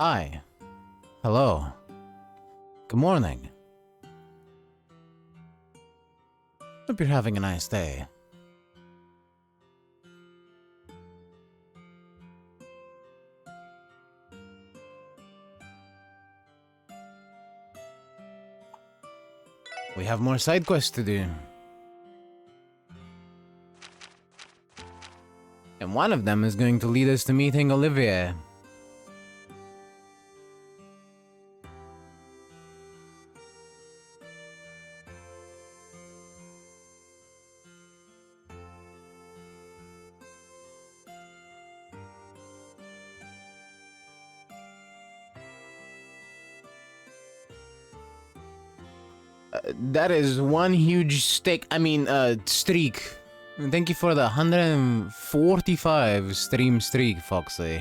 Hi. Hello. Good morning. Hope you're having a nice day. We have more side quests to do. And one of them is going to lead us to meeting Olivia. That is one huge streak. Thank you for the 145 stream streak, Foxy.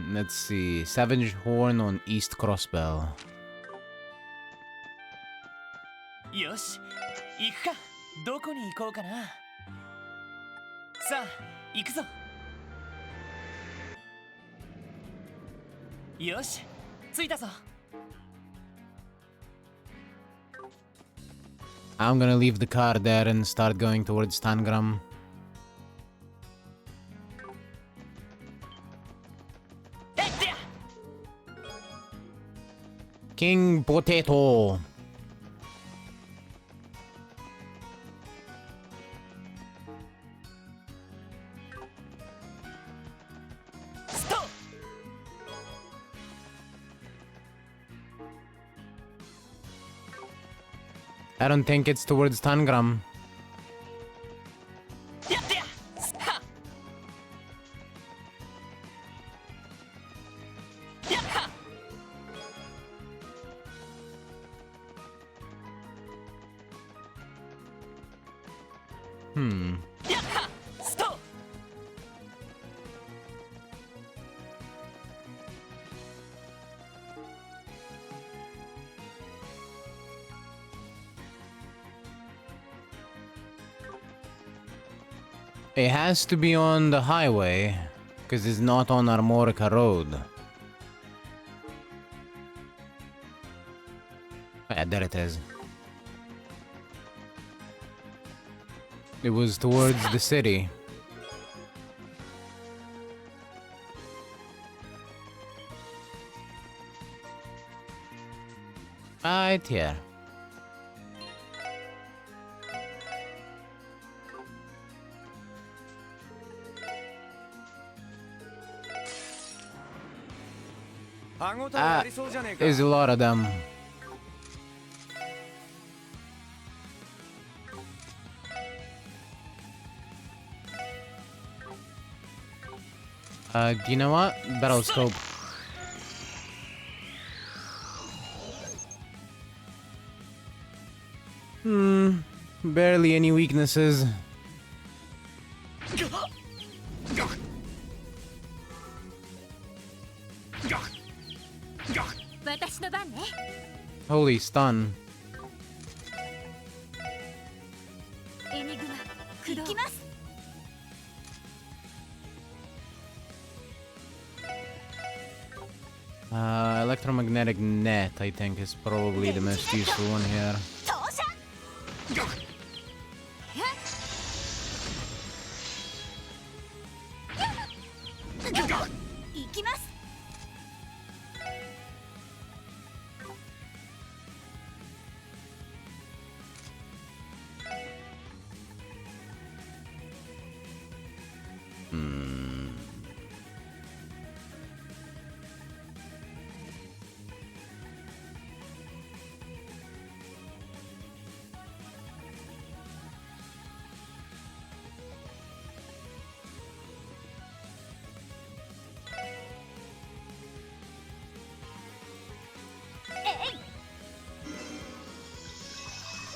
Let's see. Savage Horn on East Crossbell. よし、行くか。どこに行こうかな。さあ、行くぞ。よし、着いたぞ。I'm gonna leave the car there and start going towards Tangram. King Potato. Stop. I don't think it's towards Tangram. Stop. It has to be on the highway, because it's not on Armorica Road. Oh, yeah, there it is. It was towards the city. Right here. There's a lot of them. Do you know what? Battle scope. Barely any weaknesses. Holy stun. Electromagnetic net, I think, is probably the most useful one here.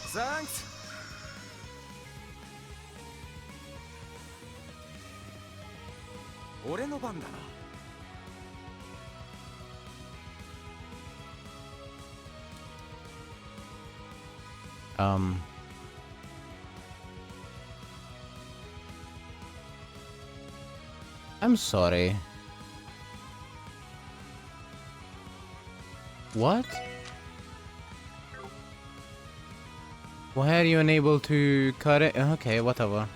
Thanks. I'm sorry. What? Why are you unable to cut it? Okay, whatever.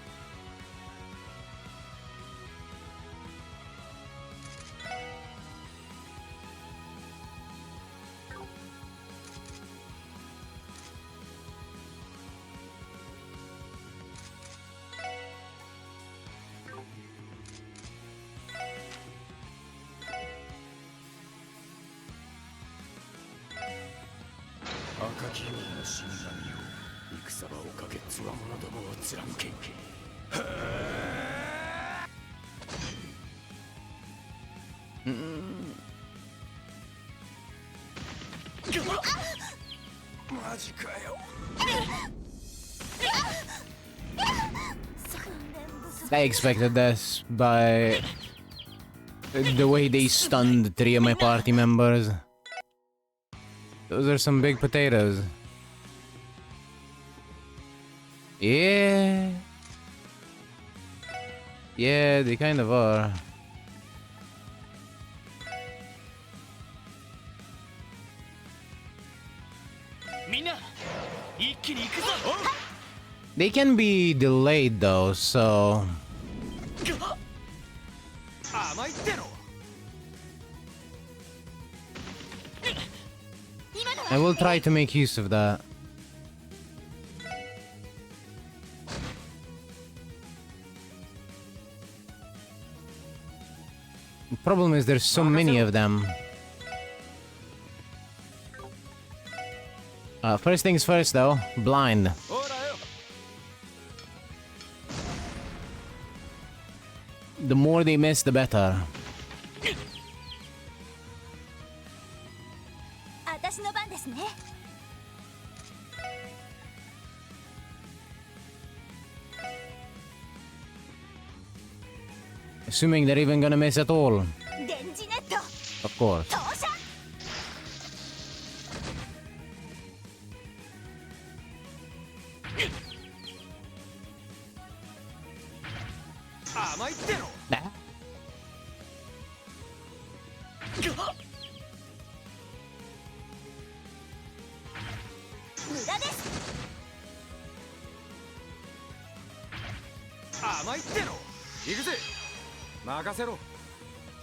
I expected this by the way they stunned 3 of my party members. Those are some big potatoes. Yeah. Yeah, they kind of are. They can be delayed though, so... I will try to make use of that. The problem is there's so many of them. First things first though, blind. The more they miss, the better. Assuming they're even gonna miss at all. Of course.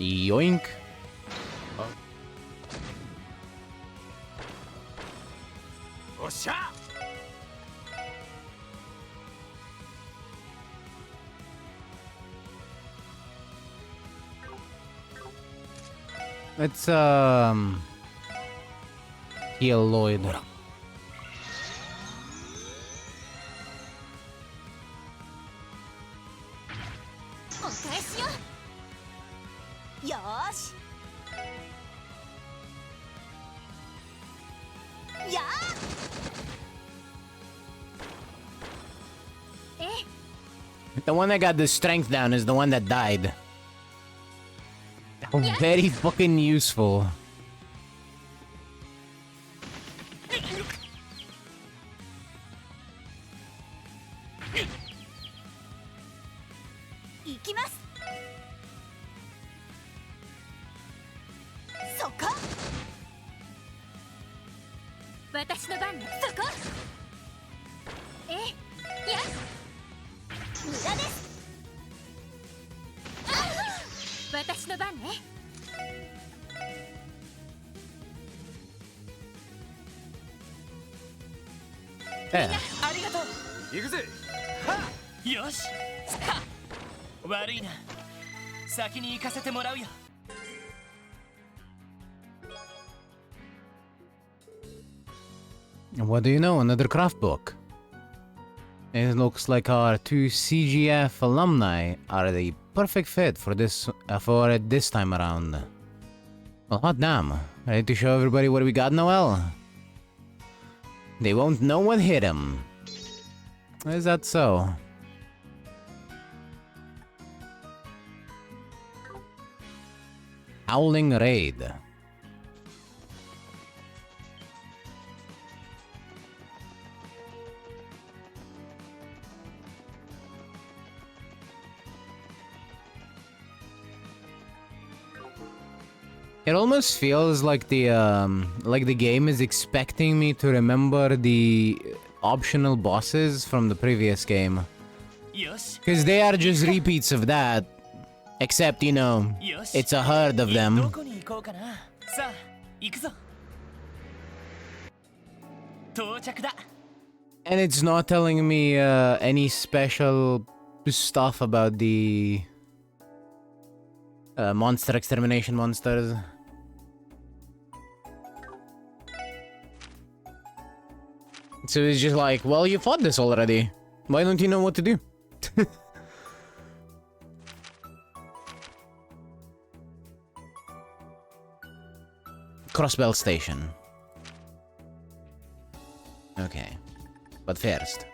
Yoink. Let's heal Lloyd. The one that got the strength down is the one that died. Oh, very fucking useful. There. What do you know? Another craft book. It looks like our 2 CGF alumni are the perfect fit for this time around. Well, hot damn. Ready to show everybody what we got, Noel? They won't know what hit them. Is that so? Howling Raid. It almost feels like the game is expecting me to remember the optional bosses from the previous game. よし Because they are just repeats of that. Except, you know, よし it's a herd of ど them. こに行こうかなさあ行くぞ到着だ And it's not telling me any special stuff about the monster extermination monsters. So it's just like, well, you fought this already. Why don't you know what to do? Crossbell Station. Okay. But first...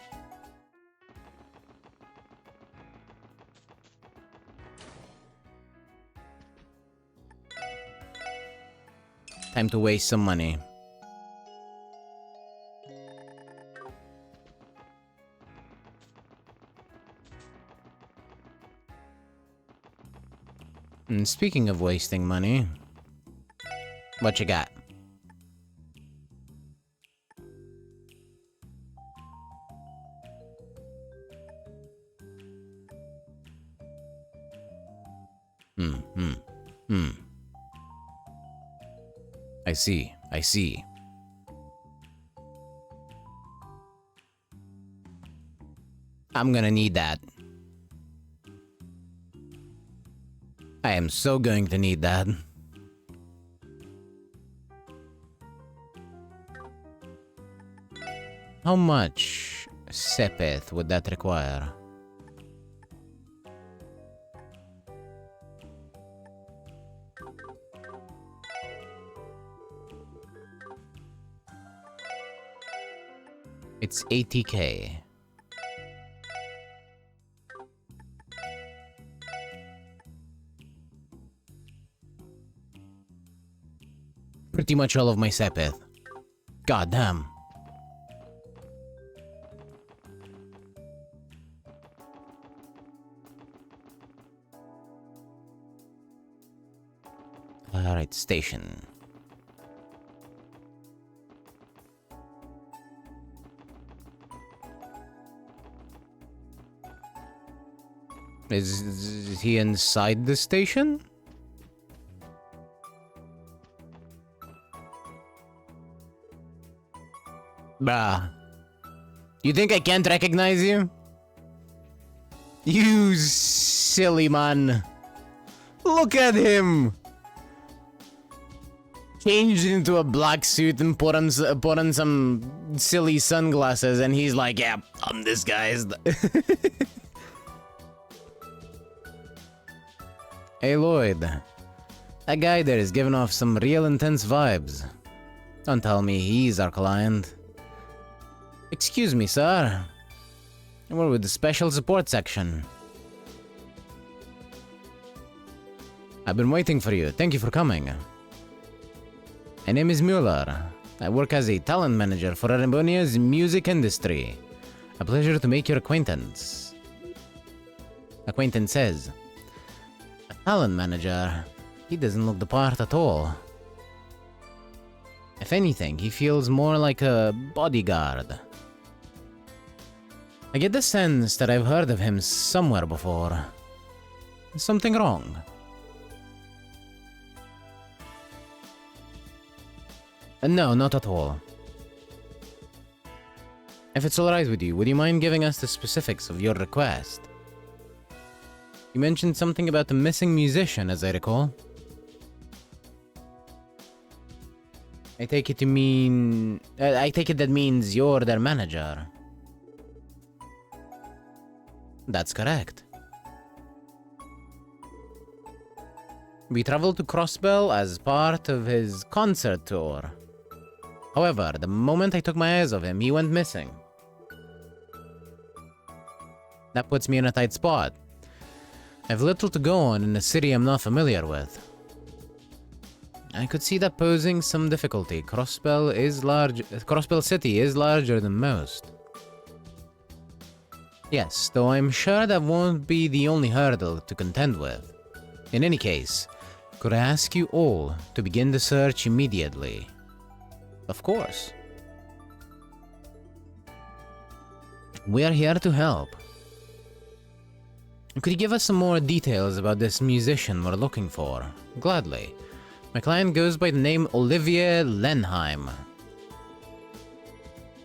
time to waste some money. And speaking of wasting money, what you got? I see. I'm gonna need that. I am so going to need that. How much sepith would that require? It's 80k. Pretty much all of my sepith. God damn. Alright, station. Is he inside the station? Bruh. You think I can't recognize you? You silly man. Look at him! Changed into a black suit and put on some silly sunglasses and he's like, yeah, I'm this guy. Hey Lloyd. That guy there is giving off some real intense vibes. Don't tell me he's our client. Excuse me, sir. We're with the special support section. I've been waiting for you. Thank you for coming. My name is Mueller. I work as a talent manager for Arabonia's music industry. A pleasure to make your acquaintance. Acquaintances. A talent manager? He doesn't look the part at all. If anything, he feels more like a bodyguard. I get the sense that I've heard of him somewhere before. Is something wrong? No, not at all. If it's alright with you, would you mind giving us the specifics of your request? You mentioned something about the missing musician, as I recall. I take it that means you're their manager. That's correct. We traveled to Crossbell as part of his concert tour. However, the moment I took my eyes off him, he went missing. That puts me in a tight spot. I've little to go on in a city I'm not familiar with. I could see that posing some difficulty. Crossbell City is larger than most. Yes, though I'm sure that won't be the only hurdle to contend with. In any case, Could I ask you all to begin the search immediately? Of course. We are here to help. Could you give us some more details about this musician we're looking for? Gladly. My client goes by the name Olivier Lenheim.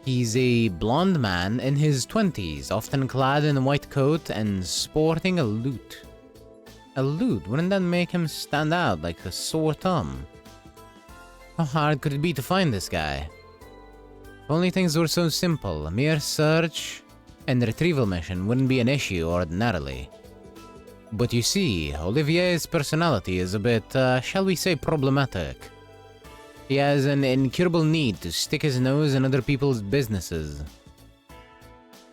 He's a blonde man in his 20s, often clad in a white coat and sporting a lute. A lute? Wouldn't that make him stand out like a sore thumb? How hard could it be to find this guy? If only things were so simple, a mere search and retrieval mission wouldn't be an issue ordinarily. But you see, Olivier's personality is a bit, shall we say, problematic. He has an incurable need to stick his nose in other people's businesses.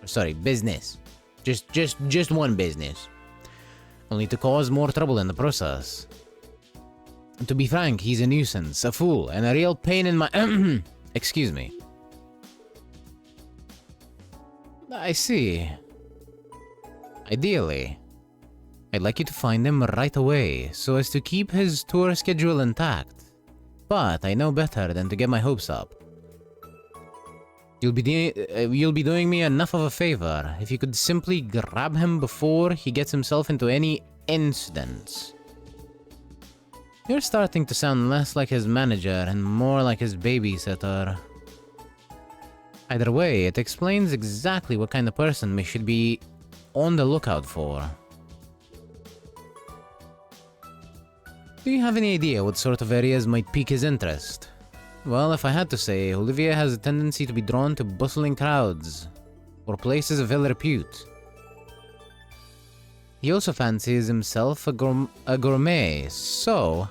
Sorry, business. Just one business. Only to cause more trouble in the process. To be frank, he's a nuisance, a fool, and a real pain in my excuse me. I see. Ideally, I'd like you to find him right away, so as to keep his tour schedule intact. But I know better than to get my hopes up. You'll be doing me enough of a favor if you could simply grab him before he gets himself into any incidents. You're starting to sound less like his manager and more like his babysitter. Either way, it explains exactly what kind of person we should be on the lookout for. Do you have any idea what sort of areas might pique his interest? Well, if I had to say, Olivier has a tendency to be drawn to bustling crowds, or places of ill repute. He also fancies himself a gourmet, so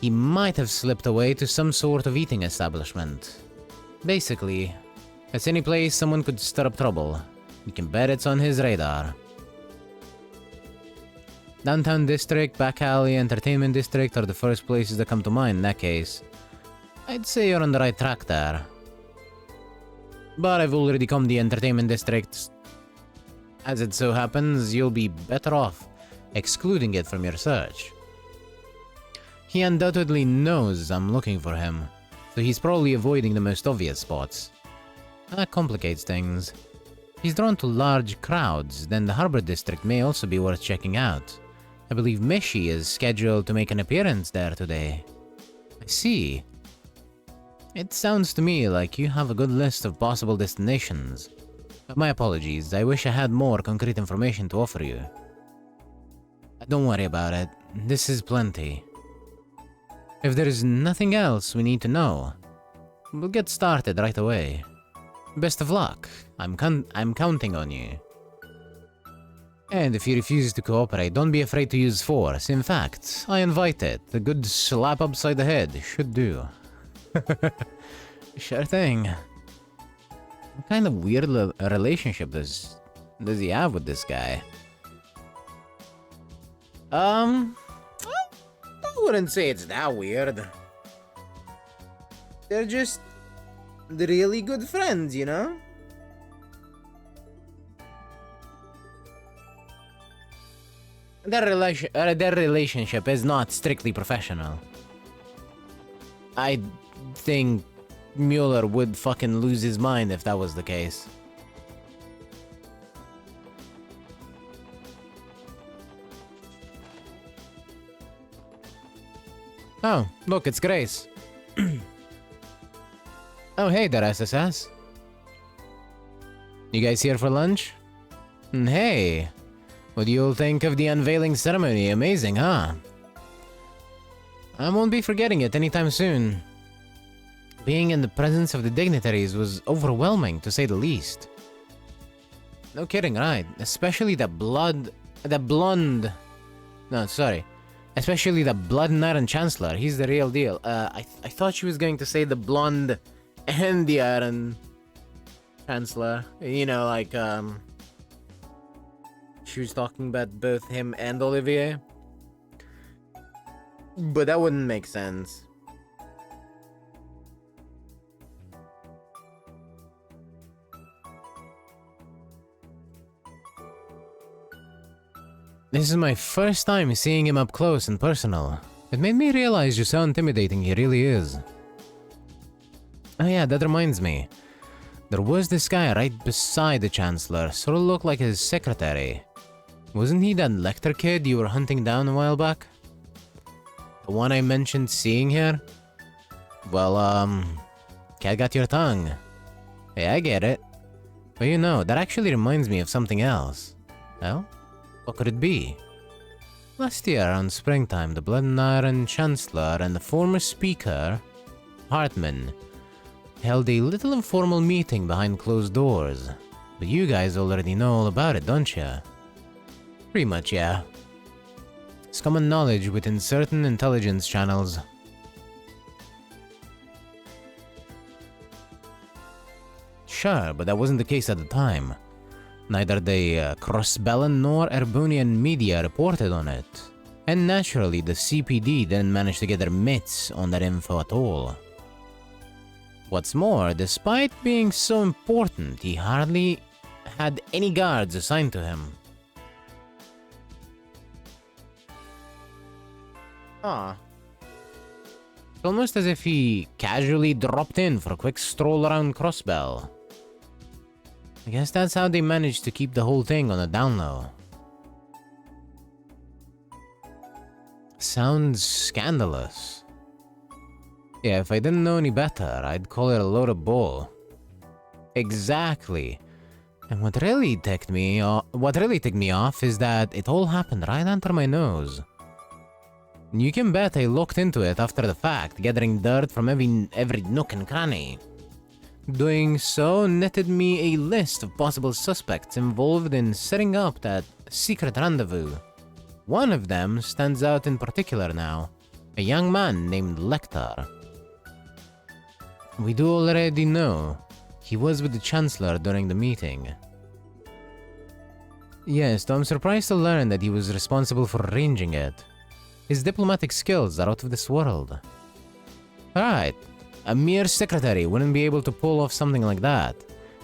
he might have slipped away to some sort of eating establishment. Basically, it's any place someone could stir up trouble. You can bet it's on his radar. Downtown District, Back Alley, Entertainment District are the first places that come to mind in that case. I'd say you're on the right track there. But I've already come the Entertainment District. As it so happens, you'll be better off excluding it from your search. He undoubtedly knows I'm looking for him, so he's probably avoiding the most obvious spots. That complicates things. If he's drawn to large crowds, then the Harbor District may also be worth checking out. I believe Mishi is scheduled to make an appearance there today. I see. It sounds to me like you have a good list of possible destinations. My apologies, I wish I had more concrete information to offer you. Don't worry about it, this is plenty. If there is nothing else we need to know, we'll get started right away. Best of luck, I'm counting on you. And if he refuses to cooperate, don't be afraid to use force. In fact, I invite it. A good slap upside the head should do. Sure thing. What kind of weird relationship does he have with this guy? I wouldn't say it's that weird. They're just really good friends, you know? Their relationship is not strictly professional. I think Mueller would fucking lose his mind if that was the case. Oh, look, it's Grace. Oh, hey there, SSS. You guys here for lunch? Hey, what do you all think of the unveiling ceremony? Amazing, huh? I won't be forgetting it anytime soon. Being in the presence of the dignitaries was overwhelming, to say the least. No kidding, right? Especially especially the Blood and Iron Chancellor. He's the real deal. I thought she was going to say the blonde and the Iron Chancellor. You know, like, she was talking about both him and Olivier. But that wouldn't make sense. This is my first time seeing him up close and personal. It made me realize just how intimidating he really is. Oh yeah, that reminds me. There was this guy right beside the Chancellor, sort of looked like his secretary. Wasn't he that Lecter kid you were hunting down a while back? The one I mentioned seeing here? Well, cat got your tongue. Hey, I get it. But you know, that actually reminds me of something else. Well, what could it be? Last year, around springtime, the Blood and Iron Chancellor and the former Speaker, Hartman, held a little informal meeting behind closed doors. But you guys already know all about it, don't you? Pretty much, yeah. It's common knowledge within certain intelligence channels. Sure, but that wasn't the case at the time. Neither the Crossbellan nor Erbunian media reported on it. And naturally, the CPD didn't manage to get their mitts on that info at all. What's more, despite being so important, he hardly had any guards assigned to him. It's almost as if he casually dropped in for a quick stroll around Crossbell. I guess that's how they managed to keep the whole thing on the down low. Sounds scandalous. Yeah, if I didn't know any better, I'd call it a load of bull. Exactly. And what really ticked me off is that it all happened right under my nose. You can bet I looked into it after the fact, gathering dirt from every nook and cranny. Doing so netted me a list of possible suspects involved in setting up that secret rendezvous. One of them stands out in particular now, a young man named Lecter. We do already know he was with the Chancellor during the meeting. Yes, though I'm surprised to learn that he was responsible for arranging it. His diplomatic skills are out of this world. Right. A mere secretary wouldn't be able to pull off something like that.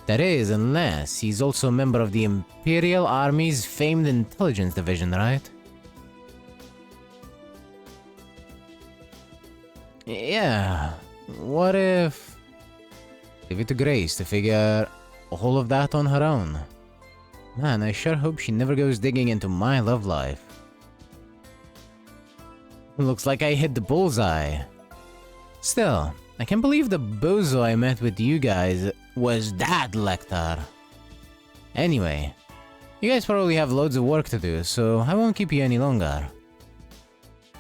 That is, unless he's also a member of the Imperial Army's famed intelligence division, right? Yeah. What if... Leave it to Grace to figure all of that on her own. Man, I sure hope she never goes digging into my love life. Looks like I hit the bullseye. Still, I can't believe the bozo I met with you guys was that Lecter. Anyway, you guys probably have loads of work to do, so I won't keep you any longer.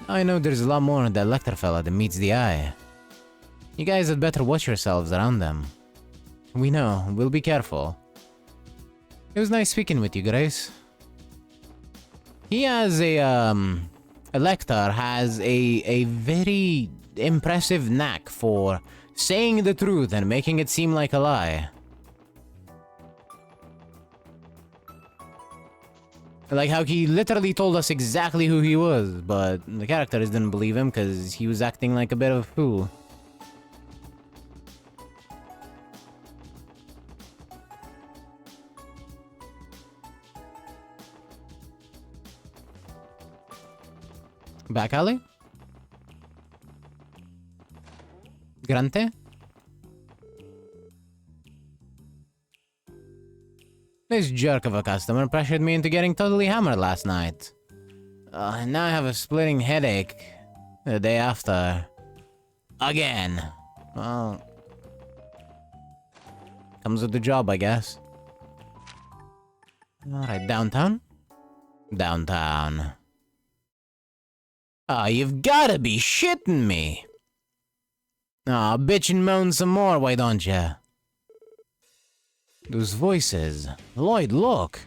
I know there's a lot more on that Lecter fella than meets the eye. You guys had better watch yourselves around them. We know, we'll be careful. It was nice speaking with you, Grace. He has Lecter has a very impressive knack for saying the truth and making it seem like a lie. Like how he literally told us exactly who he was, but the characters didn't believe him because he was acting like a bit of a fool. Back alley? Grante? This jerk of a customer pressured me into getting totally hammered last night. And now I have a splitting headache the day after. Again. Well, comes with the job, I guess. Alright, downtown? Downtown. Ah, you've gotta be shitting me! Aw, bitch and moan some more, why don't ya? Those voices. Lloyd, look!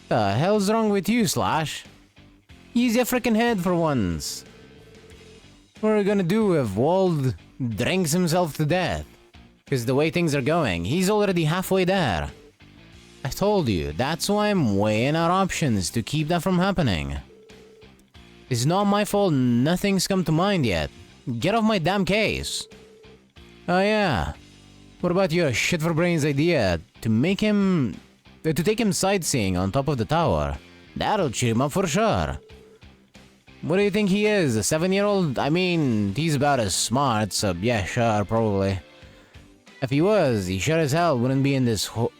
The hell's wrong with you, Slash? Use your frickin' head for once. What are we gonna do if Wald drinks himself to death? Because the way things are going, he's already halfway there. I told you, that's why I'm weighing our options to keep that from happening. It's not my fault nothing's come to mind yet. Get off my damn case. Oh yeah. What about your shit for brains idea to make him To take him sightseeing on top of the tower. That'll cheer him up for sure. What do you think he is, a 7-year-old? I mean, he's about as smart, so yeah, sure, probably. If he was, he sure as hell wouldn't be in this hole.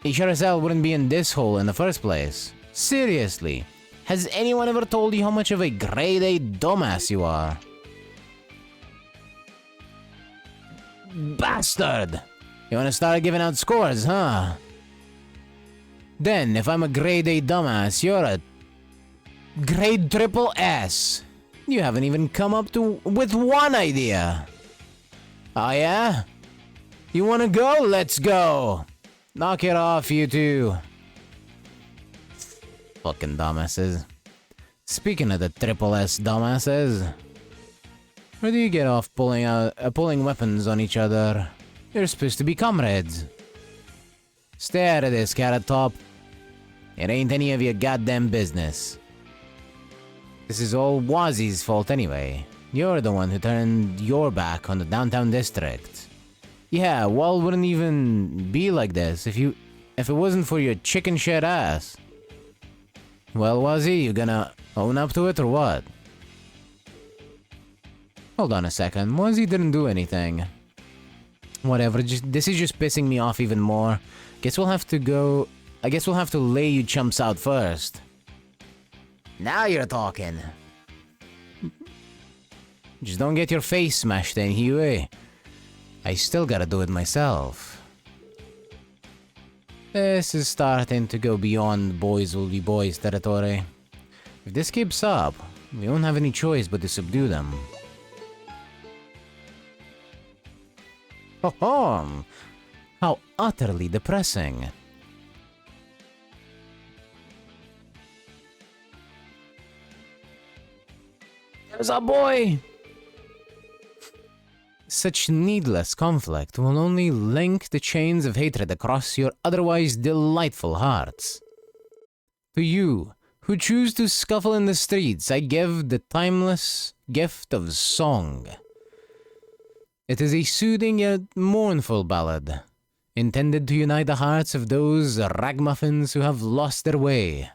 He sure as hell wouldn't be in this hole in the first place. Seriously, has anyone ever told you how much of a grade A dumbass you are? Bastard! You wanna start giving out scores, huh? Then, if I'm a grade A dumbass, you're a grade triple S. You haven't even come up with one idea. Oh yeah? You wanna go? Let's go! Knock it off, you two. Fucking dumbasses. Speaking of the triple S dumbasses, where do you get off pulling weapons on each other? You're supposed to be comrades. Stay out of this, Carrot Top. It ain't any of your goddamn business. This is all Wazi's fault anyway. You're the one who turned your back on the downtown district. Yeah, Wall wouldn't even be like this if it wasn't for your chicken shit ass. Well, Wazi, you gonna own up to it or what? Hold on a second, Wazi didn't do anything. Whatever, this is just pissing me off even more. I guess we'll have to lay you chumps out first. Now you're talking. Just don't get your face smashed in, Huey. I still gotta do it myself. This is starting to go beyond boys will be boys territory. If this keeps up, we won't have any choice but to subdue them. Ho-hom! How utterly depressing. There's a boy! Such needless conflict will only link the chains of hatred across your otherwise delightful hearts. To you, who choose to scuffle in the streets, I give the timeless gift of song. It is a soothing yet mournful ballad, intended to unite the hearts of those ragamuffins who have lost their way.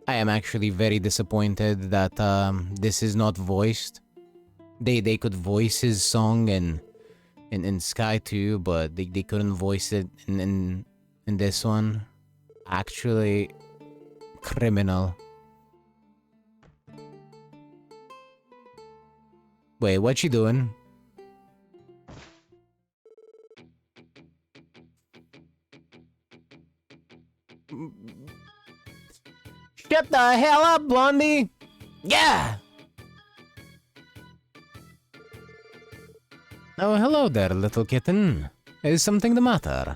I am actually very disappointed that this is not voiced. They could voice his song in Sky 2, but they couldn't voice it in this one. Actually, criminal. Wait, what you doing? Shut the hell up, Blondie! Yeah! Oh, hello there, little kitten. Is something the matter?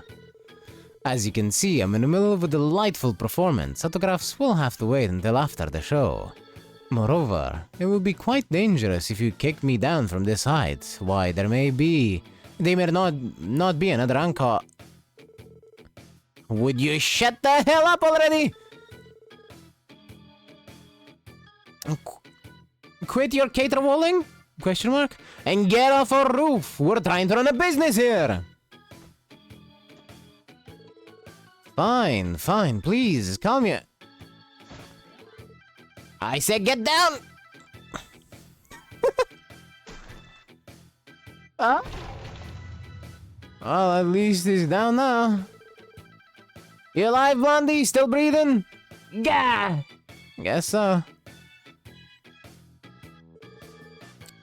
As you can see, I'm in the middle of a delightful performance. Autographs will have to wait until after the show. Moreover, it will be quite dangerous if you kick me down from this height. Why, there may not be another encore. Would you shut the hell up already? Quit your caterwauling? Question mark? And get off our roof. We're trying to run a business here. Fine, fine, please, calm you. I said get down. Huh? Well, at least he's down now. You alive, Blondie? Still breathing? Gah! Guess so.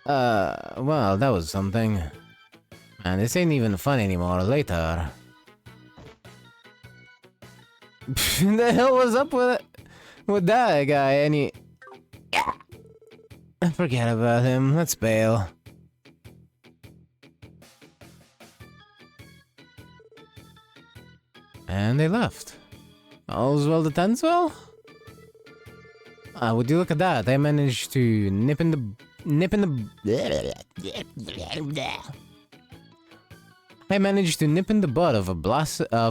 Well, that was something. Man, this ain't even fun anymore later. The hell was up with that guy? Any? Forget about him. Let's bail. And they left. All's well that ends well? Would you look at that? I managed to nip in the... I managed to nip in the bud of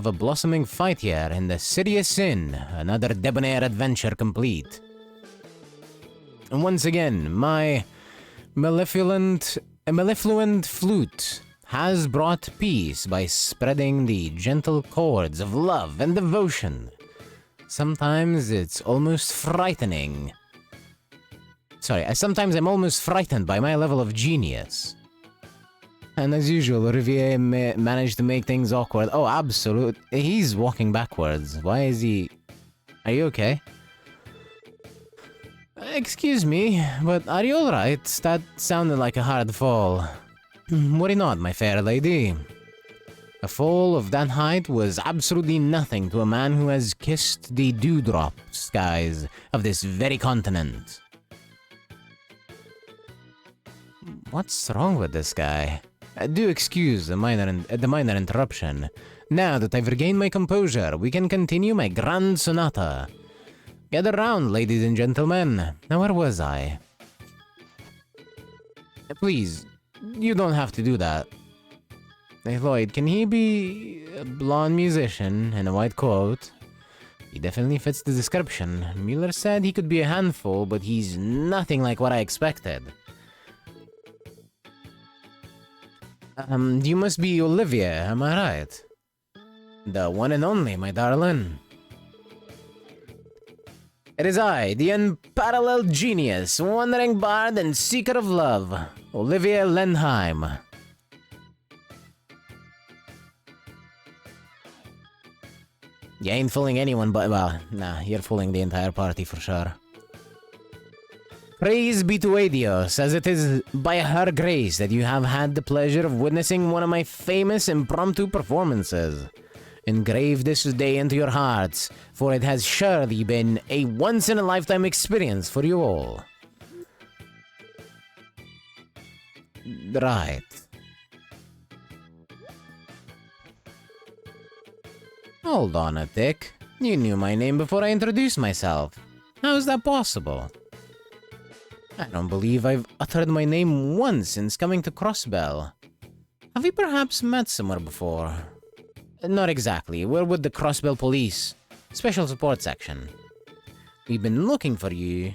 a blossoming fight here in the City of Sin, another debonair adventure complete. And once again, my mellifluent flute has brought peace by spreading the gentle chords of love and devotion. Sometimes it's almost frightening. Sometimes I'm almost frightened by my level of genius. And as usual, Olivier managed to make things awkward. Oh, absolute. He's walking backwards. Why is he... Are you okay? Excuse me, but are you alright? That sounded like a hard fall. Worry not, my fair lady. A fall of that height was absolutely nothing to a man who has kissed the dewdrop skies of this very continent. What's wrong with this guy? Do excuse the minor interruption. Now that I've regained my composure, we can continue my grand sonata. Gather round, ladies and gentlemen. Now, where was I? Please, you don't have to do that. Hey, Lloyd, can he be a blonde musician in a white coat? He definitely fits the description. Mueller said he could be a handful, but he's nothing like what I expected. You must be Olivia, am I right? The one and only, my darling. It is I, the unparalleled genius, wandering bard and seeker of love, Olivia Lenheim. You ain't fooling anyone but, well, nah, you're fooling the entire party for sure. Praise be to Adios, as it is by her grace that you have had the pleasure of witnessing one of my famous impromptu performances. Engrave this day into your hearts, for it has surely been a once-in-a-lifetime experience for you all. Right. Hold on a tick. You knew my name before I introduced myself. How is that possible? I don't believe I've uttered my name once since coming to Crossbell. Have we perhaps met somewhere before? Not exactly. We're with the Crossbell Police, Special Support Section. We've been looking for you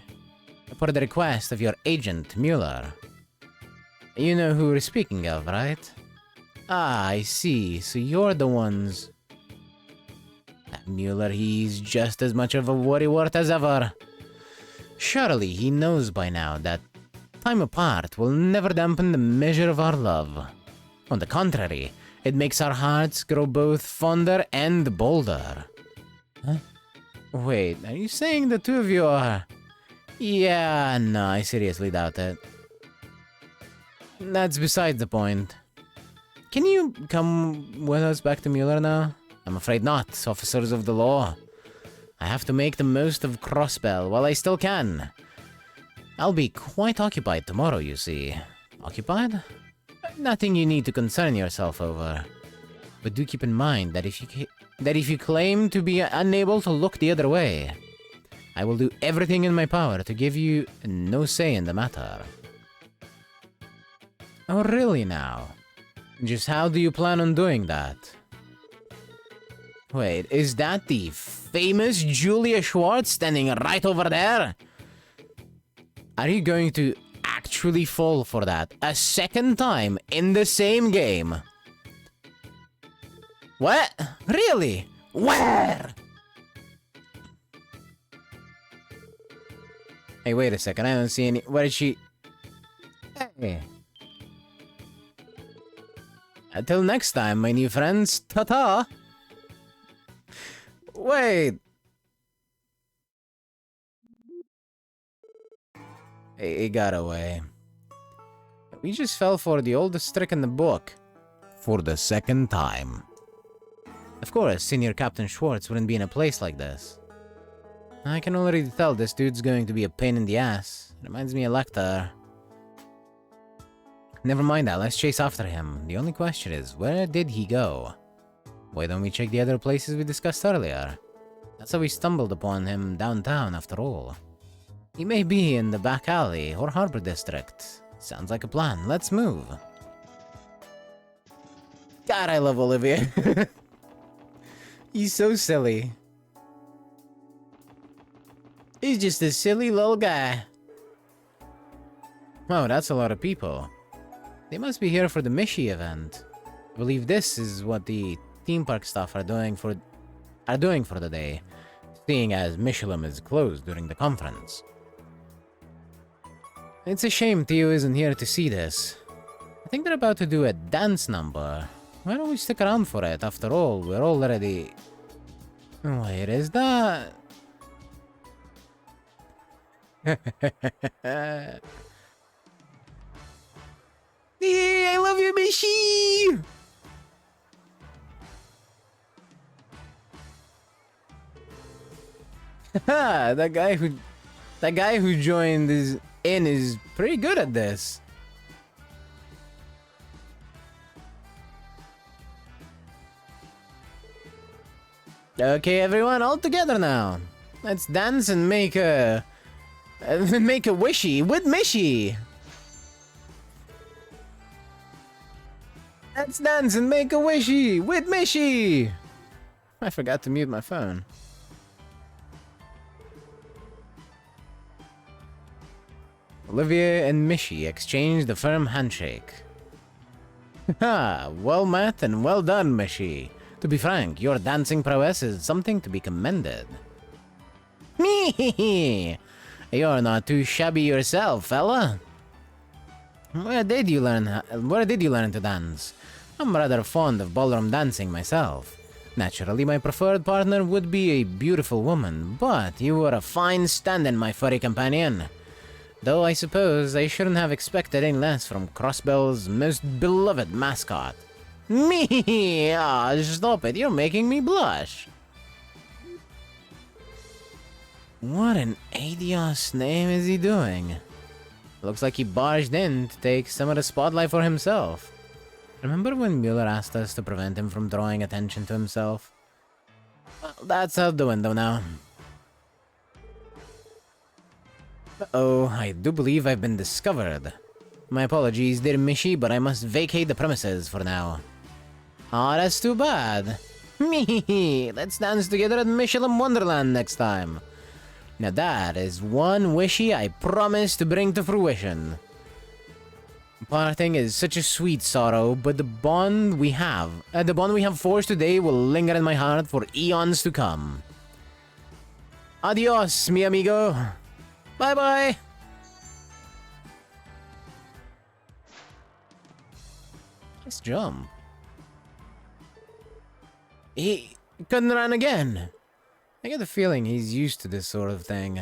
per the request of your agent, Mueller. You know who we're speaking of, right? Ah, I see. So you're the ones... That Mueller, he's just as much of a worrywart as ever. Surely he knows by now that time apart will never dampen the measure of our love. On the contrary, it makes our hearts grow both fonder and bolder. Huh? Wait, are you saying the two of you are... Yeah, no, I seriously doubt it. That's beside the point. Can you come with us back to Mueller now? I'm afraid not, officers of the law. I have to make the most of Crossbell while I still can. I'll be quite occupied tomorrow, you see. Occupied? Nothing you need to concern yourself over. But do keep in mind that if you claim to be unable to look the other way, I will do everything in my power to give you no say in the matter. Oh, really now? Just how do you plan on doing that? Wait, is that the famous Julia Schwartz standing right over there? Are you going to actually fall for that a second time in the same game? What? Really? Where? Hey, wait a second, I don't see any... Where is she? Hey. Until next time, my new friends, ta-ta! Wait! He got away. We just fell for the oldest trick in the book. For the second time. Of course, Senior Captain Schwartz wouldn't be in a place like this. I can already tell this dude's going to be a pain in the ass. Reminds me of Lecter. Never mind that, let's chase after him. The only question is, where did he go? Why don't we check the other places we discussed earlier? That's how we stumbled upon him downtown, after all. He may be in the back alley or harbor district. Sounds like a plan. Let's move. God, I love Olivier. He's so silly. He's just a silly little guy. Wow, that's a lot of people. They must be here for the Mishi event. I believe this is what the theme park staff are doing for the day, seeing as Michelin is closed during the conference. It's a shame Theo isn't here to see this. I think they're about to do a dance number. Why don't we stick around for it? After all, we're already... Wait, is that... Hey, I love you, Mishi! that guy who joined is pretty good at this. Okay, everyone, all together now. Let's dance and make a wishy with Mishi. Let's dance and make a wishy with Mishi. I forgot to mute my phone. Olivier and Mishi exchanged a firm handshake. Ha! Well met and well done, Mishi. To be frank, your dancing prowess is something to be commended. Me! You're not too shabby yourself, fella. Where did you learn to dance? I'm rather fond of ballroom dancing myself. Naturally, my preferred partner would be a beautiful woman, but you were a fine stand-in, my furry companion. Though I suppose I shouldn't have expected any less from Crossbell's most beloved mascot. Me! Ah, stop it, you're making me blush. What an idiot's name is he doing? Looks like he barged in to take some of the spotlight for himself. Remember when Mueller asked us to prevent him from drawing attention to himself? Well, that's out the window now. Uh-oh, I do believe I've been discovered. My apologies, dear Mishi, but I must vacate the premises for now. Aw, that's too bad. Me, let's dance together at Michelin Wonderland next time. Now that is one wishy I promise to bring to fruition. Parting is such a sweet sorrow, but the bond we have forged today will linger in my heart for eons to come. Adios, mi amigo. Bye-bye. Let's jump. He couldn't run again. I get the feeling he's used to this sort of thing.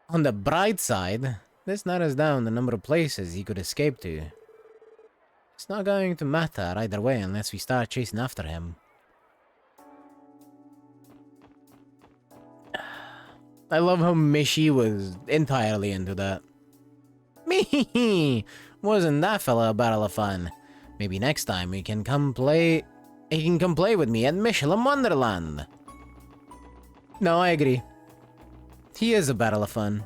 On the bright side, this narrows down the number of places he could escape to. It's not going to matter either way unless we start chasing after him. I love how Mishi was entirely into that. Me, wasn't that fella a barrel of fun? Maybe next time he can come play with me at Michelin Wonderland. No, I agree. He is a barrel of fun.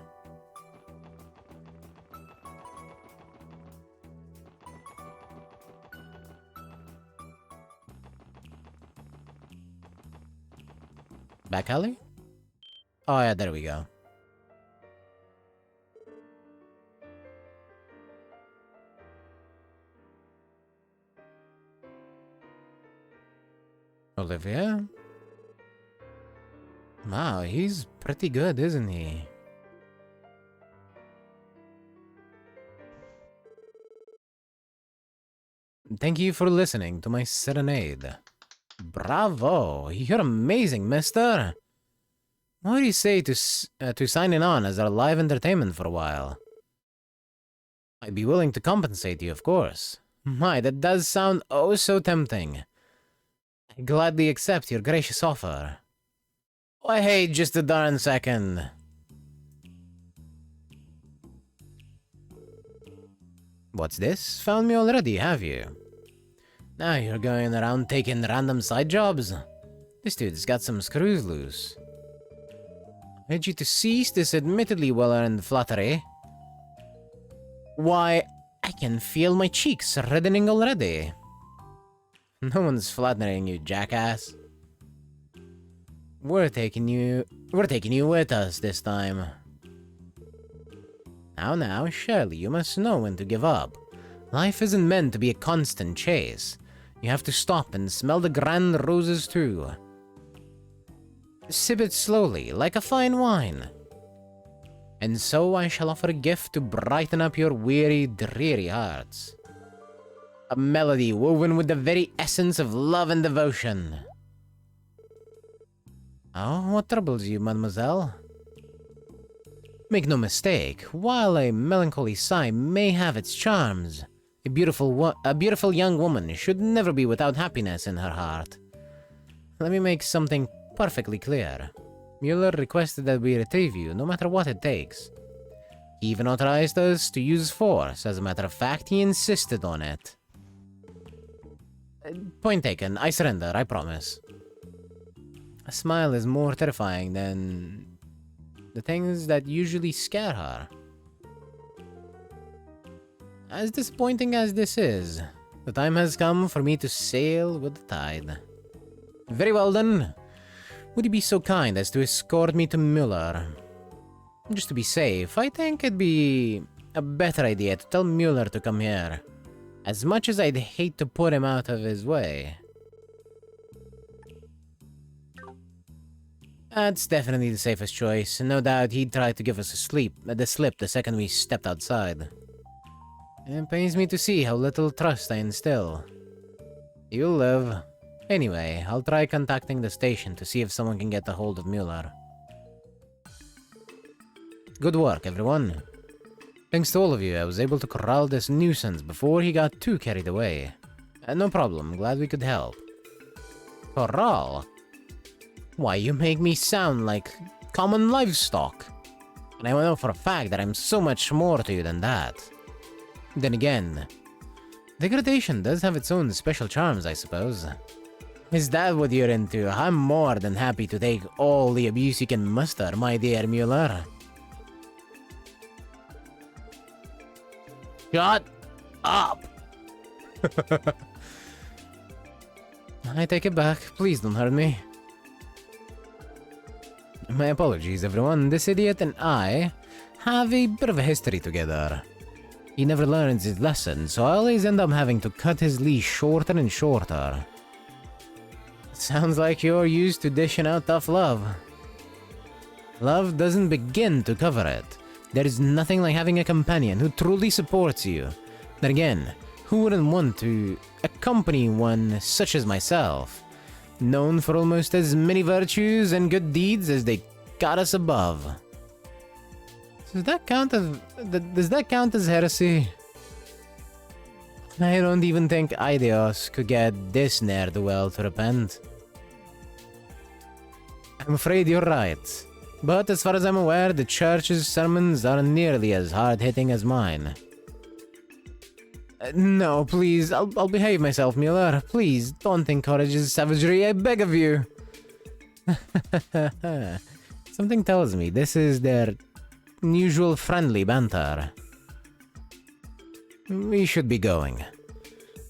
Back alley? Oh yeah, there we go. Olivia? Wow, he's pretty good, isn't he? Thank you for listening to my serenade. Bravo! You're amazing, mister! What do you say to signing on as our live entertainment for a while? I'd be willing to compensate you, of course. My, that does sound oh so tempting. I gladly accept your gracious offer. Oh, hey, just a darn second. What's this? Found me already, have you? Now you're going around taking random side jobs? This dude's got some screws loose. I need you to cease this admittedly well-earned flattery. Why, I can feel my cheeks reddening already. No one's flattering you, jackass. We're taking you with us this time. Now, surely you must know when to give up. Life isn't meant to be a constant chase. You have to stop and smell the grand roses too. Sip it slowly, like a fine wine. And so I shall offer a gift to brighten up your weary, dreary hearts. A melody woven with the very essence of love and devotion. Oh, what troubles you, mademoiselle? Make no mistake, while a melancholy sigh may have its charms, a beautiful young woman should never be without happiness in her heart. Let me make something perfectly clear. Mueller requested that we retrieve you, no matter what it takes. He even authorized us to use force. As a matter of fact, he insisted on it. Point taken. I surrender, I promise. A smile is more terrifying than the things that usually scare her. As disappointing as this is, the time has come for me to sail with the tide. Very well then. Would you be so kind as to escort me to Mueller? Just to be safe, I think it'd be a better idea to tell Mueller to come here. As much as I'd hate to put him out of his way. That's definitely the safest choice. No doubt he'd try to give us the slip the second we stepped outside. It pains me to see how little trust I instill. You'll live. Anyway, I'll try contacting the station to see if someone can get a hold of Mueller. Good work, everyone. Thanks to all of you, I was able to corral this nuisance before he got too carried away. No problem, glad we could help. Corral? Why, you make me sound like common livestock. And I know for a fact that I'm so much more to you than that. Then again, degradation does have its own special charms, I suppose. Is that what you're into? I'm more than happy to take all the abuse you can muster, my dear Mueller. Shut up! I take it back. Please don't hurt me. My apologies, everyone. This idiot and I have a bit of a history together. He never learns his lesson, so I always end up having to cut his leash shorter and shorter. Sounds like you're used to dishing out tough love. Love doesn't begin to cover it. There is nothing like having a companion who truly supports you. Then again, who wouldn't want to accompany one such as myself, known for almost as many virtues and good deeds as they got us above? Does that count as heresy? I don't even think Aideos could get this ne'er-do-well to repent. I'm afraid you're right. But as far as I'm aware, the church's sermons aren't nearly as hard-hitting as mine. No, please, I'll behave myself, Mueller. Please, don't encourage his savagery, I beg of you. Something tells me this is their usual friendly banter. We should be going.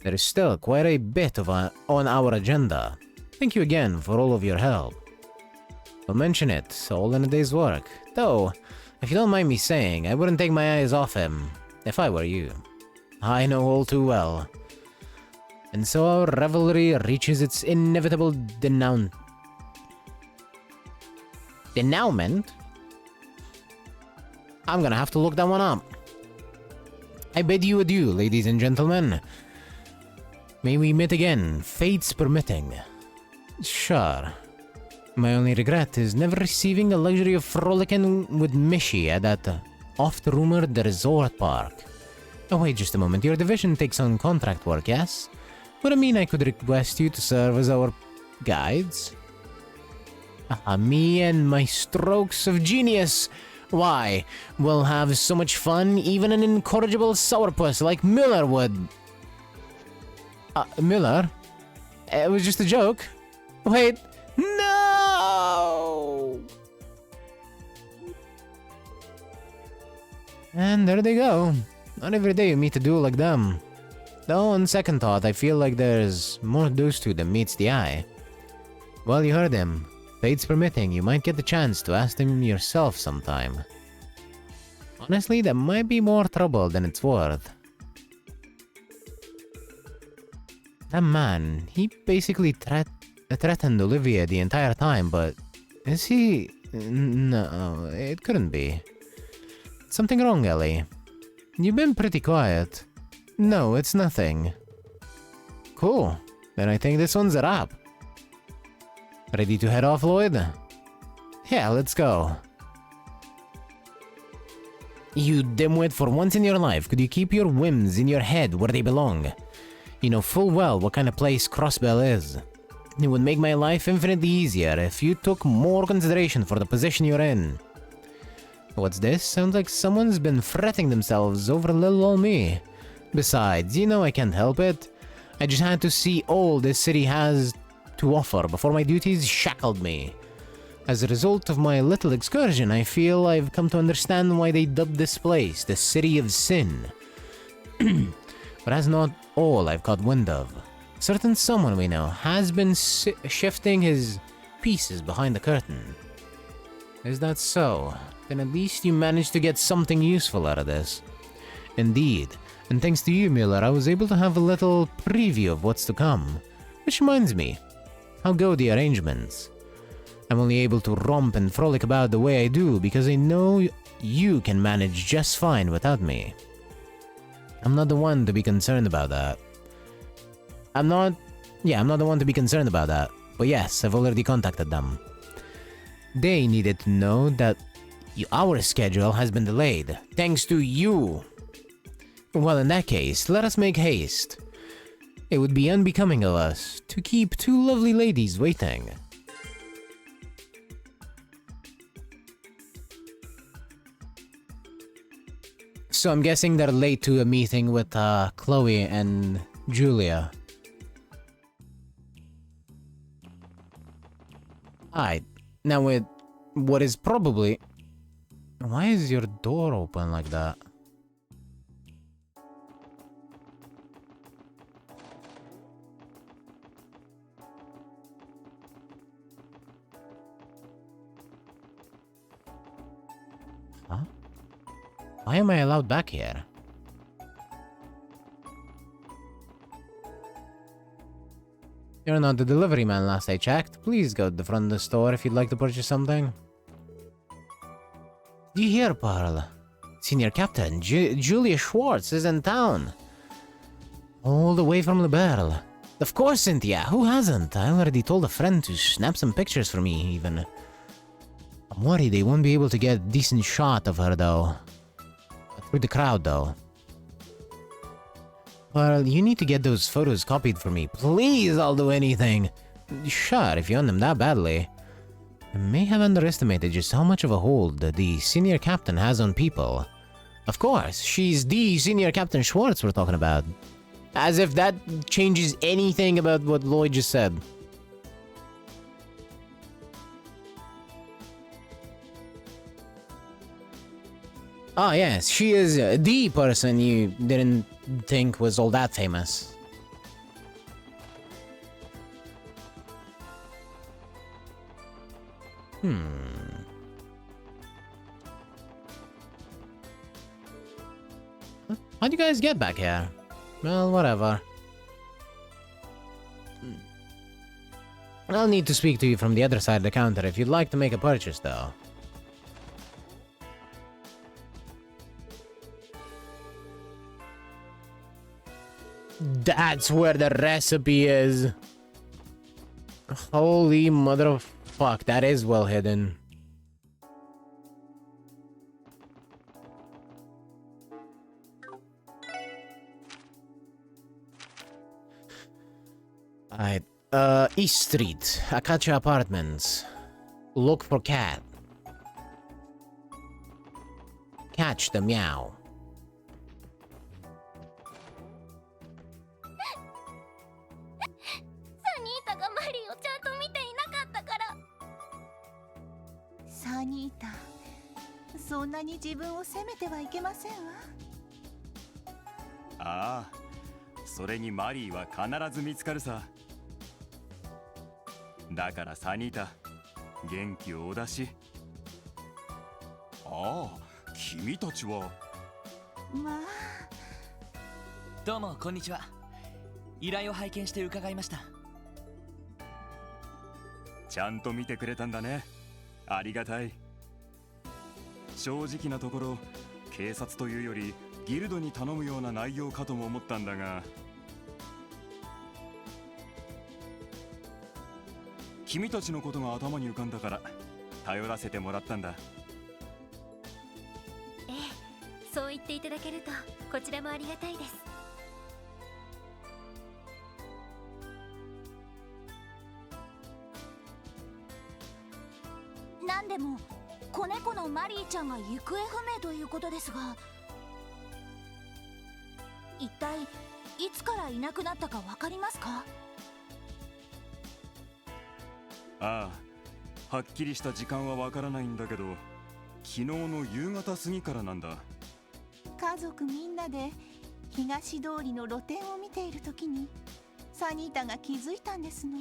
There is still quite a bit on our agenda. Thank you again for all of your help. I'll mention it, all in a day's work. Though, if you don't mind me saying, I wouldn't take my eyes off him, if I were you. I know all too well. And so our revelry reaches its inevitable denouement? I'm gonna have to look that one up. I bid you adieu, ladies and gentlemen. May we meet again, fates permitting. Sure. My only regret is never receiving the luxury of frolicking with Mishi at that oft-rumored resort park. Oh wait just a moment, your division takes on contract work, yes? Would it mean I could request you to serve as our guides? Me and my strokes of genius! Why, we'll have so much fun, even an incorrigible sourpuss like Mueller would. Mueller? It was just a joke. Wait, no! And there they go. Not every day you meet a duel like them. Though on second thought, I feel like there's more to those two than meets the eye. Well, you heard him. Fates permitting, you might get the chance to ask him yourself sometime. Honestly, that might be more trouble than it's worth. That man, he basically threatened Olivia the entire time, but is he? No, it couldn't be. Something wrong, Ellie? You've been pretty quiet. No, it's nothing. Cool. Then I think this one's a wrap. Ready to head off, Lloyd? Yeah, let's go. You dimwit, for once in your life, could you keep your whims in your head where they belong? You know full well what kind of place Crossbell is. It would make my life infinitely easier if you took more consideration for the position you're in. What's this? Sounds like someone's been fretting themselves over little old me. Besides, you know I can't help it. I just had to see all this city has to offer before my duties shackled me. As a result of my little excursion, I feel I've come to understand why they dubbed this place the City of Sin. But that's not all I've caught wind of. Certain someone we know has been shifting his pieces behind the curtain. Is that so? Then at least you managed to get something useful out of this. Indeed, and thanks to you, Miller, I was able to have a little preview of what's to come. Which reminds me, how go the arrangements? I'm only able to romp and frolic about the way I do because I know you can manage just fine without me. I'm not the one to be concerned about that. I'm not the one to be concerned about that. But yes, I've already contacted them. They needed to know that our schedule has been delayed, thanks to you. Well, in that case, let us make haste. It would be unbecoming of us to keep two lovely ladies waiting. So I'm guessing they're late to a meeting with Chloe and Julia. Alright, now with what is probably... Why is your door open like that? Huh? Why am I allowed back here? You're not the delivery man last I checked. Please go to the front of the store if you'd like to purchase something. Do you hear, Pearl? Senior Captain Julia Schwartz is in town. All the way from Liberl. Of course, Cynthia. Who hasn't? I already told a friend to snap some pictures for me, even. I'm worried they won't be able to get a decent shot of her, though. Through the crowd, though. Well, you need to get those photos copied for me. Please, I'll do anything. Sure, if you want them that badly. I may have underestimated just how much of a hold the senior captain has on people. Of course, she's the senior Captain Schwartz we're talking about. As if that changes anything about what Lloyd just said. Oh yes, she is the person you didn't think was all that famous. How'd you guys get back here? Well, whatever. I'll need to speak to you from the other side of the counter if you'd like to make a purchase, though. That's where the recipe is. Holy mother of fuck, that is well hidden. Alright, East Street, Acacia Apartments. Look for cat. Catch the meow. Sanita, そんなに自分を責めてはいけませんわ。ああ、それにマリーは必ず見つかるさ。だからサニータ、元気をお出し。ああ、君たちは。まあ、どうもこんにちは。依頼を拝見して伺いました。ちゃんと見てくれたんだね。ありがたい。正直なところ、警察というよりギルドに頼むような内容かとも思ったんだが、君たちのことが頭に浮かんだから頼らせてもらったんだ。ええ、そう言っていただけるとこちらもありがたいです。なんでも子猫のマリーちゃんが行方不明ということですが、一体いつからいなくなったかわかりますか？ああ、はっきりした時間はわからないんだけど、昨日の夕方過ぎからなんだ。家族みんなで東通りの露店を見ている時にサニータが気づいたんですの。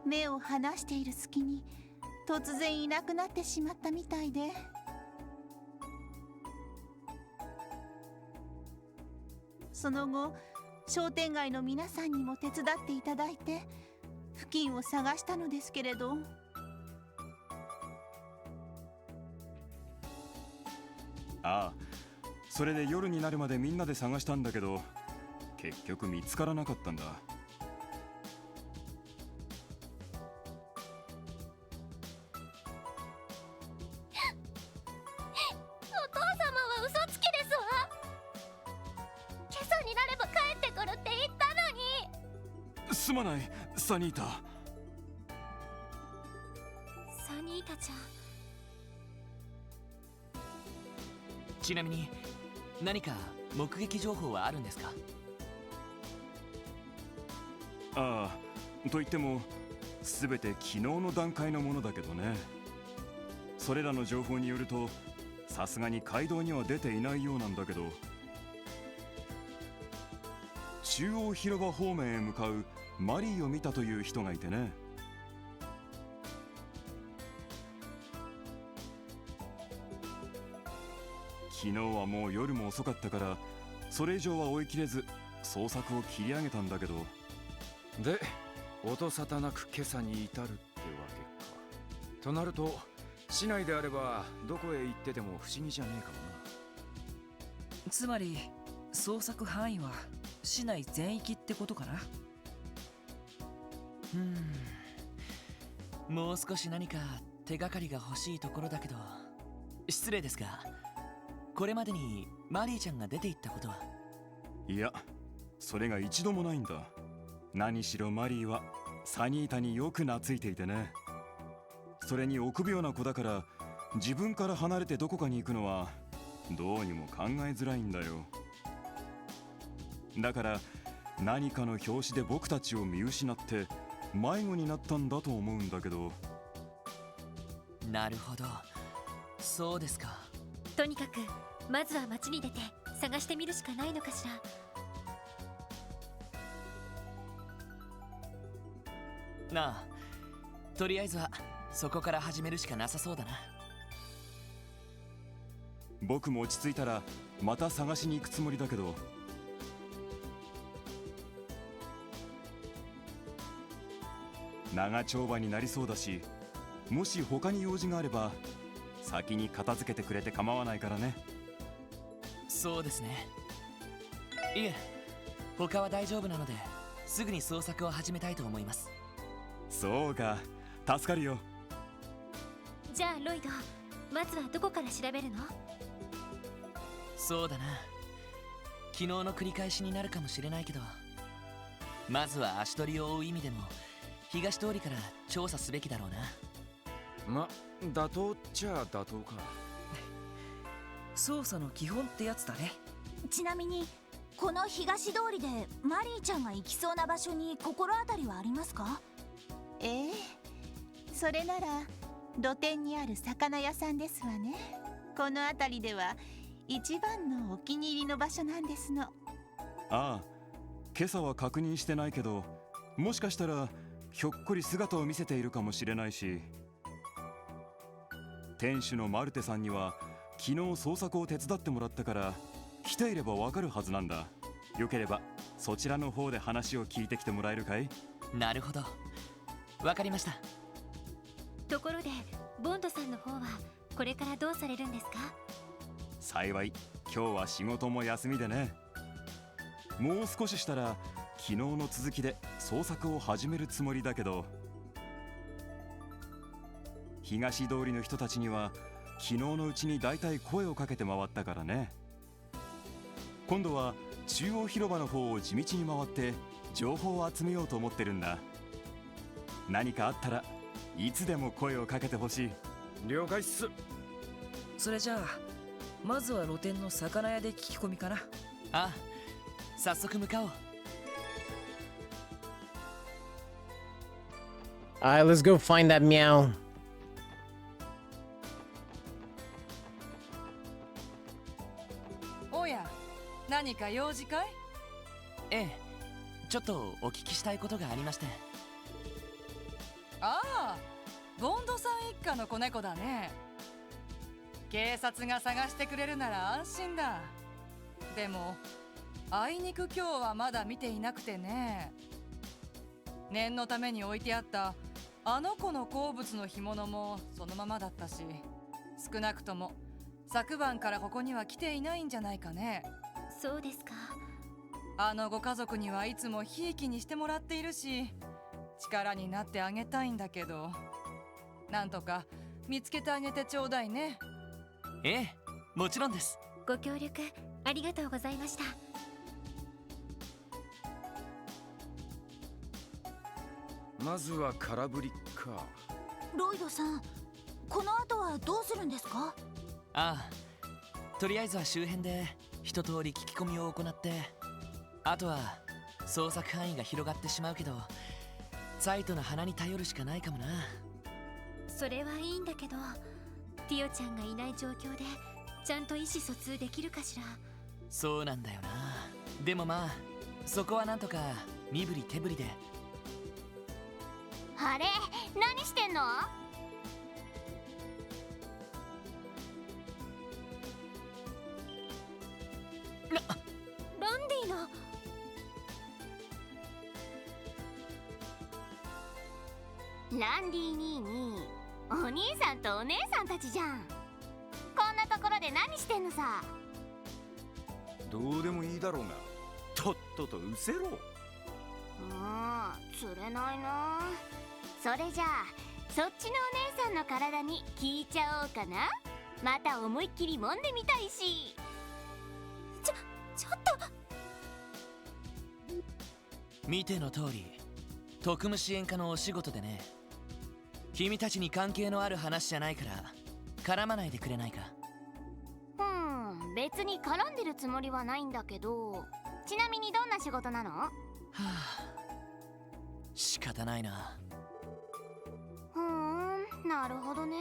目を離している隙に突然いなくなってしまったみたいで。その後商店街の皆さんにも手伝っていただいて付近を探したのですけれど、ああ、それで夜になるまでみんなで探したんだけど、結局見つからなかったんだ。お父様は嘘つきですわ。今朝になれば帰ってくるって言ったのに。すまない、サニータ。サニータちゃん、ちなみに何か目撃情報はあるんですか？ああ、と言っても全て昨日の段階のものだけどね。それらの情報によるとさすがに街道には出ていないようなんだけど、中央広場方面へ向かうマリーを見たという人がいてね。昨日はもう夜も遅かったからそれ以上は追い切れず捜索を切り上げたんだけど。で、音沙汰なく今朝に至るってわけか。となると市内であればどこへ行ってても不思議じゃねえかもな。つまり捜索範囲は市内全域ってことかな。もう少し何か手がかりが欲しいところだけど、失礼ですがこれまでにマリーちゃんが出て行ったことは？いや、それが一度もないんだ。何しろマリーはサニータによく懐いていてね。それに臆病な子だから自分から離れてどこかに行くのはどうにも考えづらいんだよ。だから何かの拍子で僕たちを見失って迷子になったんだと思うんだけど。なるほど、そうですか。とにかくまずは街に出て探してみるしかないのかしら。なあ、とりあえずはそこから始めるしかなさそうだな。僕も落ち着いたらまた探しに行くつもりだけど。長丁場になりそうだし、もし他に用事があれば先に片付けてくれて構わないからね。そうですね。いえ、他は大丈夫なのですぐに捜索を始めたいと思います。そうか、助かるよ。じゃあロイド、まずはどこから調べるの？そうだな、昨日の繰り返しになるかもしれないけど、まずは足取りを追う意味でも東通りから調査すべきだろうな。ま、妥当っちゃ妥当か。捜査の基本ってやつだね。ちなみにこの東通りでマリーちゃんが行きそうな場所に心当たりはありますか？それなら露店にある魚屋さんですわね。この辺りでは一番のお気に入りの場所なんですの。ああ、今朝は確認してないけど、もしかしたらひょっこり姿を見せているかもしれないし、店主のマルテさんには昨日捜索を手伝ってもらったから、来ていればわかるはずなんだ。よければそちらの方で話を聞いてきてもらえるかい？なるほど、わかりました。ところでボンドさんの方はこれからどうされるんですか？幸い今日は仕事も休みでね。もう少ししたら昨日の続きで捜索を始めるつもりだけど、東通りの人たちには昨日のうちにだいたい声をかけて回ったからね。今度は中央広場の方を地道に回って情報を集めようと思ってるんだ。何かあったらいつでも声をかけてほしい。了解っす。それじゃあまずは露店の魚屋で聞き込みかな。ああ、早速向かおう。Alright, let's go find that meow. おや、何か用事かい？ええ、ちょっとお聞きしたいことがありまして。ああ、ボンドさん一家の子猫だね。警察が探してくれるなら安心だ。でもあいにく今日はまだ見ていなくてね。念のために置いてあったあの子の好物の干物もそのままだったし、少なくとも昨晩からここには来ていないんじゃないかね。そうですか。あのご家族にはいつもひいきにしてもらっているし、力になってあげたいんだけど、なんとか見つけてあげてちょうだいね。ええ、もちろんです。ご協力ありがとうございました。まずは空振りか。ロイドさん、この後はどうするんですか？ああ、とりあえずは周辺で一通り聞き込みを行って、あとは捜索範囲が広がってしまうけど、サイトの鼻に頼るしかないかもな。それはいいんだけど、ティオちゃんがいない状況でちゃんと意思疎通できるかしら。そうなんだよな。でもまあそこはなんとか身振り手振りで。あれ、何してんの？ランディのランディ兄にお兄さんとお姉さんたちじゃん。こんなところで何してんのさ。どうでもいいだろうが、とっととうせろ。釣れないな。それじゃあそっちのお姉さんの体に聞いちゃおうかな。また思いっきり揉んでみたいし。ちょっと。見ての通り特務支援課のお仕事でね。君たちに関係のある話じゃないから絡まないでくれないか。別に絡んでるつもりはないんだけど、ちなみにどんな仕事なの？はあ、仕方ないな。なるほどね。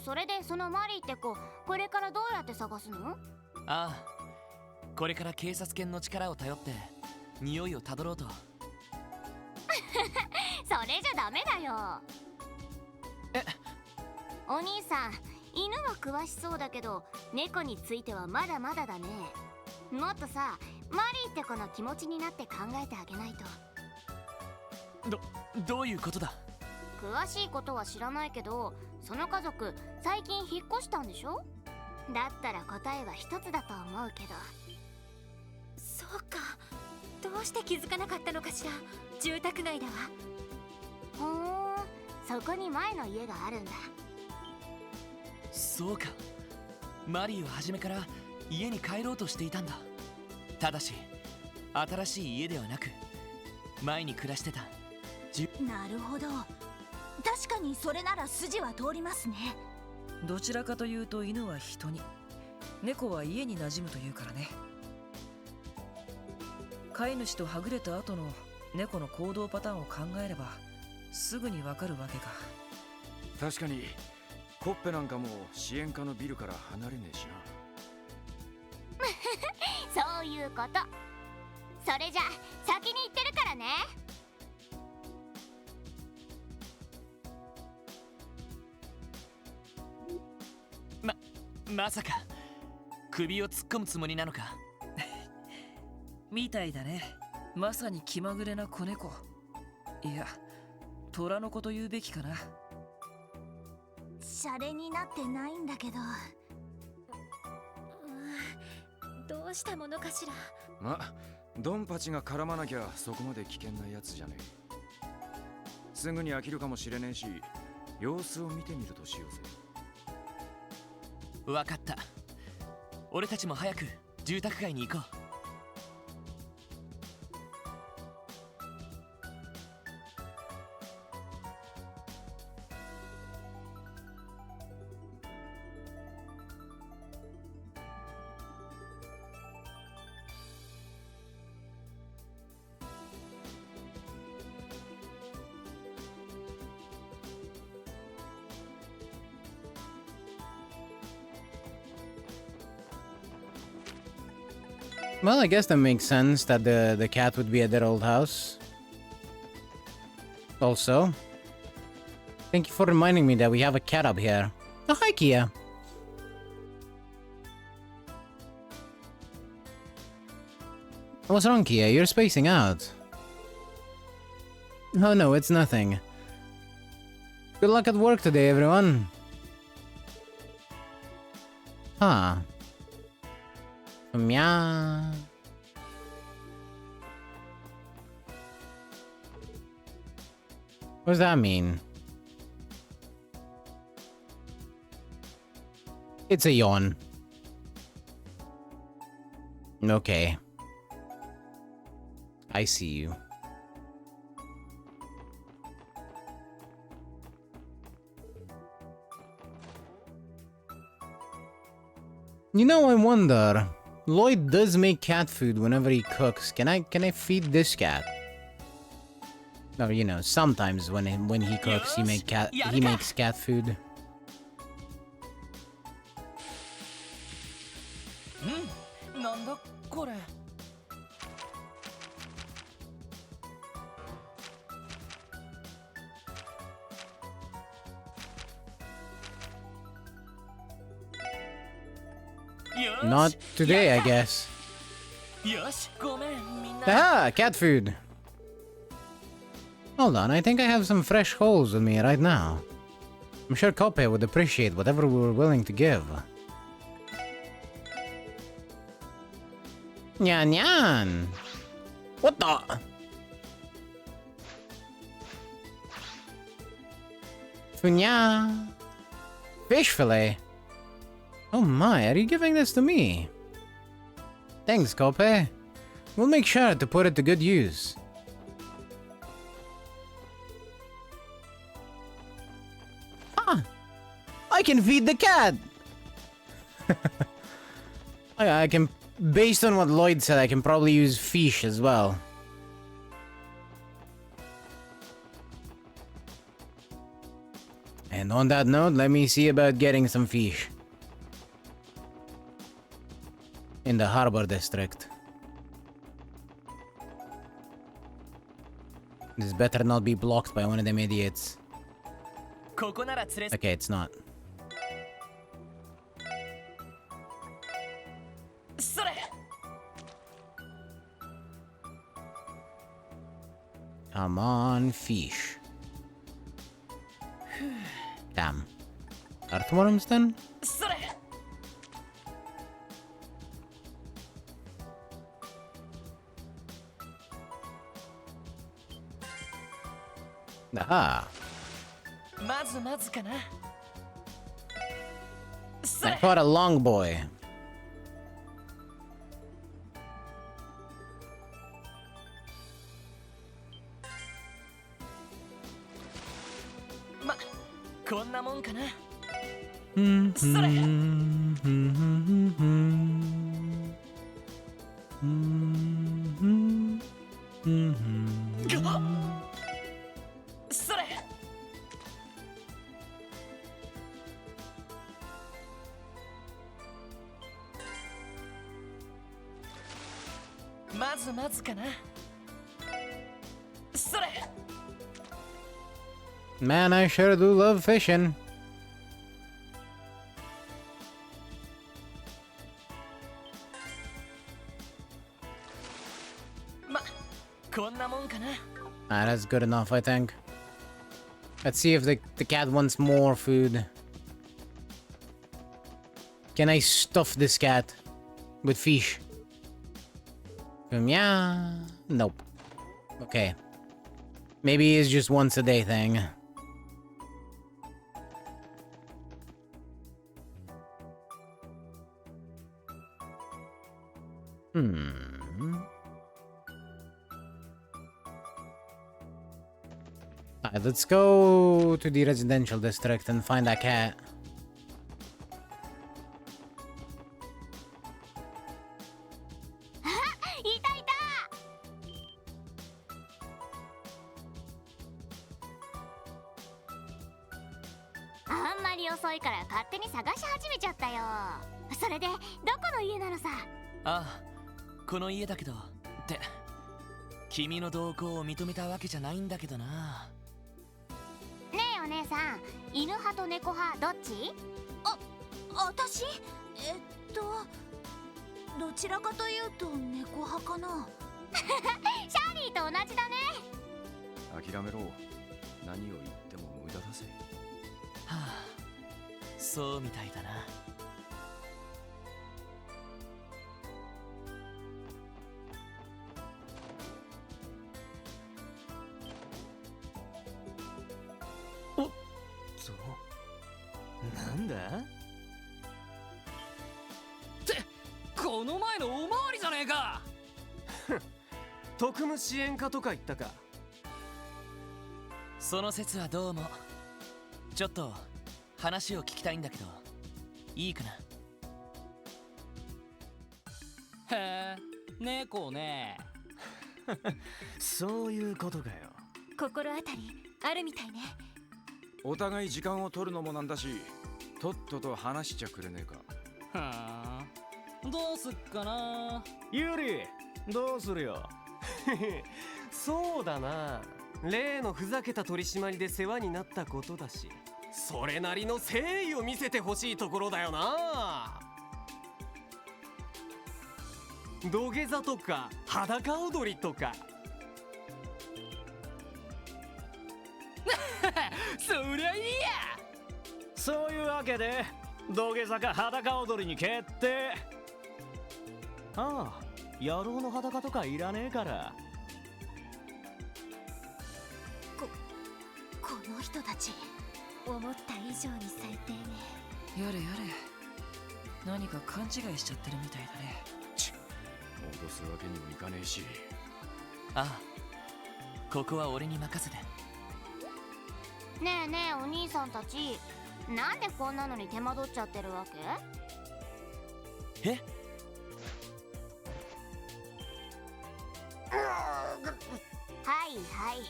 それでそのマリーって子、これからどうやって探すの？ああ、これから警察犬の力を頼って匂いをたどろうと。それじゃダメだよ。お兄さん、犬は詳しそうだけど猫についてはまだまだだね。もっとさ、マリーって子の気持ちになって考えてあげないと。どういうことだ？詳しいことは知らないけど、その家族最近引っ越したんでしょ？だったら答えは一つだと思うけど。そうか、どうして気づかなかったのかしら。住宅街だわ。そこに前の家があるんだ。そうか、マリーは初めから家に帰ろうとしていたんだ。ただし新しい家ではなく前に暮らしてたなるほど、確かにそれなら筋は通りますね。どちらかというと犬は人に、猫は家に馴染むというからね。飼い主とはぐれた後の猫の行動パターンを考えればすぐにわかるわけか。確かにコッペなんかも支援課のビルから離れねえしな。そういうこと。それじゃ先に行ってるからね。まさか首を突っ込むつもりなのか？みたいだね。まさに気まぐれな子猫。いや、虎の子と言うべきかな。シャレになってないんだけど、どうしたものかしら。ま、ドンパチが絡まなきゃそこまで危険なやつじゃねえ。すぐに飽きるかもしれねえし、様子を見てみるとしようぜ。わかった。俺たちも早く住宅街に行こう。Well, I guess that makes sense that the cat would be at their old house. Also, thank you for reminding me that we have a cat up here. Oh, hi, Kia. What's wrong, Kia? You're spacing out. Oh no, it's nothing. Good luck at work today, everyone. Huh. Meow. What does that mean? It's a yawn. Okay. I see you. You know, I wonder. Lloyd does make cat food whenever he cooks. Can I feed this cat? No, you know, sometimes when he cooks, he makes cat food. Not today, I guess. Ah, cat food. Hold on, I think I have some fresh holes with me right now. I'm sure Kope would appreciate whatever we were willing to give. Nyan nyan! What the? Funya! Fish fillet! Oh my, are you giving this to me? Thanks, Kope. We'll make sure to put it to good use. Ah! I can feed the cat! I can... Based on what Lloyd said, I can probably use fish as well. And on that note, let me see about getting some fish. In the harbor district. This better not be blocked by one of them idiots. Okay, it's not. Come on, fish. Damn. Earthworms then? Aha. I caught a long boy. ずまずかな。それ Man, I sure do love fishing. ま、こんなもんかな。Ah, that's good enough, I think. Let's see if the cat wants more food. Can I stuff this cat with fish? Yeah. Nope. Okay. Maybe it's just once a day thing. Alright, let's go to the residential district and find that cat. Ah, この家だけど。って君の同行を認めたわけじゃないんだけどな。ねえお姉さん、犬派と猫派どっち？私どちらかというと猫派かな。シャーリーと同じだね。諦めろ。何を言っても無駄だぜ。はあ、そうみたいだな。なんだ？ってこの前のおまわりじゃねえか。特務支援課とか言ったか。その説はどうも。ちょっと話を聞きたいんだけどいいかな。へえ、猫ね。そういうことかよ。心当たりあるみたいね。お互い時間を取るのもなんだし、とっとと話しちゃくれねえか。はあ、どうすっかな。ユリ、どうするよ。そうだな、例のふざけた取り締まりで世話になったことだし、それなりの誠意を見せてほしいところだよな。土下座とか裸踊りとか。そりゃいいや。そういうわけで土下座か裸踊りに決定。ああ、野郎の裸とかいらねえから。この人たち思った以上に最低ね。やれやれ、何か勘違いしちゃってるみたいだね。戻すわけにもいかねえし。ああ、ここは俺に任せて。ねえねえお兄さんたち、なんでこんなのに手間取っちゃってるわけ？え？はいはい、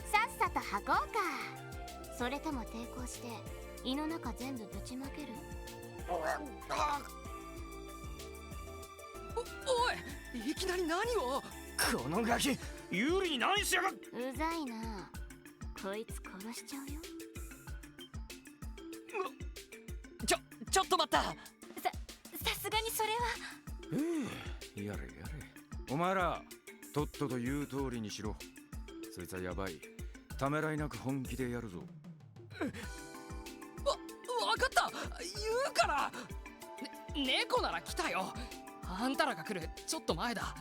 さっさと吐こうか。それとも抵抗して胃の中全部ぶちまける？おい、いきなり何を。このガキ、有利に何しやがっ。うざいな。こいつ殺しちゃうよ。ちょっと待った。さすがにそれは。やれやれ。お前らとっとと言う通りにしろ。そいつはやばい。ためらいなく本気でやるぞ。わかった、言うから。猫なら来たよ。あんたらが来るちょっと前だ。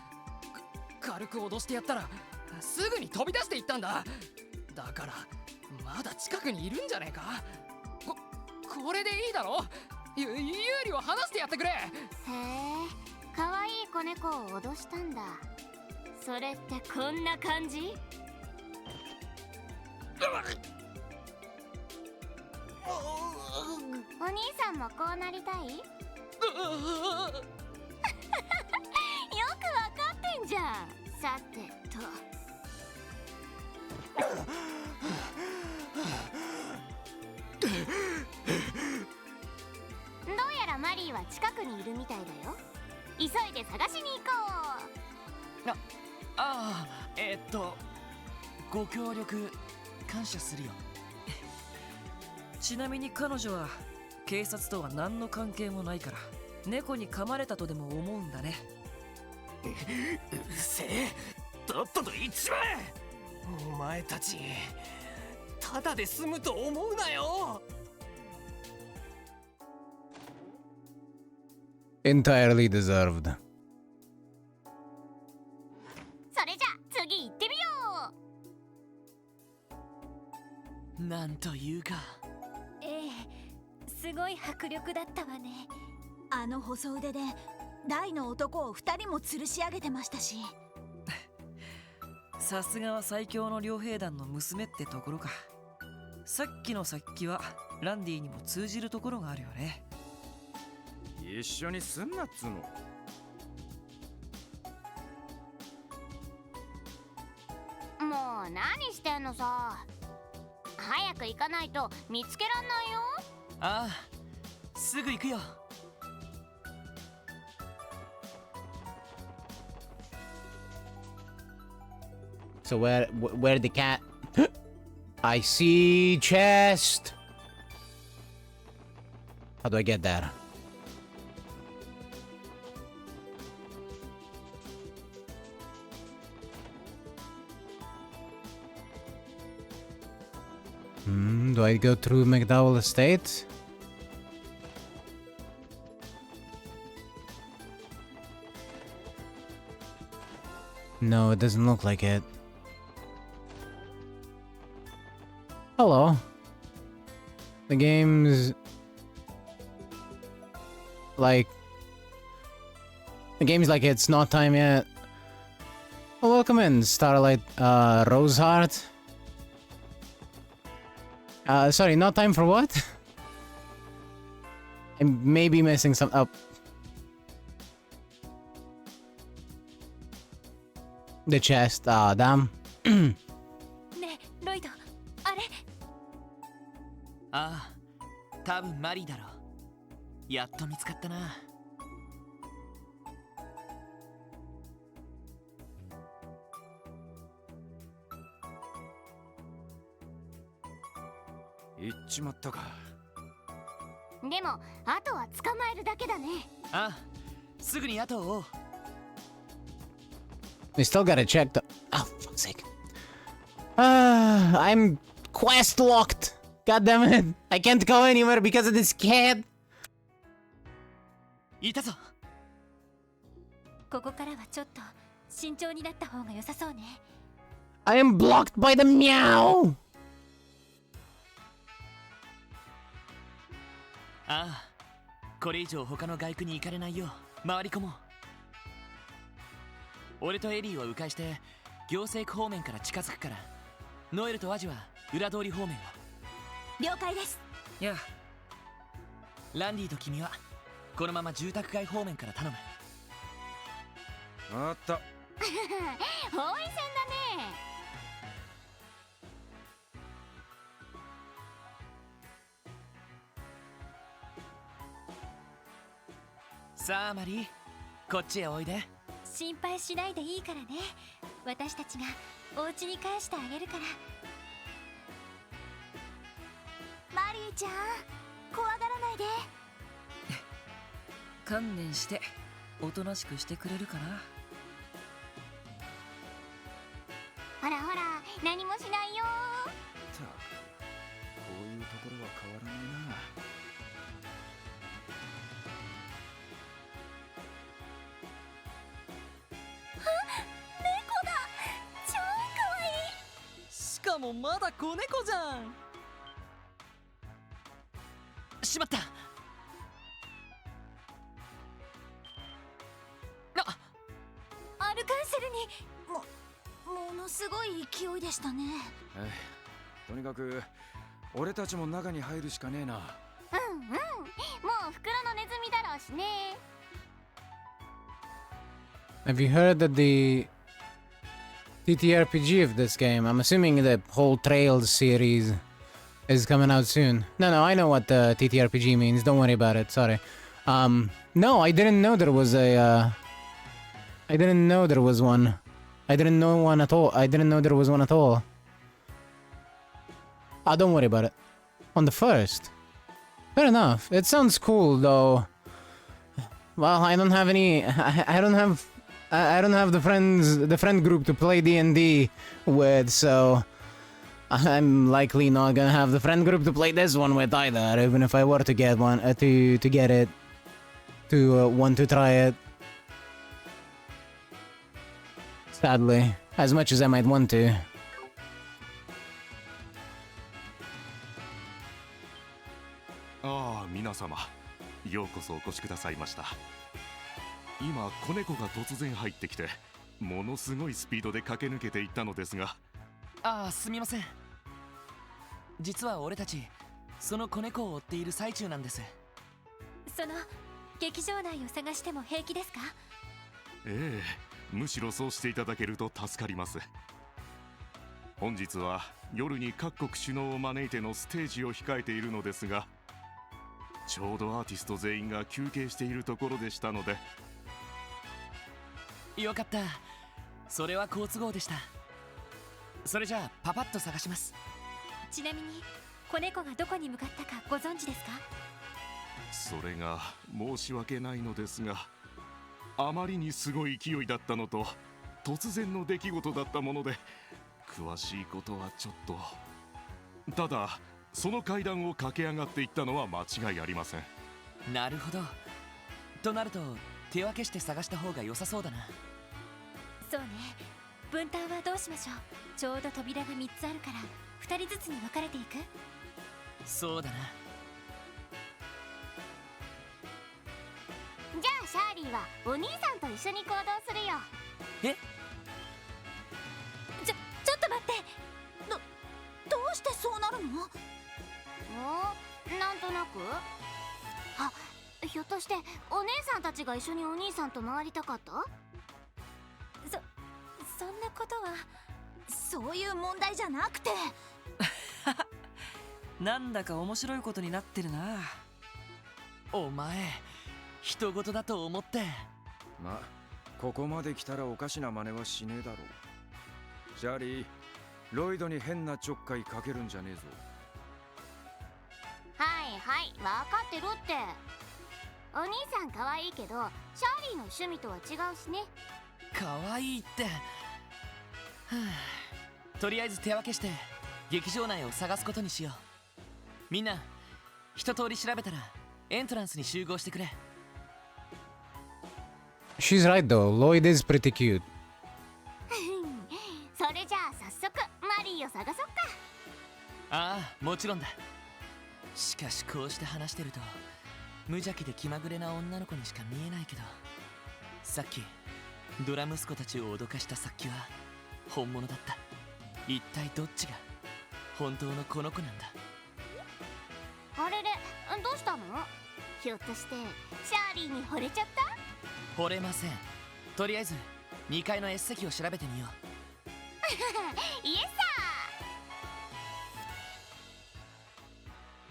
軽く脅してやったらすぐに飛び出していったんだ。だからまだ近くにいるんじゃねえか。これでいいだろ。有利を話してやってくれ。へえ、かわいい子猫を脅したんだ。それってこんな感じ？お兄さんもこうなりたい？よくわかってんじゃん。さてと。どうやらマリーは近くにいるみたいだよ。急いで探しに行こああ、ご協力感謝するよ。ちなみに彼女は警察とは何の関係もないから猫に噛まれたとでも思うんだね。うるせえ、とっとと行っちまえ。お前たちただで済むと思うなよ。Entirely deserved. それじゃ次行ってみよなんというか。ええ、すごい迫力だったわね。あの細腕で大の男を2人も吊るし上げてましたし。さすがは最強の両兵団の娘ってところか。さっきの殺気はランディにも通じるところがあるよね。一緒にすんなっつうの。もう何してんのさ。早く行かないと見つけらんないよ。ああ、すぐ行くよ。So where the cat? I see chest. How do I get that? Do I go through McDowell Estate? No, it doesn't look like it. Hello. The game's like it's not time yet. Oh, welcome in, Starlight Roseheart. Sorry, not time for what? I may be missing some up. The chest, damn. ねえ、ロイド、あれ。ああ、多分マリーだろう。やっと見つかったな。行っちまったか。でもあとは捕まえるだけだね。ああ、すぐに後を追う。We still gotta check the. Oh, fuck's sake. I'm quest locked. God damn it. I can't go anywhere because of this cat. いたぞ。ここからはちょっと慎重になった方が良さそうね。I am blocked by the meow. ああ、これ以上他の外区に行かれないよう回り込もう。俺とエリーを迂回して行政区方面から近づくから、ノエルとワジは裏通り方面を。了解です。いや、ランディと君はこのまま住宅街方面から頼む。あった。包囲戦だね。さあマリー、こっちへおいで。心配しないでいいからね。私たちがお家に返してあげるから。マリーちゃん、怖がらないで。観念しておとなしくしてくれるかな。ほらほら、何もしないよ。たく、こういうところは変わらないな。猫だ。超かわいい。しかもまだ子猫じゃん。しまった。アルカンセルにものすごい勢いでしたね。とにかく俺たちも中に入るしかねえな。うんうん、もう袋のネズミだろうしね。 Have you heard that the TTRPG of this game? I'm assuming the whole Trails series is coming out soon. No, I know what the TTRPG means. Don't worry about it. Sorry. No, I didn't know there was a. I didn't know there was one. I didn't know one at all. I didn't know there was one at all. Ah, don't worry about it. On the first. Fair enough. It sounds cool though. Well, I don't have any. I don't have. I don't have the friend group to play D&D with, so I'm likely not gonna have the friend group to play this one with either. Even if I were to get one, to get it, to want to try it. Sadly, as much as I might want to.ああ、皆様、ようこそお越しくださいました。今、子猫が突然入ってきて、ものすごいスピードで駆け抜けていったのですが。ああ、すみません。実は俺たち、その子猫を追っている最中なんです。その劇場内を探しても平気ですか？ええ、むしろそうしていただけると助かります。本日は夜に各国首脳を招いてのステージを控えているのですが、ちょうどアーティスト全員が休憩しているところでしたので。よかった。それは好都合でした。それじゃあパパッと探します。ちなみに子猫がどこに向かったかご存知ですか？それが申し訳ないのですが、あまりにすごい勢いだったのと突然の出来事だったもので、詳しいことはちょっと。ただその階段を駆け上がっていったのは間違いありません。なるほど。となると手分けして探した方が良さそうだな。そうね。分担はどうしましょう。ちょうど扉が3つあるから2人ずつに分かれていく。そうだな。じゃあシャーリーはお兄さんと一緒に行動するよ。え？ちょっと待って。どうしてそうなるの？なんとなく。あ、ひょっとしてお姉さんたちが一緒にお兄さんと回りたかった？そんなことは。そういう問題じゃなくて。なんだか面白いことになってるな。お前、人事だと思って。ま、ここまで来たらおかしな真似はしねえだろう。シャーリー、ロイドに変なちょっかいかけるんじゃねえぞ。はいはい、分かってるって。お兄さん可愛いけどシャーリーの趣味とは違うしね。可愛いって。とりあえず手分けして劇場内を探すことにしよう。みんな一通り調べたらエントランスに集合してくれ。 She's right though. Lloyd is pretty cute. それじゃあ早速マリーを探そっか。ああ、もちろんだ。しかしこうして話してると無邪気で気まぐれな女の子にしか見えないけど、さっきドラ息子たちを脅かした殺気は本物だった。一体どっちが本当のこの子なんだ。あれれ、どうしたの？ひょっとしてシャーリーに惚れちゃった？惚れません。とりあえず2階の S 席を調べてみよう。イエス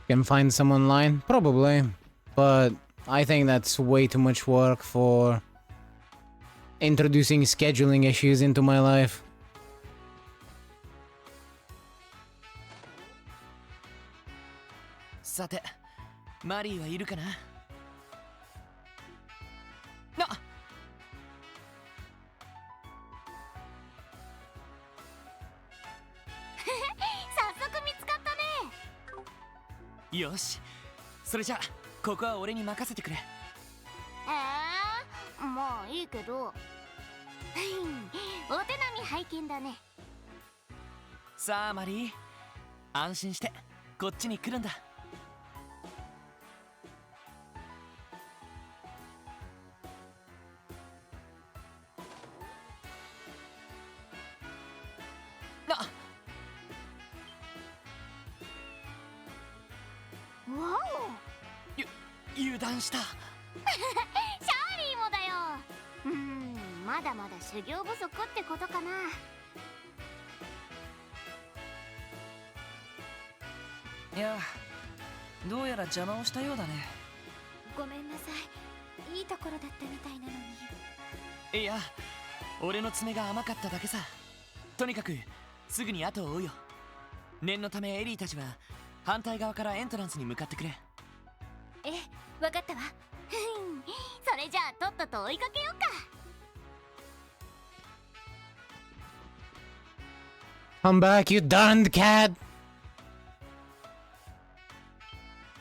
Can find some online? Probably. But I think that's way too much work for introducing scheduling issues into my life. さて、マリーはいるかな？早速見つかったね。よし、それじゃあここは俺に任せてくれ。まあいいけど。お手並み拝見だね。さあマリー、安心してこっちに来るんだ。わお、油断した。シャーリーもだよ。まだまだ修行不足ってことかな。いや、どうやら邪魔をしたようだね。ごめんなさい。いいところだったみたいなのに。いや、俺の爪が甘かっただけさ。とにかくすぐに後を追うよ。念のためエリーたちは反対側からエントランスに向かってくれ。え、わかったわ。それじゃあとっとと追いかけようか。 Come back, you darned cat!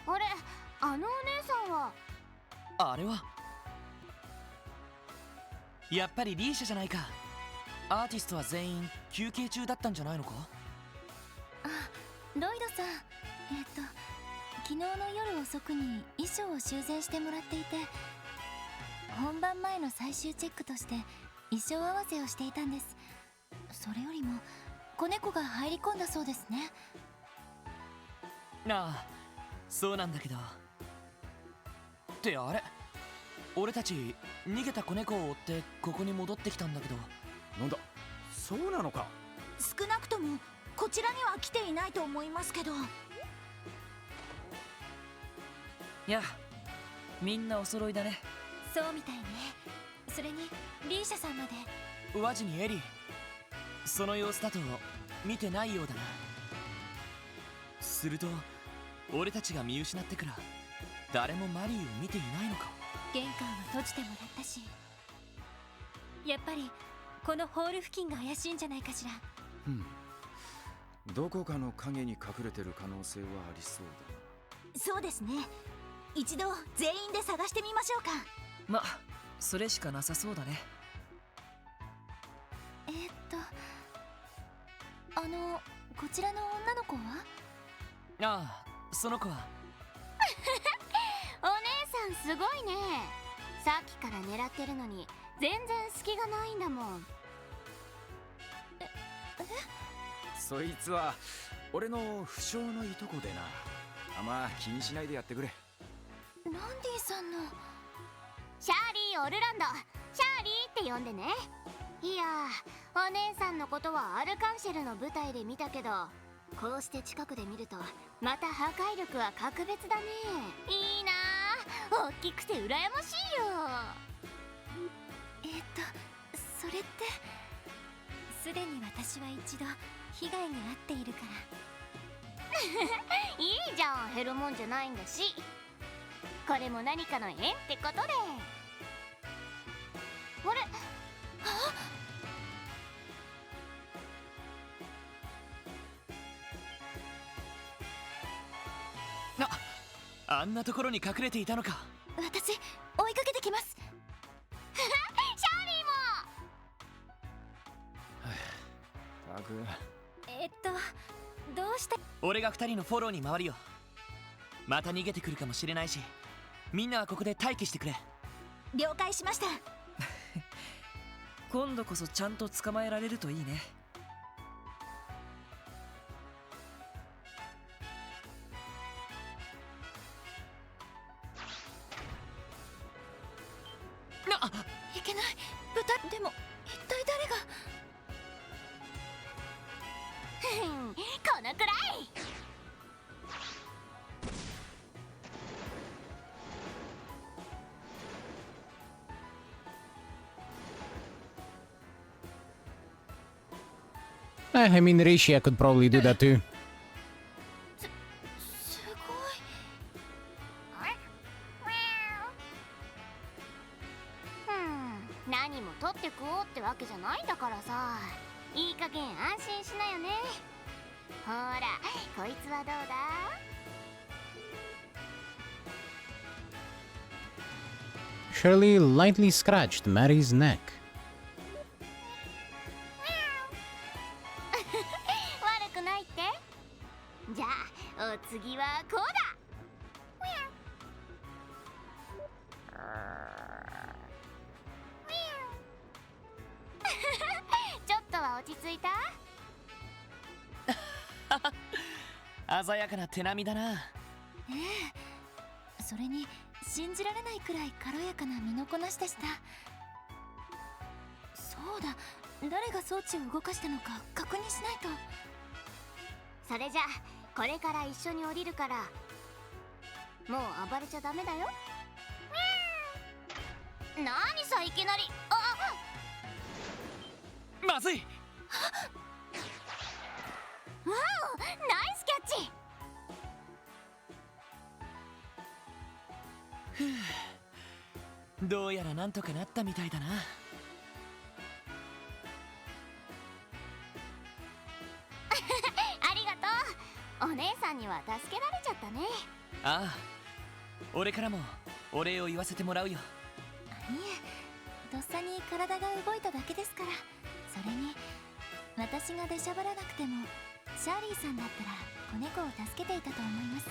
あれ、あのお姉さんは。あれはやっぱりリーシャじゃないか。アーティストは全員休憩中だったんじゃないのか。ロイドさん、昨日の夜遅くに衣装を修繕してもらっていて、本番前の最終チェックとして衣装合わせをしていたんです。それよりも子猫が入り込んだそうですね。ああ、そうなんだけど。ってあれ、俺たち逃げた子猫を追ってここに戻ってきたんだけど。なんだ、そうなのか。少なくともこちらには来ていないと思いますけど。いや、みんなお揃いだね。そうみたいね。それにリーシャさんまで。ワジにエリー、その様子だと見てないようだな。すると俺たちが見失ってから誰もマリーを見ていないのか。玄関は閉じてもらったし、やっぱりこのホール付近が怪しいんじゃないかしら。どこかの影に隠れてる可能性はありそうだ。そうですね。一度全員で探してみましょうか。ま、それしかなさそうだね。こちらの女の子は？ああ、その子はお姉さんすごいね。さっきから狙ってるのに全然隙がないんだもん。そいつは俺の不詳のいとこでな。あんま気にしないでやってくれ。ランディさんのシャーリー・オルランド、シャーリーって呼んでね。いやー、お姉さんのことはアルカンシェルの舞台で見たけど、こうして近くで見るとまた破壊力は格別だね。いいなー、大きくて羨ましいよ。それって、すでに私は一度被害に遭っているからいいじゃん、減るもんじゃないんだし。これも何かの縁ってことで。あれ、あんなところに隠れていたのか。私追いかけてきますシャーリーも。たくどうして？俺が2人のフォローに回るよ。また逃げてくるかもしれないし、みんなはここで待機してくれ。了解しました。今度こそちゃんと捕まえられるといいね。いけない。豚でも一体誰がこのくらい。I mean, Rishi could probably do that too. すごい。何も取って食おうってわけじゃないんだからさ。いい加減安心しなよね。ほら、こいつはどうだ？ Shirley lightly scratched Mary's neck. 悪くないって？じゃあお次はこうだ。ちょっとは落ち着いた？鮮やかな手並みだな。それに信じられないくらい軽やかな身のこなしでした。そうだ、誰が装置を動かしたのか確認しないと。それじゃこれから一緒に降りるから、もう暴れちゃダメだよ。何さ、いきなり。まずい。ナイスキャッチ。どうやらなんとかなったみたいだな。ありがとう。お姉さんには助けられちゃったね。ああ、俺からもお礼を言わせてもらうよ。いえ、とっさに体が動いただけですから。それに私が出しゃばらなくてもシャーリーさんだったら子猫を助けていたと思います。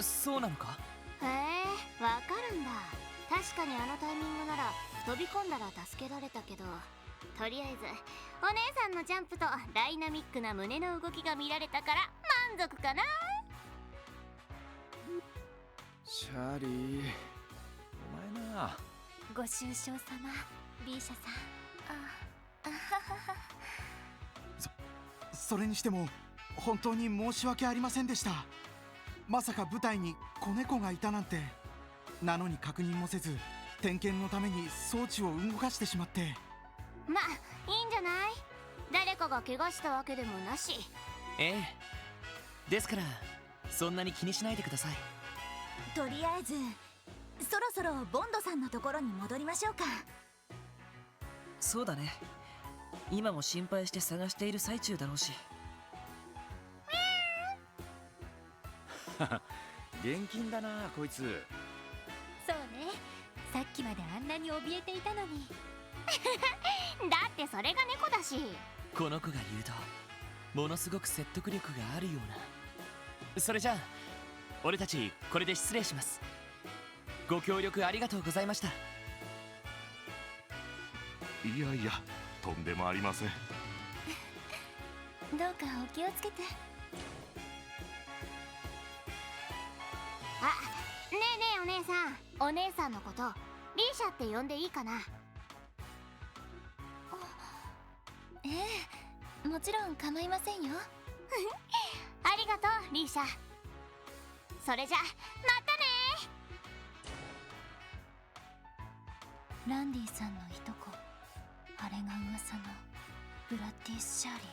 そうなのか。へえ、わかるんだ。確かにあのタイミングなら飛び込んだら助けられたけど、とりあえずお姉さんのジャンプとダイナミックな胸の動きが見られたから満足かな。シャーリー、お前な。ご愁傷様、リーシャさん。それにしても本当に申し訳ありませんでした。まさか舞台に子猫がいたなんて。なのに確認もせず点検のために装置を動かしてしまって。まあいいんじゃない。誰かが怪我したわけでもなし。ええ、ですからそんなに気にしないでください。とりあえずそろそろボンドさんのところに戻りましょうか。そうだね。今も心配して探している最中だろうし。現金だなこいつ。そうね、さっきまであんなに怯えていたのに。だってそれが猫だし。この子が言うとものすごく説得力があるような。それじゃあ俺たちこれで失礼します。ご協力ありがとうございました。いやいや、とんでもありません。どうかお気をつけて。あ、ねえねえお姉さん、お姉さんのことリーシャって呼んでいいかな。ええ、もちろん構いませんよ。ありがとうリーシャ。それじゃまたね。ランディさんのいとこ、あれが噂のブラッディス・シャーリー。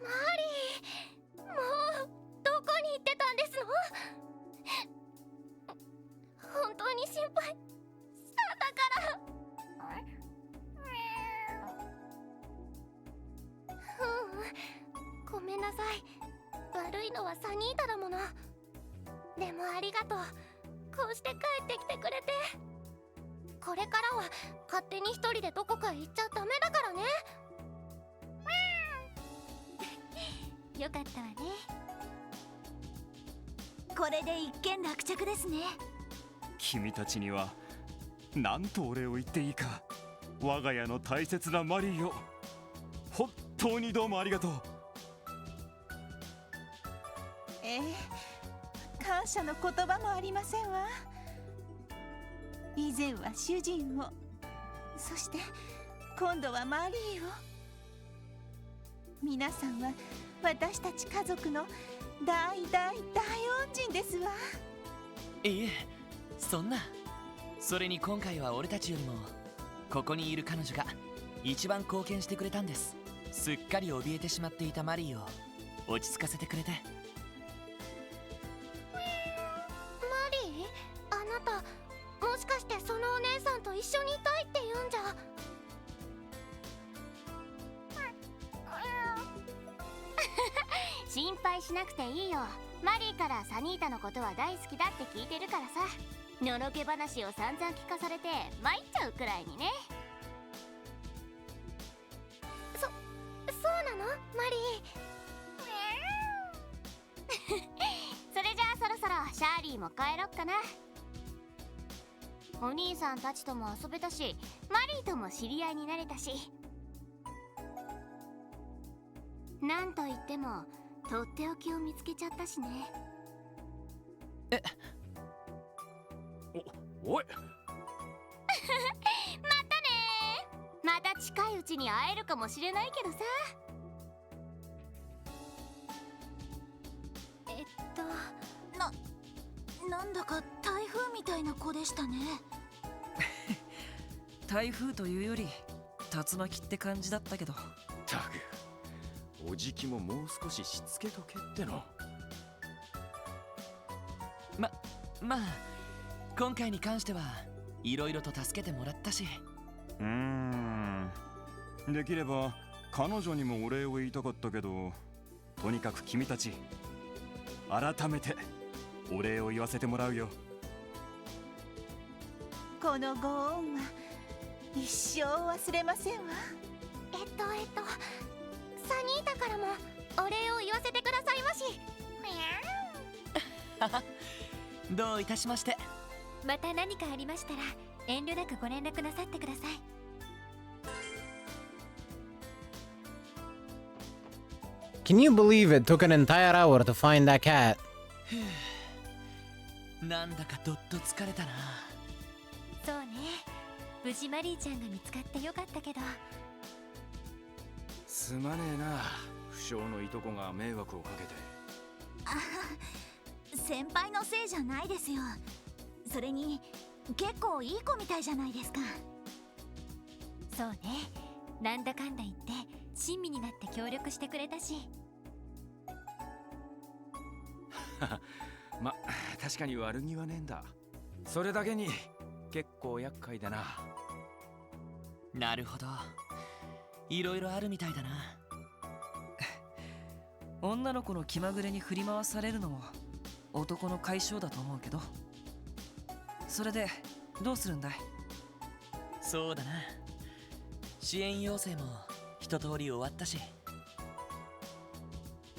マリー、もうどこに行ってたんですの。本当に心配したんだから。ごめんなさい。悪いのはサニータだもの。でもありがとう。こうして帰ってきてくれて。これからは勝手に一人でどこかへ行っちゃダメだからね。よかったわね。これで一件落着ですね。君たちには何とお礼を言っていいか。我が家の大切なマリーを本当にどうもありがとう。ええ、感謝の言葉もありませんわ。以前は主人を、そして今度はマリーを。皆さんは私たち家族の大大大恩人ですわ。いいえ、そんな。それに今回は俺たちよりもここにいる彼女が一番貢献してくれたんです。すっかり怯えてしまっていたマリーを落ち着かせてくれて。マリー、あなたもしかしてそのお姉さんと一緒にいたいって言うんじゃ。心配しなくていいよ。マリーからサニータのことは大好きだって聞いてるからさ。のろけ話を散々聞かされて参っちゃうくらいにね。そうなのマリー。それじゃあそろそろシャーリーも帰ろっかな。お兄さんたちとも遊べたし、マリーとも知り合いになれたし、なんといってもとっておきを見つけちゃったしね。おいまたねー。また近いうちに会えるかもしれないけどさ。なんだか台風みたいな子でしたね。台風というより竜巻って感じだったけど。たく、おじきももう少ししつけとけっての。まあ今回に関してはいろいろと助けてもらったし。できれば彼女にもお礼を言いたかったけど、とにかく君たち改めてお礼を言わせてもらうよ。このご恩は一生忘れませんわ。サニータからもお礼を言わせてくださいまし。どういたしまして。また何かありましたら遠慮なくご連絡なさってください。Can you believe it took an entire hour to find that cat? なんだかどっと疲れたな。そうね、無事マリーちゃんが見つかってよかったけど。すまねえな、不詳のいとこが迷惑をかけて。先輩のせいじゃないですよ。それに結構いい子みたいじゃないですか。そうね、なんだかんだ言って親身になって協力してくれたし。ま、確かに悪気はねえんだ。それだけに結構厄介だな。なるほど、いろいろあるみたいだな。女の子の気まぐれに振り回されるのも男の解消だと思うけど。それでどうするんだい？そうだな、支援要請も一通り終わったし、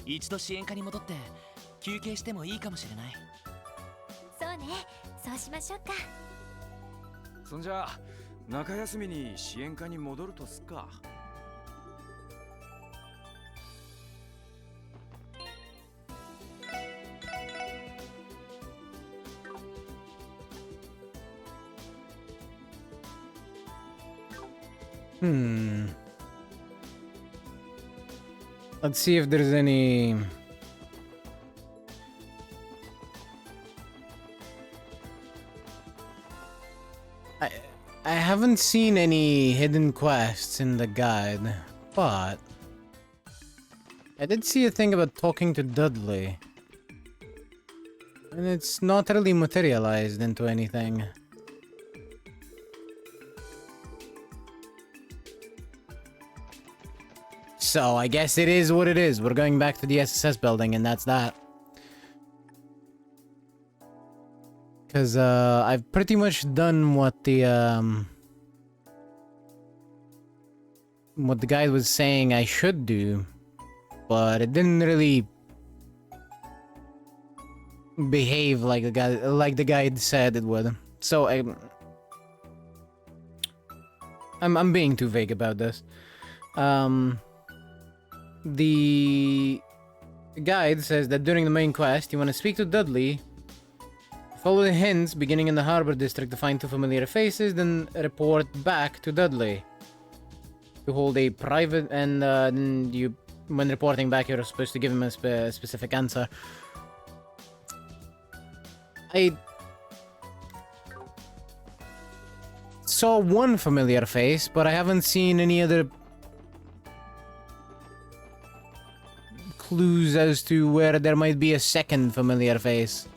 一度支援課に戻って休憩してもいいかもしれない。そうね、そうしましょうか。そんじゃ中休みに支援課に戻るとすっか。Let's see if there's any... I haven't seen any hidden quests in the guide, but I did see a thing about talking to Dudley. And it's not really materialized into anything. So I guess it is what it is. We're going back to the SSS building and that's that. Because I've pretty much done what the guide was saying I should do, but it didn't really behave like the guide said it would. So I'm being too vague about this. The guide says that during the main quest, you want to speak to Dudley, follow the hints beginning in the harbor district to find two familiar faces, then report back to Dudley to hold a private, and then when reporting back, you're supposed to give him a specific answer. I saw one familiar face, but I haven't seen any other clues as to where there might be a second familiar face.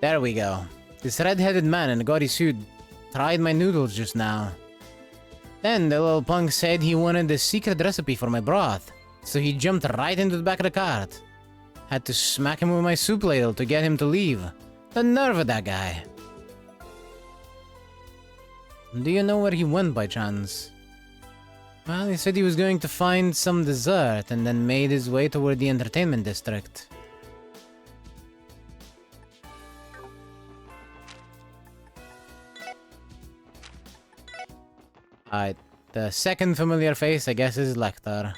There we go. This red-headed man in a gaudy suit tried my noodles just now. Then the little punk said he wanted the secret recipe for my broth, so he jumped right into the back of the cart. Had to smack him with my soup ladle to get him to leave. The nerve of that guy. Do you know where he went by chance? Well, he said he was going to find some dessert and then made his way toward the entertainment district. Alright, the second familiar face, I guess, is Lecter.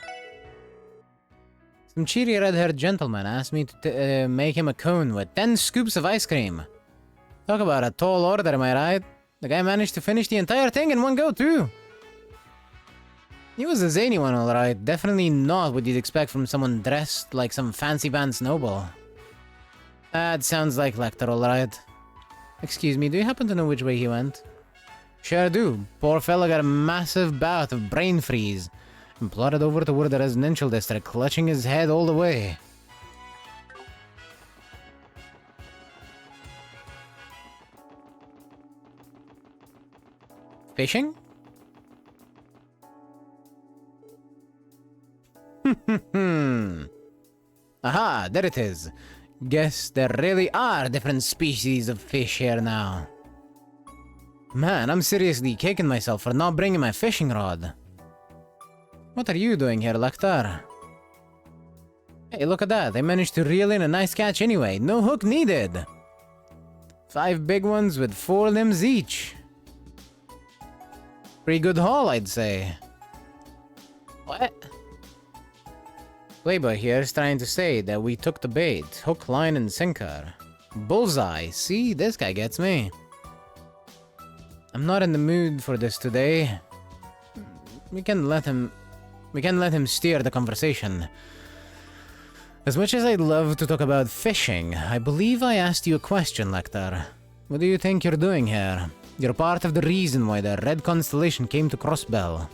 Some cheery red-haired gentleman asked me to make him a cone with 10 scoops of ice cream. Talk about a tall order, am I right? The guy managed to finish the entire thing in one go, too. He was a zany one, alright. Definitely not what you'd expect from someone dressed like some fancy pants noble. That sounds like Lecter, alright. Excuse me, do you happen to know which way he went? Sure do. Poor fella got a massive bout of brain freeze and plodded over toward the residential district, clutching his head all the way. Fishing? Aha, there it is. Guess there really are different species of fish here now. Man, I'm seriously kicking myself for not bringing my fishing rod. What are you doing here, Lecter? Hey, look at that. I managed to reel in a nice catch anyway. No hook needed. 5 big ones with 4 limbs each. Pretty good haul, I'd say. What? Playboy here is trying to say that we took the bait. Hook, line, and sinker. Bullseye. See, this guy gets me. I'm not in the mood for this today. We can let him steer the conversation. As much as I'd love to talk about fishing, I believe I asked you a question, Lecter. What do you think you're doing here? You're part of the reason why the Red Constellation came to Crossbell.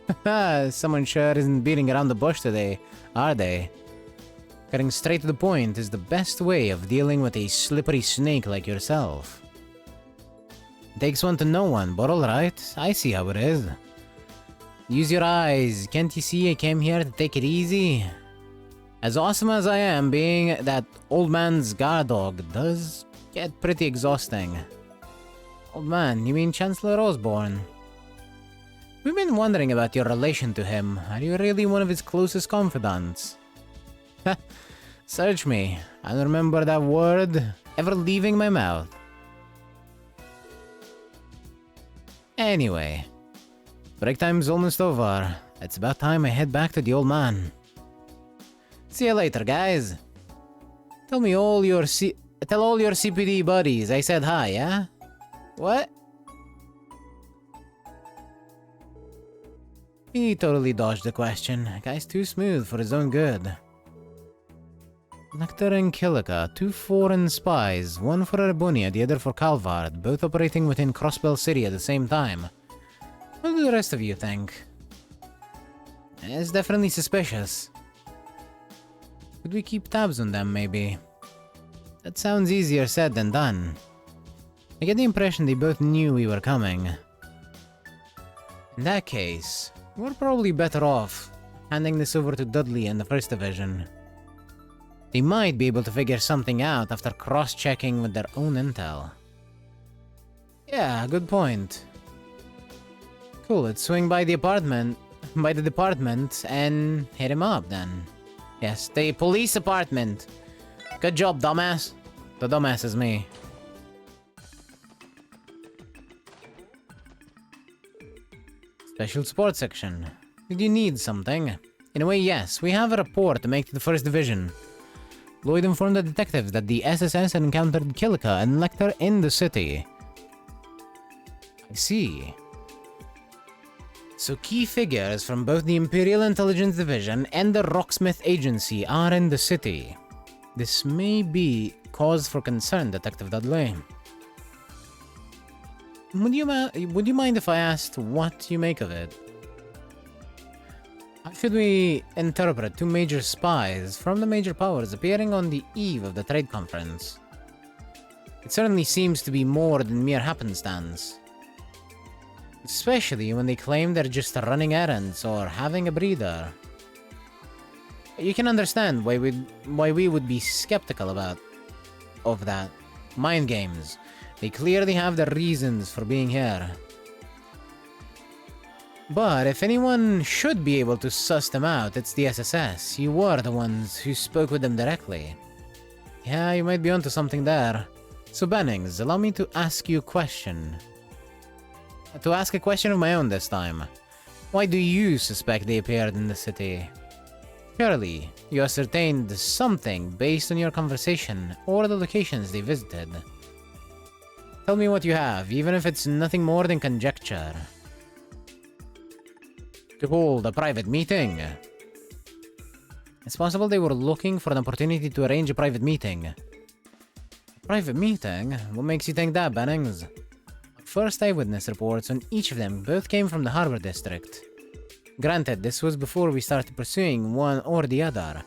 Haha, someone sure isn't beating around the bush today, are they? Getting straight to the point is the best way of dealing with a slippery snake like yourself. Takes one to know one, but alright, I see how it is. Use your eyes, can't you see I came here to take it easy? As awesome as I am, being that old man's guard dog does get pretty exhausting. Old man, you mean Chancellor Osborne? We've been wondering about your relation to him. Are you really one of his closest confidants? Search me. I don't remember that word ever leaving my mouth. Anyway, break time's almost over. It's about time I head back to the old man. See you later, guys. Tell all your CPD buddies I said hi, yeah? What? He totally dodged the question. Guy's too smooth for his own good. Lecter and Killica, 2 foreign spies, one for Arabonia, the other for Calvard, both operating within Crossbell City at the same time. What do the rest of you think? It's definitely suspicious. Could we keep tabs on them, maybe? That sounds easier said than done. I get the impression they both knew we were coming. In that case, we're probably better off handing this over to Dudley and the First Division. They might be able to figure something out after cross-checking with their own intel. Yeah, good point. Cool, let's swing by the department and hit him up then. Yes, the police apartment. Good job, dumbass. The dumbass is me. Special support section. Did you need something? In a way, yes. We have a report to make to the First Division. Lloyd informed the detectives that the SSS had encountered Killica and Lecter in the city. I see. So key figures from both the Imperial Intelligence Division and the Rocksmith Agency are in the city. This may be cause for concern, Detective Dudley. Would you mind if I asked what you make of it? How should we interpret 2 major spies from the major powers appearing on the eve of the trade conference? It certainly seems to be more than mere happenstance. Especially when they claim they're just running errands or having a breather. You can understand why we would be skeptical of that. Mind games. They clearly have their reasons for being here. But if anyone should be able to suss them out, it's the SSS. You were the ones who spoke with them directly. Yeah, you might be onto something there. So Bennings, allow me to ask you a question. To ask a question of my own this time. Why do you suspect they appeared in the city? Surely, you ascertained something based on your conversation or the locations they visited. Tell me what you have, even if it's nothing more than conjecture. to hold a private meeting. It's possible they were looking for an opportunity to arrange a private meeting. A private meeting? What makes you think that, Bennings? First eyewitness reports on each of them both came from the Harbor District. Granted, this was before we started pursuing one or the other,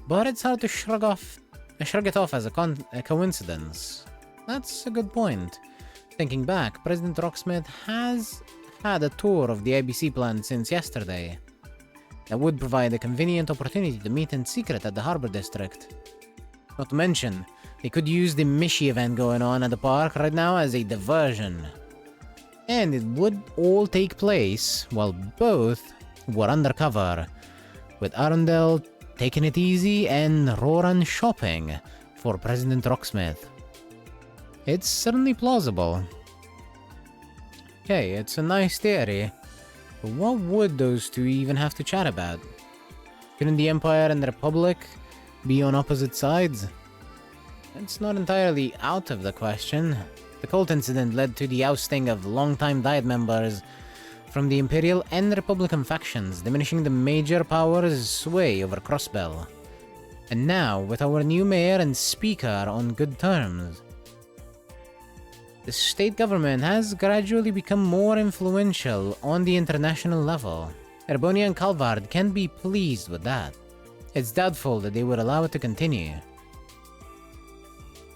but it's hard to shrug it off as a coincidence. That's a good point. Thinking back, President Rocksmith has had a tour of the IBC plant since yesterday. That would provide a convenient opportunity to meet in secret at the Harbor District. Not to mention, they could use the Mishi event going on at the park right now as a diversion. And it would all take place while both were undercover, with Arundel taking it easy and Roran shopping for President Rocksmith. It's certainly plausible. Okay, it's a nice theory, but what would those two even have to chat about? Couldn't the Empire and the Republic be on opposite sides? It's not entirely out of the question. The cult incident led to the ousting of longtime Diet members from the Imperial and Republican factions, diminishing the major powers' sway over Crossbell. And now, with our new mayor and speaker on good terms, the state government has gradually become more influential on the international level. Erbonia and Calvard can't be pleased with that. It's doubtful that they would allow it to continue.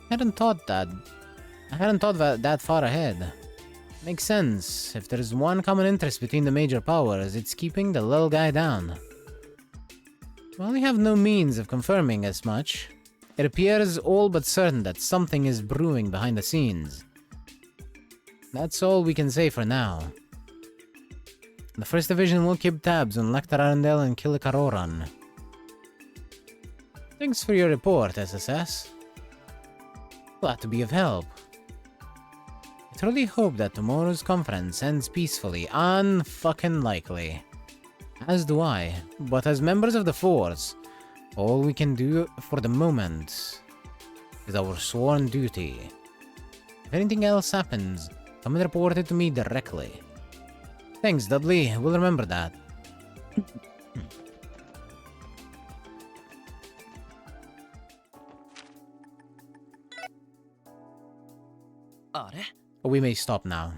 I hadn't thought that far ahead. Makes sense. If there's one common interest between the major powers, it's keeping the little guy down. While we have no means of confirming as much, it appears all but certain that something is brewing behind the scenes. That's all we can say for now. The 1st Division will keep tabs on Lecter Arundel and Kilikaroran. Thanks for your report, SSS. Glad to be of help. I truly hope that tomorrow's conference ends peacefully, unfucking likely. As do I, but as members of the Force, all we can do for the moment is our sworn duty. If anything else happens, come and report it to me directly. Thanks, Dudley. We'll remember that. あれ We may stop now. あら、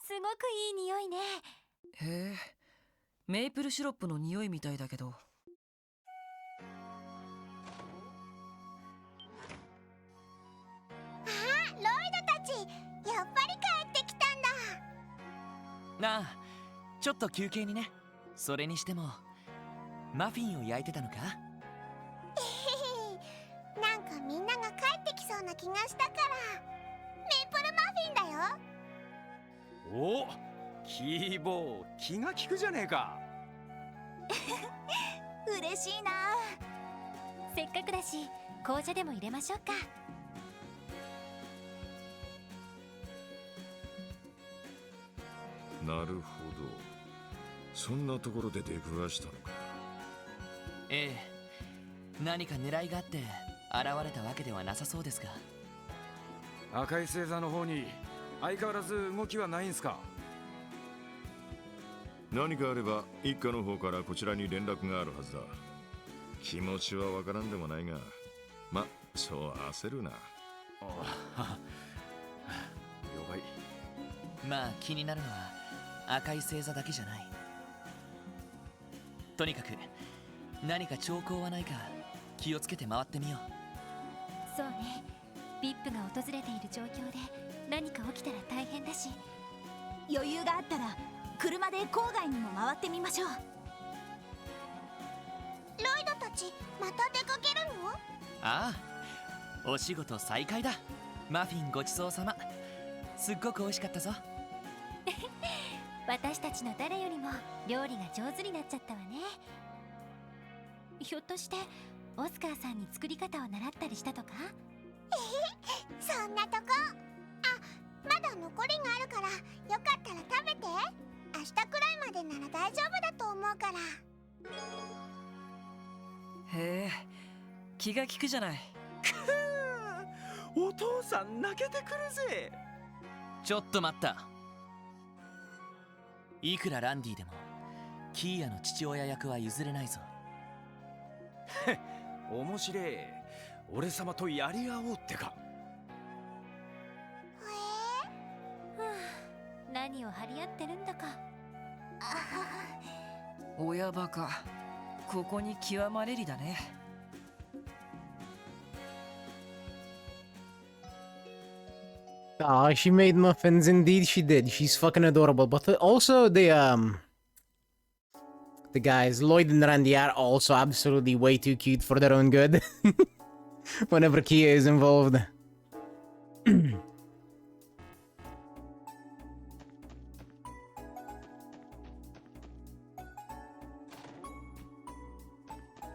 すごくいい匂いね。へえ、メイプルシロップの匂いみたいだけど。あ、ロイドたち、やっぱり帰ってきたんだ。なあ、ちょっと休憩にね。それにしてもマフィンを焼いてたのか？なんかみんなが帰ってきそうな気がしたから。メープルマフィンだよ。お、キーボー気が利くじゃねえか。嬉しいな。せっかくだし紅茶でも入れましょうか。なるほど、そんなところで出くわしたのか。ええ、何か狙いがあって現れたわけではなさそうですが。赤い星座の方に相変わらず動きはないんすか？何かあれば一家の方からこちらに連絡があるはずだ。気持ちはわからんでもないが、ま、そう焦るな。了解。まあ気になるのは赤い星座だけじゃない。とにかく何か兆候はないか気をつけて回ってみよう。そうね。VIP が訪れている状況で何か起きたら大変だし、余裕があったら車で郊外にも回ってみましょう。ロイドたちまた出かけるの？ああ、お仕事再開だ。マフィンごちそうさま。すっごく美味しかったぞ。私たちの誰よりも料理が上手になっちゃったわね。ひょっとしてオスカーさんに作り方を習ったりしたとか？そんなとこ。あ、まだ残りがあるからよかったら食べて。明日くらいまでなら大丈夫だと思うから。へえ、気が利くじゃない。お父さん泣けてくるぜ。ちょっと待った。いくらランディでもキーヤの父親役は譲れないぞ。面白い。俺様とやり合おうってか。何を張り合ってるんだか。親バカ、ここに極まれりだね。Ah, she made muffins. Indeed, she did. She's fucking adorable. But also the guys, Lloyd and Randy, are also absolutely way too cute for their own good. Whenever Kia is involved.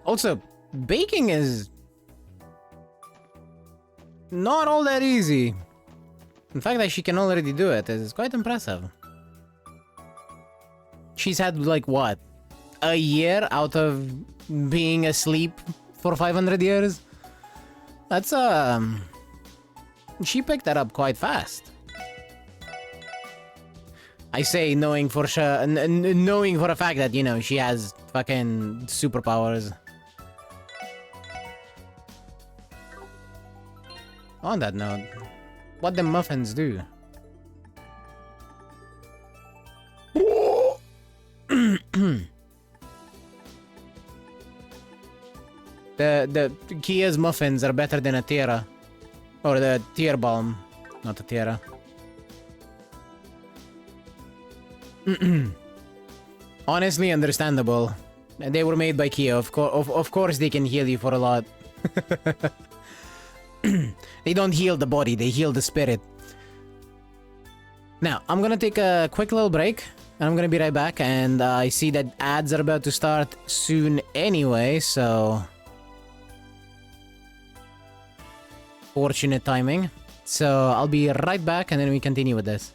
Also, baking is not all that easy. The fact that she can already do it is quite impressive. She's had, like, what? A year out of being asleep for 500 years? That's, she picked that up quite fast. I say knowing for sure, knowing for a fact that, you know, she has fucking superpowers. On that note, what the muffins do? the Kia's muffins are better than a Tira. Or the Tear Balm, not a Tira. Honestly, understandable. They were made by Kia, of course they can heal you for a lot. They don't heal the body, they heal the spirit. Now, I'm gonna take a quick little break, and I'm gonna be right back, and I see that ads are about to start soon anyway, so... Fortunate timing. So, I'll be right back, and then we continue with this.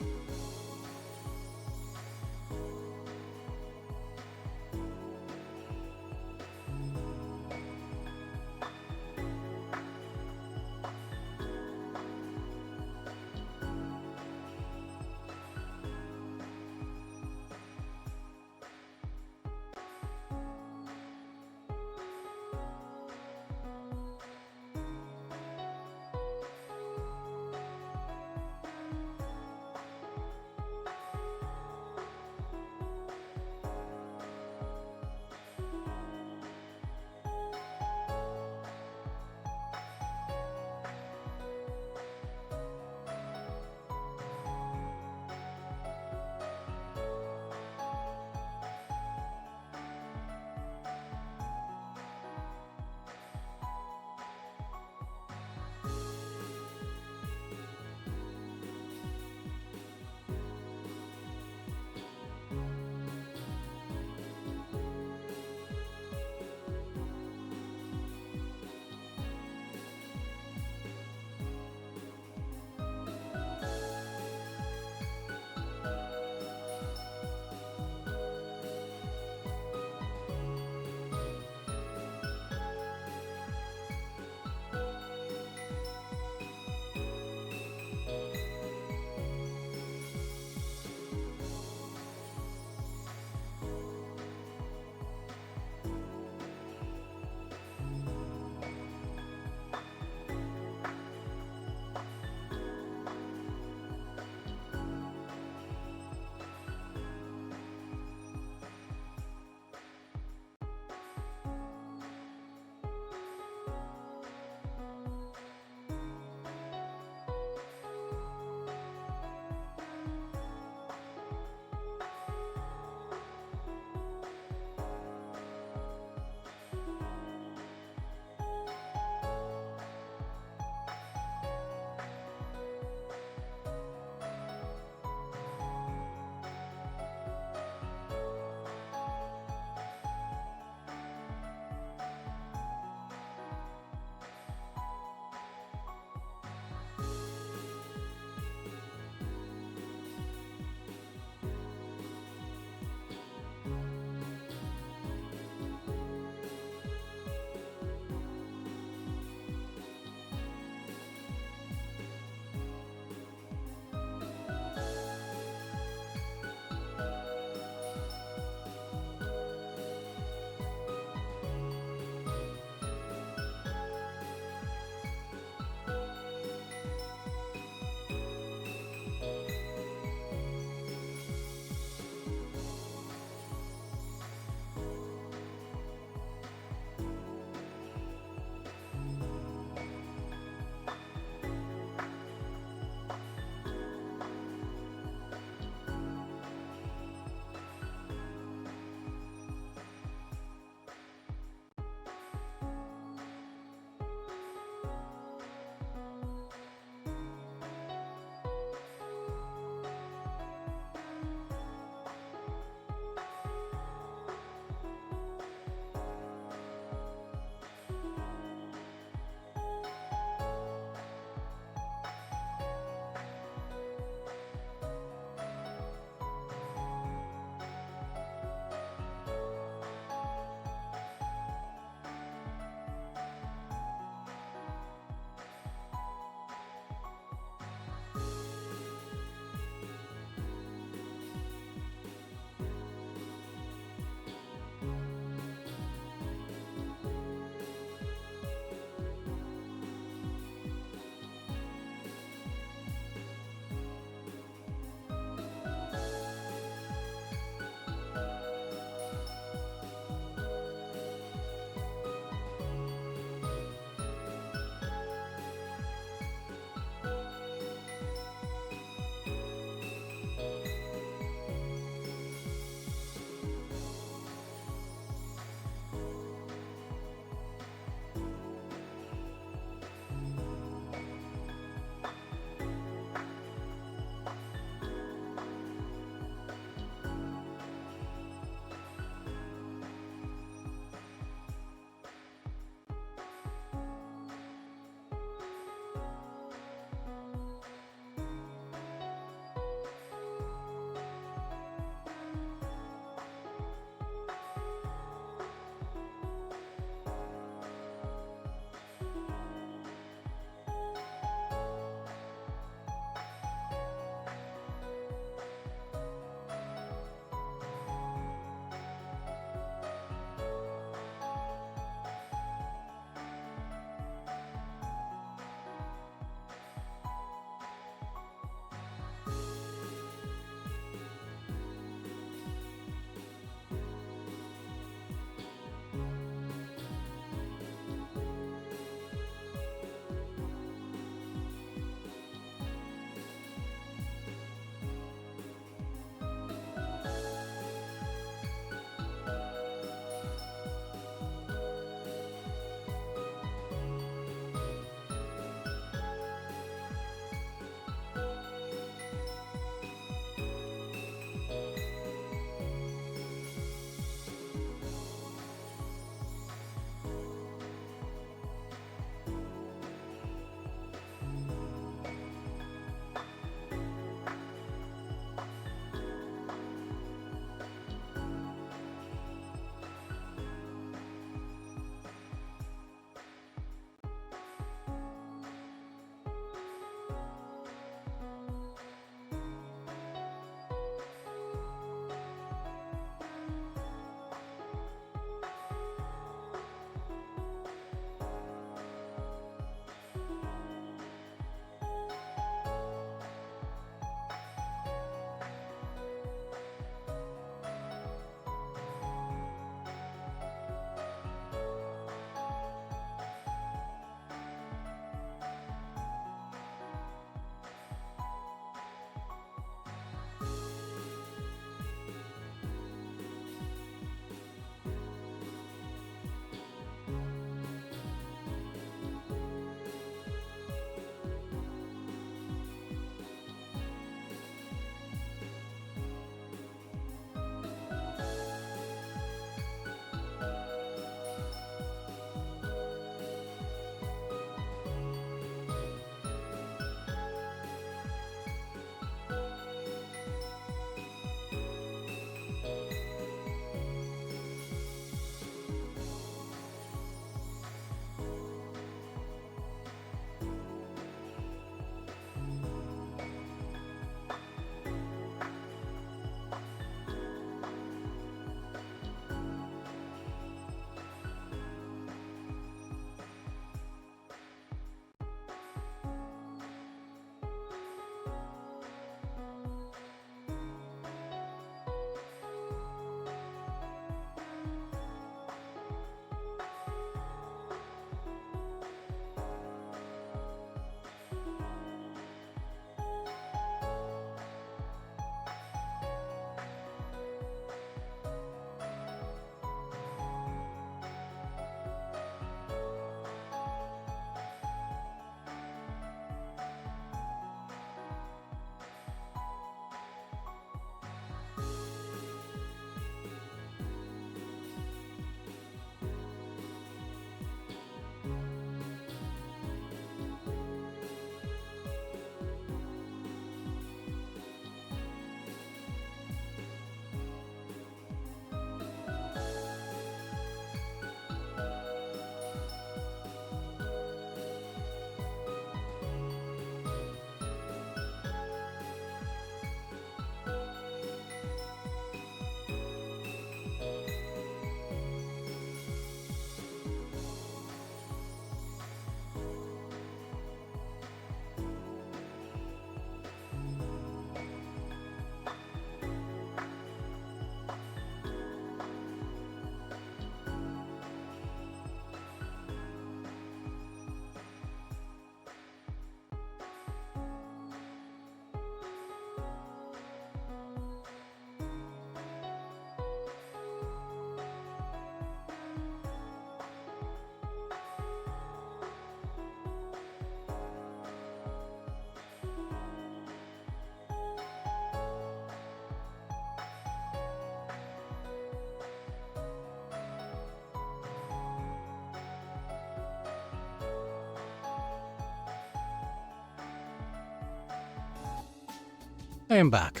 I am back.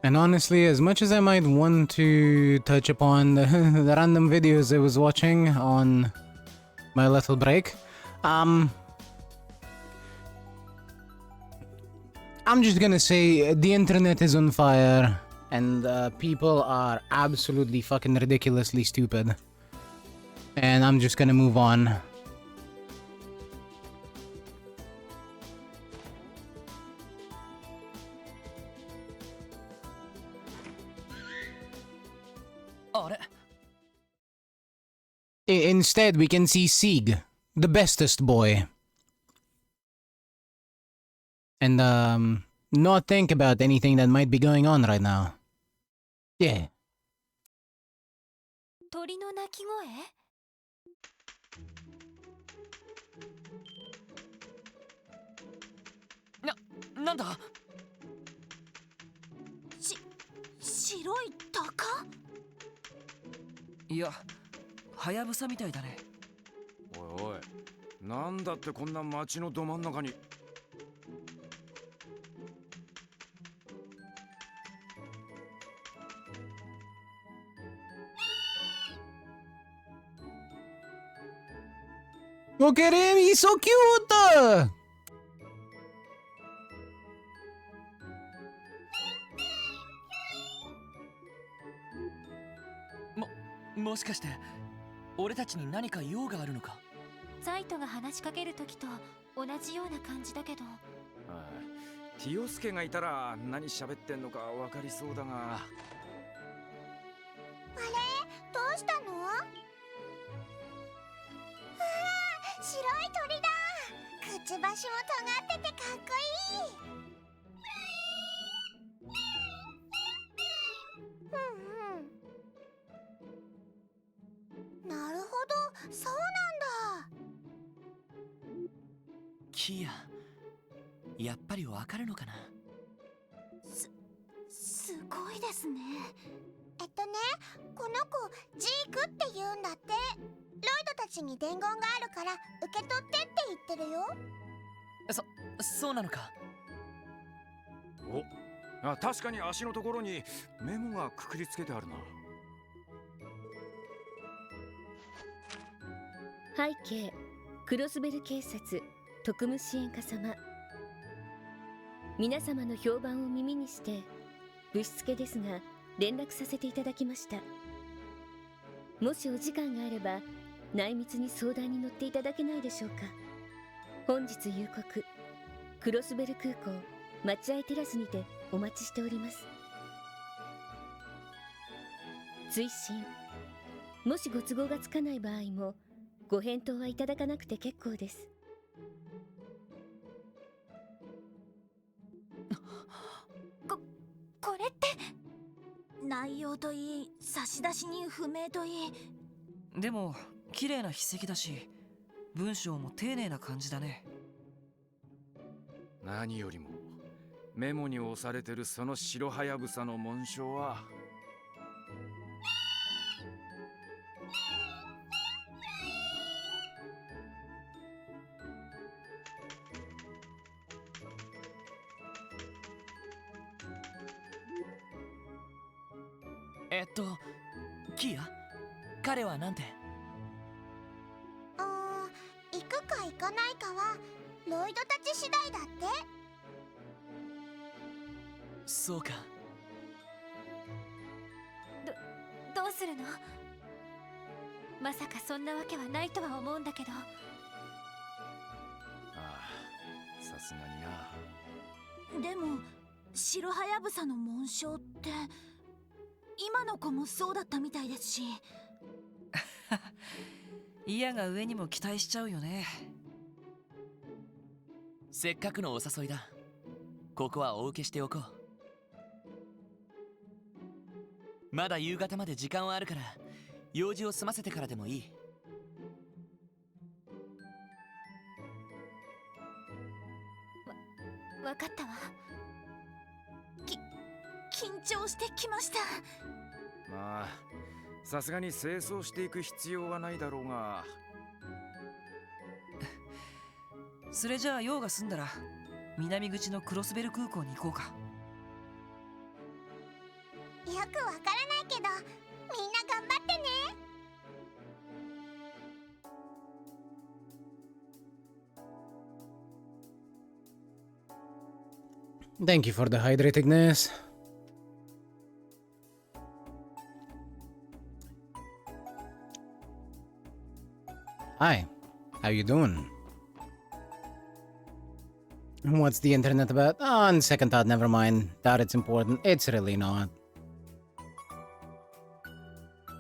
And honestly, as much as I might want to touch upon the random videos I was watching on my little break, I'm just gonna say the internet is on fire and people are absolutely fucking ridiculously stupid. And I'm just gonna move on. Instead, we can see Sieg, the bestest boy. And, not think about anything that might be going on right now. Yeah. 鳥の鳴き声？なんだ？白い鷹？いや、はやぶさみたいだね。おいおい、なんだってこんな街のど真ん中に。Look at him, he's so cute! もしかして俺たちに何か用があるのか？サイトが話しかけるときと同じような感じだけど。ティオスケがいたら何喋ってんのか分かりそうだが。あれ？どうしたの？わあ、白い鳥だ。くちばしも尖っててかっこいい。なるほど、そうなんだ。キア、やっぱりわかるのかな？すごいですね。この子ジークって言うんだって。ロイドたちに伝言があるから受け取ってって言ってるよ。そうなのか。お、確かに足のところにメモがくくりつけてあるな。背景クロスベル警察特務支援課様、皆様の評判を耳にしてぶしつけですが連絡させていただきました。もしお時間があれば内密に相談に乗っていただけないでしょうか。本日夕刻クロスベル空港待合テラスにてお待ちしております。追伸、もしご都合がつかない場合もご返答はいただかなくて結構です。これって内容といい差出人不明といい。でも綺麗な筆跡だし文章も丁寧な感じだね。何よりもメモに押されてるその白はやぶさの紋章はキア、彼はなんて？行くか行かないかはロイドたち次第だって。そうか。どうするの？まさかそんなわけはないとは思うんだけど。さすがにな。でも白はやぶさの紋章って今の子もそうだったみたいですし。イヤが上にも期待しちゃうよね。せっかくのお誘いだ。ここはお受けしておこう。まだ夕方まで時間はあるから用事を済ませてからでもいい。わかったわ。緊張してきました。まあさすがに清掃していく必要はないだろうが。それじゃあ用が済んだら南口のクロスベル空港に行こうか。よくわからないけど、みんな頑張ってね。Thank you for the hydratedness. Hi, how you doing? What's the internet about? Oh, on second thought, never mind. Thought it's important. It's really not.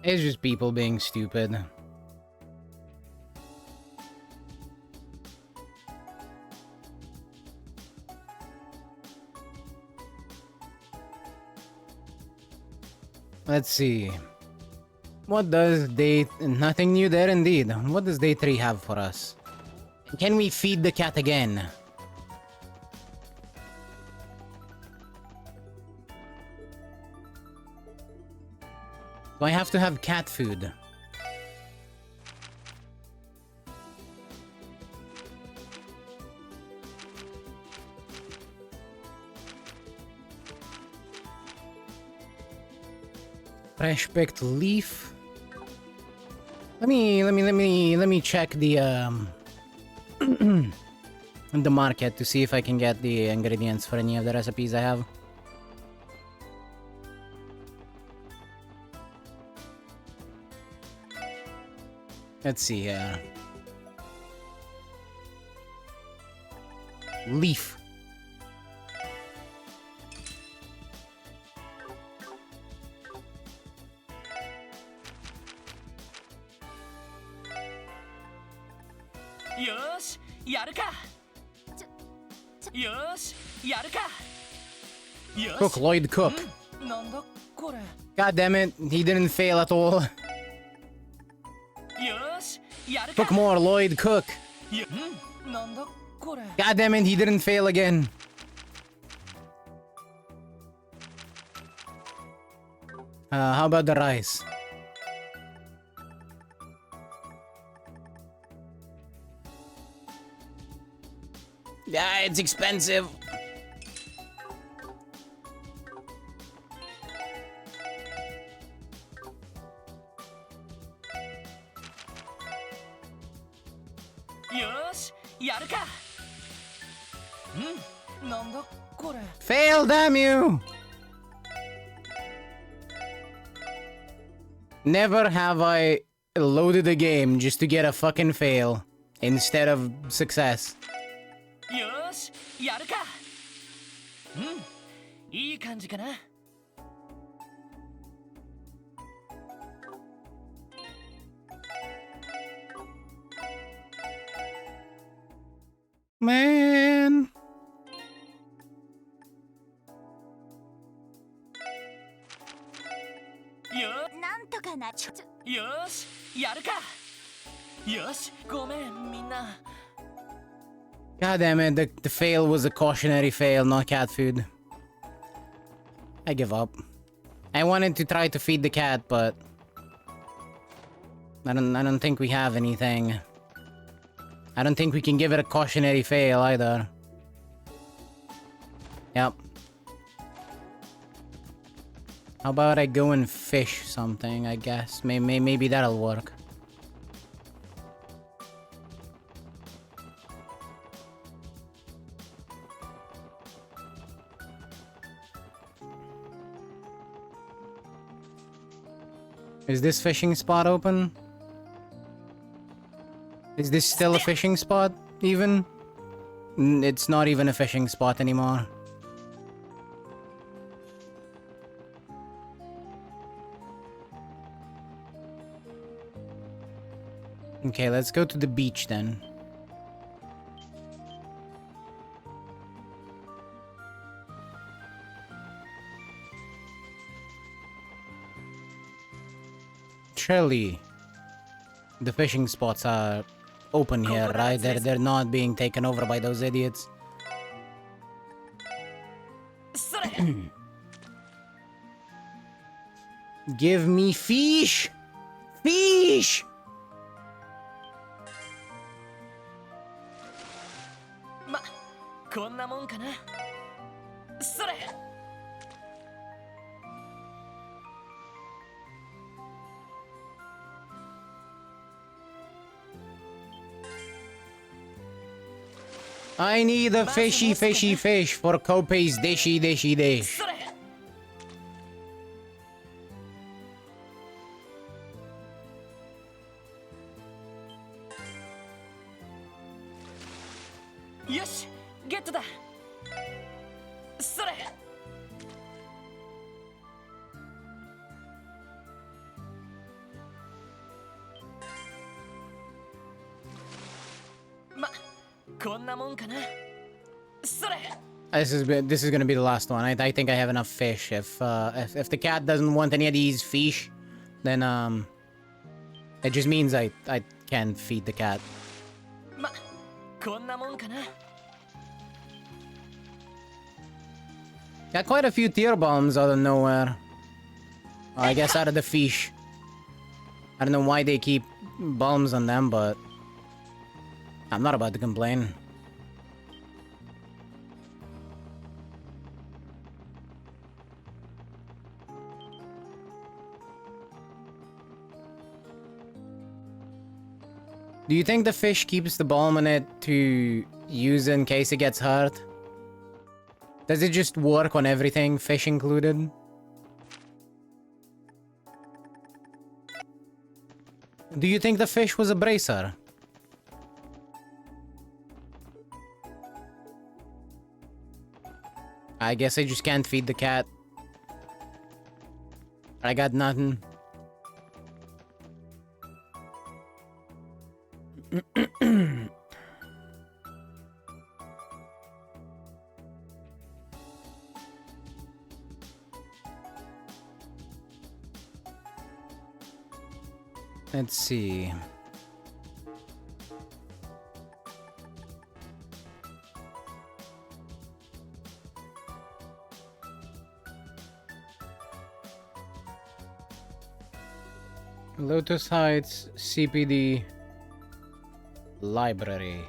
It's just people being stupid. Let's see. What does day... Nothing new there indeed. What does day 3 have for us? Can we feed the cat again? Do I have to have cat food? Fresh picked leaf. Let me check the the market to see if I can get the ingredients for any of the recipes I have. Let's see here. Leaf. Cook, Lloyd, cook. God damn it, he didn't fail at all. Cook more, Lloyd, cook. God damn it, he didn't fail again. How about the rice? Yeah, it's expensive. Fail, damn you! Never have I loaded a game just to get a fucking fail instead of success. Man. God damn it, the fail was a cautionary fail, not cat food. I give up. I wanted to try to feed the cat, but I don't think we have anything. I don't think we can give it a cautionary fail either. Yep. How about I go and fish something, I guess. Maybe that'll work. Is this fishing spot open? Is this still a fishing spot, even? It's not even a fishing spot anymore. Okay, let's go to the beach then. Surely the fishing spots are open here, right? They're not being taken over by those idiots. Give me fish! Fish! ま、こんなもんかな。それ。I need a fishy fish for Kopei's dishy dish. それ。よし、ゲットだ。それ。ま、こんなもんかな。それ。This is gonna be the last one. I think I have enough fish. If the cat doesn't want any of these fish, then it just means I can't feed the cat. ま、こんなもんかな。Got quite a few tear bombs out of nowhere. I guess out of the fish. I don't know why they keep bombs on them, but I'm not about to complain. Do you think the fish keeps the bomb in it to use in case it gets hurt? Does it just work on everything, fish included? Do you think the fish was a bracer? I guess I just can't feed the cat. I got nothing. Let's see. Lotus Heights CPD Library.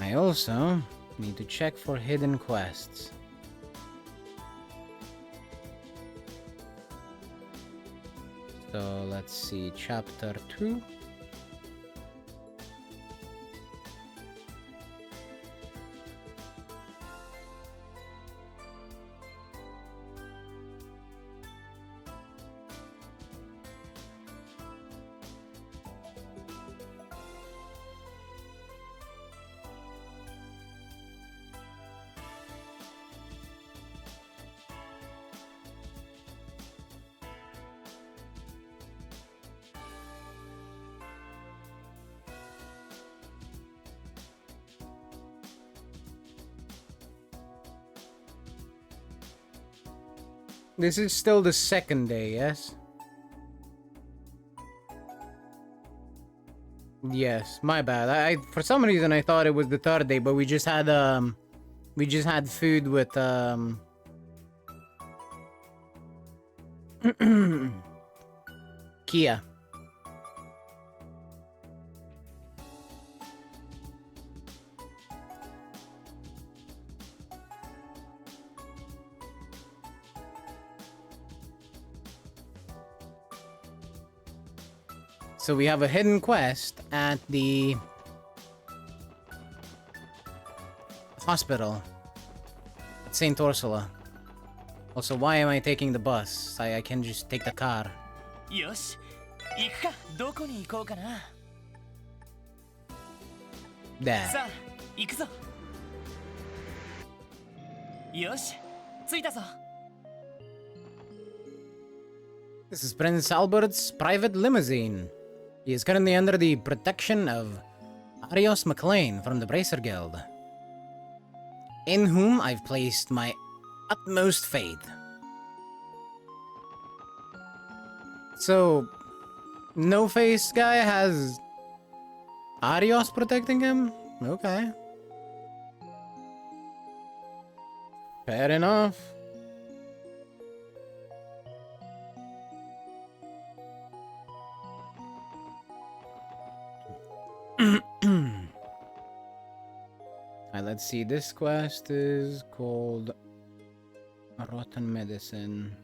I also need to check for hidden quests. So let's see, chapter 2. This is still the second day, yes? Yes, my bad. I for some reason I thought it was the third day, but we just had food with Kia. So we have a hidden quest at the hospital at St. Ursula. Also, why am I taking the bus? I can just take the car. よし、行くか。どこに行こうかな。 There. さあ、行くぞ。よし、着いたぞ。 This is Prince Albert's private limousine. He is currently under the protection of Arios McLean from the Bracer Guild, in whom I've placed my utmost faith. So, No Face guy has Arios protecting him? Okay. Fair enough. Alright, let's see. This quest is called Rotten Medicine.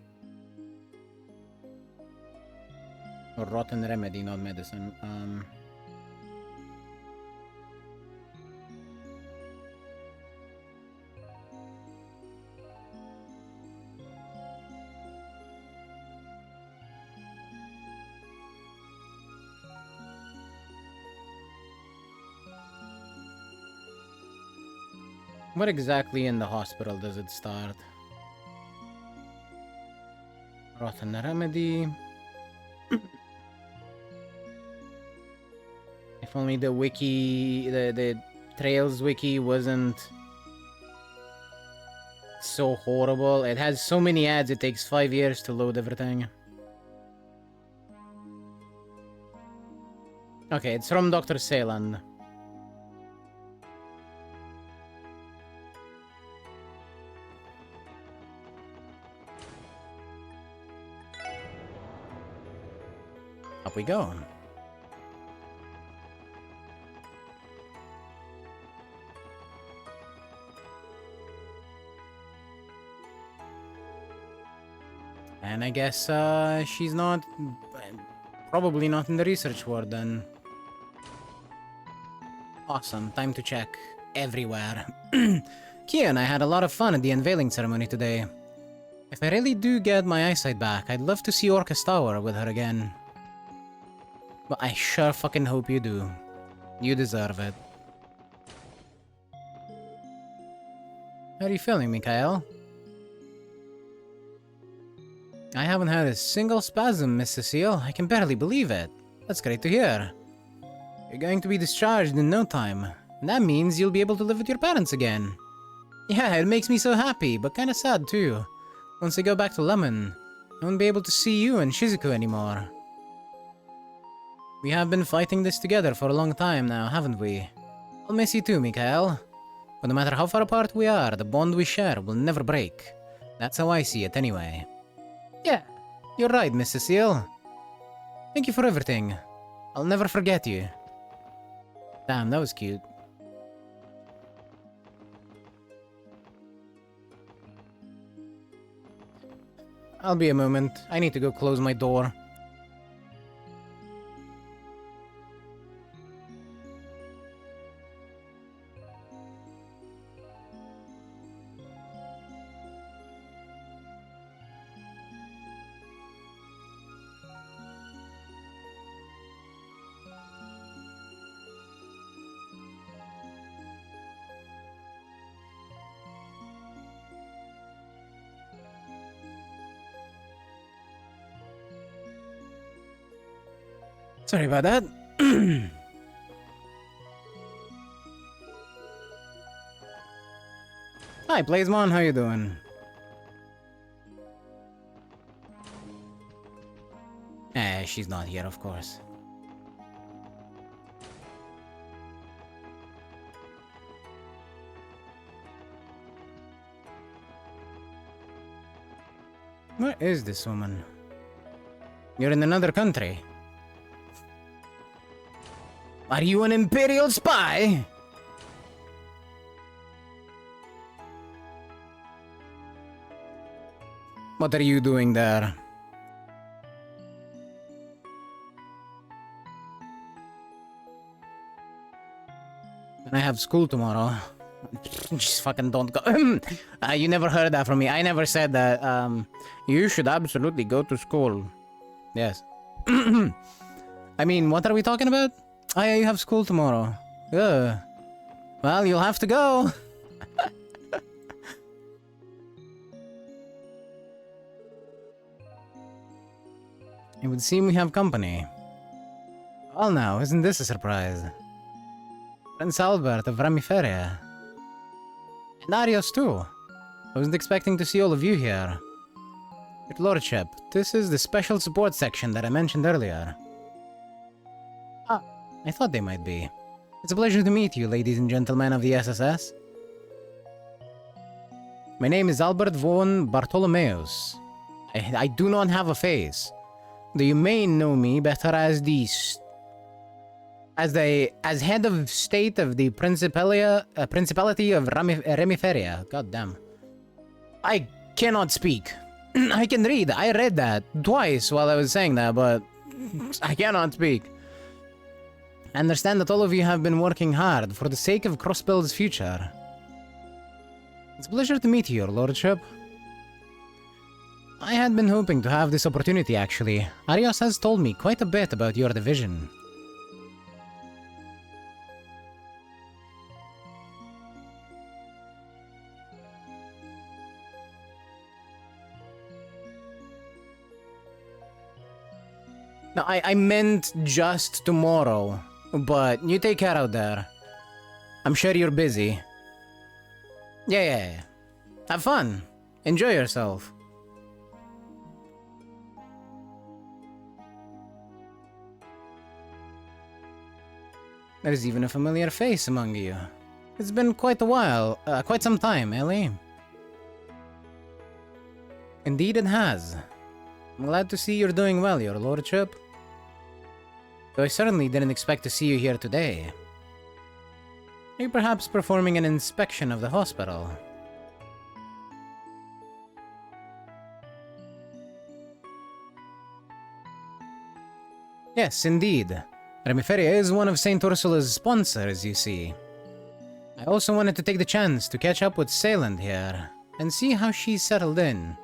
Or Rotten Remedy, not medicine. What exactly in the hospital does it start? Rotten Remedy. If only the wiki, the Trails wiki wasn't so horrible. It has so many ads, it takes 5 years to load everything. Okay, it's from Dr. Celan. Up we go. And I guess she's not, probably not in the research ward then. Awesome, time to check everywhere. Kia and I had a lot of fun at the unveiling ceremony today. If I really do get my eyesight back, I'd love to see Orcus Tower with her again. But I sure fucking hope you do. You deserve it. How are you feeling, Mikhail? I haven't had a single spasm, Miss Cecile. I can barely believe it. That's great to hear. You're going to be discharged in no time. And that means you'll be able to live with your parents again. Yeah, it makes me so happy, but kinda sad too. Once I go back to Lemon, I won't be able to see you and Shizuku anymore. We have been fighting this together for a long time now, haven't we? I'll miss you too, Mikhail. But no matter how far apart we are, the bond we share will never break. That's how I see it anyway. Yeah, you're right, Miss Cecile. Thank you for everything. I'll never forget you. Damn, that was cute. I'll be a moment. I need to go close my door. Sorry about that. Hi, Blazemon, how you doing? She's not here, of course. Where is this woman? You're in another country. Are you an Imperial spy? What are you doing there? And I have school tomorrow. Just fucking don't go. You never heard that from me. I never said that. You should absolutely go to school. Yes. I mean, what are we talking about? Oh yeah, you have school tomorrow. Well, you'll have to go. It would seem we have company. Well now, isn't this a surprise? Prince Albert of Ramiferia. And Arios too. I wasn't expecting to see all of you here. Your Lordship, this is the special support section that I mentioned earlier. Ah, I thought they might be. It's a pleasure to meet you, ladies and gentlemen of the SSS. My name is Albert von Bartholomeus. I do not have a face. Though you may know me better as as head of state of the Principality of Remiferia. God damn. I cannot speak. I can read. I read that twice while I was saying that, but I cannot speak. I understand that all of you have been working hard for the sake of Crossbell's future. It's a pleasure to meet you, Your Lordship. I had been hoping to have this opportunity, actually. Arios has told me quite a bit about your division. No, I meant just tomorrow. But you take care out there. I'm sure you're busy. Yeah. Have fun. Enjoy yourself. There's even a familiar face among you. It's been quite a while, quite some time, Ellie. Indeed it has. I'm glad to see you're doing well, Your Lordship. Though I certainly didn't expect to see you here today. Are you perhaps performing an inspection of the hospital? Yes, indeed. Remiferia is one of St. Ursula's sponsors, you see. I also wanted to take the chance to catch up with Sayland here, and see how she's settled in.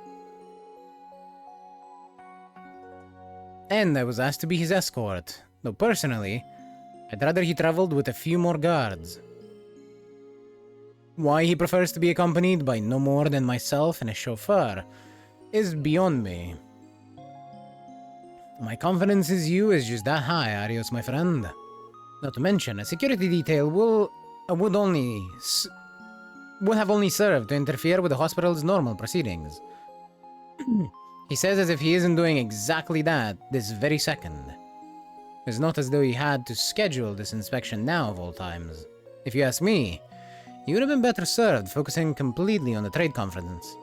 And I was asked to be his escort, though personally, I'd rather he traveled with a few more guards. Why he prefers to be accompanied by no more than myself and a chauffeur is beyond me. My confidence in you is just that high, Arios, my friend. Not to mention, a security detail would have only served to interfere with the hospital's normal proceedings. He says as if he isn't doing exactly that this very second. It's not as though he had to schedule this inspection now of all times. If you ask me, he would have been better served focusing completely on the trade conference.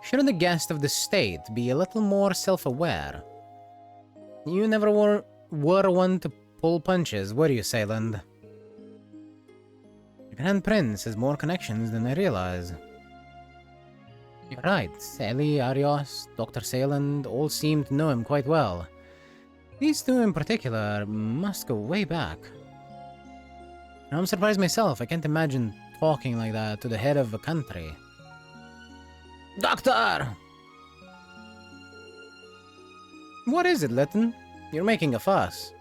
Shouldn't the guest of the state be a little more self-aware? You never were one to pull punches, were you, Sayland? The Grand Prince has more connections than I realize. You're right, Ellie, Arios, Dr. Sayland all seem to know him quite well. These two in particular must go way back. I'm surprised myself. I can't imagine talking like that to the head of a country. Doctor! What is it, Lytton? You're making a fuss.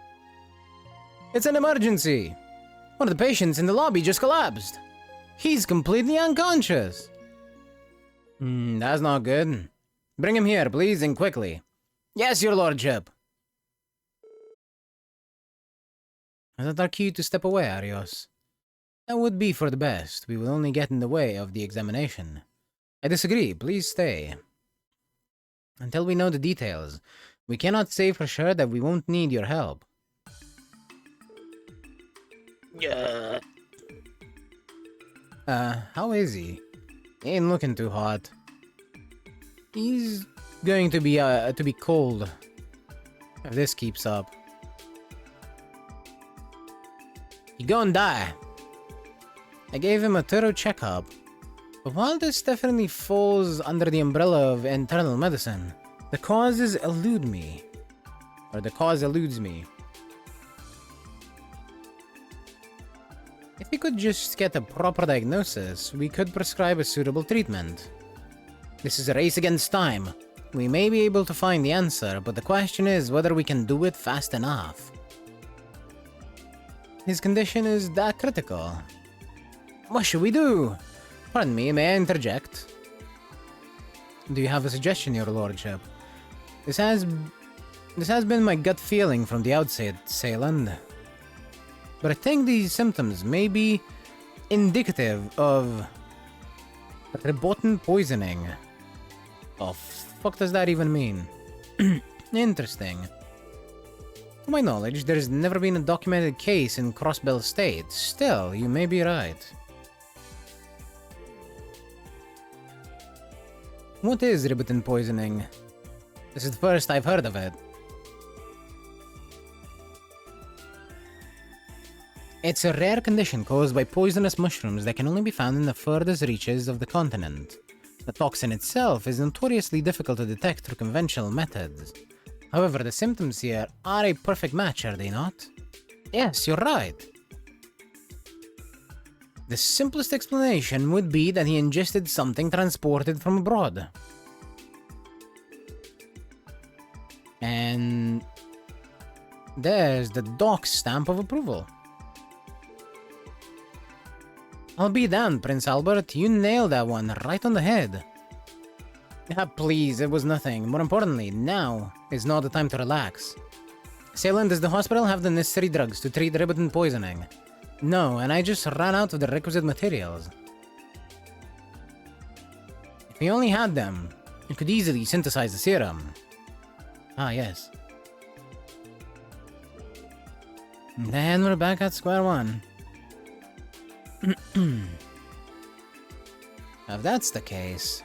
It's an emergency! One of the patients in the lobby just collapsed. He's completely unconscious. That's not good. Bring him here, please, and quickly. Yes, Your Lordship. Is that our cue to step away, Arios? That would be for the best. We will only get in the way of the examination. I disagree. Please stay. Until we know the details, we cannot say for sure that we won't need your help. How is he? He ain't looking too hot. He's going to be cold if this keeps up. He gon' die. I gave him a thorough checkup. But while this definitely falls under the umbrella of internal medicine, the causes elude me. Or the cause eludes me. If we could just get a proper diagnosis, we could prescribe a suitable treatment. This is a race against time. We may be able to find the answer, but the question is whether we can do it fast enough. His condition is that critical. What should we do? Pardon me, may I interject? Do you have a suggestion, Your Lordship? This has been my gut feeling from the outset, Sayland. But I think these symptoms may be indicative of rebotin poisoning. Oh, fuck does that even mean? Interesting. To my knowledge, there's never been a documented case in Crossbell State. Still, you may be right. What is ribotin poisoning? This is the first I've heard of it. It's a rare condition caused by poisonous mushrooms that can only be found in the furthest reaches of the continent. The toxin itself is notoriously difficult to detect through conventional methods. However, the symptoms here are a perfect match, are they not? Yes, you're right. The simplest explanation would be that he ingested something transported from abroad. And there's the doc's stamp of approval. I'll be damned, Prince Albert. You nailed that one right on the head. Please, it was nothing. More importantly, now is not the time to relax. Salem, does the hospital have the necessary drugs to treat ribotin poisoning? No, and I just ran out of the requisite materials. If we only had them, we could easily synthesize the serum. Ah, yes. Then we're back at square one. If that's the case,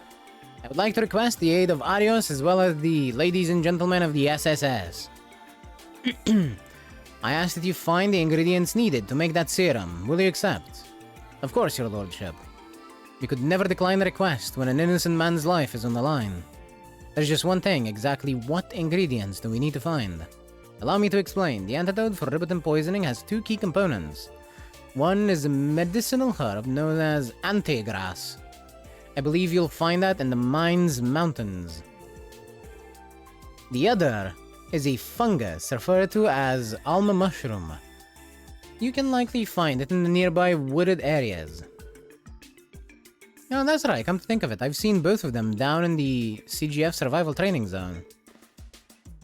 I would like to request the aid of Arios as well as the ladies and gentlemen of the SSS. I ask that you find the ingredients needed to make that serum. Will you accept? Of course, your lordship. We could never decline the request when an innocent man's life is on the line. There's just one thing, exactly what ingredients do we need to find? Allow me to explain. The antidote for ribotin poisoning has two key components. One is a medicinal herb known as antegrass. I believe you'll find that in the Mines Mountains. The other is a fungus referred to as alma mushroom. You can likely find it in the nearby wooded areas. No, that's right, come to think of it, I've seen both of them down in the CGF survival training zone.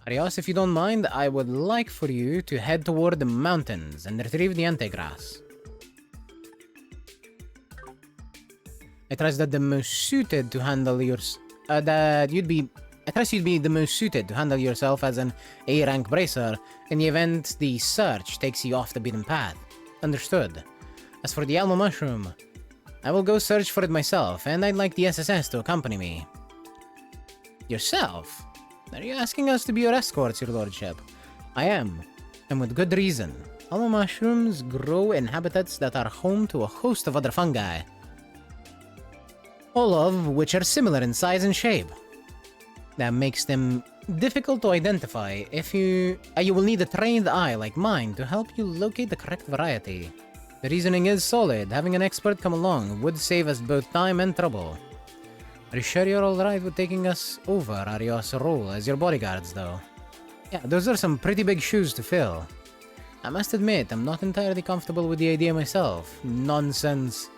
Arios, if you don't mind, I would like for you to head toward the mountains and retrieve the antegrass. I trust that the most suited to handle I trust you'd be the most suited to handle yourself as an A-rank bracer in the event the search takes you off the beaten path. Understood. As for the alma mushroom, I will go search for it myself, and I'd like the SSS to accompany me. Yourself? Are you asking us to be your escorts, your lordship? I am, and with good reason. Alma mushrooms grow in habitats that are home to a host of other fungi, all of which are similar in size and shape. That makes them difficult to identify. If you will need a trained eye like mine to help you locate the correct variety. The reasoning is solid. Having an expert come along would save us both time and trouble. Are you sure you're alright with taking us over Arios' role as your bodyguards, though? Yeah, those are some pretty big shoes to fill. I must admit, I'm not entirely comfortable with the idea myself. Nonsense.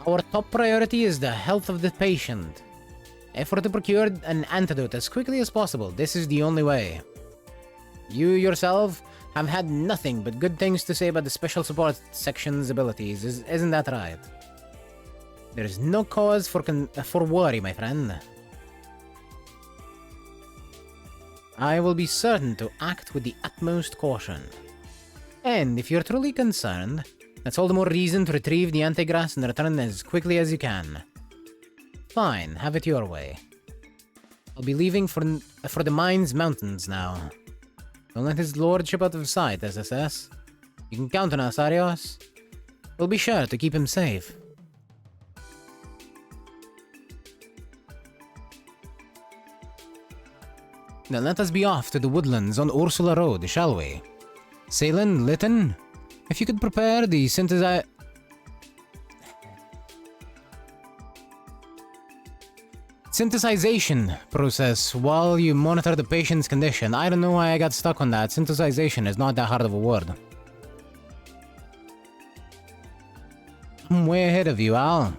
Our top priority is the health of the patient. If we're to procure an antidote as quickly as possible, this is the only way. You yourself have had nothing but good things to say about the Special Support Section's abilities, isn't that right? There is no cause for worry, my friend. I will be certain to act with the utmost caution. And if you're truly concerned, that's all the more reason to retrieve the antegrass and return as quickly as you can. Fine, have it your way. I'll be leaving for the Mines Mountains now. Don't let his lordship out of sight, SSS. You can count on us, Arios. We'll be sure to keep him safe. Then let us be off to the woodlands on Ursula Road, shall we? Salen, Lytton, if you could prepare the synthesization process while you monitor the patient's condition. I don't know why I got stuck on that. Synthesization is not that hard of a word. I'm way ahead of you, Al.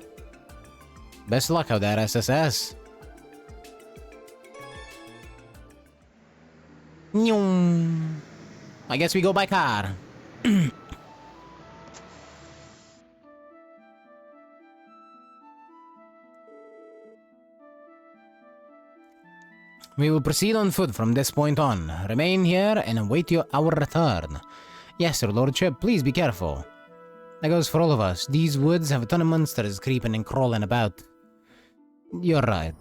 Best luck out there, SSS. I guess we go by car. We will proceed on foot from this point on. Remain here and await our return. Yes, your lordship, please be careful. That goes for all of us. These woods have a ton of monsters creeping and crawling about. You're right.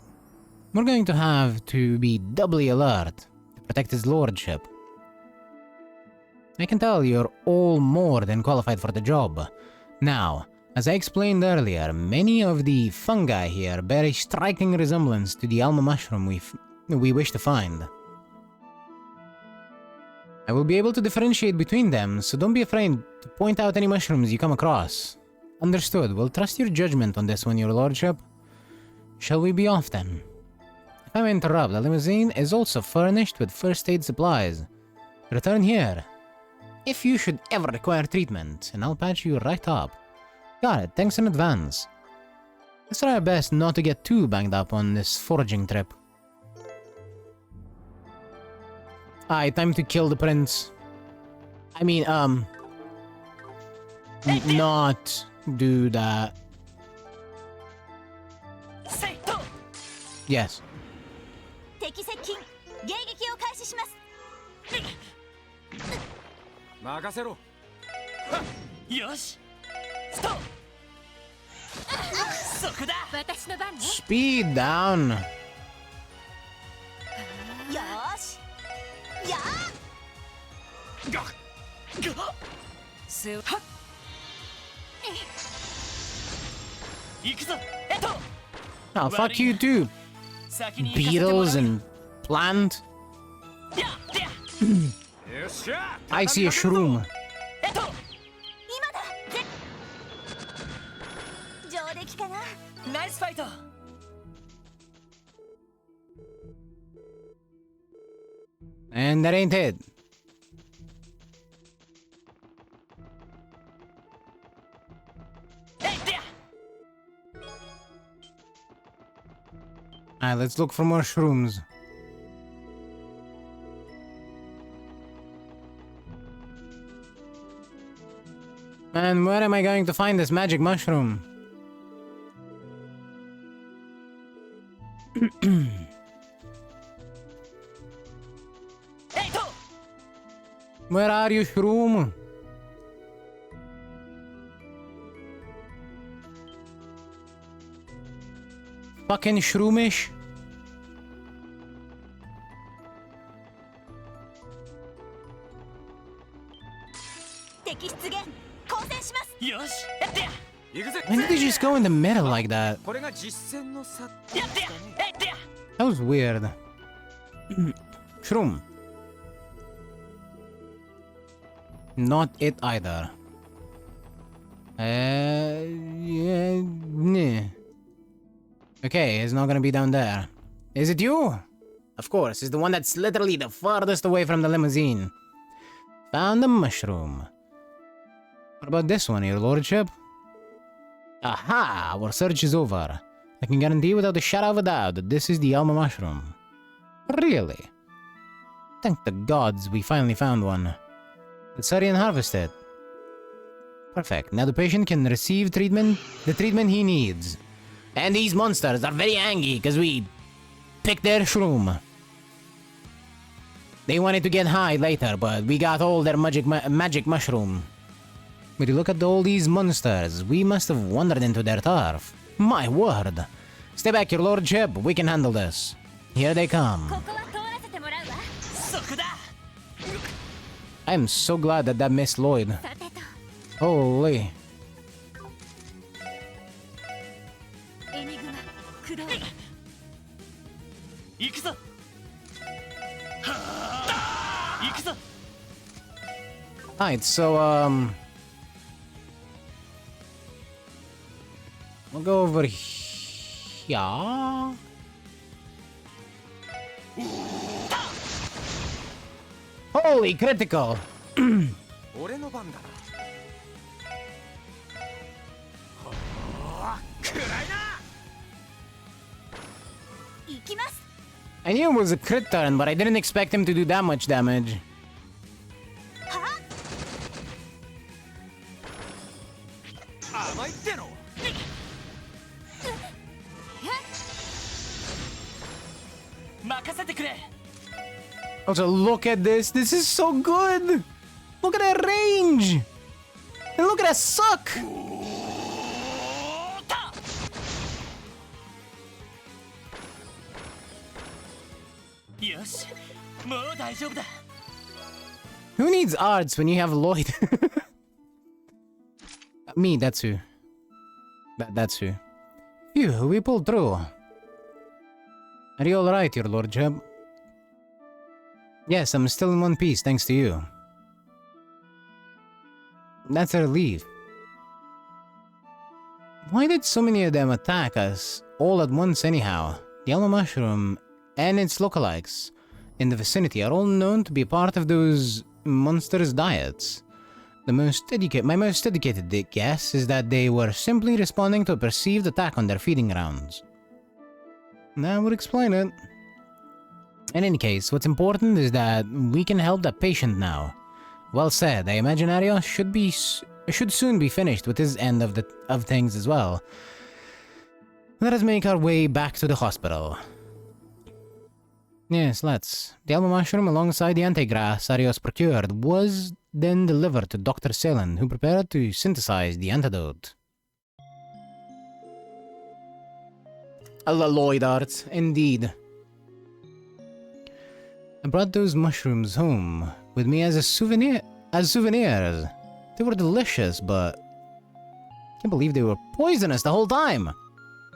We're going to have to be doubly alert to protect his lordship. I can tell you're all more than qualified for the job. Now, as I explained earlier, many of the fungi here bear a striking resemblance to the alma mushroom we wish to find. I will be able to differentiate between them, so don't be afraid to point out any mushrooms you come across. Understood. We'll trust your judgment on this one, your lordship. Shall we be off then? If I may interrupt, the limousine is also furnished with first aid supplies. Return here if you should ever require treatment, and I'll patch you right up. Got it, thanks in advance. Let's try our best not to get too banged up on this foraging trip. Aye, time to kill the prince. I mean, not do that. Yes. 敵接近迎撃を開始します。任せろ。よし。ストップ。そこだ。私の番ね。 Speed down. よし。やあ。せはっ。行くぞ。Oh, fuck you too. Beetles and plant. I see a shroom. 上出来かな。ナイスファイト。And that ain't it. Alright, let's look for more shrooms. And where am I going to find this magic mushroom? Where are you, shroom? Fucking shroomish. Why did they just go in the middle like that? That was weird. Shroom. Not it either. Yeah, nah. Okay, it's not gonna be down there. Is it you? Of course, it's the one that's literally the farthest away from the limousine. Found the mushroom. What about this one, your lordship? Aha! Our search is over. I can guarantee without a shadow of a doubt that this is the alma mushroom. Really? Thank the gods we finally found one. Let's hurry and harvest it. Perfect. Now the patient can receive the treatment he needs. And these monsters are very angry because we picked their shroom. They wanted to get high later, but we got all their magic mushroom. But you look at all these monsters, we must have wandered into their turf. My word. Stay back, your lordship, we can handle this. Here they come. I am so glad that missed Lloyd. Holy. Alright, so, we'll go over here. Holy critical! I knew it was a crit turn, but I didn't expect him to do that much damage. Also, look at this. This is so good. Look at that range. And look at that suck. よし、もう大丈夫だ。 Who needs arts when you have Lloyd? Me, that's who. That's who. Phew, we pulled through. Are you alright, your lordship? Yes, I'm still in one piece, thanks to you. That's a relief. Why did so many of them attack us all at once anyhow? The Alma Mushroom and its lookalikes in the vicinity are all known to be part of those monsters' diets. My most educated guess is that they were simply responding to a perceived attack on their feeding grounds. That would explain it. In any case, what's important is that we can help that patient now. Well said. I imagine Arios should soon be finished with his end of things as well. Let us make our way back to the hospital. Yes, let's. The Alma Mushroom alongside the antigrass Arios procured was then delivered to Dr. Selen, who prepared to synthesize the antidote. Alloyed art, indeed. I brought those mushrooms home with me as souvenirs. They were delicious, but I can't believe they were poisonous the whole time.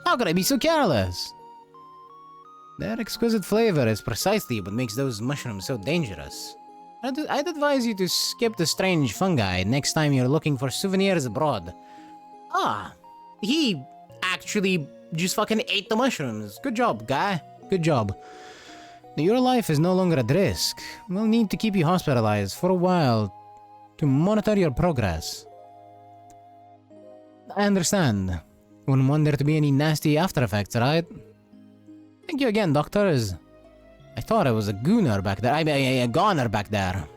How could I be so careless? Their exquisite flavor is precisely what makes those mushrooms so dangerous. I'd advise you to skip the strange fungi next time you're looking for souvenirs abroad. Ah, he actually just fucking ate the mushrooms. Good job, guy. Good job. Your life is no longer at risk. We'll need to keep you hospitalized for a while to monitor your progress. I understand. Wouldn't want there to be any nasty after effects, right? Thank you again, doctors. I thought I was a gooner back there. A goner back there.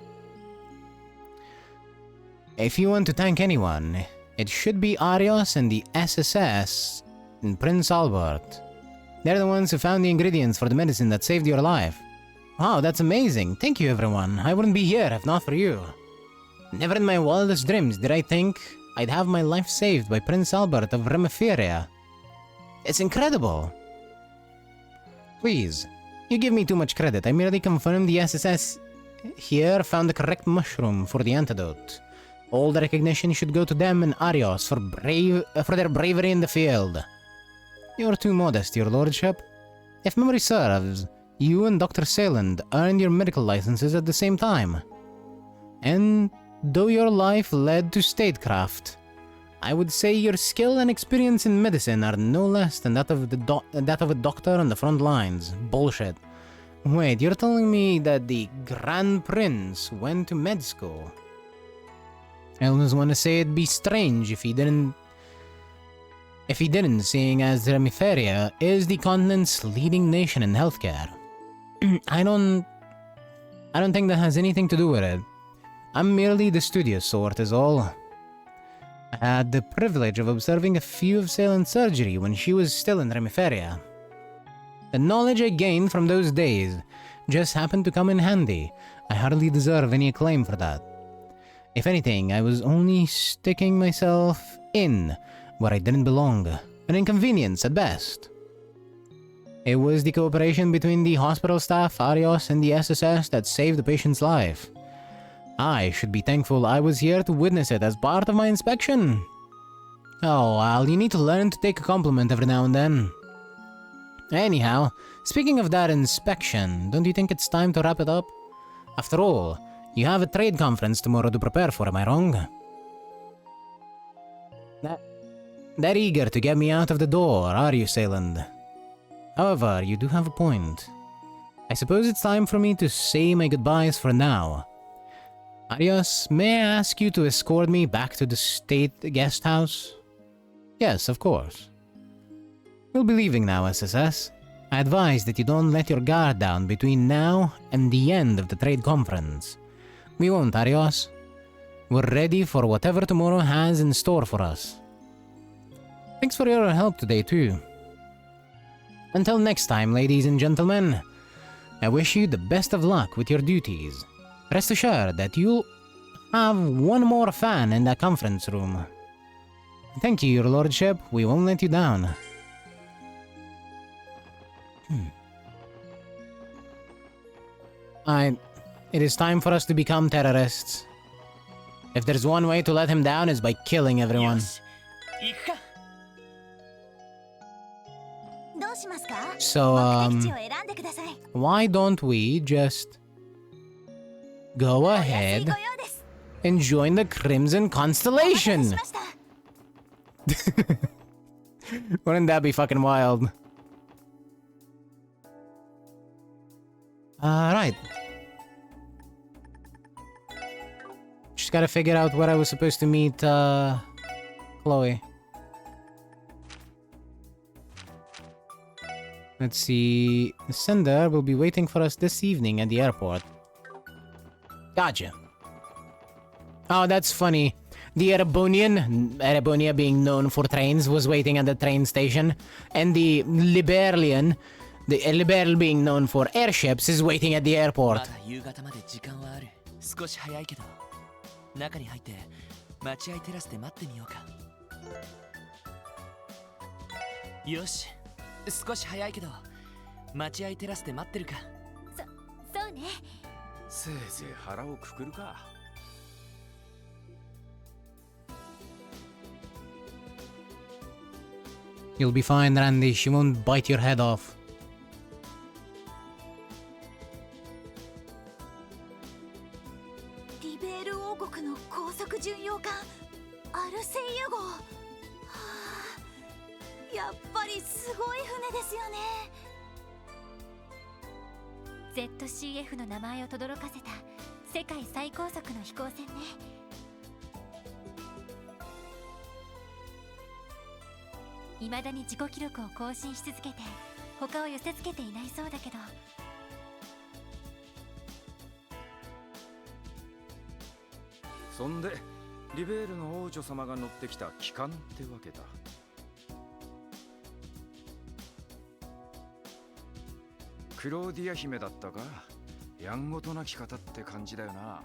If you want to thank anyone, it should be Arios and the SSS and Prince Albert. They're the ones who found the ingredients for the medicine that saved your life. Wow, that's amazing. Thank you, everyone. I wouldn't be here if not for you. Never in my wildest dreams did I think I'd have my life saved by Prince Albert of Remiferia. It's incredible. Please, you give me too much credit. I merely confirmed the SSS here found the correct mushroom for the antidote. All the recognition should go to them and Arios for their bravery in the field. You're too modest, your lordship. If memory serves, you and Dr. Seyland earned your medical licenses at the same time. And though your life led to statecraft, I would say your skill and experience in medicine are no less than that of a doctor on the front lines. Bullshit. Wait, you're telling me that the Grand Prince went to med school? I almost want to say it'd be strange if he didn't, seeing as Remiferia is the continent's leading nation in healthcare. I don't think that has anything to do with it. I'm merely the studious sort is all. I had the privilege of observing a few of Salen's surgery when she was still in Remiferia. The knowledge I gained from those days just happened to come in handy. I hardly deserve any acclaim for that. If anything, I was only sticking myself in where I didn't belong, an inconvenience at best. It was the cooperation between the hospital staff, Arios, and the SSS that saved the patient's life. I should be thankful I was here to witness it as part of my inspection. Oh, well, you need to learn to take a compliment every now and then. Anyhow, speaking of that inspection, don't you think it's time to wrap it up? After all, you have a trade conference tomorrow to prepare for, am I wrong? That eager to get me out of the door, are you, Seyland? However, you do have a point. I suppose it's time for me to say my goodbyes for now. Arios, may I ask you to escort me back to the state guest house? Yes, of course. We'll be leaving now, SSS. I advise that you don't let your guard down between now and the end of the trade conference. We won't, Arios. We're ready for whatever tomorrow has in store for us. Thanks for your help today, too. Until next time, ladies and gentlemen, I wish you the best of luck with your duties. Rest assured that you'll have one more fan in that conference room. Thank you, your lordship. We won't let you down. It is time for us to become terrorists. If there's one way to let him down, is by killing everyone. よし行くか。どうしますか？ So, 目的地を選んでください。 why don't we just go お安い ahead ご用です。 and join the Crimson お待たせ Constellation? しました。 Wouldn't that be fucking wild? Alright. Just gotta figure out where I was supposed to meet, Chloe. Let's see. The sender will be waiting for us this evening at the airport. Gotcha. Oh, that's funny. The Erebonian being known for trains, was waiting at the train station. And the Liberlian, the Liberl being known for airships, is waiting at the ま airport. だ夕方まで時間はある。少し早いけど、中に入って待合テラスで待ってみようか。よし、少し早いけど待合テラスで待ってるか。そうね。せいぜい腹をくくるか。You'll be fine, Randy. She won't bite your head off. リベール王国の高速巡洋艦アルセイユ号、はあ、やっぱりすごい船ですよね。 ZCF の名前を轟かせた世界最高速の飛行船ね。未だに自己記録を更新し続けて他を寄せつけていないそうだけど、そんでリベールの王女様が乗ってきた機関ってわけだ。クローディア姫だったか。やんごとなき方って感じだよな。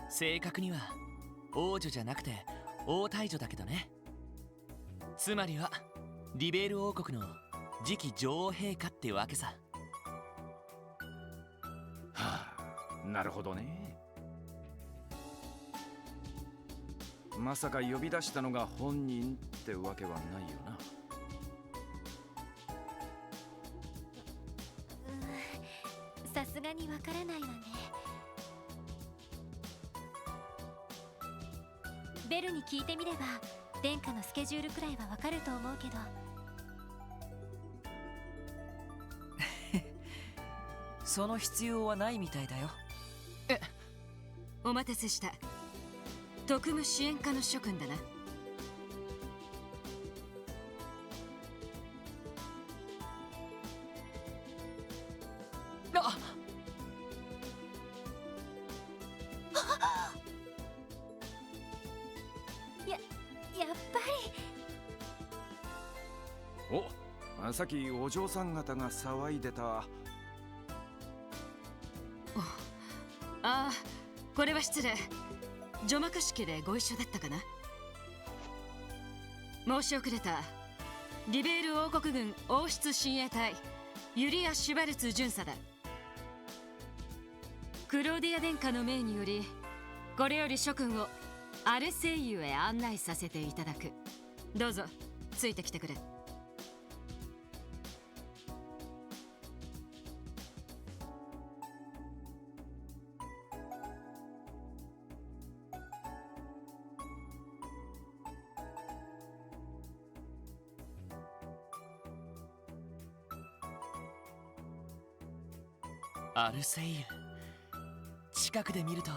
正確には王女じゃなくて王太女だけどね。つまりはリベール王国の次期女王陛下ってわけさ。はあ、なるほどね。まさか呼び出したのが本人ってわけはないよな。さすがにわからないわね。ベルに聞いてみれば殿下のスケジュールくらいはわかると思うけど。その必要はないみたいだよ。お待たせした。特務支援課の諸君だな。あやっぱり。お、さっきお嬢さん方が騒いでた。ああ、これは失礼。除幕式でご一緒だったかな。申し遅れた。リベール王国軍王室親衛隊ユリア・シュバルツ巡査だ。クローディア殿下の命によりこれより諸君をアルセイユへ案内させていただく。どうぞついてきてくれ。アルセイユ、近くで見ると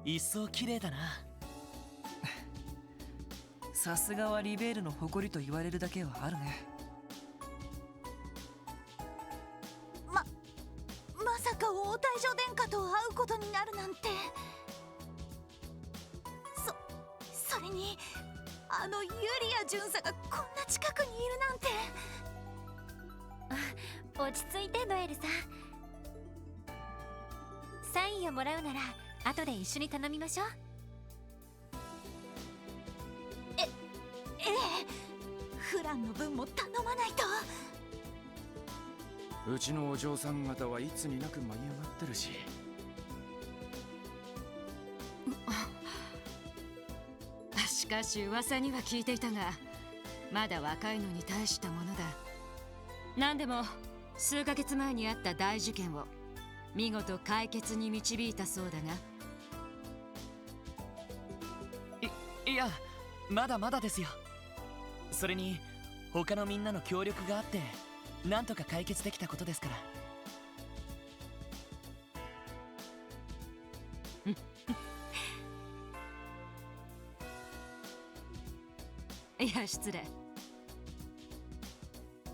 一層綺麗だな。さすがはリベールの誇りと言われるだけはあるね。まさか王太女殿下と会うことになるなんて。それにあのユリア巡査がこんな近くにいるなんて。落ち着いてノエルさん。サインをもらうなら後で一緒に頼みましょう。ええ、フランの分も頼まないと。うちのお嬢さん方はいつになく舞い上がってるし。しかし噂には聞いていたが、まだ若いのに大したものだ。何でも数ヶ月前にあった大事件を見事解決に導いたそうだが。いや、まだまだですよ。それに他のみんなの協力があってなんとか解決できたことですから。いや、失礼。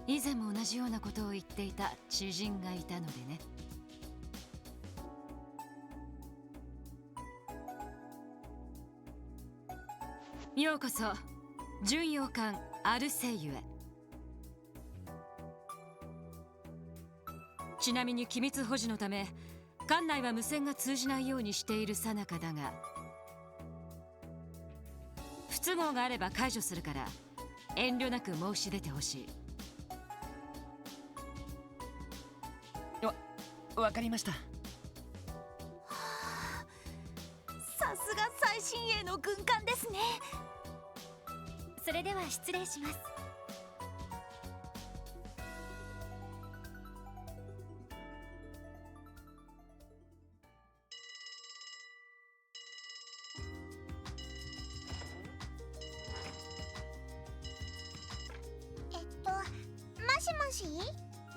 以前も同じようなことを言っていた知人がいたのでね。ようこそ巡洋艦アルセイユへ。ちなみに機密保持のため艦内は無線が通じないようにしている最中だが、不都合があれば解除するから遠慮なく申し出てほしい。わかりました。さすが最新鋭の軍艦ですね。それでは失礼します。もしもし、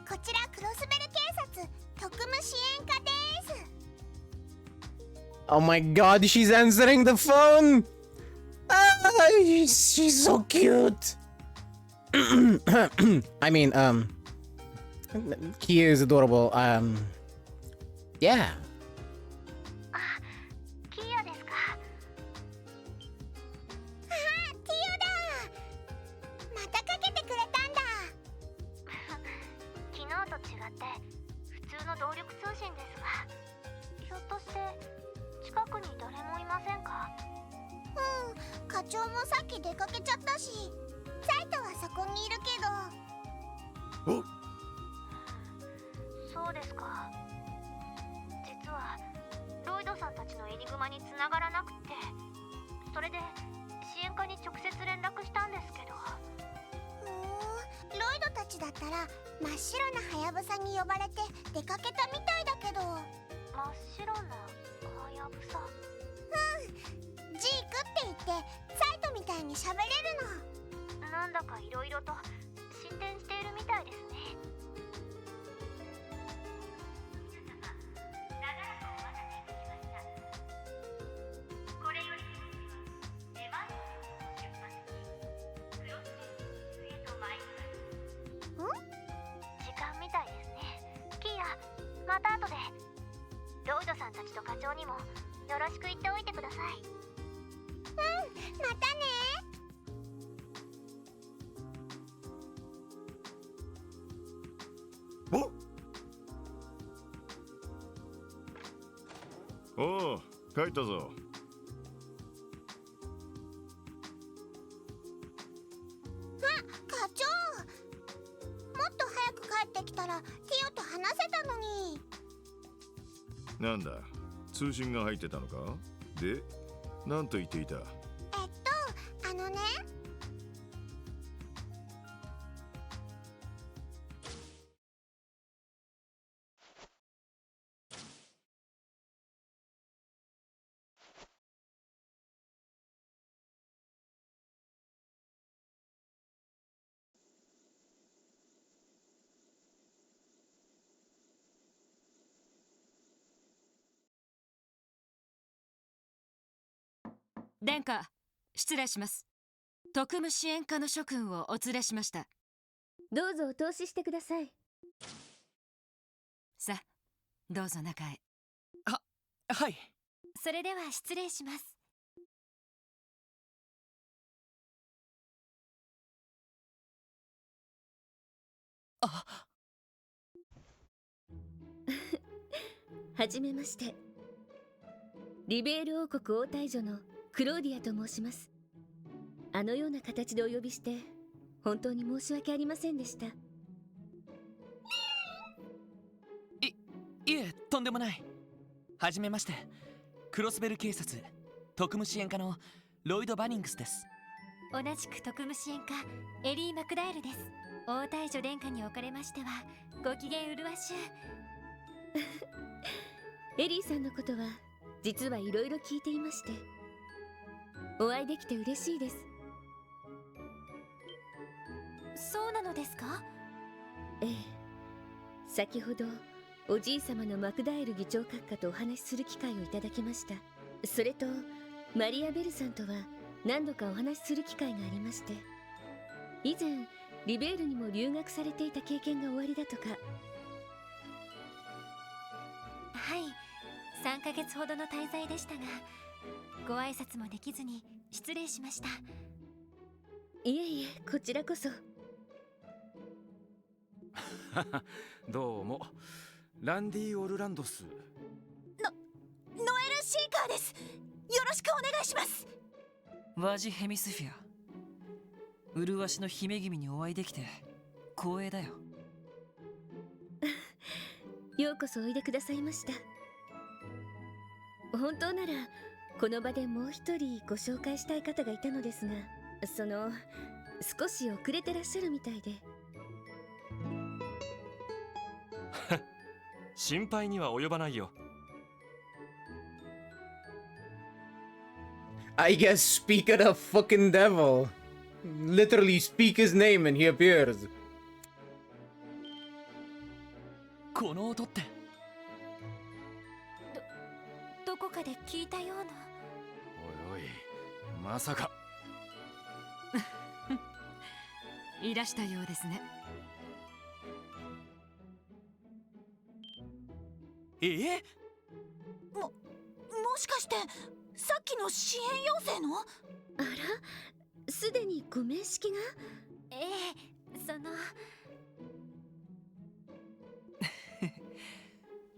こちらクロスベル警察特務支援課です。 Oh my god, she's answering the phone! Ah, she's so cute! I mean, Kia is adorable. Yeah. あ、キヨですか。あ、ティオだ。またかけてくれたんだ。昨日と違って普通の動力通信ですが、ひょっとして近くに誰もいませんか？うん、課長もさっき出かけちゃったし、サイトはそこにいるけど。お、そうですか。実はロイドさんたちのエニグマに繋がらなくって、それで支援課に直接連絡したんですけど。ロイドたちだったら真っ白なハヤブサに呼ばれて出かけたみたいだけど。真っ白なハヤブサ？うん、ジークって言ってサイトみたいに喋れるの。なんだかいろいろと進展しているみたいですね。また後でロイドさんたちと課長にもよろしく言っておいてください。うん、またね。おう、帰ったぞ。課長、もっと早く帰ってきたらティオと話せたのに。なんだ、通信が入ってたのか？で、なんと言っていた？あのね。殿下、失礼します。特務支援課の諸君をお連れしました。どうぞお通ししてください。さあ、どうぞ中へ。はい。それでは失礼します。はじめまして。リベール王国王太女のクローディアと申します。あのような形でお呼びして本当に申し訳ありませんでした。いえ、とんでもない。はじめまして、クロスベル警察特務支援課のロイド・バニングスです。同じく特務支援課エリー・マクダエルです。王太女殿下におかれましてはご機嫌うるわしゅう。エリーさんのことは実はいろいろ聞いていまして、お会いできて嬉しいです。そうなのですか？ええ、先ほどおじい様のマクダエル議長閣下とお話しする機会をいただきました。それとマリア・ベルさんとは何度かお話しする機会がありまして、以前リベールにも留学されていた経験がおありだとか。はい、3ヶ月ほどの滞在でしたが、ご挨拶もできずに失礼しました。いえいえ、こちらこそ。どうも、ランディ・オルランドス。ノエル・シーカーです。よろしくお願いします。ワジ・ヘミスフィア、麗しの姫君にお会いできて光栄だよ。ようこそおいでくださいました。本当ならこの場でもう一人ご紹介したい方がいたのですが、少し遅れてらっしゃるみたいで。心配には及ばないよ。I guess speak of the fucking devil. Literally speak his name and he appears. この音ってどこかで聞いたような。おいおい、まさか。いらしたようですね。もしかしてさっきの支援要請の？あら、すでにご面識が？ええ、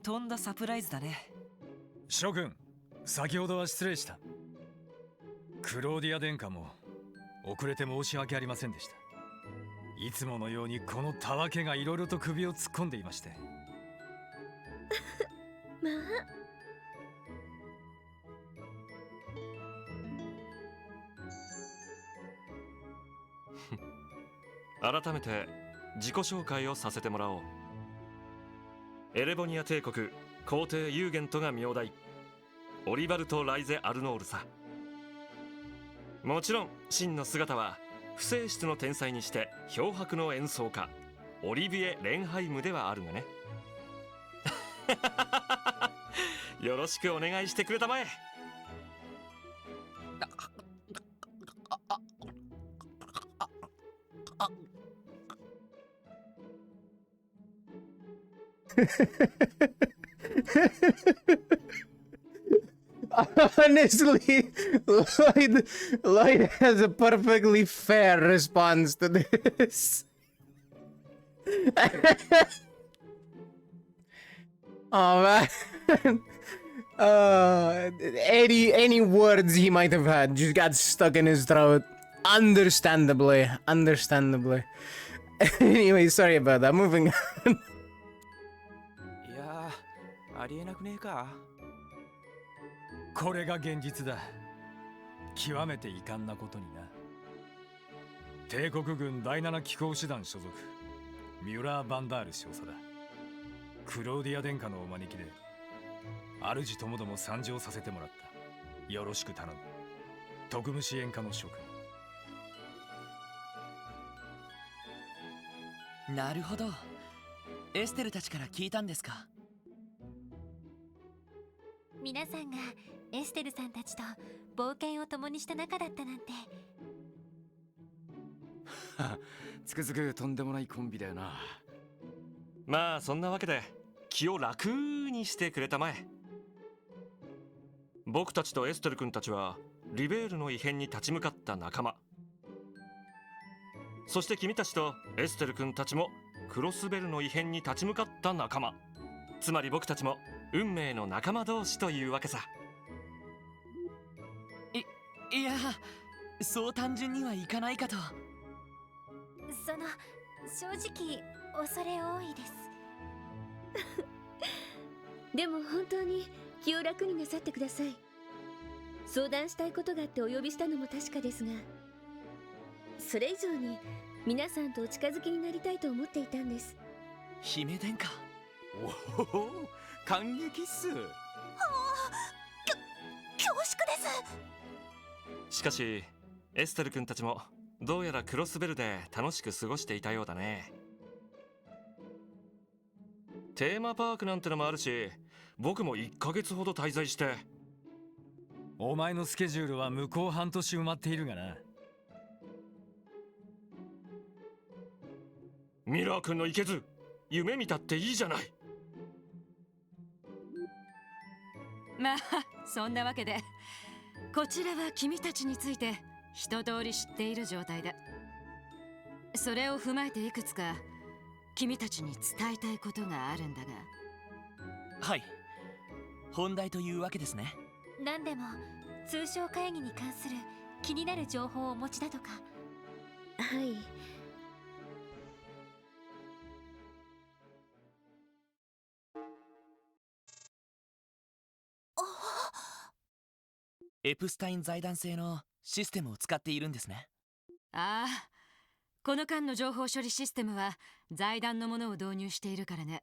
とんだサプライズだね。諸君、先ほどは失礼した。クローディア殿下も遅れて申し訳ありませんでした。いつものようにこのたわけがいろいろと首を突っ込んでいまして。ま改めて自己紹介をさせてもらおう。エレボニア帝国皇帝ユーゲントが名代、オリバルト・ライゼ・アルノールさ。もちろん真の姿は不正室の天才にして漂白の演奏家オリビエ・レンハイムではあるがね。よろしくお願いしてくれたまえ。Honestly, Lloyd has a perfectly fair response to this. Oh man. Any words he might have had just got stuck in his throat. Understandably. Anyway, sorry about that. Moving on. いやー、ありえなくねえか。これが現実だ。極めて遺憾なことにな。帝国軍第7機構師団所属、ミュラー・バンダール少佐だ。クローディア殿下のお招きで主ともども参上させてもらった。よろしく頼む。特務支援課の諸君。なるほど、エステルたちから聞いたんですか。皆さんがエステルさんたちと冒険を共にした仲だったなんて。つくづくとんでもないコンビだよな。まあそんなわけで気を楽にしてくれたまえ。僕たちとエステル君たちはリベールの異変に立ち向かった仲間。そして君たちとエステル君たちもクロスベルの異変に立ち向かった仲間。つまり僕たちも運命の仲間同士というわけさ。いや、そう単純にはいかないかと。正直恐れ多いです。でも本当に気を楽になさってください。相談したいことがあってお呼びしたのも確かですが、それ以上に皆さんとお近づきになりたいと思っていたんです。姫殿下。おお、感激っす。恐縮です。しかしエステル君たちもどうやらクロスベルで楽しく過ごしていたようだね。テーマパークなんてのもあるし、僕も1ヶ月ほど滞在して。お前のスケジュールは向こう半年埋まっているがな。ミラー君のいけず、夢見たっていいじゃない。まあそんなわけで、こちらは君たちについて一通り知っている状態だ。それを踏まえていくつか君たちに伝えたいことがあるんだが。はい、本題というわけですね。何でも通商会議に関する気になる情報をお持ちだとか。はい。エプスタイン財団製のシステムを使っているんですね。ああ、この間の情報処理システムは財団のものを導入しているからね。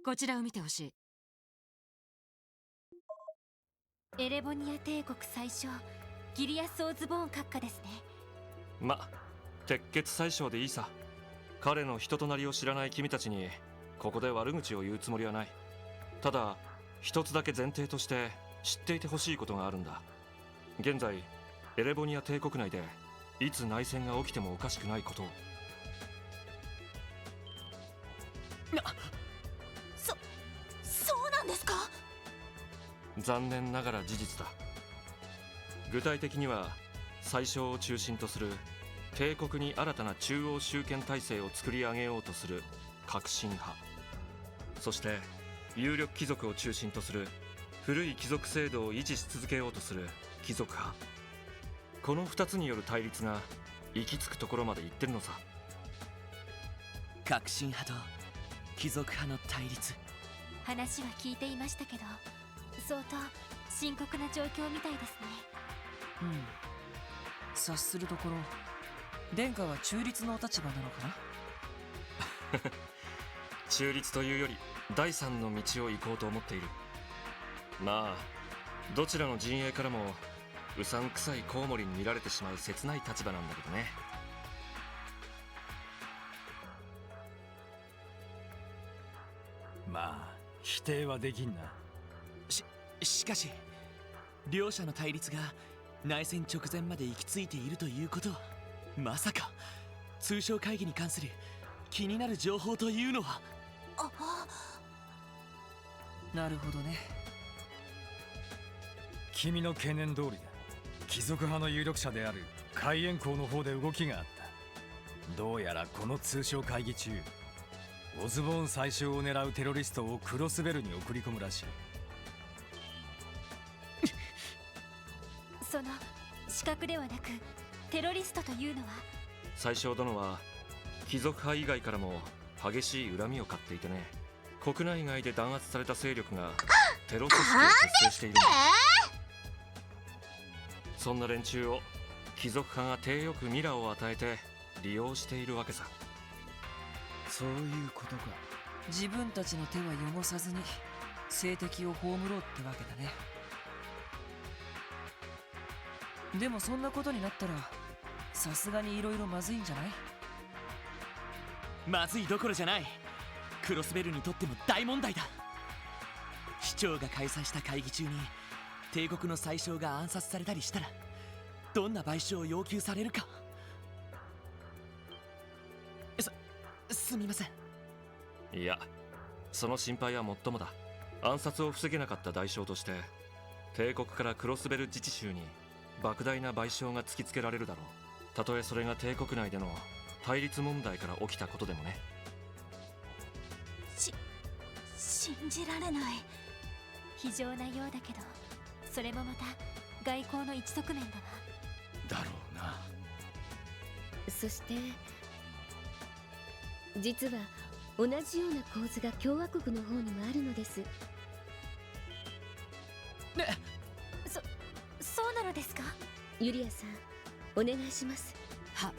こちらを見てほしい。エレボニア帝国最初ギリアス・オズボーン閣下ですね。ま、鉄血宰相でいいさ。彼の人となりを知らない君たちにここで悪口を言うつもりはない。ただ一つだけ前提として知っていてほしいことがあるんだ。現在エレボニア帝国内でいつ内戦が起きてもおかしくないことを。そうなんですか？残念ながら事実だ。具体的には宰相を中心とする帝国に新たな中央集権体制を作り上げようとする革新派、そして有力貴族を中心とする古い貴族制度を維持し続けようとする貴族派、この2つによる対立が行き着くところまで行ってるのさ。革新派と貴族派の対立。話は聞いていましたけど、相当深刻な状況みたいですね。うん、察するところ殿下は中立のお立場なのかな。中立というより第三の道を行こうと思っている。まあどちらの陣営からもうさんくさいコウモリに見られてしまう切ない立場なんだけどね。まあ否定はできんな。しかし両者の対立が内戦直前まで行き着いているということは、まさか通商会議に関する気になる情報というのは。なるほどね。君の懸念通りだ。貴族派の有力者である海援公の方で動きがあった。どうやらこの通商会議中、オズボーン宰相を狙うテロリストをクロスベルに送り込むらしい。その資格ではなくテロリストというのは。宰相殿は貴族派以外からも激しい恨みを買っていてね、国内外で弾圧された勢力がテロ組織を結成しているんだ。そんな連中を貴族派が体よくミラを与えて利用しているわけさ。そういうことか。自分たちの手は汚さずに政敵を葬ろうってわけだね。でもそんなことになったらさすがにいろいろまずいんじゃない？まずいどころじゃない。クロスベルにとっても大問題だ。市長が開催した会議中に帝国の宰相が暗殺されたりしたらどんな賠償を要求されるか。すみません。いや、その心配はもっともだ。暗殺を防げなかった代償として帝国からクロスベル自治州に莫大な賠償が突きつけられるだろう。たとえそれが帝国内での対立問題から起きたことでもね。信じられない。非常なようだけど、それもまた外交の一側面だわ。だろうな。そして実は同じような構図が共和国の方にもあるのです。そうなのですか？ユリアさん、お願いします。は。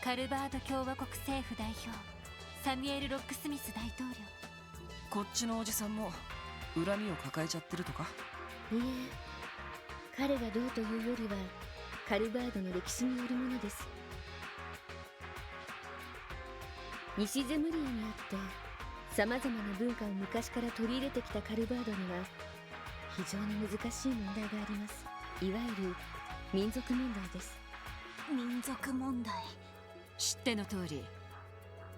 カルバード共和国政府代表サミュエル・ロックスミス大統領。こっちのおじさんも恨みを抱えちゃってるとか？いえ、彼がどうというよりはカルバードの歴史によるものです。西ゼムリアにあってさまざまな文化を昔から取り入れてきたカルバードには非常に難しい問題があります。いわゆる民族問題です。民族問題。知っての通り、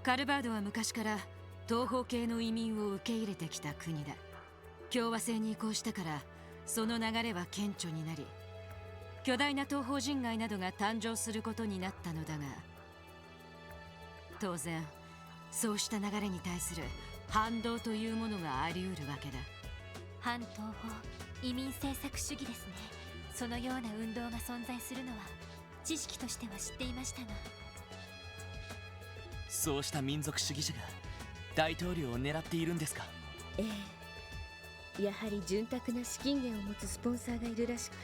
カルバードは昔から東方系の移民を受け入れてきた国だ。共和制に移行したからその流れは顕著になり、巨大な東方人街などが誕生することになったのだが、当然そうした流れに対する反動というものがあり得るわけだ。反東方移民政策主義ですね。そのような運動が存在するのは知識としては知っていましたが。そうした民族主義者が大統領を狙っているんですか？ええ、やはり潤沢な資金源を持つスポンサーがいるらしく、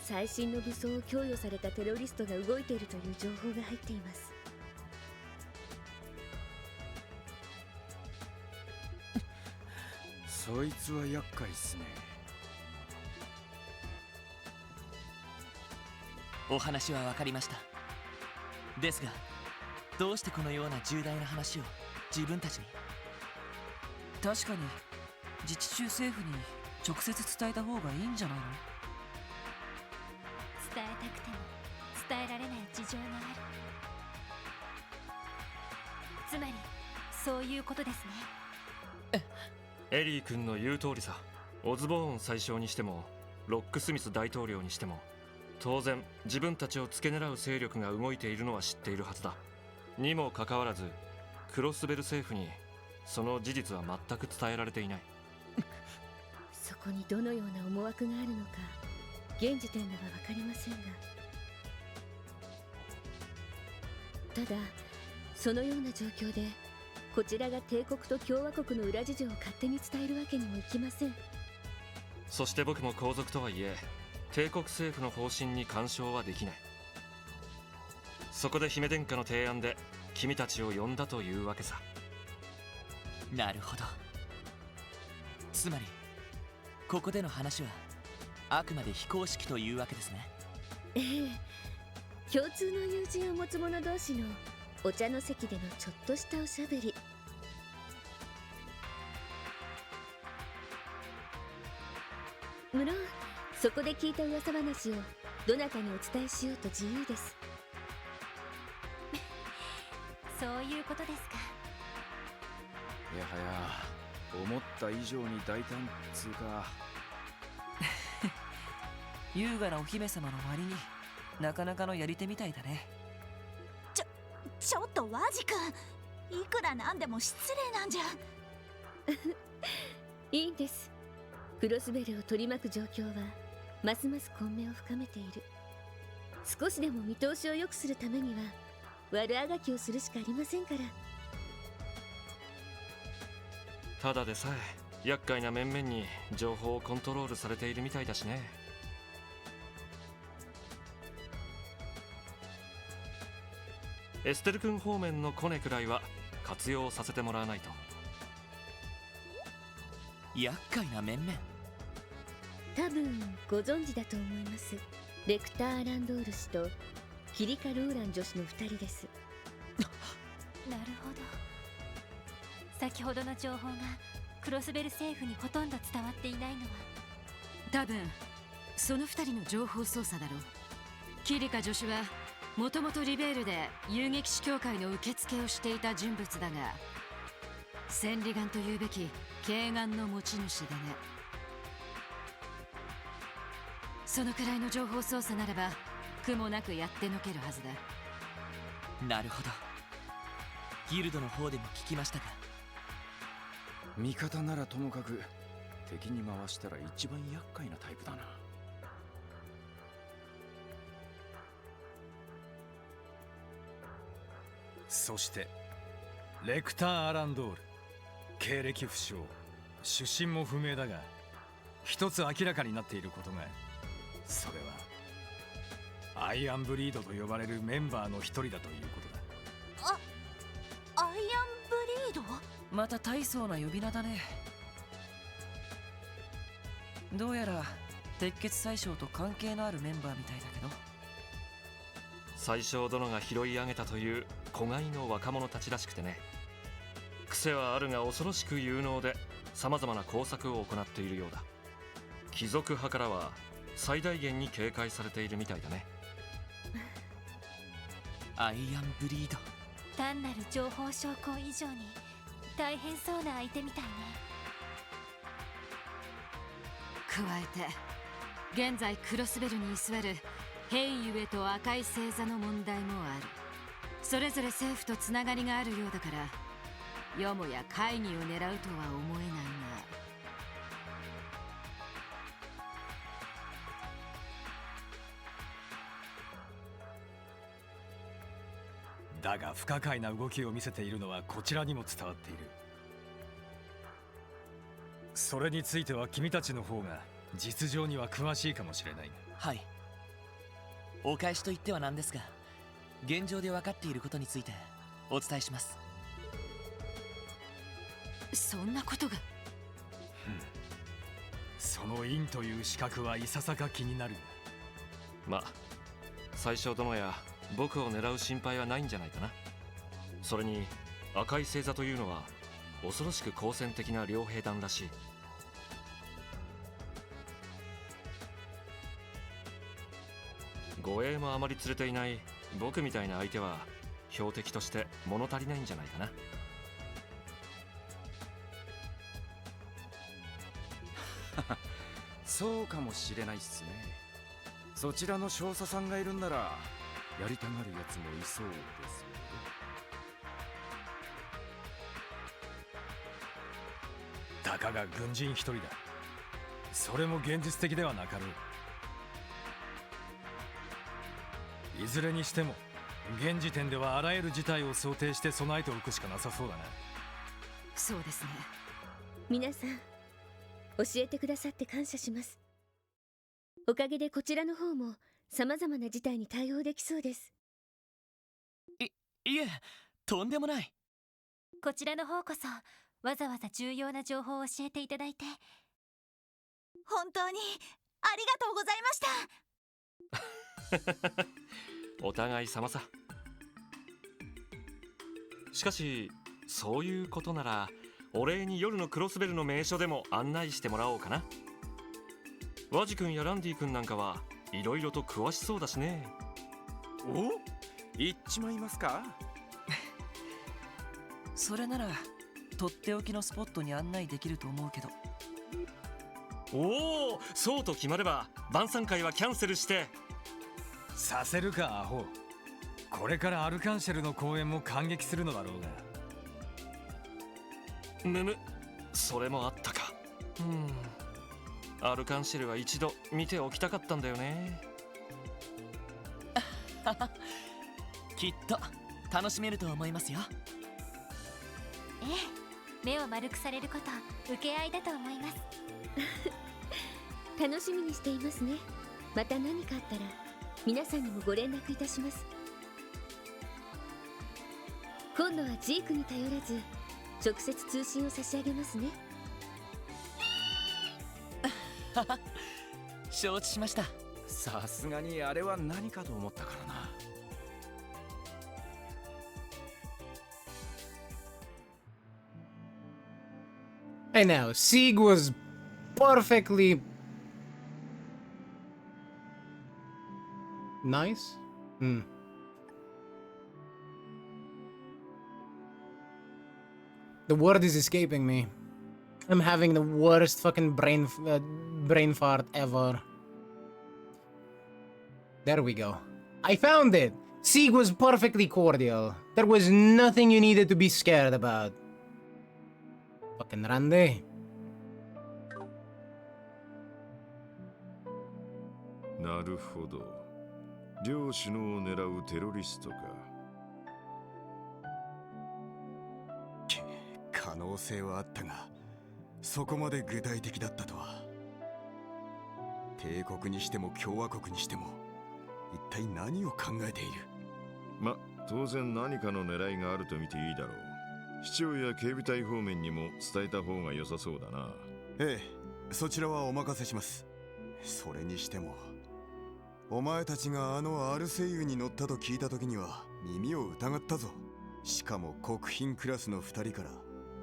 最新の武装を供与されたテロリストが動いているという情報が入っています。そいつは厄介っすね。お話は分かりました。ですが、どうしてこのような重大な話を自分たちに？確かに自治州政府に直接伝えた方がいいんじゃないの？伝えたくても伝えられない事情がある。つまりそういうことですね。エリー君の言う通りさ。オズボーン宰相にしてもロックスミス大統領にしても、当然自分たちを付け狙う勢力が動いているのは知っているはずだ。にもかかわらずクロスベル政府にその事実は全く伝えられていない。そこにどのような思惑があるのか現時点では分かりませんが、ただそのような状況でこちらが帝国と共和国の裏事情を勝手に伝えるわけにもいきません。そして僕も皇族とはいえ帝国政府の方針に干渉はできない。そこで姫殿下の提案で君たちを呼んだというわけさ。なるほど。つまりここでの話はあくまで非公式というわけですね。ええ、共通の友人を持つ者同士のお茶の席でのちょっとしたおしゃべり。無論そこで聞いた噂話をどなたにお伝えしようと自由です。そういうことですか。いやはや思った以上に大胆つうか。優雅なお姫様の割になかなかのやり手みたいだね。ちょっとワジ君、いくらなんでも失礼なんじゃ。いいんです。クロスベルを取り巻く状況はますます混迷を深めている。少しでも見通しを良くするためには悪あがきをするしかありませんから。ただでさえ厄介な面々に情報をコントロールされているみたいだしね。エステル君方面のコネくらいは活用させてもらわないと。厄介な面々。多分ご存知だと思います。レクター・ランドール氏とキリカ・ローラン女子の2人です。なるほど。先ほどの情報がクロスベル政府にほとんど伝わっていないのは多分その2人の情報操作だろう。キリカ女子はもともとリベールで遊撃士協会の受付をしていた人物だが、千里眼というべき慧眼の持ち主でね。そのくらいの情報操作ならば苦もなくやってのけるはずだ。なるほど。ギルドの方でも聞きましたか。味方ならともかく敵に回したら一番厄介なタイプだな。そしてレクター・アランドール、経歴不詳、出身も不明だが、一つ明らかになっていることが、それはアイアンブリードと呼ばれるメンバーの一人だということだ。アイアンブリード？また大層な呼び名だね。どうやら鉄血宰相と関係のあるメンバーみたいだけど。宰相殿が拾い上げたという子飼いの若者たちらしくてね。癖はあるが恐ろしく有能で、様々な工作を行っているようだ。貴族派からは最大限に警戒されているみたいだね。アイアンブリード、単なる情報証拠以上に大変そうな相手みたいね。加えて現在クロスベルに居座るヘイユエと赤い星座の問題もある。それぞれ政府とつながりがあるようだから、よもや会議を狙うとは思えないだが不可解な動きを見せているのはこちらにも伝わっている。それについては君たちの方が実情には詳しいかもしれない。はい。お返しと言ってはなんですが、現状で分かっていることについてお伝えします。そんなことが。その院という資格はいささか気になる。まあ宰相殿や僕を狙う心配はないんじゃないかな。それに赤い星座というのは恐ろしく好戦的な両兵団らしい。護衛もあまり連れていない僕みたいな相手は標的として物足りないんじゃないかな。そうかもしれないっすね。そちらの少佐さんがいるんならやりたがるやつもいそうですよ。たかが軍人一人だ。それも現実的ではなかろう。いずれにしても現時点ではあらゆる事態を想定して備えておくしかなさそうだな。そうですね。皆さん教えてくださって感謝します。おかげでこちらの方も様々な事態に対応できそうです。いえ、とんでもない。こちらの方こそわざわざ重要な情報を教えていただいて本当にありがとうございました。お互い様さ。しかしそういうことならお礼に夜のクロスベルの名所でも案内してもらおうかな。ワジ君やランディ君なんかはいろいろと詳しそうだしね。お、行っちまいますか？それならとっておきのスポットに案内できると思うけど。おお、そうと決まれば晩餐会はキャンセルしてさせるかアホ。これからアルカンシェルの公演も感激するのだろうが。むむ、それもあったか。アルカンシェルは一度見ておきたかったんだよね。きっと楽しめると思いますよ。ええ、目を丸くされること受け合いだと思います。楽しみにしていますね。また何かあったら皆さんにもご連絡いたします。今度はジークに頼らず直接通信を差し上げますね。承知しました。さすがにあれは何かと思ったからな。Hey now, Sieg was perfectly nice. The word is escaping me. I'm having the worst fucking brain fart ever. There we go. I found it! Sieg was perfectly cordial. There was nothing you needed to be scared about. Fucking Randy. なるほど。両首脳を狙うテロリストか。可能性はあったが、そこまで具体的だったとは。帝国にしても共和国にしても一体何を考えている。ま、当然何かの狙いがあると見ていいだろう。市長や警備隊方面にも伝えた方が良さそうだな。ええ、そちらはお任せします。それにしてもお前たちがあのアルセイユに乗ったと聞いた時には耳を疑ったぞ。しかも国賓クラスの2人から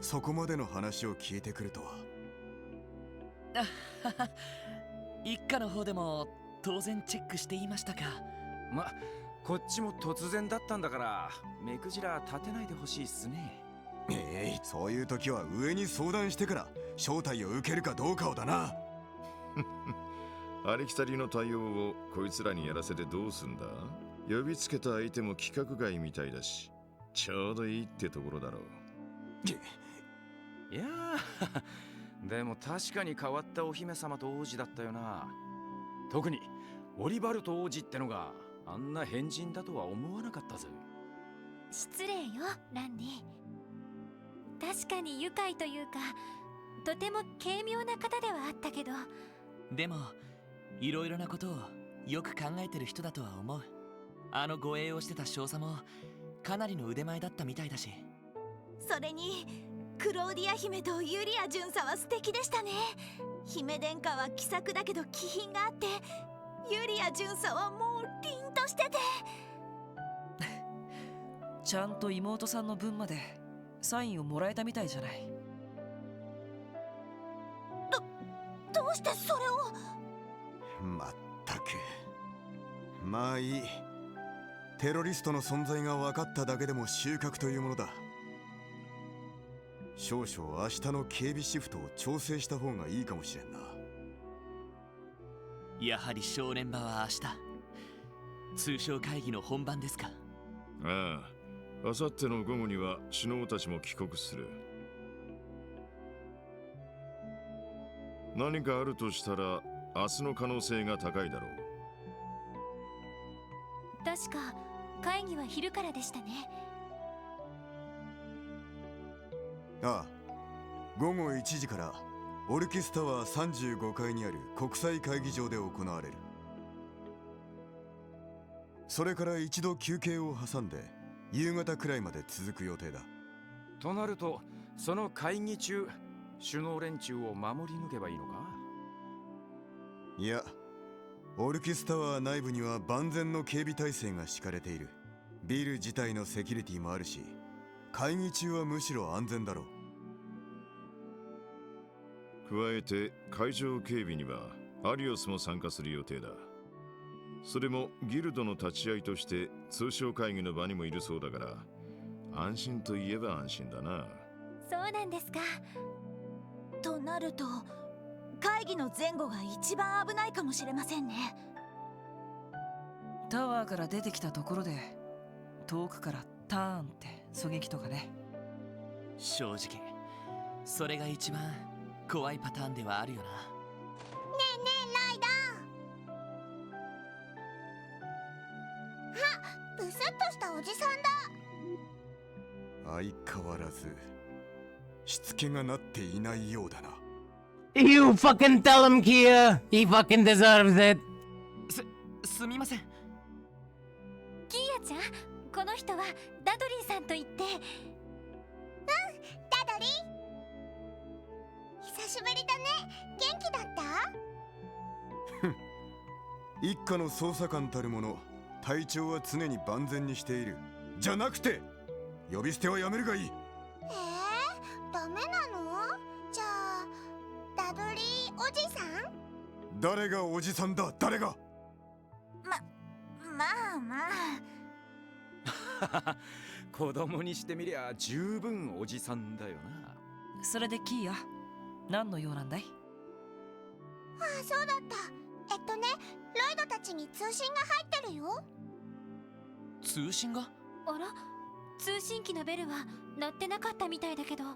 そこまでの話を聞いてくるとは。一家の方でも当然チェックしていましたか。ま、こっちも突然だったんだから目くじら立てないでほしいっすね。そういう時は上に相談してから招待を受けるかどうかをだな。ありきたりの対応をこいつらにやらせてどうすんだ。呼びつけた相手も規格外みたいだし、ちょうどいいってところだろう。いやーでも確かに変わったお姫様と王子だったよな。特にオリバルト王子ってのがあんな変人だとは思わなかったぜ。失礼よランディ。確かに愉快というかとても軽妙な方ではあったけど、でもいろいろなことをよく考えてる人だとは思う。あの護衛をしてた少佐もかなりの腕前だったみたいだし。それにクローディア姫とユリア巡査は素敵でしたね。姫殿下は気さくだけど気品があって、ユリア巡査はもう凛としててちゃんと妹さんの分までサインをもらえたみたいじゃない。どうしてそれを。まったく。まあいい。テロリストの存在が分かっただけでも収穫というものだ。少々明日の警備シフトを調整した方がいいかもしれんな。やはり正念場は明日、通商会議の本番ですか。ああ、明後日の午後には首脳たちも帰国する。何かあるとしたら明日の可能性が高いだろう。確か会議は昼からでしたね。ああ、午後1時からオルキスタワー35階にある国際会議場で行われる。それから一度休憩を挟んで夕方くらいまで続く予定だ。となるとその会議中首脳連中を守り抜けばいいのか。いや、オルキスタワー内部には万全の警備態勢が敷かれている。ビル自体のセキュリティもあるし、会議中はむしろ安全だろう。加えて会場警備にはアリオスも参加する予定だ。それもギルドの立ち会いとして通商会議の場にもいるそうだから、安心といえば安心だな。そうなんですか。となると会議の前後が一番危ないかもしれませんね。タワーから出てきたところで遠くからターンって狙撃とかね。正直それが一番怖いパターンではあるよな。ねえねえライダー。あ、ブスッとしたおじさんだ。相変わらずしつけがなっていないようだな。You fucking tell him, Kia! He fucking deserves it! すみません。キーヤちゃん、この人はダドリーさんと言って。うん、ダドリー。久しぶりだね。元気だった？一家の捜査官たる者、体調は常に万全にしている。じゃなくて呼び捨てはやめるがいい。ダメなの？じゃあダドリーおじさん？誰がおじさんだ、誰が。まあまあ子供にしてみりゃ十分おじさんだよな。それでキーヤ、何の用なんだい？ああ、そうだった。ロイドたちに通信が入ってるよ。通信が？あら、通信機のベルは鳴ってなかったみたいだけど。あ、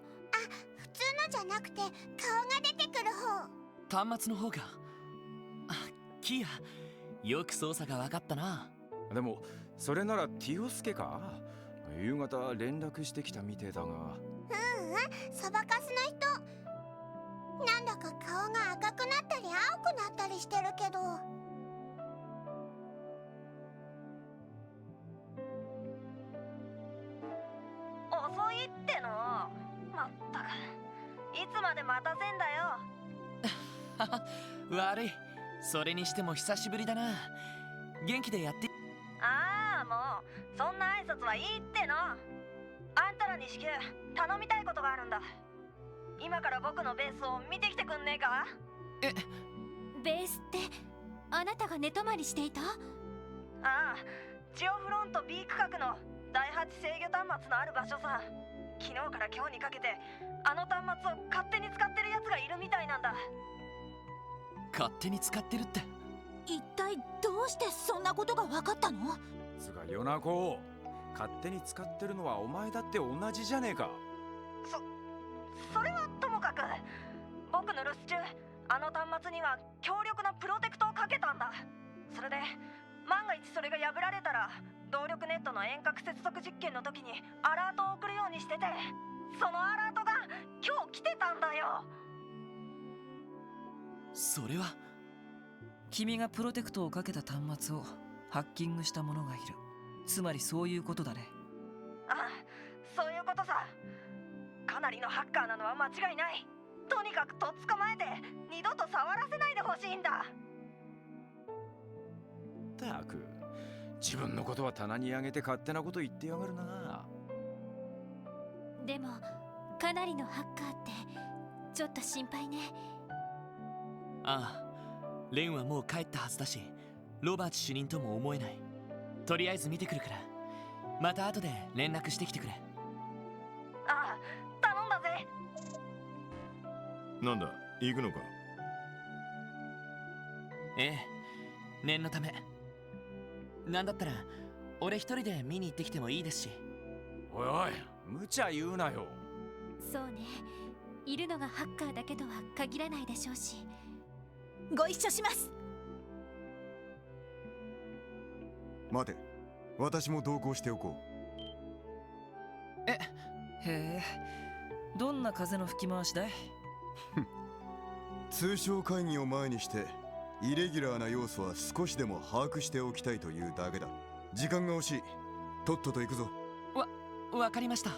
普通のじゃなくて顔が出てくる方。端末の方が。あ、キア、よく操作が分かったな。でもそれならティオスケか。夕方連絡してきたみてえだが。うそばかすの人。なんだか顔が赤くなったり青くなったりしてるけど。遅いっての。まったくいつまで待たせんだよ。悪い。それにしても久しぶりだな。元気でやって。ああ、もうそんな挨拶はいいっての。あんたらに至急頼みたいことがあるんだ。今から僕のベースを見てきてくんねえか。ベースってあなたが寝泊まりしていた？ああ、ジオフロント B 区画の第8制御端末のある場所さ。昨日から今日にかけてあの端末を勝手に使ってるやつがいるみたいなんだ。勝手に使ってるって。一体どうしてそんなことが分かったの？つがヨナコ、勝手に使ってるのはお前だって同じじゃねえか。それはともかく、僕の留守中あの端末には強力なプロテクトをかけたんだ。それで万が一それが破られたら動力ネットの遠隔接続実験の時にアラートを送るようにしてて、そのアラートが今日来てたんだよ。それは君がプロテクトをかけた端末をハッキングした者がいる。つまりそういうことだね。ああ、そういうことさ。かなりのハッカーなのは間違いない。とにかくとっ捕まえて二度と触らせないでほしいんだ。ったく自分のことは棚に上げて勝手なこと言ってやがるな。でもかなりのハッカーってちょっと心配ね。ああ、レンはもう帰ったはずだし、ロバート主任とも思えない。とりあえず見てくるから、また後で連絡してきてくれ。ああ、頼んだぜ。なんだ、行くのか。ええ、念のため。なんだったら俺一人で見に行ってきてもいいですし。おいおい、無茶言うなよ。そうね、いるのがハッカーだけとは限らないでしょうし。ご一緒します。待て、私も同行しておこう。へえ、どんな風の吹き回しだい？通商会議を前にしてイレギュラーな要素は少しでも把握しておきたいというだけだ。時間が惜しい。とっとと行くぞ。わかりました。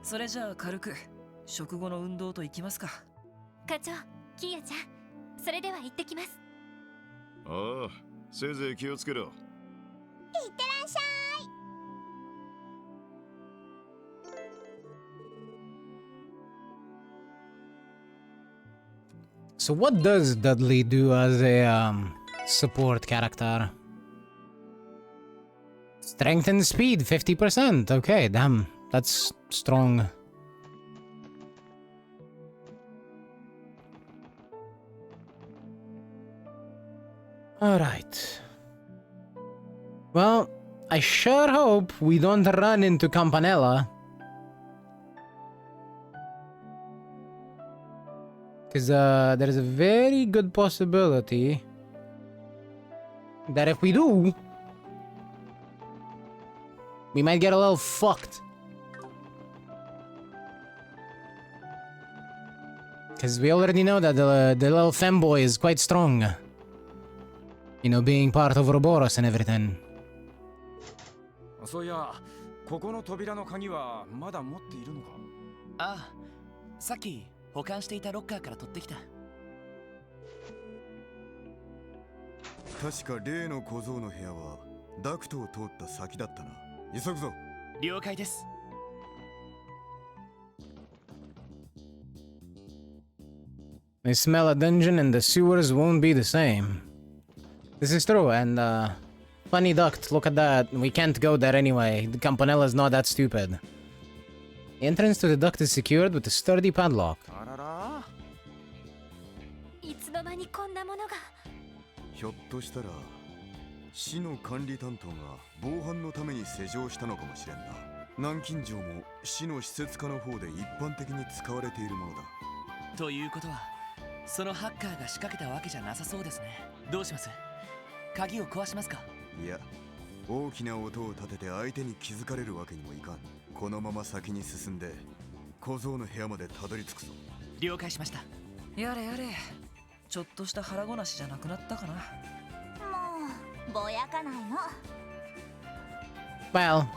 それじゃあ軽く食後の運動と行きますか。課長、キーヤちゃん、それでは行ってきます。ああ、せいぜい気をつけろ。いってらっしゃい。So what does Dudley do as a support character? Strength and speed 50%. Okay, damn, that's strong. Alright. Well, I sure hope we don't run into Campanella. Because there is a very good possibility that if we do, we might get a little fucked. Because we already know that the little femboy is quite strong. You know, being part of Ouroboros and everything. そういや、ここの扉の鍵はまだ持っているのか？ああ、さっき保管していたロッカーから取ってきた。確か例の小僧の部屋はダクトを通った先だったな。急ぐぞ。了解です。They smell a dungeon and the sewers won't be the same. This is true, and funny duct, look at that. We can't go there anyway. The Campanella's not that stupid. The entrance to the duct is secured with a sturdy padlock. いつの間にこんなものが。ひょっとしたら市の管理担当が防犯のために施錠したのかもしれんな。南京錠も市の施設課の方で一般的に使われているものだ。ということは、そのハッカーが仕掛けたわけじゃなさそうですね。どうします？鍵を壊しますか？いや、大きな音を立てて相手に気づかれるわけにもいかん。このまま先に進んで小僧の部屋までたどり着くぞ。了解しました。やれやれ、ちょっとした腹ごなしじゃなくなったかな。もうぼやかないの。 Well,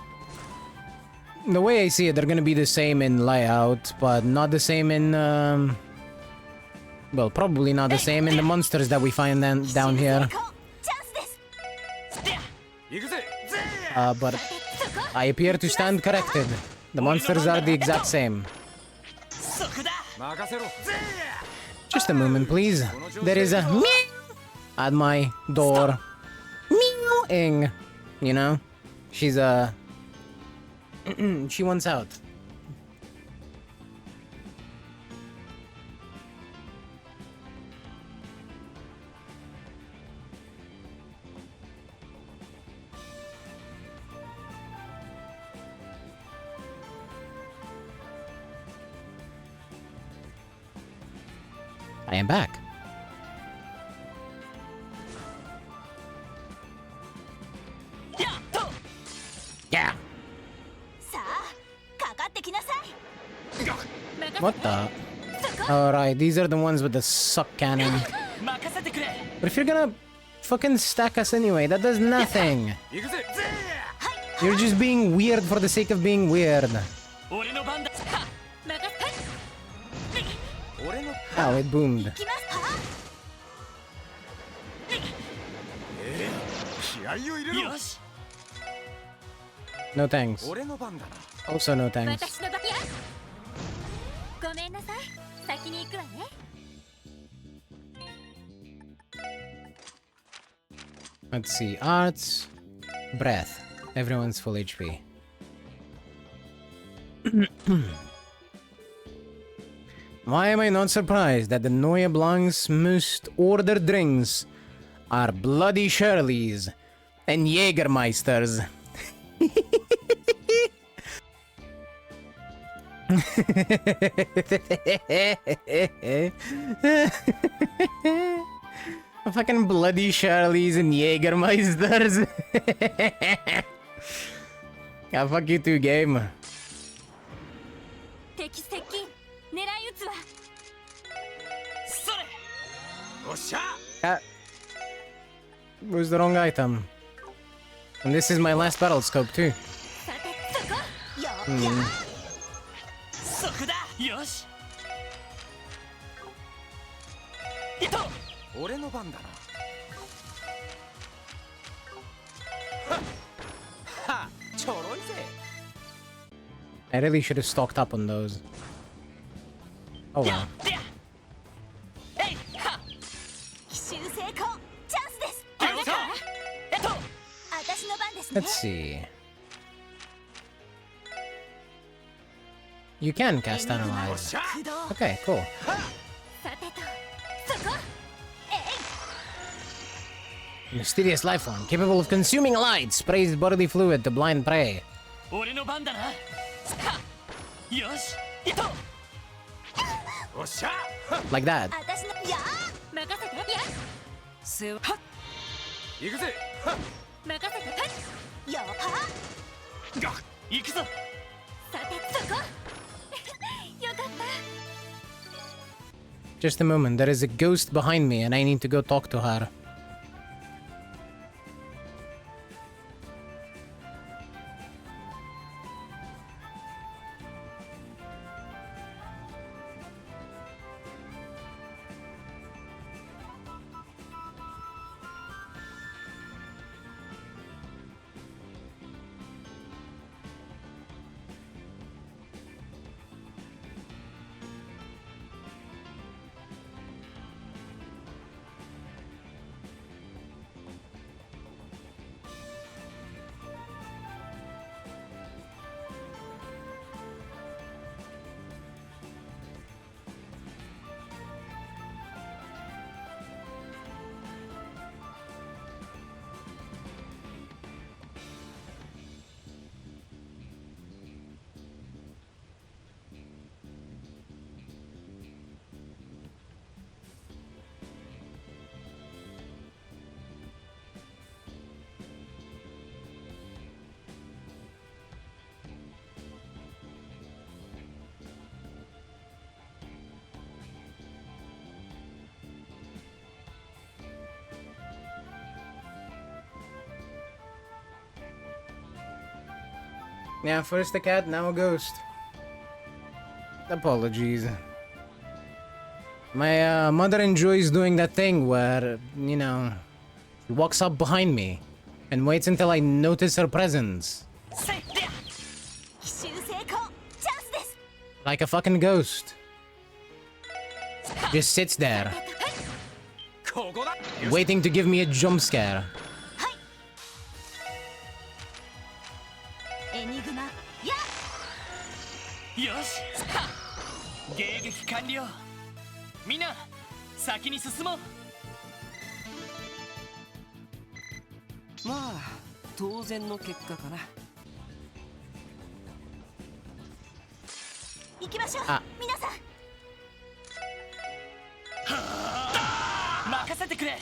the way I see it, they're gonna be the same in layout, but not the same in, well, probably not the same in the monsters that we find down here. But I appear to stand corrected. The monsters are the exact same. Just a moment, please. There is a meow at my door. Meowing. You know? She's she wants out. I am back. Yeah. What the? Alright, these are the ones with the suck cannon. But if you're gonna fucking stack us anyway, that does nothing. You're just being weird for the sake of being weird. Oh, it boomed. No thanks. Also no thanks. Let's see. Arts. Breath. Everyone's full HP. Why am I not surprised that the Neue Blanc's most ordered drinks are Bloody Shirleys and Jägermeisters? Fucking Bloody Shirleys and Jägermeisters. Yeah, fuck you too, game. That was the wrong item. And this is my last battle scope too. I really should have stocked up on those. Oh well. Let's see. You can cast Analyze. Okay, cool. Mysterious life form, capable of consuming light, sprays bodily fluid to blind prey. Like that. Just a moment, there is a ghost behind me and I need to go talk to her. Yeah, first a cat, now a ghost. Apologies. My mother enjoys doing that thing where, you know, she walks up behind me and waits until I notice her presence. Like a fucking ghost. Just sits there, waiting to give me a jump scare. Yosh! 迎撃完了。みんな、先に進もう。まあ当然の結果かな。行きましょう皆さん。任せてくれ。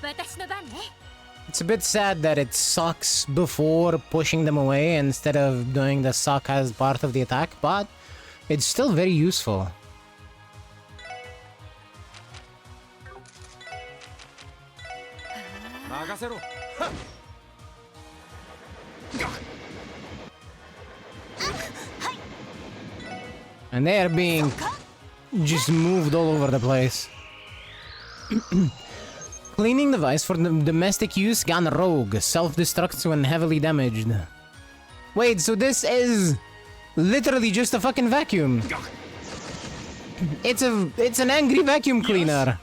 私の番ね。It's a bit sad that it sucks before pushing them away instead of doing the suck as part of the attack, but it's still very useful. And they are being just moved all over the place. Cleaning device for domestic use gone rogue. Self-destructs when heavily damaged. Wait, so this is literally just a fucking vacuum. It's an angry vacuum cleaner.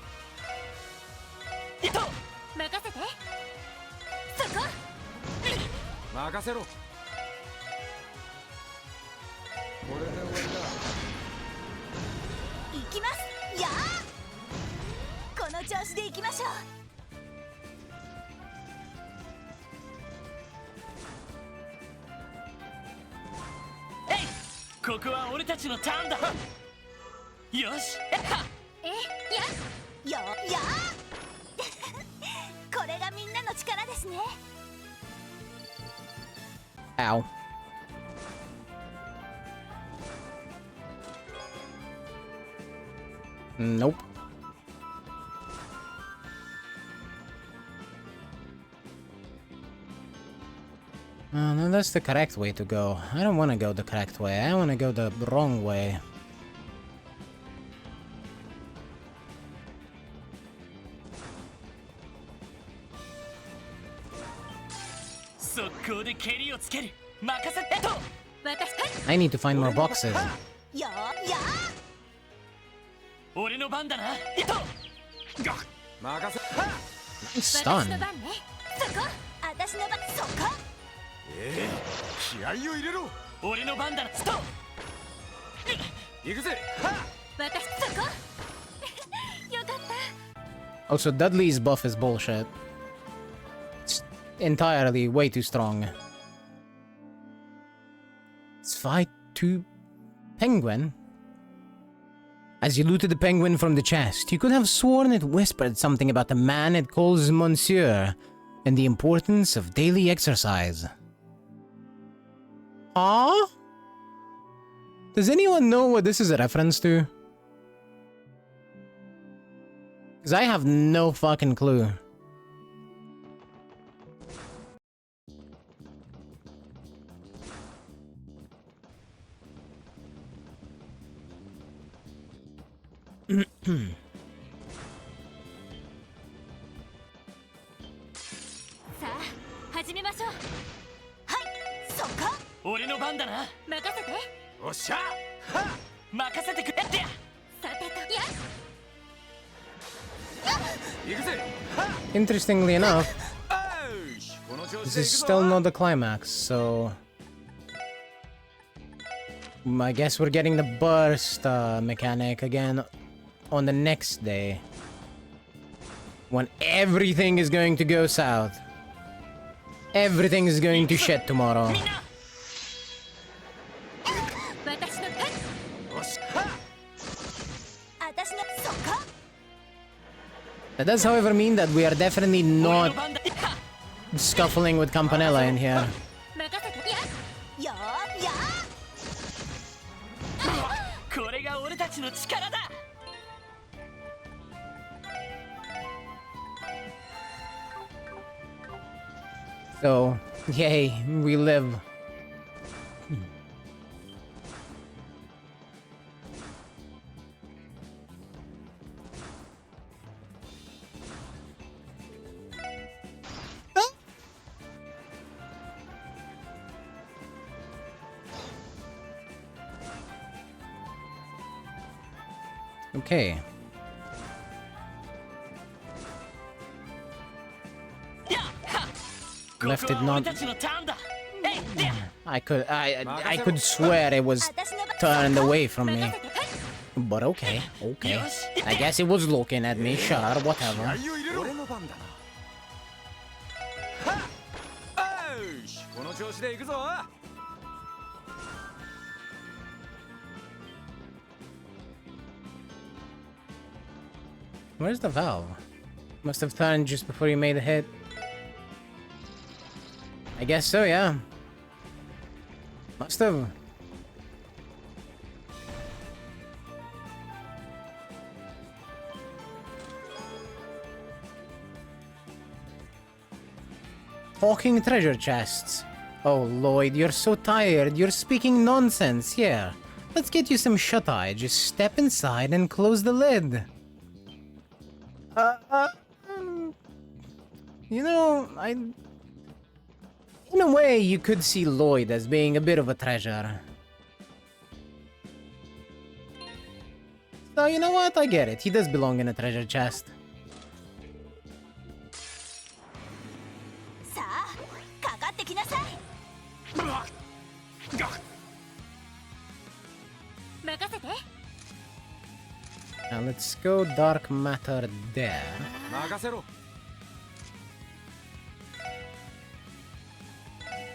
Hey! ここは俺たちのターンだ。よし。やこれがみんなの力ですね。 Ow. Nope. No, that's the correct way to go. I don't want to go the correct way. I want to go the wrong way. I need to find more boxes. Stun. 気合を入れろ。俺の番だな。ストップ。行くぜ。私そこ。よかった。 Also, Dudley's buff is bullshit. It's entirely way too strong. Let's fight to Penguin. As you looted the penguin from the chest, you could have sworn it whispered something about the man it calls Monsieur and the importance of daily exercise. Huh? Does anyone know what this is a reference to? Because I have no fucking clue. Interestingly enough, this is still not the climax, so I guess we're getting the burst mechanic again on the next day, when everything is going to go south. Everything is going to shit tomorrow. That does, however, mean that we are definitely not scuffling with Campanella in here. So, yay, we live. Okay. Left it not. I could swear it was turned away from me. But okay. I guess it was looking at me. Sure, whatever. Where's the valve? Must have turned just before you made the hit. I guess so, yeah. Must have. Talking treasure chests. Oh, Lloyd, you're so tired. You're speaking nonsense. Here, let's get you some shut-eye. Just step inside and close the lid. You know, in a way, you could see Lloyd as being a bit of a treasure. So, you know what? I get it. He does belong in a treasure chest. Now let's go dark matter there.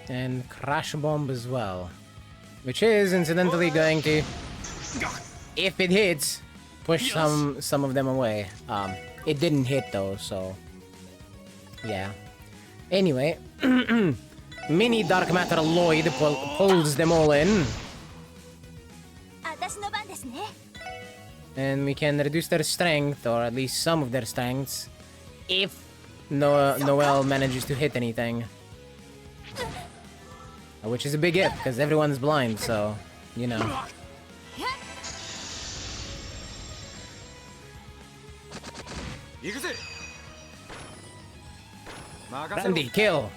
And crash bomb as well. Which is incidentally going to, if it hits, push some of them away. It didn't hit though, so yeah. Anyway, mini dark matter Lloyd pulls them all in. And we can reduce their strength, or at least some of their strengths, if Noel manages to hit anything. Which is a big if, because everyone's blind, so, you know. Randy, kill!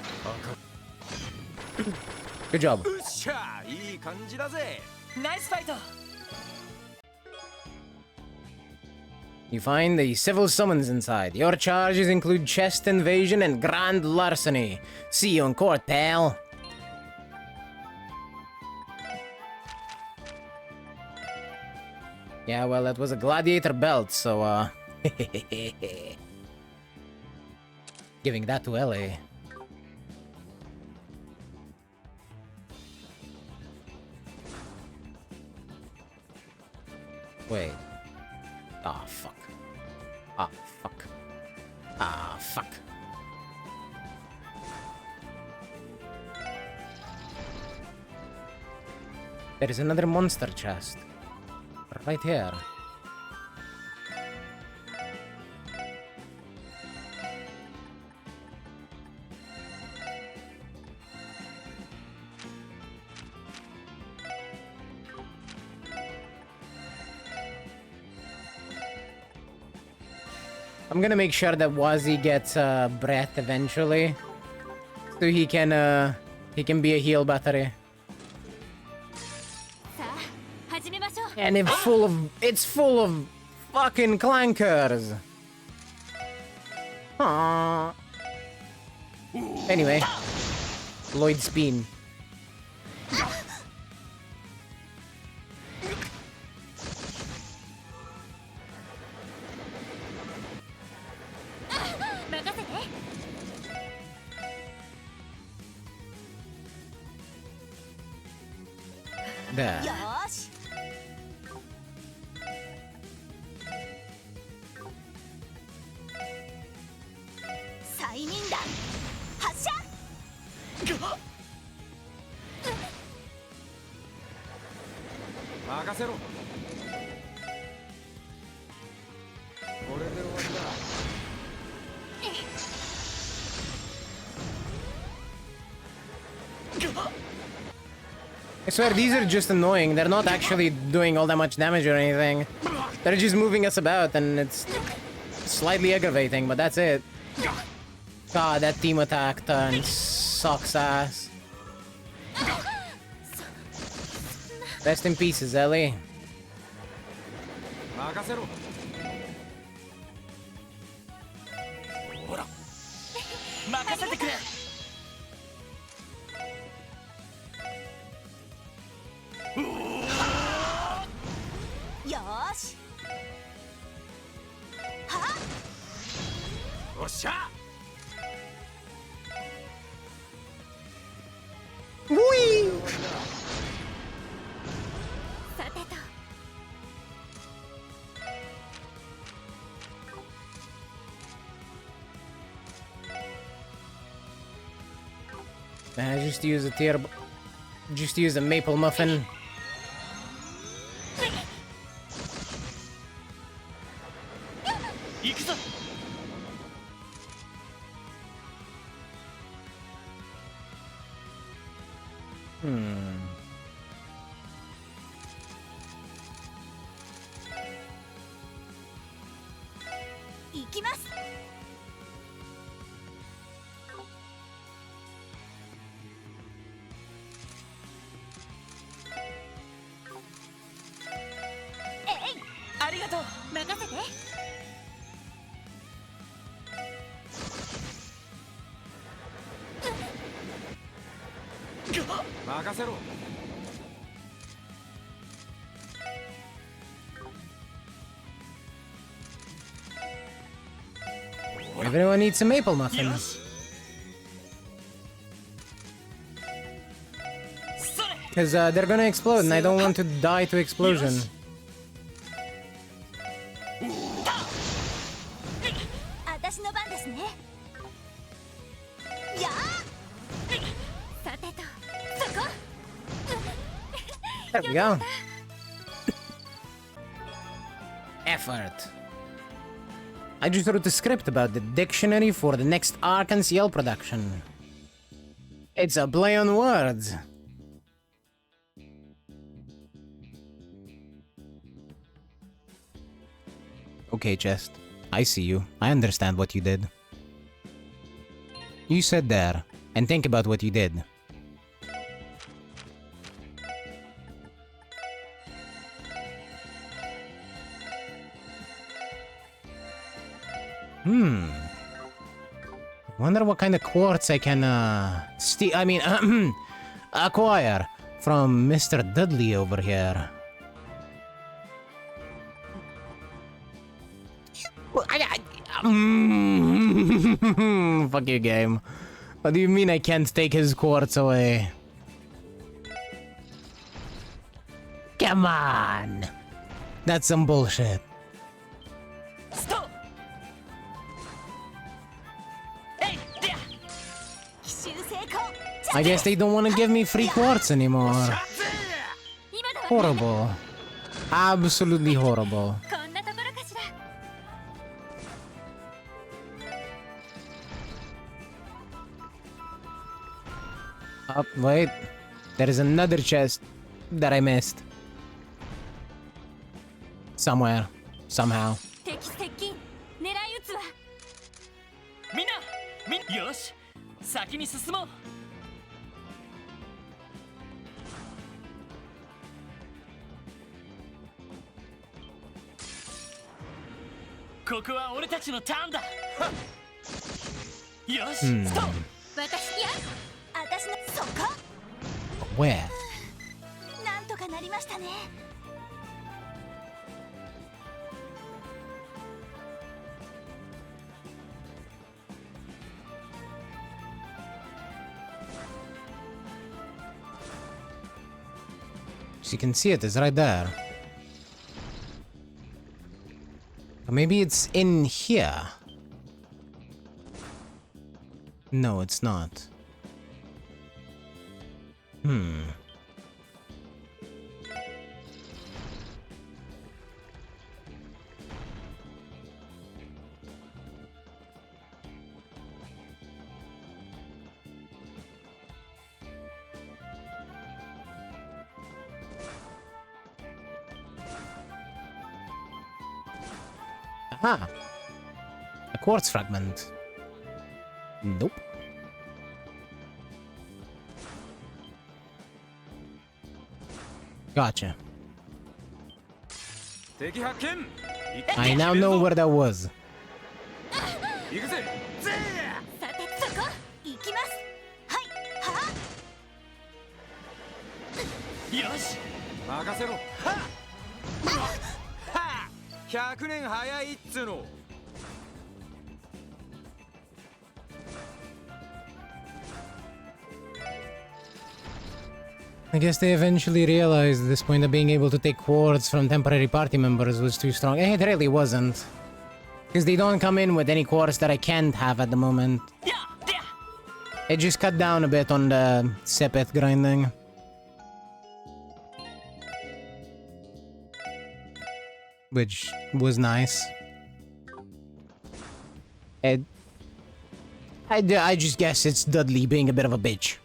Good job. Nice fight. You find the civil summons inside. Your charges include chest invasion and grand larceny. See you in court, pal. Yeah, well, that was a gladiator belt, so, giving that to Ellie. Wait. Ah, fuck. Ah, fuck. Ah, fuck. There is another monster chest. Right here. I'm gonna make sure that Wazi gets breath eventually, so he can be a heal battery. And it's full of fucking clankers. Aww. Anyway, Lloyd's beam. There. I swear, these are just annoying. They're not actually doing all that much damage or anything. They're just moving us about, and it's slightly aggravating, but that's it. God, that team attack turn sucks ass. Rest in pieces, Ellie. 任せろ。ほら任せてくれ。よーしはおっしゃ。ウィー。さてと Just use a tear. Just use a maple muffin. Hmm. 行きます。えい、ありがとう。任せて。任せろ。 Everyone needs a maple muffin. Because they're gonna explode, and I don't want to die to explosion. 私の番ですね。やあ。さてと、そこ。 There we go. Effort. I just wrote a script about the dictionary for the next Ark and CL production. It's a play on words. Okay, Chest. I see you. I understand what you did. You sit there and think about what you did. Wonder what kind of quartz I can acquire from Mr. Dudley over here. Fuck you, game. What do you mean I can't take his quartz away? Come on! That's some bullshit. Stop! I guess they don't want to give me free quartz anymore. Horrible. Absolutely horrible. Oh, wait. There is another chest that I missed. Somewhere. Somehow. よし先に進もうここは俺たちのターンだよしストップ私や私のそこ Where? なんとかなりましたね So you can see it, it's right there. Or maybe it's in here. No, it's not. Aha! A quartz fragment. Nope. Gotcha. I now know where that was. 行くぜ。さてそこ行きます。はいは。よし任せろ。はっ100年早いっつの。I guess they eventually realized at this point that being able to take quartz from temporary party members was too strong. It really wasn't. Because they don't come in with any quartz that I can't have at the moment. It just cut down a bit on the sepet grinding. Which was nice. I just guess it's Dudley being a bit of a bitch.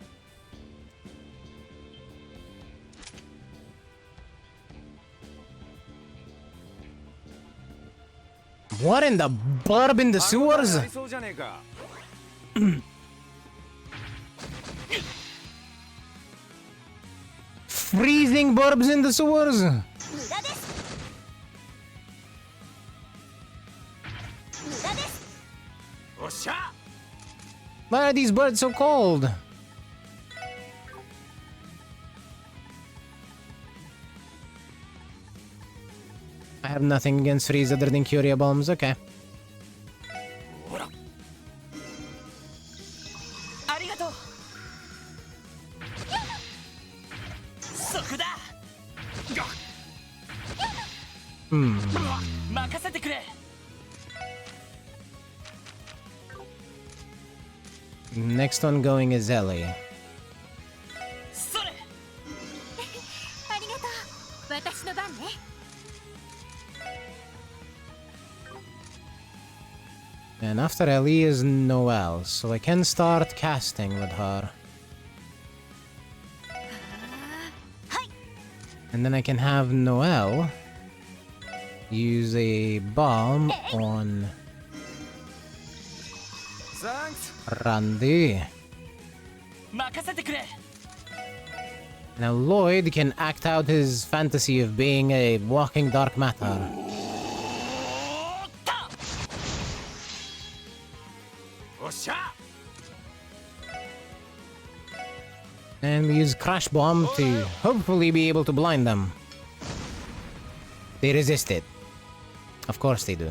What in the burb in the sewers? Freezing burbs in the sewers? Why are these birds so cold? I have nothing against freeze other than Curia bombs, okay. Next one going is Ellie. ありがとう。私の番ね。And after Ellie is Noelle, so I can start casting with her. And then I can have Noelle use a bomb on Randy. Now Lloyd can act out his fantasy of being a walking dark matter. And we use Crash Bomb to hopefully be able to blind them. They resist it. Of course they do.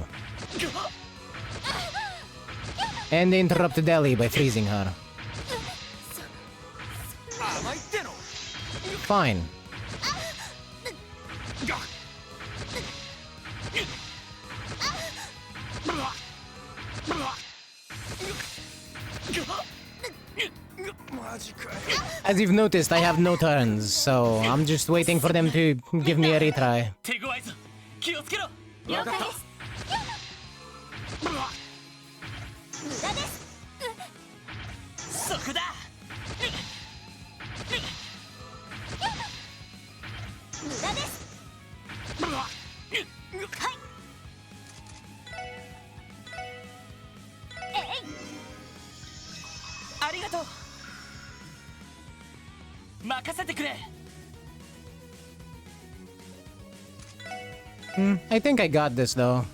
And they interrupted Ellie by freezing her. Fine. As you've noticed, I have no turns, so I'm just waiting for them to give me a retry. I think I got this though.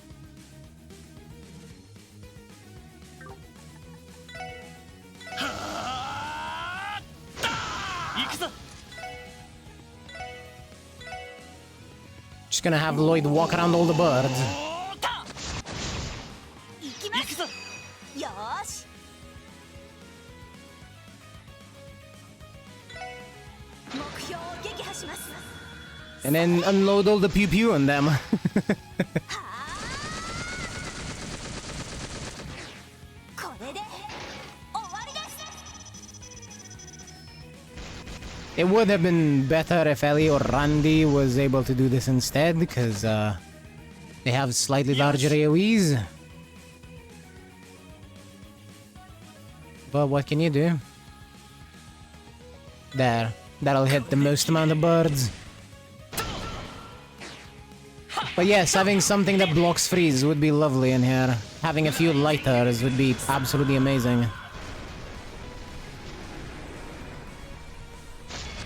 Just gonna have Lloyd walk around all the birds. And then unload all the pew pew on them. It would have been better if Ellie or Randy was able to do this instead, because they have slightly larger AoEs. But what can you do? There. That'll hit the most amount of birds. But yes, having something that blocks freeze would be lovely in here. Having a few lighters would be absolutely amazing.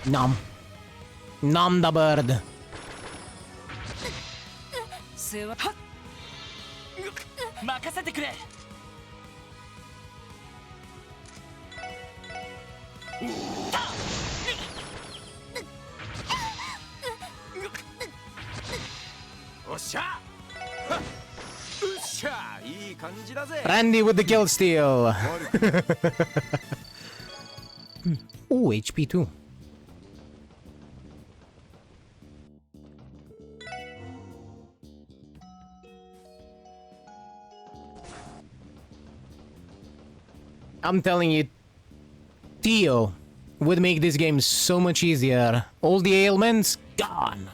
Nom. Nom the bird. 任せてくれ。おっしゃ。うっしゃ、いい感じだぜ。 Randy with the kill steal. Oh, HP too. I'm telling you, Tio would make this game so much easier. All the ailments gone.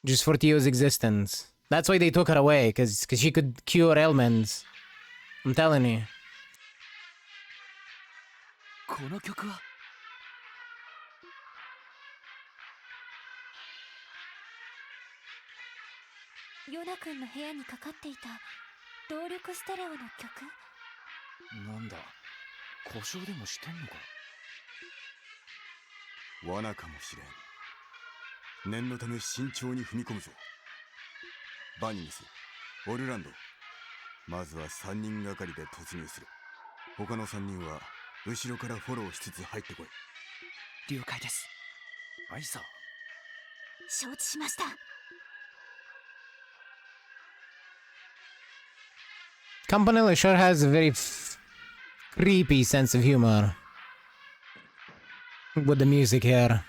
Just for Tio's existence. That's why they took her away, cause she could cure ailments. I'm telling you. この曲はヨナ君の部屋にかかっていた動力ステレオの曲。なんだ、故障でもしてんのか。罠かもしれん。念のため慎重に踏み込むぞ。バニミス、オルランド、まずは3人がかりで突入する。他の3人は後ろからフォローしつつ入ってこい。了解です。アイサ。承知しました。Campanella sure has a very creepy sense of humor with the music here.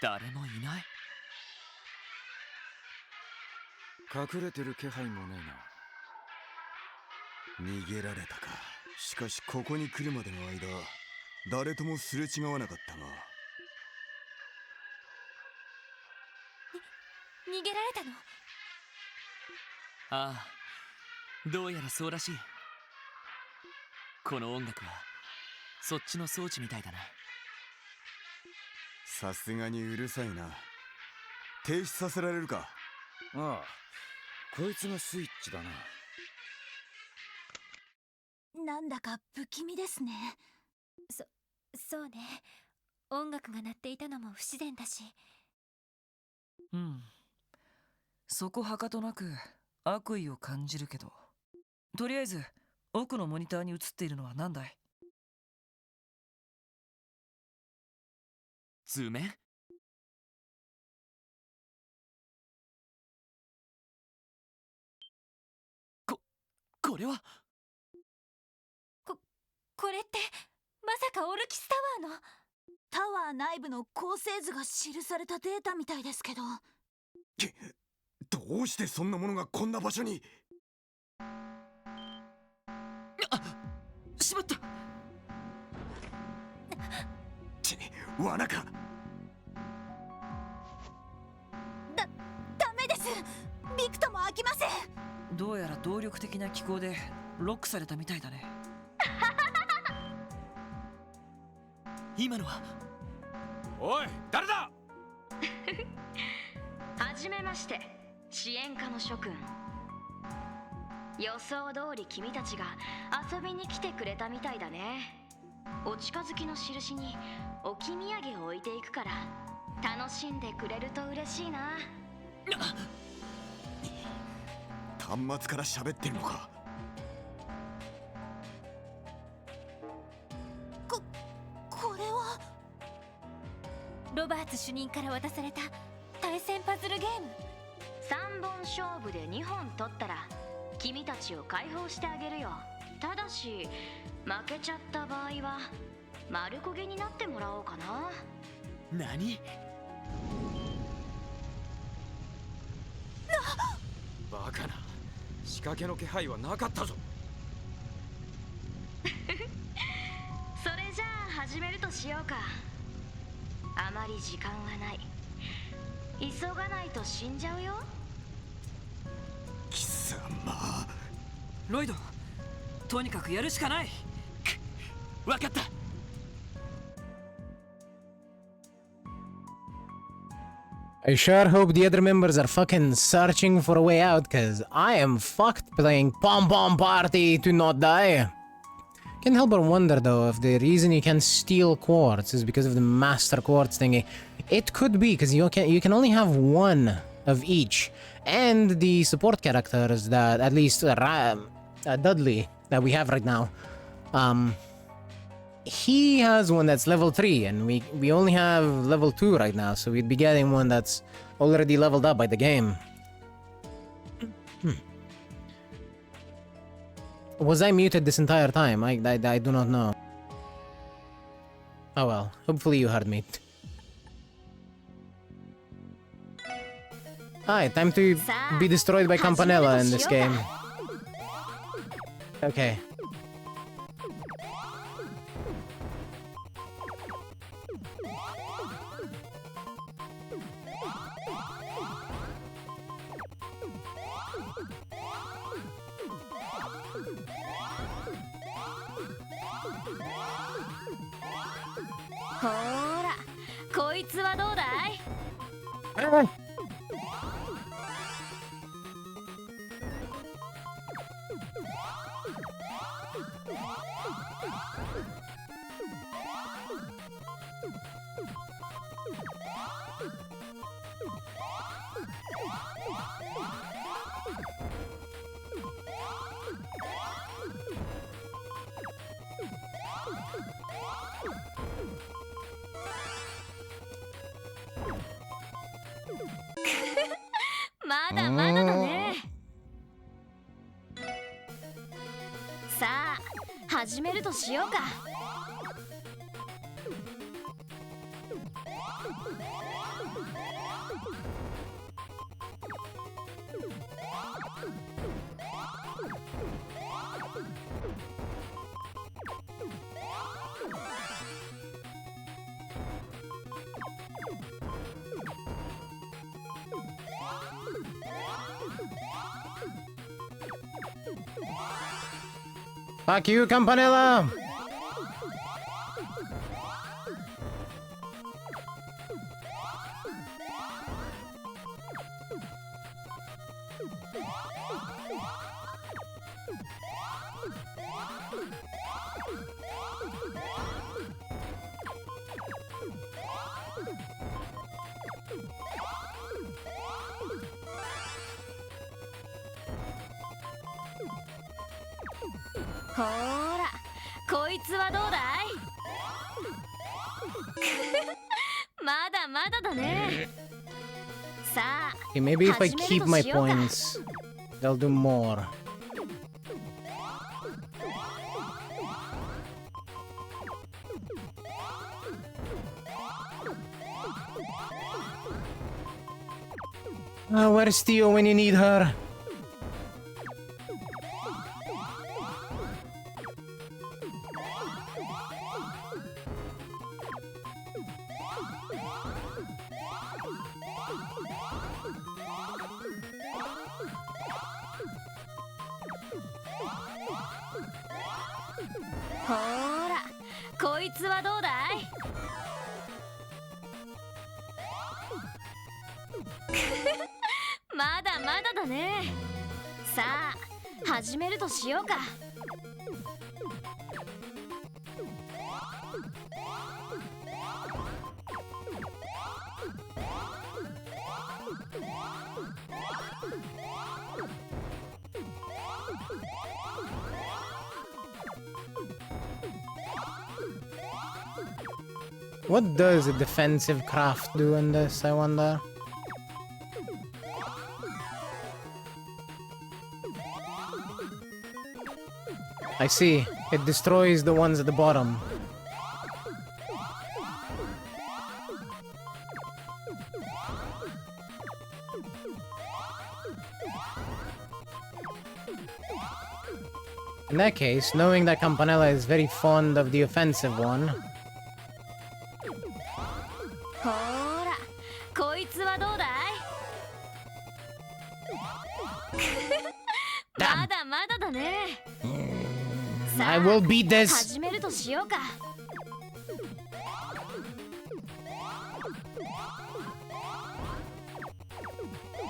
Nobody. 隠れてる気配もね逃げられたか。しかしここに来るまでの間、誰ともすれ違わなかったが。逃げられたの？ああ、どうやらそうらしい。この音楽はそっちの装置みたいだな。さすがにうるさいな。停止させられるか。ああ、こいつがスイッチだな。なんだか不気味ですね。そうね。音楽が鳴っていたのも不自然だし。うん。そこはかとなく悪意を感じるけど、とりあえず奥のモニターに映っているのは何だい？爪？これはこれってまさかオルキスタワーのタワー内部の構成図が記されたデータみたいですけど。どうしてそんなものがこんな場所に。しまった。罠か。ダメです。ビクとも開きません。どうやら動力的な機構でロックされたみたいだね。今のは。おい、誰だ？はじめまして、支援課の諸君。予想通り君たちが遊びに来てくれたみたいだね。お近づきの印に置き土産を置いていくから楽しんでくれると嬉しいな。端末から喋ってるのか。これはロバーツ主任から渡された対戦パズルゲーム。3本勝負で2本取ったら君たちを解放してあげるよ。ただし負けちゃった場合は丸焦げになってもらおうかな。何？バカな。仕掛けの気配はなかったぞ。それじゃあ始めるとしようか。あまり時間はない。急がないと死んじゃうよ。貴様。ロイド、とにかくやるしかない。わかった。I sure hope the other members are fucking searching for a way out, cause I am fucked playing Pom Pom Party to not die. Can't help but wonder though if the reason you can steal quartz is because of the master quartz thingy. It could be, cause you can only have one of each, and the support characters that at least Dudley that we have right now, he has one that's level 3, and we only have level 2 right now, so we'd be getting one that's already leveled up by the game. Was I muted this entire time? I do not know. Oh well, hopefully you heard me. Hi, time to be destroyed by Campanella in this game. Okay.ほーら、こいつはどうだい？まだまだだね。さあ、始めるとしようか。Fuck you, Campanella!ほーら、こいつはどうだい？まだまだだね。さあ、 Okay, maybe if I keep my points, they'll do more. Where's Theo when you need her? What does a defensive craft do in this, I wonder? I see. It destroys the ones at the bottom. In that case, knowing that Campanella is very fond of the offensive one... まだまだだね。 I will beat this. 始めるとしようか。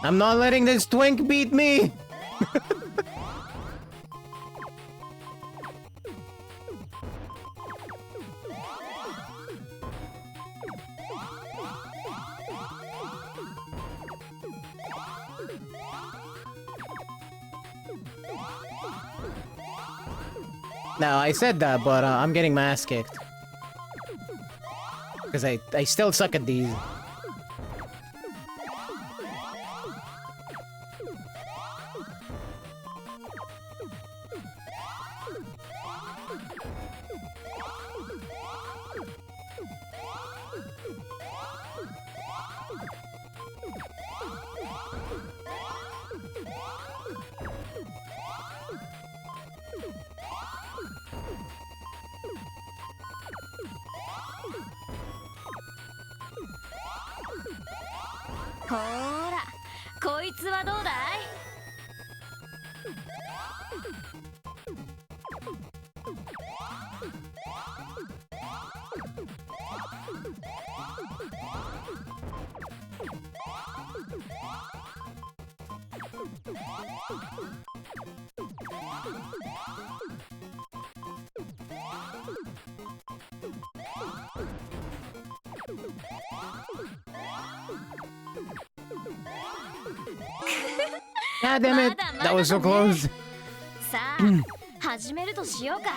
I'm not letting this twink beat me. No, I said that, but I'm getting my ass kicked. Because I still suck at these.ほーら、こいつはどうだい？God damn it! That was so close. さあ、始めるとしようか。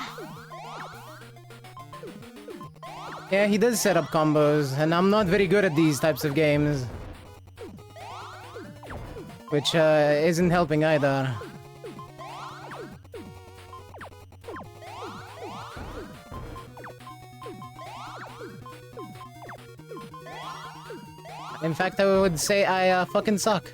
Yeah, he does set up combos, and I'm not very good at these types of games. Which isn't helping either. In fact, I would say I fucking suck.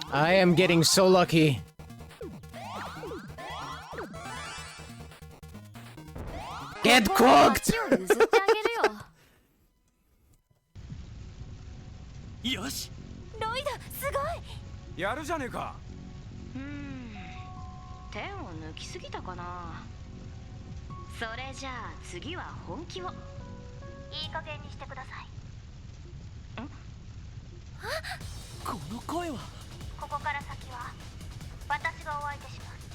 I am getting so lucky. Get cooked! よし、ロイド、すごい。やるじゃねえか。手を抜きすぎたかな。それじゃあ次は本気を。いい加減にしてください。この声は。ここから先は私がお相手します。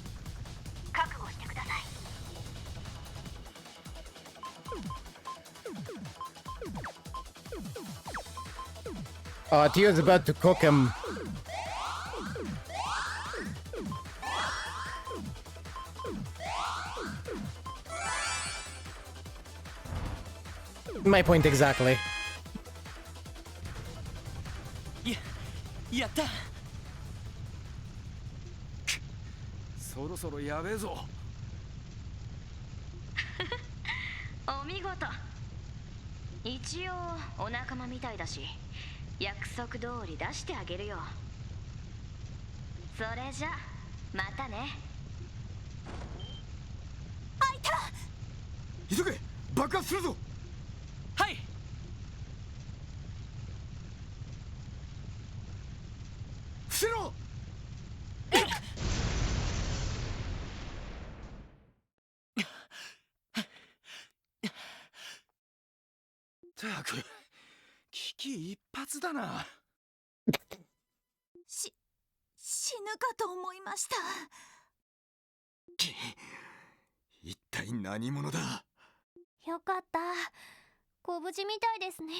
覚悟してください。Tio's about to cook him. My point exactly. やった。そろそろやべえぞ。お見事。一応お仲間みたいだし、約束通り出してあげるよ。それじゃまたね。開いた。急げ、爆発するぞ。はい。伏せろ。ったく、危機一髪だな。死ぬかと思いました。一体何者だ。よかった。ご無事みたいですね。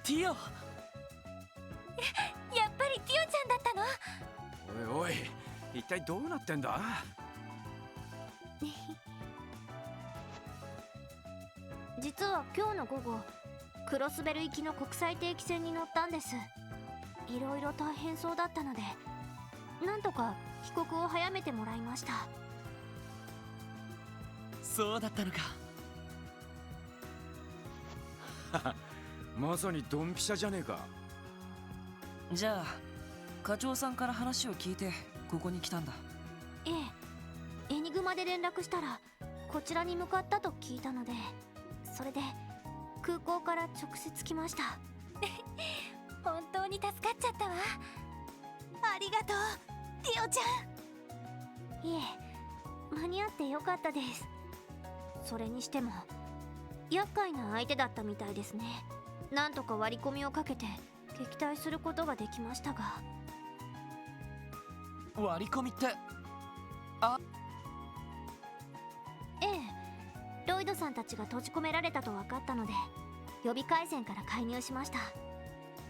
ティオ、やっぱりティオちゃんだったの？おいおい、一体どうなってんだ？実は今日の午後クロスベル行きの国際定期船に乗ったんです。いろいろ大変そうだったのでなんとか帰国を早めてもらいました。そうだったのか。まさにドンピシャじゃねえか。じゃあ課長さんから話を聞いてここに来たんだ。ええ、エニグマで連絡したらこちらに向かったと聞いたので、それで空港から直接来ました。本当に助かっちゃったわ。ありがとうティオちゃん。いえ、間に合ってよかったです。それにしても厄介な相手だったみたいですね。なんとか割り込みをかけて撃退することができましたが。割り込みってええ、ロイドさんたちが閉じ込められたと分かったので予備回線から介入しました。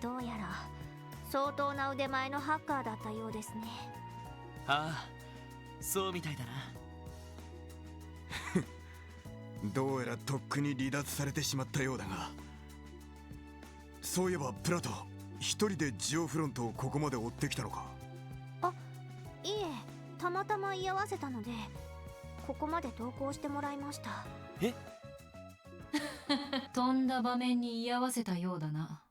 どうやら相当な腕前のハッカーだったようですね。ああ、そうみたいだな。どうやらとっくに離脱されてしまったようだが、そういえばプラト、一人でジオフロントをここまで追ってきたのか？いえ、たまたま居合わせたのでここまで同行してもらいました。えとんだ場面に居合わせたようだな。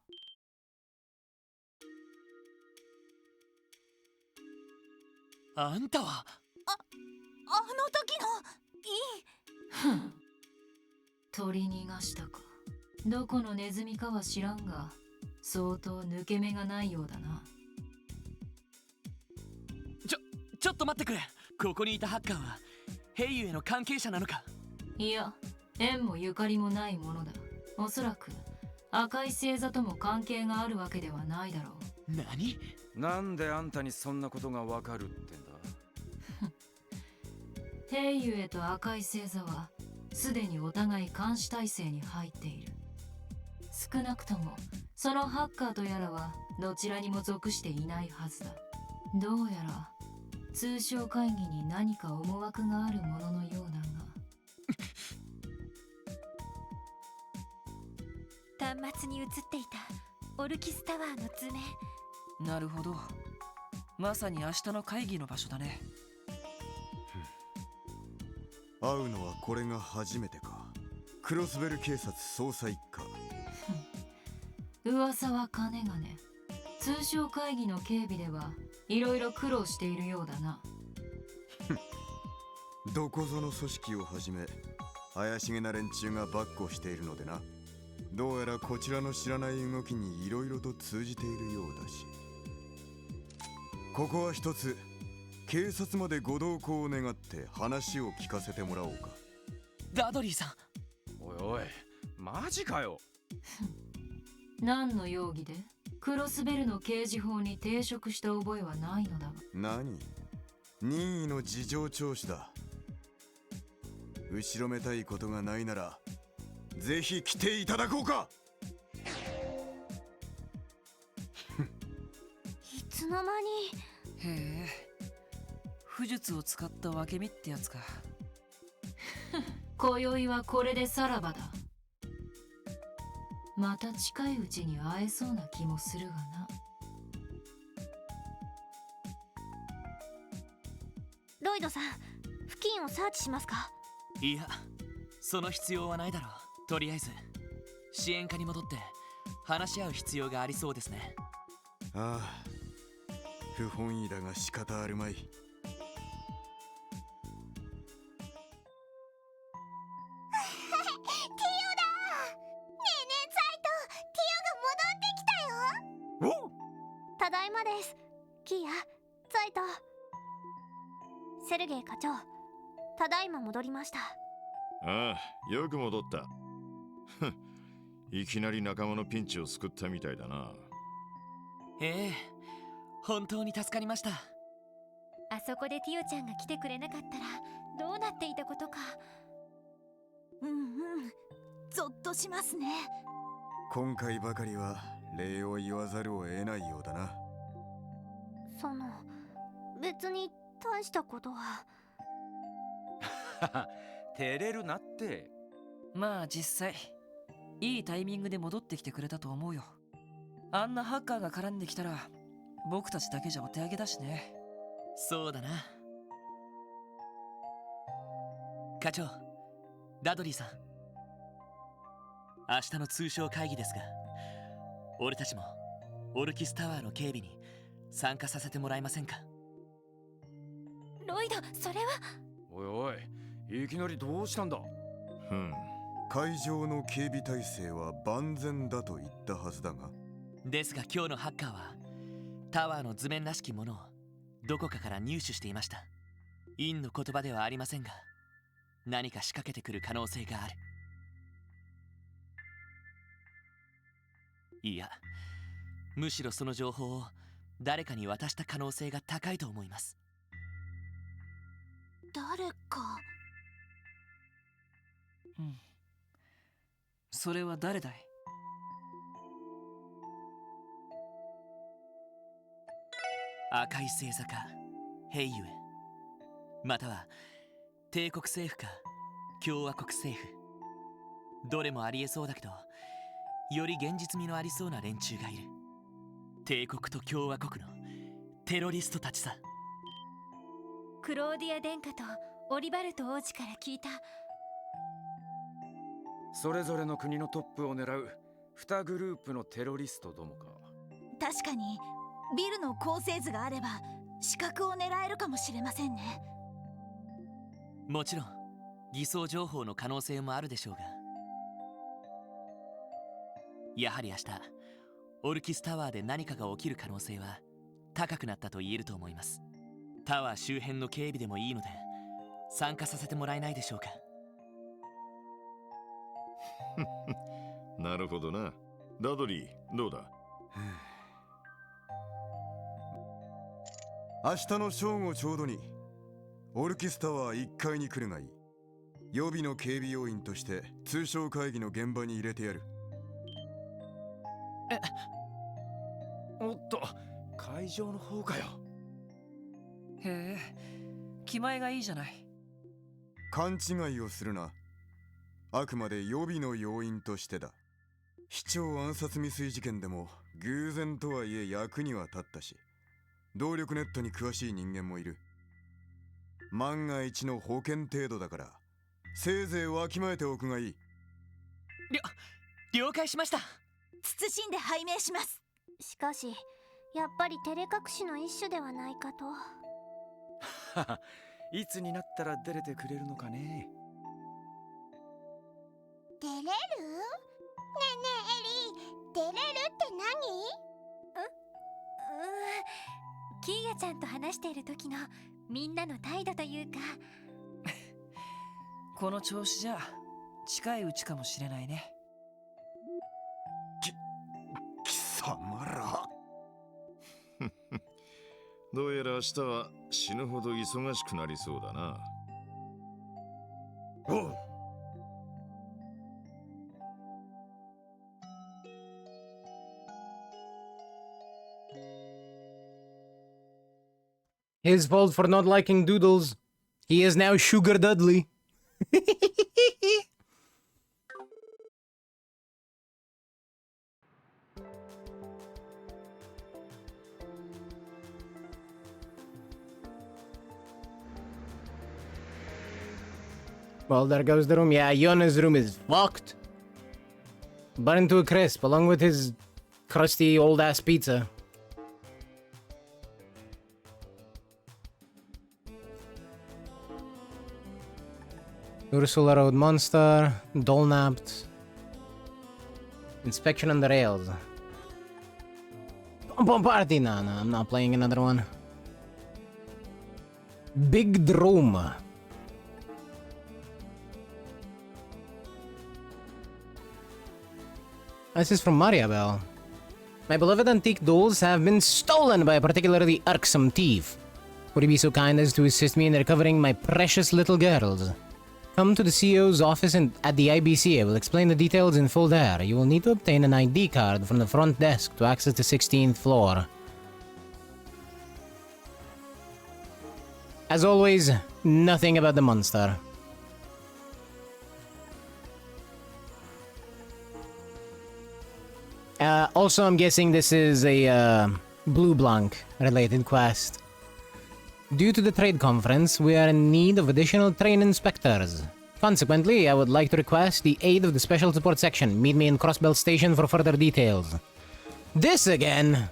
あんたはあの時のふん、取り逃がしたか。どこのネズミかは知らんが相当抜け目がないようだな。ちょっと待ってくれ。ここにいたハッカーはヘイユへの関係者なのか？いや、縁もゆかりもないものだ。おそらく赤い星座とも関係があるわけではないだろう。何？なんであんたにそんなことがわかるってんだ？ヘイユエと赤い星座はすでにお互い監視体制に入っている。少なくともそのハッカーとやらはどちらにも属していないはずだ。どうやら通商会議に何か思惑があるもののようだが端末に映っていたオルキスタワーの図面。なるほど、まさに明日の会議の場所だね。会うのはこれが初めてか。クロスベル警察捜査一課。噂は金がね。通商会議の警備ではいろいろ苦労しているようだな。どこぞの組織をはじめ怪しげな連中が跋扈しているのでな。どうやらこちらの知らない動きにいろいろと通じているようだし、ここは一つ警察までご同行を願って話を聞かせてもらおうか。ダドリーさん。おいおい、マジかよ。何の容疑で？クロスベルの刑事法に抵触した覚えはないのだが。何？任意の事情聴取だ。後ろめたいことがないならぜひ来ていただこうか。いつの間に。へえ、巫術を使った分け身ってやつか。今宵はこれでさらばだ。また近いうちに会えそうな気もするがな。ロイドさん、付近をサーチしますか？いや、その必要はないだろう。とりあえず支援課に戻って話し合う必要がありそうですね。ああ、不本意だが仕方あるまい。ティオだ。ねえねえザイト、ティオが戻ってきたよ。ただいまです。キーヤ、ザイト。セルゲイ課長、ただいま戻りました。ああ、よく戻った。いきなり仲間のピンチを救ったみたいだな。ええ、本当に助かりました。あそこでティオちゃんが来てくれなかったらどうなっていたことか。ゾッとしますね。今回ばかりは礼を言わざるを得ないようだな。その別に大したことは。照れるなって。まあ実際いいタイミングで戻ってきてくれたと思うよ。あんなハッカーが絡んできたら僕たちだけじゃお手上げだしね。そうだな。課長、ダドリーさん、明日の通商会議ですが、俺たちもオルキスタワーの警備に参加させてもらえませんか？ロイド、それは。おいおい、いきなりどうしたんだ？会場の警備体制は万全だと言ったはずだが。ですが今日のハッカーはタワーの図面らしきものをどこかから入手していました。陰の言葉ではありませんが、何か仕掛けてくる可能性がある。いや、むしろその情報を誰かに渡した可能性が高いと思います。誰か。それは誰だい？赤い星座かヘイユエ、または帝国政府か共和国政府。どれもありえそうだけど、より現実味のありそうな連中がいる。帝国と共和国のテロリストたちさ。クローディア殿下とオリバルト王子から聞いた。それぞれの国のトップを狙う2グループのテロリストどもか。確かにビルの構成図があれば死角を狙えるかもしれませんね。もちろん偽装情報の可能性もあるでしょうが、やはり明日オルキスタワーで何かが起きる可能性は高くなったと言えると思います。タワー周辺の警備でもいいので参加させてもらえないでしょうか？なるほどな。ダドリー、どうだ？明日の正午ちょうどにオルキスタワー1階に来るがいい。予備の警備要員として通商会議の現場に入れてやる。おっと、会場の方かよ。へえ、気前がいいじゃない。勘違いをするな。あくまで予備の要員としてだ。市長暗殺未遂事件でも偶然とはいえ役には立ったし、動力ネットに詳しい人間もいる。万が一の保険程度だからせいぜいわきまえておくがいい。了解しました。謹んで拝命します。しかしやっぱり照れ隠しの一種ではないかと。いつになったら出れてくれるのかね。出れる？ねえねえエリー、出れるって何？キーヤちゃんと話している時のみんなの態度というか。この調子じゃ近いうちかもしれないね。貴様ら。どうやら明日は死ぬほど忙しくなりそうだな。おう。His fault for not liking doodles. He is now Sugar Dudley. Well, there goes the room. Yeah, Yona's room is fucked. Burned to a crisp, along with his crusty old-ass pizza. Ursula Road Monster, Dolnapped. Inspection on the rails. Pom Party? No, I'm not playing another one. Big Drome. This is from Mariabel. My beloved antique dolls have been stolen by a particularly irksome thief. Would you be so kind as to assist me in recovering my precious little girls? Come to the CEO's office at the IBC. I will explain the details in full there. You will need to obtain an ID card from the front desk to access the 16th floor. As always, nothing about the monster. Also, I'm guessing this is a Blue Blanc related quest. Due to the trade conference, we are in need of additional train inspectors. Consequently, I would like to request the aid of the Special Support Section. Meet me in Crossbelt Station for further details. This again!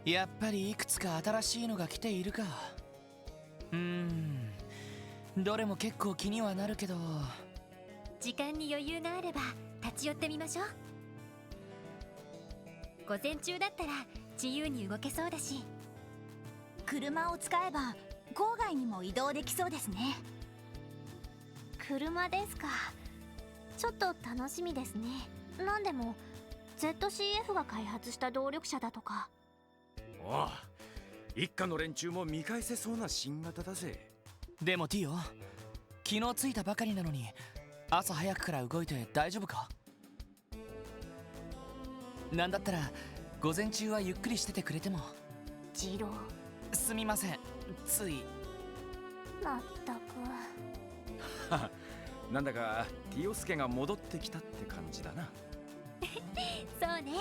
やっぱりいくつか新しいのが来ているか。どれも結構気にはなるけど。時間に余裕があれば立ち寄ってみましょう。午前中だったら自由に動けそうだし、車を使えば郊外にも移動できそうですね。車ですか。ちょっと楽しみですね。なんでも ZCF が開発した動力車だとか。おう、一家の連中も見返せそうな新型だぜ。でもティオ、昨日着いたばかりなのに朝早くから動いて大丈夫か？なんだったら午前中はゆっくりしててくれても。ジロー、すみません、つい。まったく。なんだかティオスケが戻ってきたって感じだな。そうね。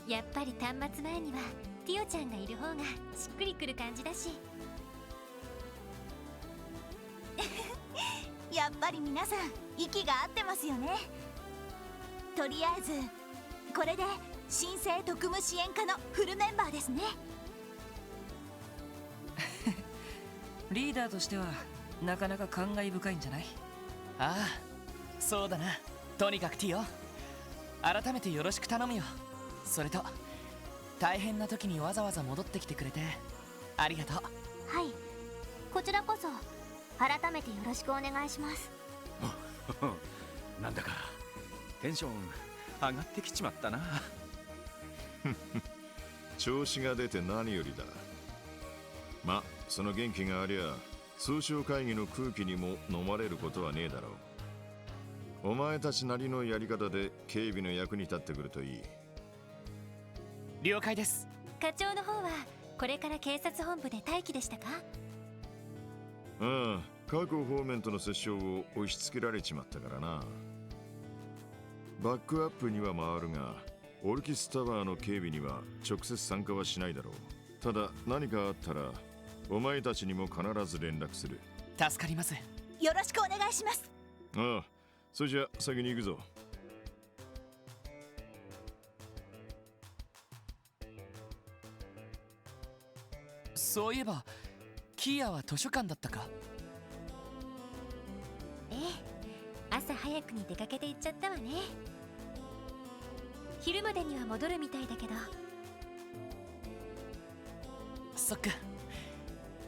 やっぱり端末前にはティオちゃんがいる方がしっくりくる感じだし。やっぱり皆さん息が合ってますよね。とりあえずこれで新生特務支援課のフルメンバーですね。リーダーとしてはなかなか感慨深いんじゃない？ああ、そうだな。とにかくティオ、改めてよろしく頼むよ。それと大変な時にわざわざ戻ってきてくれてありがとう。はい、こちらこそ改めてよろしくお願いします。なんだかテンション上がってきちまったな。調子が出て何よりだ。ま、その元気がありゃ通商会議の空気にも飲まれることはねえだろう。お前たちなりのやり方で警備の役に立ってくるといい。了解です。課長の方はこれから警察本部で待機でしたか？ああ、各方面との折衝を押し付けられちまったからな。バックアップには回るがオルキスタワーの警備には直接参加はしないだろう。ただ何かあったらお前たちにも必ず連絡する。助かります。よろしくお願いします。ああ、それじゃ先に行くぞ。そういえばキアは図書館だったか？ええ、朝早くに出かけて行っちゃったわね。昼までには戻るみたいだけど。そっか、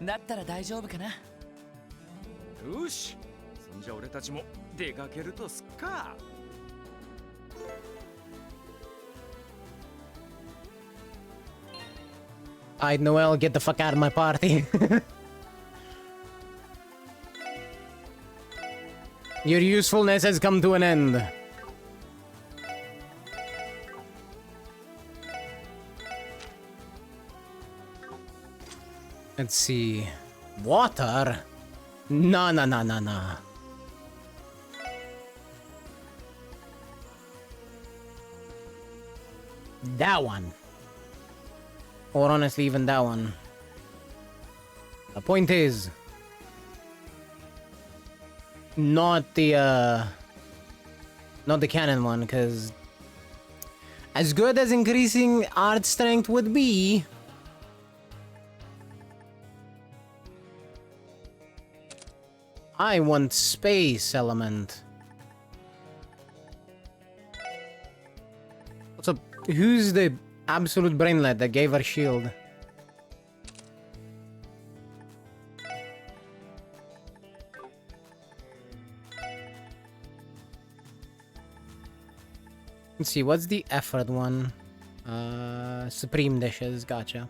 だったら大丈夫かな。よし、そんじゃ俺たちも出かけるとすっか。Alright, Noel, get the fuck out of my party. Your usefulness has come to an end. Let's see. Water? No. That one. Or honestly, even that one. The point is, not the cannon one, because as good as increasing art strength would be, I want space element. What's up? Who's the absolute brainlet that gave her shield? Let's see, what's the effort one? Supreme dishes, gotcha.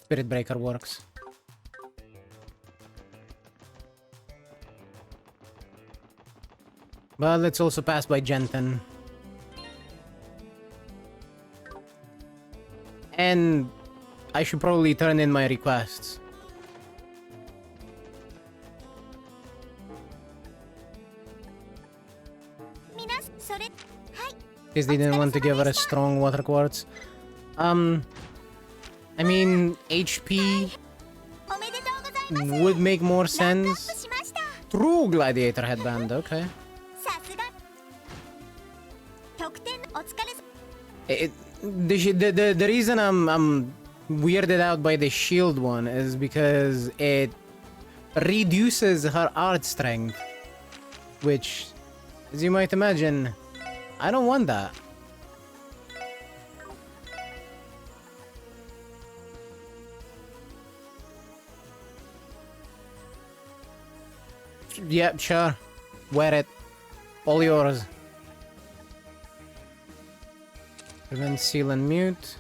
Spirit Breaker works. But let's also pass by Genton. And I should probably turn in my requests. Because they didn't want to give her a strong water quartz. I mean, HP would make more sense. True gladiator headband, okay. The reason I'm weirded out by the shield one is because it reduces her art strength, which, as you might imagine, I don't want that. Yep, sure. Wear it. All yours. Prevent, seal, and mute.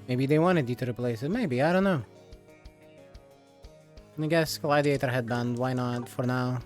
Maybe they wanted you to replace it. Maybe, I don't know. I guess gladiator headband, why not for now?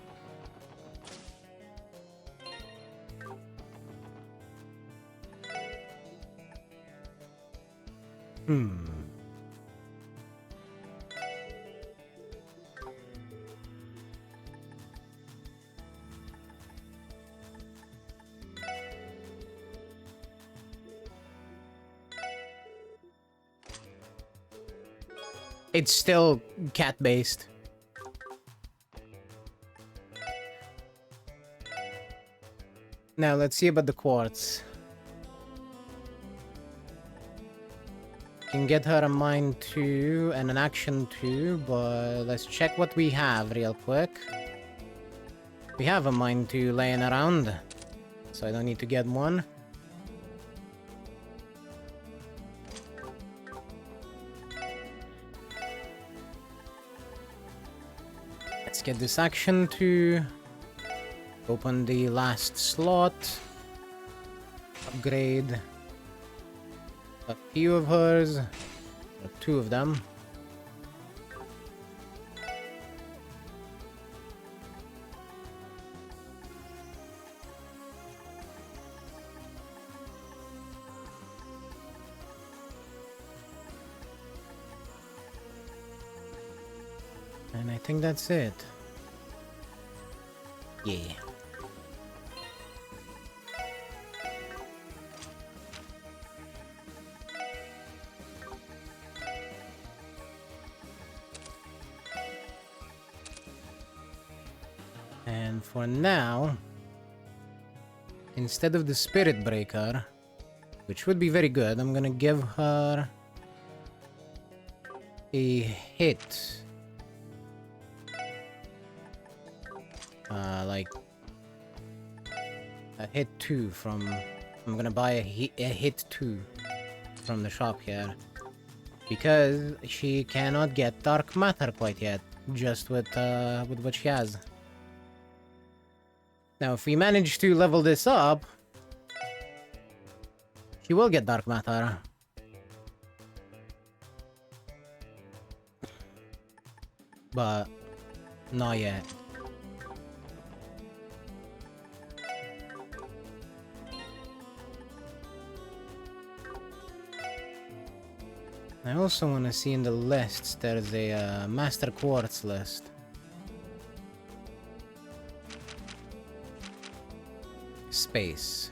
It's still cat-based. Now, let's see about the quartz. Can get her a mind 2 and an action 2, but let's check what we have real quick. We have a mind 2 laying around, so I don't need to get one. Let's get this action 2. Open the last slot. Upgrade a few of hers, or 2 of them. And I think that's it. Yeah. And for now, instead of the Spirit Breaker, which would be very good, I'm gonna give her a hit. Like a hit 2 from... I'm gonna buy a hit 2 from the shop here. Because she cannot get Dark Matter quite yet, just with what she has. Now, if we manage to level this up, she will get Dark Matter. But not yet. I also want to see in the lists, there's a Master Quartz list. Space.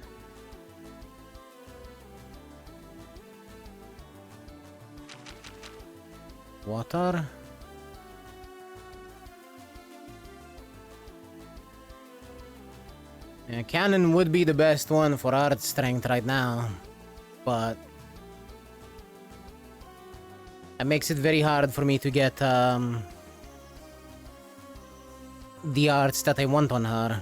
Water. Yeah, cannon would be the best one for art strength right now, but it makes it very hard for me to get the arts that I want on her.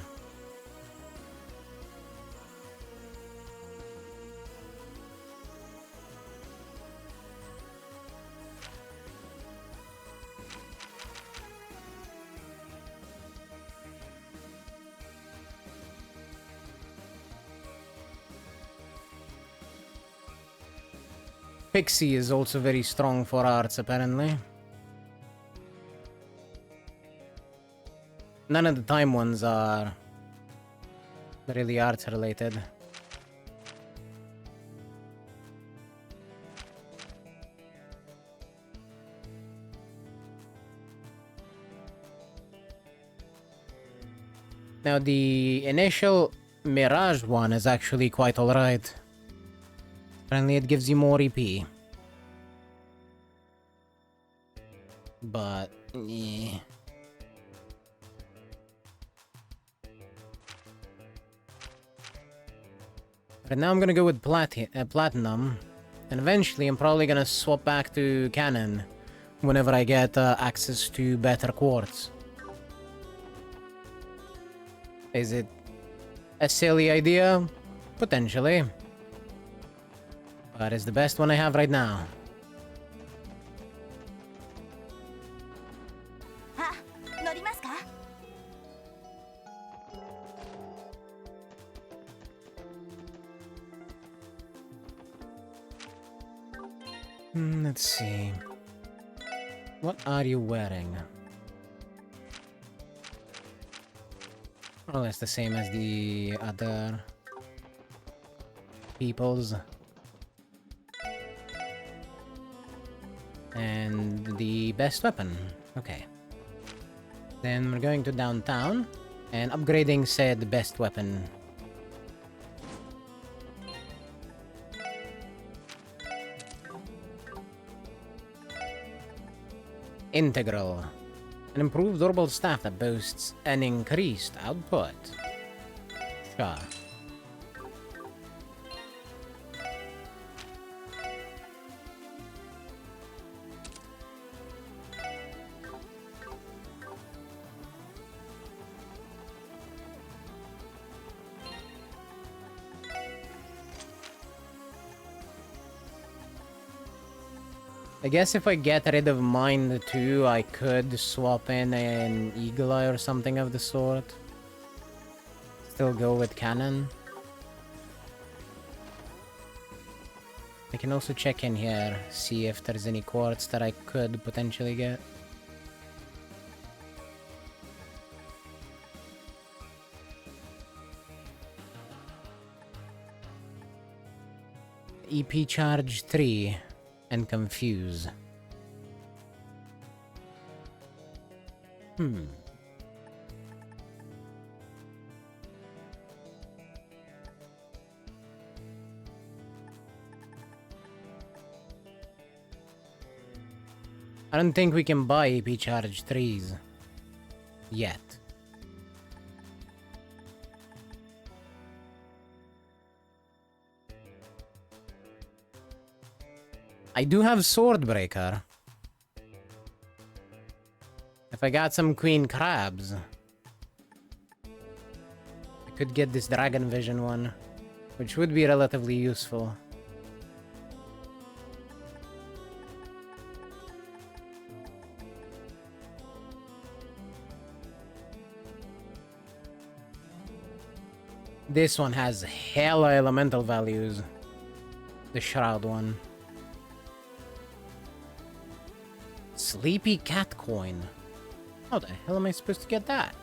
Pixie is also very strong for arts, apparently. None of the time ones are really arts related. Now the initial Mirage one is actually quite alright. Apparently it gives you more EP. But, yeah. But now I'm gonna go with Platinum. And eventually I'm probably gonna swap back to Canon whenever I get access to better quartz. Is it a silly idea? Potentially. But it's the best one I have right now. Let's see. What are you wearing? More or less the same as the other people's. And the best weapon. Okay. Then we're going to downtown and upgrading said best weapon. Integral. An improved orbital staff that boasts an increased output. Sure. I guess if I get rid of Mind 2, I could swap in an Eagle Eye or something of the sort. Still go with Cannon. I can also check in here, see if there's any quartz that I could potentially get. EP charge 3. And confuse. I don't think we can buy EP charge 3s yet. I do have Swordbreaker. If I got some Queen Crabs, I could get this Dragon Vision one, which would be relatively useful. This one has hella elemental values. The Shroud one. Sleepy Cat Coin. How the hell am I supposed to get that?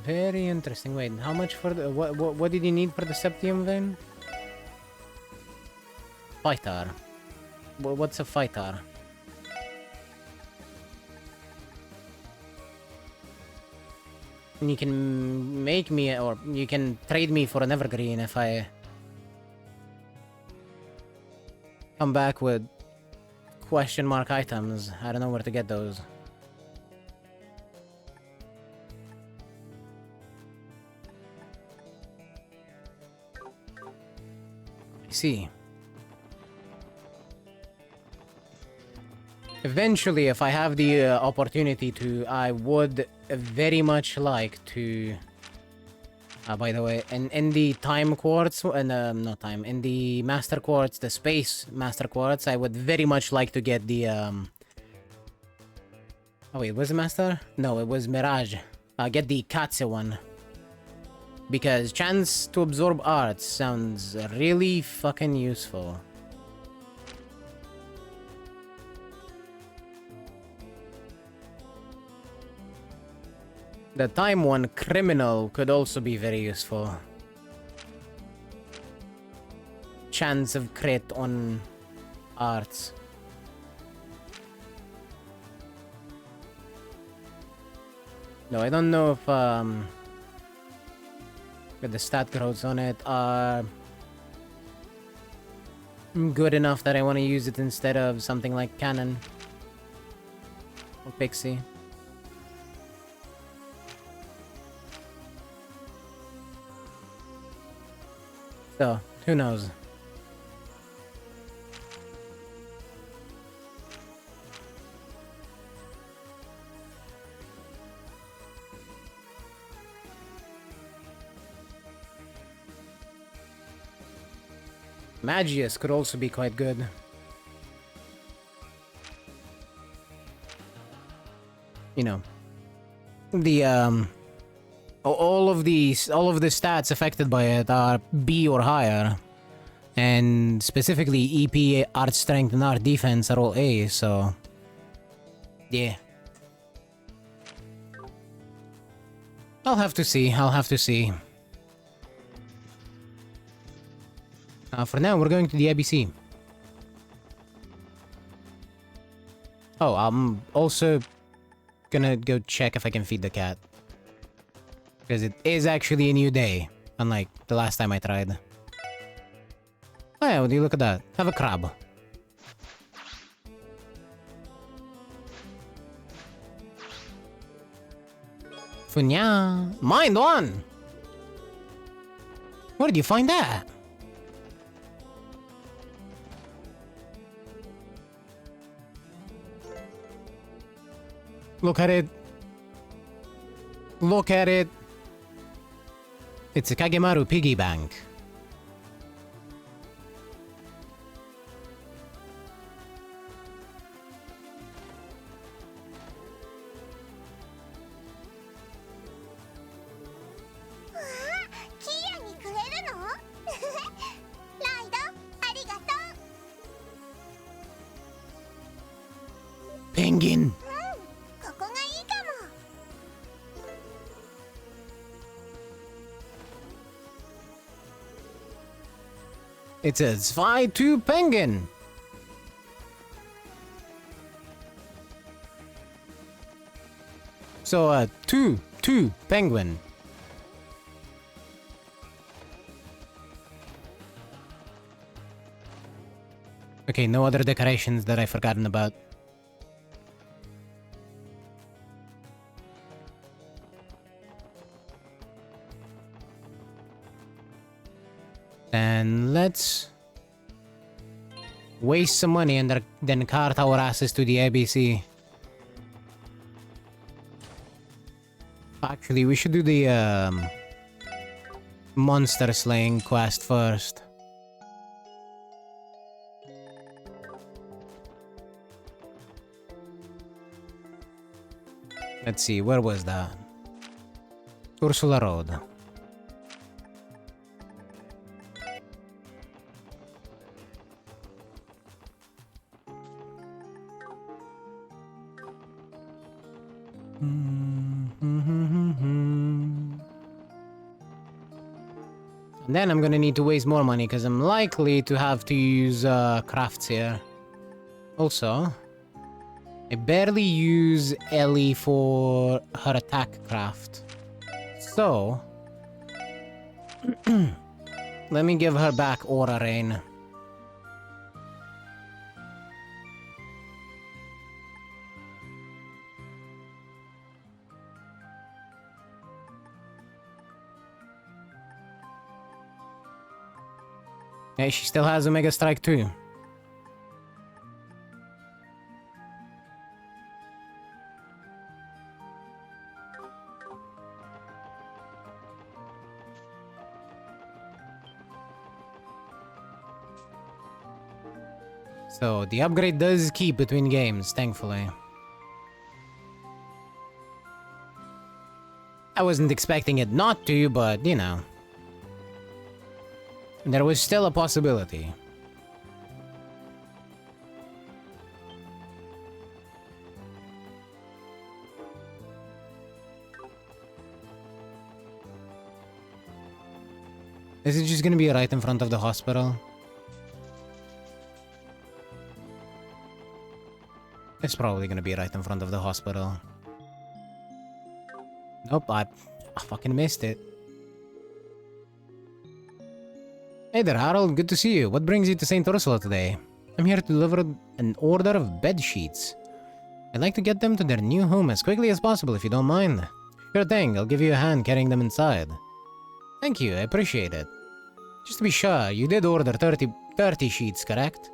Very interesting. Wait, how much for the what did you need for the Septium Vein? Fighter. What's a fighter? You can make me, or you can trade me for an Evergreen if I come back with question mark items. I don't know where to get those. I see. Eventually, if I have the opportunity to, I would very much like to... by the way, in the time quartz, not time, in the master quartz, the space master quartz, I would very much like to get the, Oh wait, was it master? No, it was Mirage. Get the Katse one. Because chance to absorb arts sounds really fucking useful. The time one, criminal, could also be very useful. Chance of crit on arts. No, I don't know if the stat growths on it are good enough that I want to use it instead of something like Cannon or Pixie. So, who knows? Magius could also be quite good. You know, the all of the stats affected by it are B or higher, and specifically EP, art strength, and art defense are all A. So, yeah, I'll have to see. I'll have to see. For now, we're going to the ABC. Oh, I'm also gonna go check if I can feed the cat. Because it is actually a new day, unlike the last time I tried. Oh yeah, would you look at that? Have a crab. Funya! Mind one! Where did you find that? Look at it. Look at it. It's a Kagemaru piggy bank. Penguin. It's a Zwei-2 penguin. So, two penguin. Okay, no other decorations that I've forgotten about. And let's waste some money and then cart our asses to the ABC. Actually, we should do the monster slaying quest first. Let's see, where was that? Ursula Road. And then I'm gonna need to waste more money because I'm likely to have to use crafts here. Also, I barely use Ellie for her attack craft. So, let me give her back Aura Rain. Yeah, she still has Omega Strike too. So the upgrade does keep between games, thankfully. I wasn't expecting it not to, but you know. There was still a possibility. Is it just gonna be right in front of the hospital? It's probably gonna be right in front of the hospital. Nope, I fucking missed it. Hey there, Harold. Good to see you. What brings you to St. Ursula today? I'm here to deliver an order of bed sheets. I'd like to get them to their new home as quickly as possible, if you don't mind. Sure thing, I'll give you a hand carrying them inside. Thank you, I appreciate it. Just to be sure, you did order 30 sheets, correct?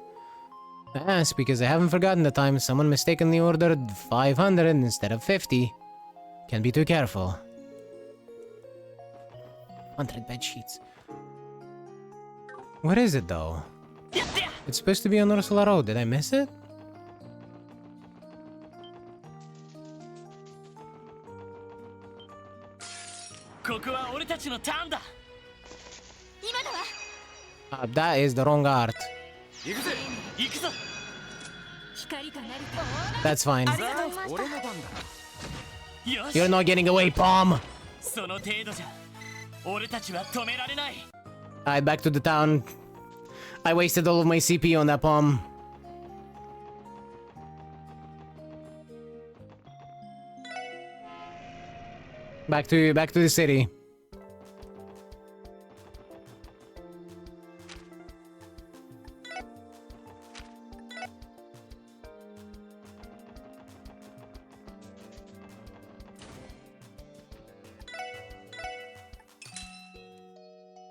I ask because I haven't forgotten the time someone mistakenly ordered 500 instead of 50. Can't be too careful. 100 bed sheets. What is it, though? It's supposed to be on Ursula Road. Did I miss it? That is the wrong art. That's fine. You're not getting away, Palm! Alright, back to the town. I wasted all of my CP on that Palm. Back to the city.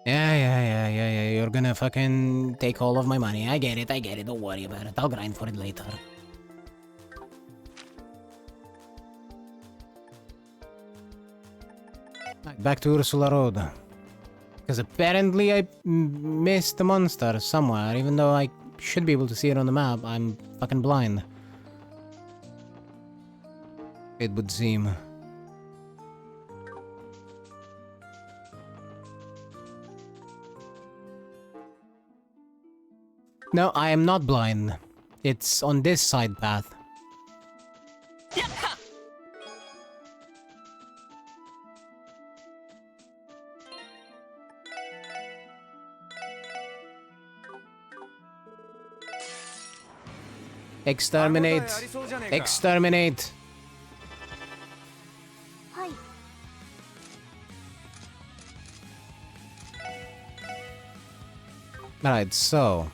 Yeah, you're gonna fucking take all of my money. I get it, don't worry about it. I'll grind for it later. Back to Ursula Road. Because apparently I missed the monster somewhere, even though I should be able to see it on the map. I'm fucking blind. It would seem. No, I am not blind. It's on this side path. Exterminate! Exterminate! Alright, so...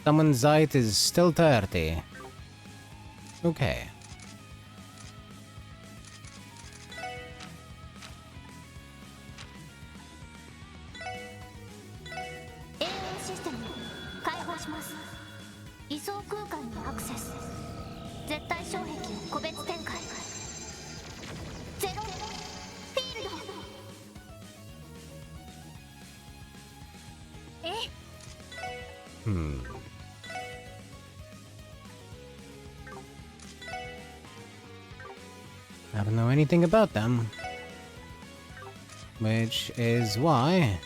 Someone's height is still 30. Okay. I don't know anything about them. Which is why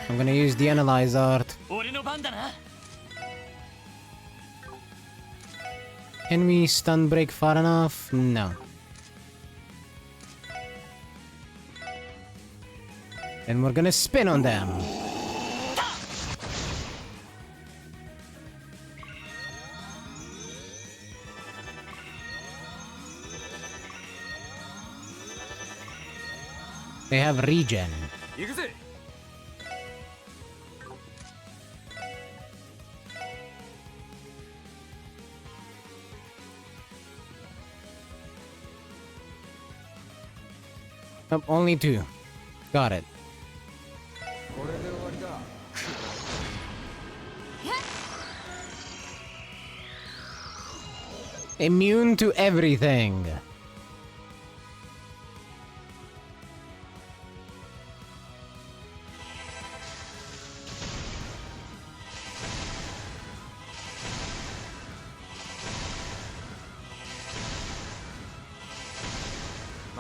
I'm gonna use the analyze art. Can we stun break far enough? No. And we're gonna spin on them. They have regen. Nope, only 2. Got it. Immune to everything.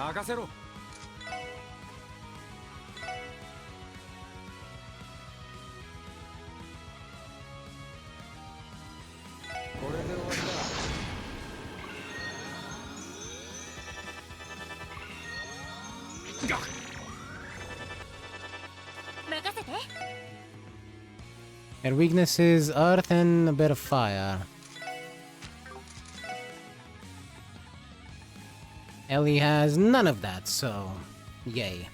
任せろ。これで終わりだ。任せて。 Her weakness is earth and a bit of fire. Ellie has none of that, so yay.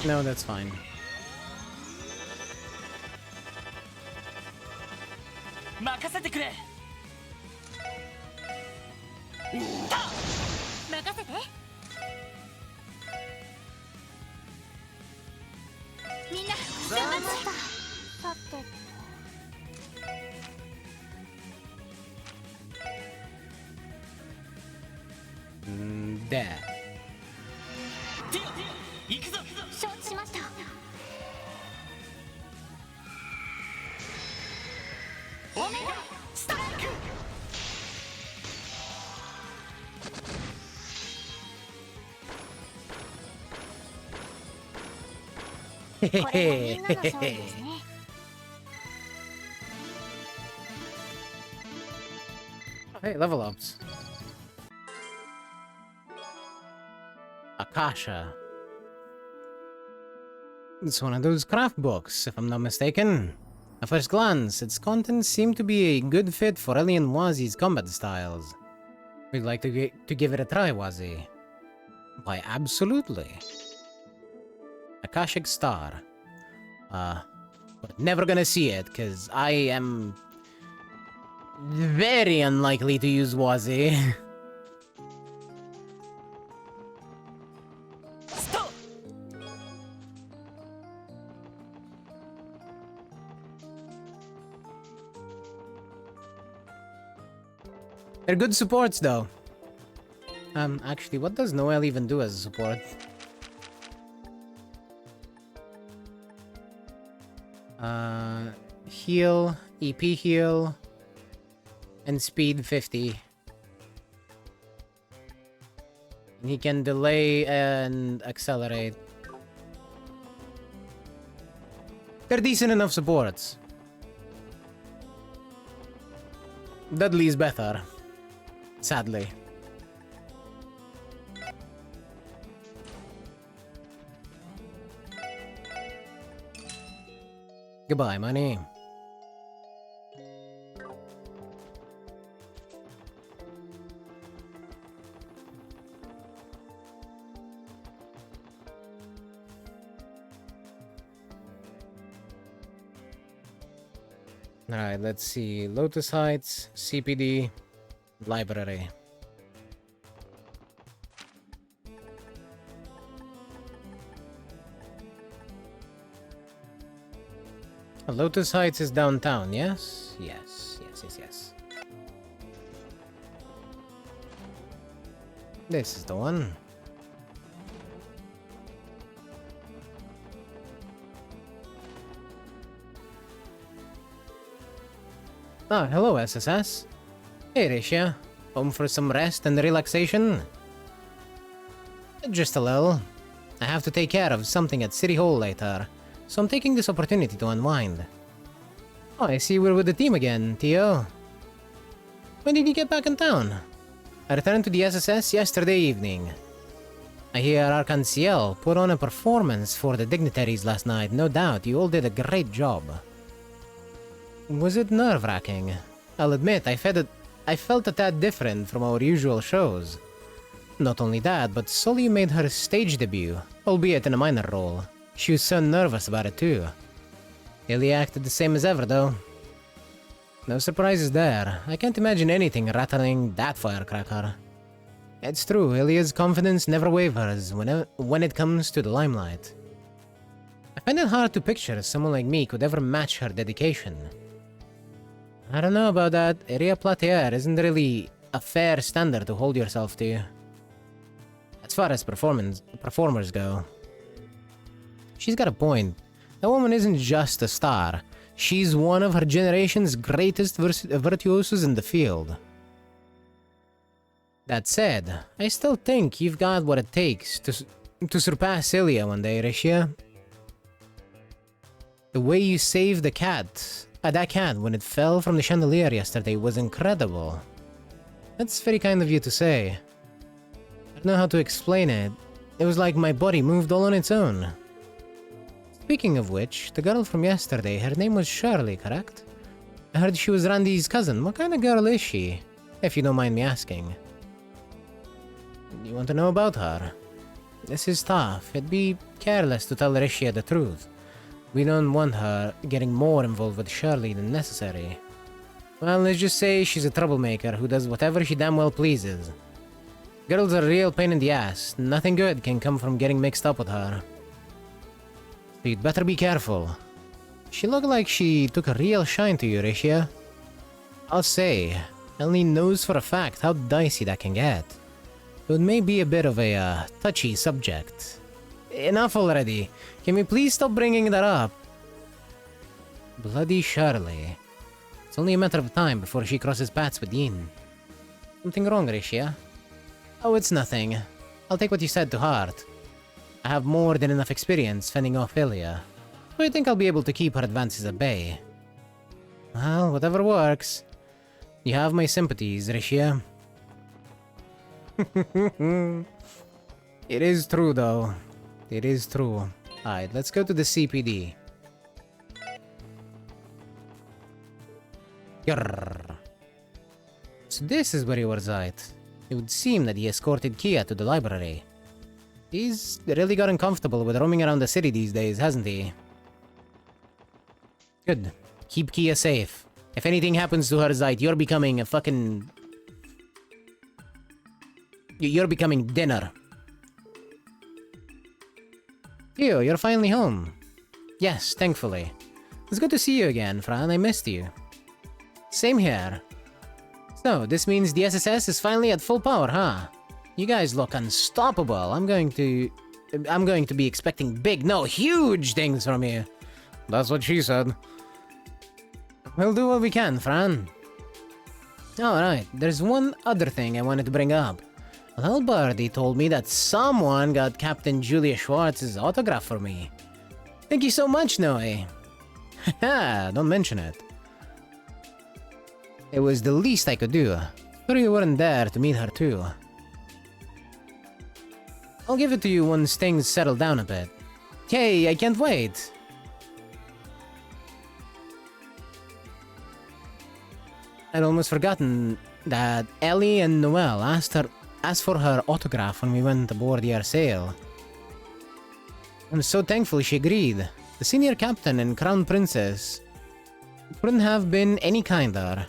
No, that's fine. There. 承知しました。お願いストライク。これがみんなの勝利ですね。Hey, level ups. Akasha. It's one of those craft books, if I'm not mistaken. At first glance, its contents seem to be a good fit for Ellie and Wazi's combat styles. We'd like to give it a try, Wazi. Why, absolutely. Akashic Star. We're never gonna see it, because I am very unlikely to use Wazi. They're good supports, though. Actually, what does Noel even do as a support? Heal, EP heal, and speed 50. And he can delay and accelerate. They're decent enough supports. Dudley's better. Sadly. Goodbye, money. Alright, let's see. Lotus Heights, CPD, library. Lotus Heights is downtown, yes? Yes. This is the one. Ah, hello, SSS. Hey, Risha. Home for some rest and relaxation? Just a little. I have to take care of something at City Hall later, so I'm taking this opportunity to unwind. Oh, I see we're with the team again, Tio. When did you get back in town? I returned to the SSS yesterday evening. I hear Arcanciel put on a performance for the dignitaries last night. No doubt, you all did a great job. Was it nerve-wracking? I'll admit, I felt a tad different from our usual shows. Not only that, but Sully made her stage debut, albeit in a minor role. She was so nervous about it too. Ellie acted the same as ever, though. No surprises there. I can't imagine anything rattling that firecracker. It's true, Ilya's confidence never wavers when it comes to the limelight. I find it hard to picture someone like me could ever match her dedication. I don't know about that. Iria Platier isn't really a fair standard to hold yourself to. As far as performers go. She's got a point. That woman isn't just a star. She's one of her generation's greatest virtuosos in the field. That said, I still think you've got what it takes to surpass Ilya one day, Rishia. The way you saved that cat when it fell from the chandelier yesterday was incredible. That's very kind of you to say. I don't know how to explain it. It was like my body moved all on its own. Speaking of which, the girl from yesterday, her name was Shirley, correct? I heard she was Randy's cousin. What kind of girl is she? If you don't mind me asking. You want to know about her? This is tough. It'd be careless to tell Rishia the truth. We don't want her getting more involved with Shirley than necessary. Well, let's just say she's a troublemaker who does whatever she damn well pleases. Girl's a real pain in the ass. Nothing good can come from getting mixed up with her. So you'd better be careful. She looked like she took a real shine to you, Rishia. I'll say, only knows for a fact how dicey that can get. So it may be a bit of a touchy subject. Enough already. Can we please stop bringing that up? Bloody Shirley. It's only a matter of time before she crosses paths with Yin. Something wrong, Rishia? Oh, it's nothing. I'll take what you said to heart. I have more than enough experience fending off Ilya, so I think I'll be able to keep her advances at bay. Well, whatever works. You have my sympathies, Rishia. It is true, though. It is true. Alright, let's go to the CPD. Grrr. So this is where he was at. It would seem that he escorted Kia to the library. He's really gotten comfortable with roaming around the city these days, hasn't he? Good. Keep Kia safe. If anything happens to her, Zeit, you're becoming a fucking... You're becoming dinner. Theo, you're finally home. Yes, thankfully. It's good to see you again, Fran. I missed you. Same here. So, this means the SSS is finally at full power, huh? You guys look unstoppable. I'm going to be expecting big, no, huge things from you. That's what she said. We'll do what we can, Fran. Alright, there's one other thing I wanted to bring up. Well, Birdie told me that someone got Captain Julia Schwartz's autograph for me. Thank you so much, Noe. Haha, don't mention it. It was the least I could do. Sure you weren't there to meet her too. I'll give it to you once things settle down a bit. Hey, I can't wait. I'd almost forgotten that Ellie and Noelle asked for her autograph when we went aboard the air sail. I'm so thankful she agreed. The senior captain and crown princess couldn't have been any kinder.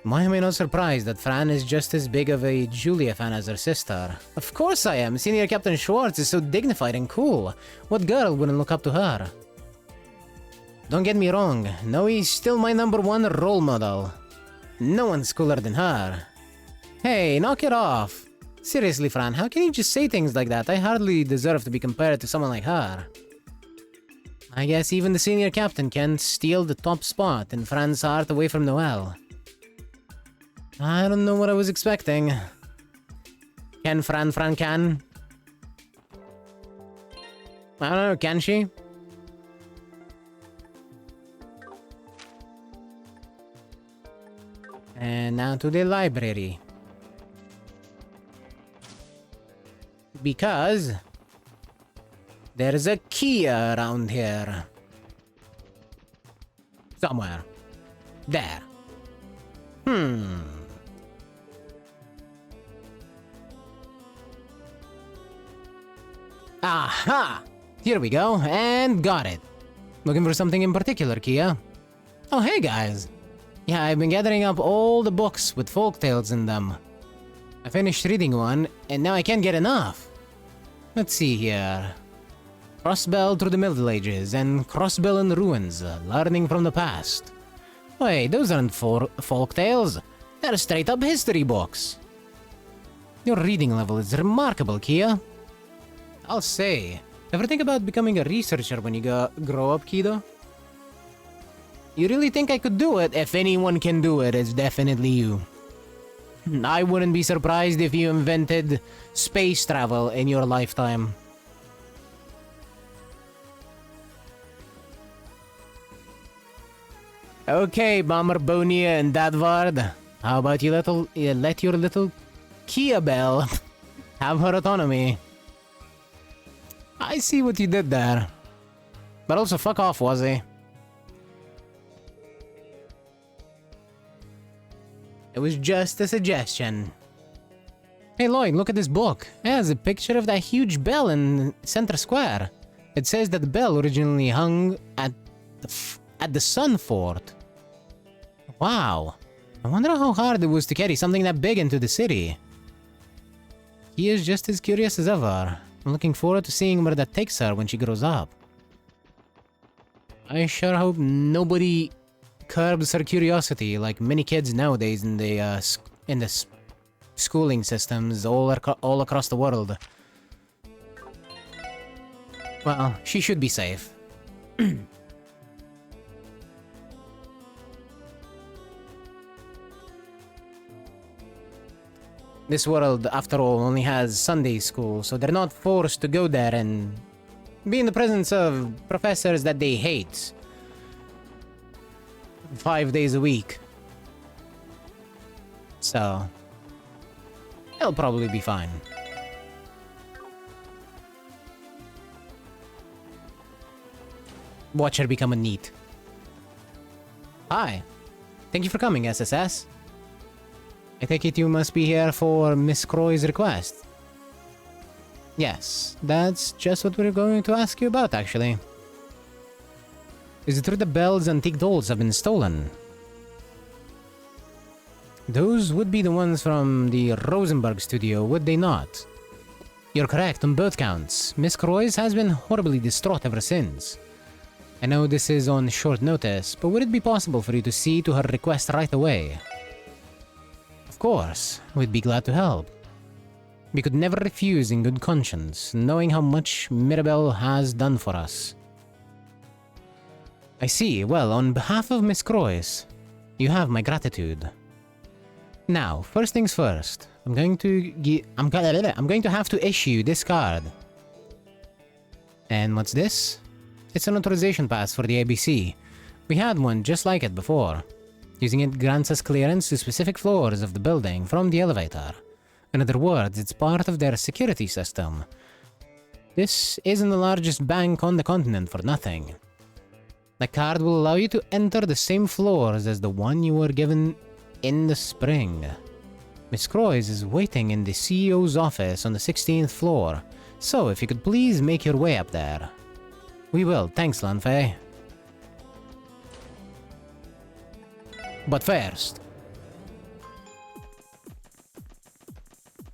Why am I not surprised that Fran is just as big of a Julia fan as her sister? Of course I am. Senior Captain Schwartz is so dignified and cool. What girl wouldn't look up to her? Don't get me wrong, Noe's still my #1 role model. No one's cooler than her. Hey, knock it off. Seriously, Fran, how can you just say things like that? I hardly deserve to be compared to someone like her. I guess even the senior captain can't steal the top spot in Fran's heart away from Noelle. I don't know what I was expecting. Can Fran can? I don't know, can she? And now to the library. Because there's a key around here. Somewhere. There. Aha! Here we go, and got it. Looking for something in particular, Kia? Oh, hey guys. Yeah, I've been gathering up all the books with folk tales in them. I finished reading one, and now I can't get enough. Let's see here. Crossbell through the Middle Ages and Crossbell in the Ruins, learning from the past. Wait, those aren't folk tales. They're straight up history books. Your reading level is remarkable, Kia. I'll say. Ever think about becoming a researcher when you grow up, Kido? You really think I could do it? If anyone can do it, it's definitely you. I wouldn't be surprised if you invented space travel in your lifetime. Okay, Bomber Bonia and Dadvard. How about you let your little Kia Bell have her autonomy? I see what you did there. But also fuck off, Wazzy. It was just a suggestion. Hey Lloyd, look at this book. It has a picture of that huge bell in Center Square. It says that the bell originally hung at the Sun Fort. Wow. I wonder how hard it was to carry something that big into the city. He is just as curious as ever. I'm looking forward to seeing where that takes her when she grows up. I sure hope nobody curbs her curiosity like many kids nowadays in the schooling systems all across the world. Well, she should be safe. This world, after all, only has Sunday school, so they're not forced to go there and be in the presence of professors that they hate 5 days a week. So, it'll probably be fine. Watch her become a NEET. Hi. Thank you for coming, SSS. I take it you must be here for Miss Croy's request. Yes, that's just what we're going to ask you about, actually. Is it true the Bell's antique dolls have been stolen? Those would be the ones from the Rosenberg studio, would they not? You're correct on both counts. Miss Croy's has been horribly distraught ever since. I know this is on short notice, but would it be possible for you to see to her request right away? Of course, we'd be glad to help. We could never refuse in good conscience, knowing how much Mirabelle has done for us. I see. Well, on behalf of Miss Croy's, you have my gratitude. Now, first things first, I'm going to have to issue this card. And what's this? It's an authorization pass for the ABC. We had one just like it before. Using it grants us clearance to specific floors of the building from the elevator. In other words, it's part of their security system. This isn't the largest bank on the continent for nothing. The card will allow you to enter the same floors as the one you were given in the spring. Miss Croy's is waiting in the CEO's office on the 16th floor, so if you could please make your way up there. We will, thanks Lanfei. But first,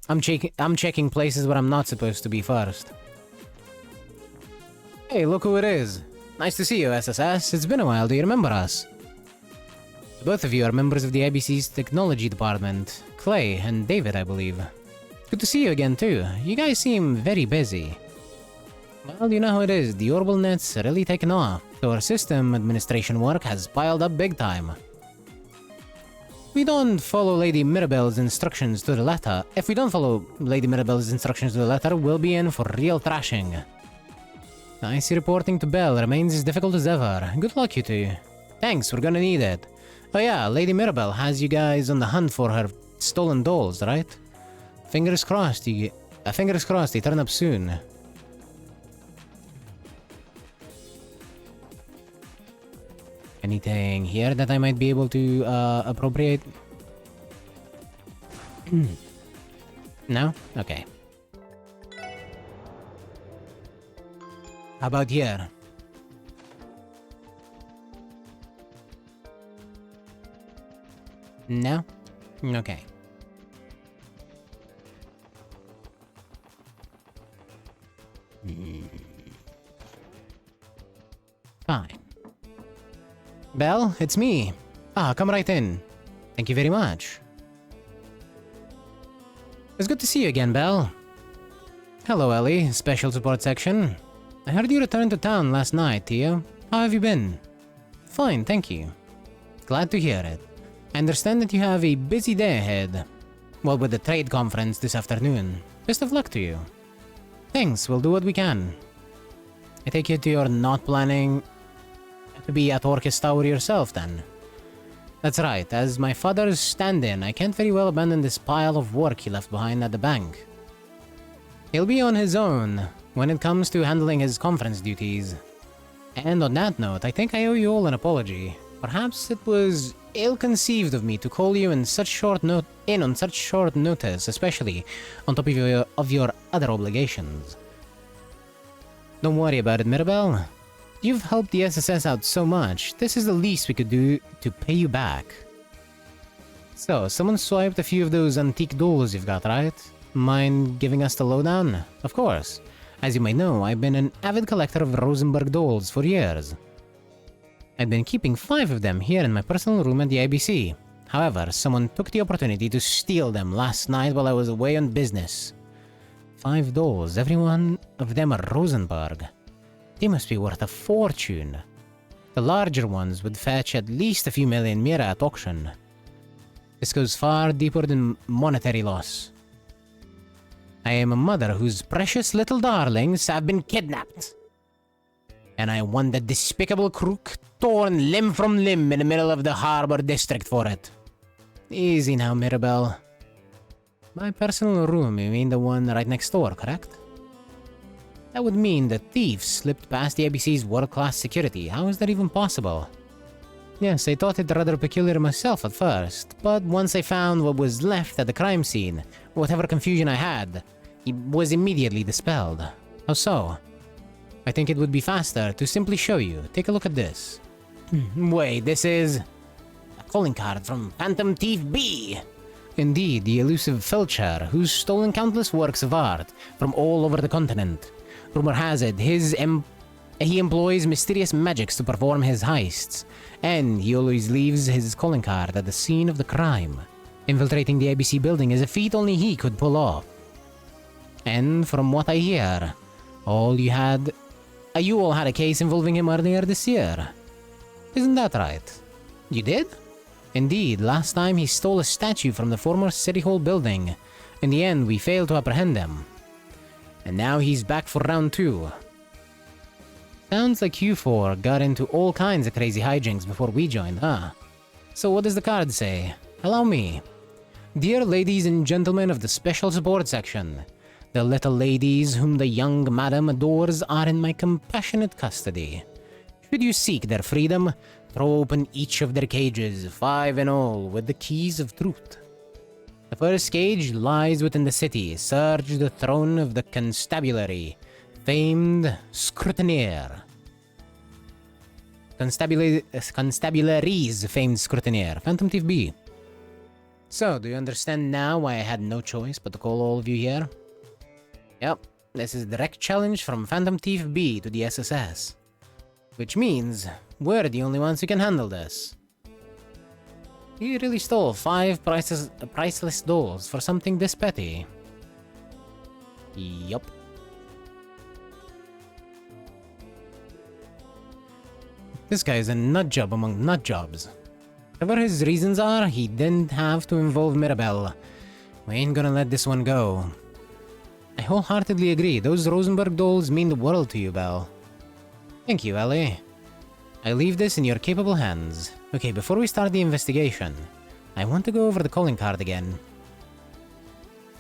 I'm checking places where I'm not supposed to be first. Hey, look who it is. Nice to see you, SSS. It's been a while. Do you remember us? Both of you are members of the IBC's technology department. Clay and David, I believe. Good to see you again, too. You guys seem very busy. Well, you know how it is. The orbital net's really taken off, so our system administration work has piled up big time. We don't follow Lady Mirabelle's instructions to the letter. If we don't follow Lady Mirabelle's instructions to the letter, we'll be in for real thrashing. I see reporting to Belle remains as difficult as ever. Good luck, you two. Thanks, we're gonna need it. Oh yeah, Lady Mirabelle has you guys on the hunt for her stolen dolls, right? Fingers crossed they turn up soon. Anything here that I might be able to appropriate? No? Okay. How about here? No? Okay. Fine. Belle, it's me. Ah, come right in. Thank you very much. It's good to see you again, Belle. Hello, Ellie, Special Support Section. I heard you returned to town last night, Theo. How have you been? Fine, thank you. Glad to hear it. I understand that you have a busy day ahead. Well, with the trade conference this afternoon. Best of luck to you. Thanks, we'll do what we can. I take it you're not planning to be at Orcus Tower yourself, then? That's right, as my father's stand-in, I can't very well abandon this pile of work he left behind at the bank. He'll be on his own when it comes to handling his conference duties. And on that note, I think I owe you all an apology. Perhaps it was ill-conceived of me to call you in such short notice, especially on top of your other obligations. Don't worry about it, Mirabelle. You've helped the SSS out so much, this is the least we could do to pay you back. So, someone swiped a few of those antique dolls you've got, right? Mind giving us the lowdown? Of course. As you might know, I've been an avid collector of Rosenberg dolls for years. I've been keeping 5 of them here in my personal room at the IBC. However, someone took the opportunity to steal them last night while I was away on business. 5 dolls, every one of them are Rosenberg. They must be worth a fortune. The larger ones would fetch at least a few million mira at auction. This goes far deeper than monetary loss. I am a mother whose precious little darlings have been kidnapped. And I want the despicable crook torn limb from limb in the middle of the harbor district for it. Easy now, Mirabelle. My personal room, you mean the one right next door, correct? That would mean the thieves slipped past the ABC's world-class security. How is that even possible? Yes, I thought it rather peculiar myself at first, but once I found what was left at the crime scene, whatever confusion I had, it was immediately dispelled. How so? I think it would be faster to simply show you. Take a look at this. Wait, this is a calling card from Phantom Thief B. Indeed, the elusive Felcher, who's stolen countless works of art from all over the continent. Rumor has it, he employs mysterious magics to perform his heists, and he always leaves his calling card at the scene of the crime. Infiltrating the ABC building is a feat only he could pull off. And from what I hear, you all had a case involving him earlier this year. Isn't that right? You did? Indeed, last time he stole a statue from the former City Hall building. In the end, we failed to apprehend him. And now he's back for round 2. Sounds like you 4 got into all kinds of crazy hijinks before we joined, huh? So what does the card say? Allow me. Dear ladies and gentlemen of the Special Support Section, the little ladies whom the young madam adores are in my compassionate custody. Should you seek their freedom, throw open each of their cages, 5 in all, with the keys of truth. The first cage lies within the city. Search the throne of the constabulary, famed scrutineer. Constabulary's famed scrutineer, Phantom Thief B. So, do you understand now why I had no choice but to call all of you here? Yep, this is a direct challenge from Phantom Thief B to the SSS. Which means, we're the only ones who can handle this. He really stole 5 priceless dolls for something this petty. Yup. This guy is a nutjob among nutjobs. Whatever his reasons are, he didn't have to involve Mirabelle. We ain't gonna let this one go. I wholeheartedly agree, those Rosenberg dolls mean the world to you, Belle. Thank you, Ellie. I leave this in your capable hands. Okay, before we start the investigation, I want to go over the calling card again.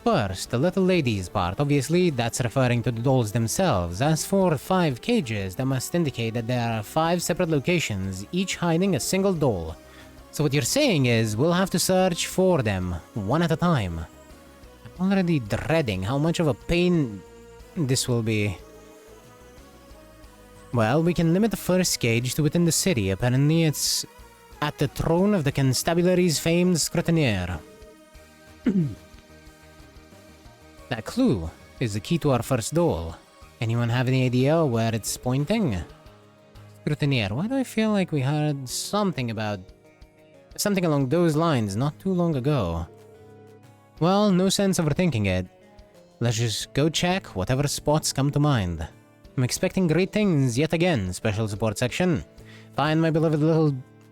First, the little ladies part, obviously that's referring to the dolls themselves. As for 5 cages, that must indicate that there are 5 separate locations, each hiding a single doll. So what you're saying is, we'll have to search for them, one at a time. I'm already dreading how much of a pain this will be. Well, we can limit the first cage to within the city. Apparently it's at the throne of the constabulary's famed scrutineer. That clue is the key to our first duel. Anyone have any idea where it's pointing? Scrutineer, why do I feel like we heard something along those lines not too long ago? Well, no sense overthinking it. Let's just go check whatever spots come to mind. I'm expecting great things yet again, Special Support Section. Find my beloved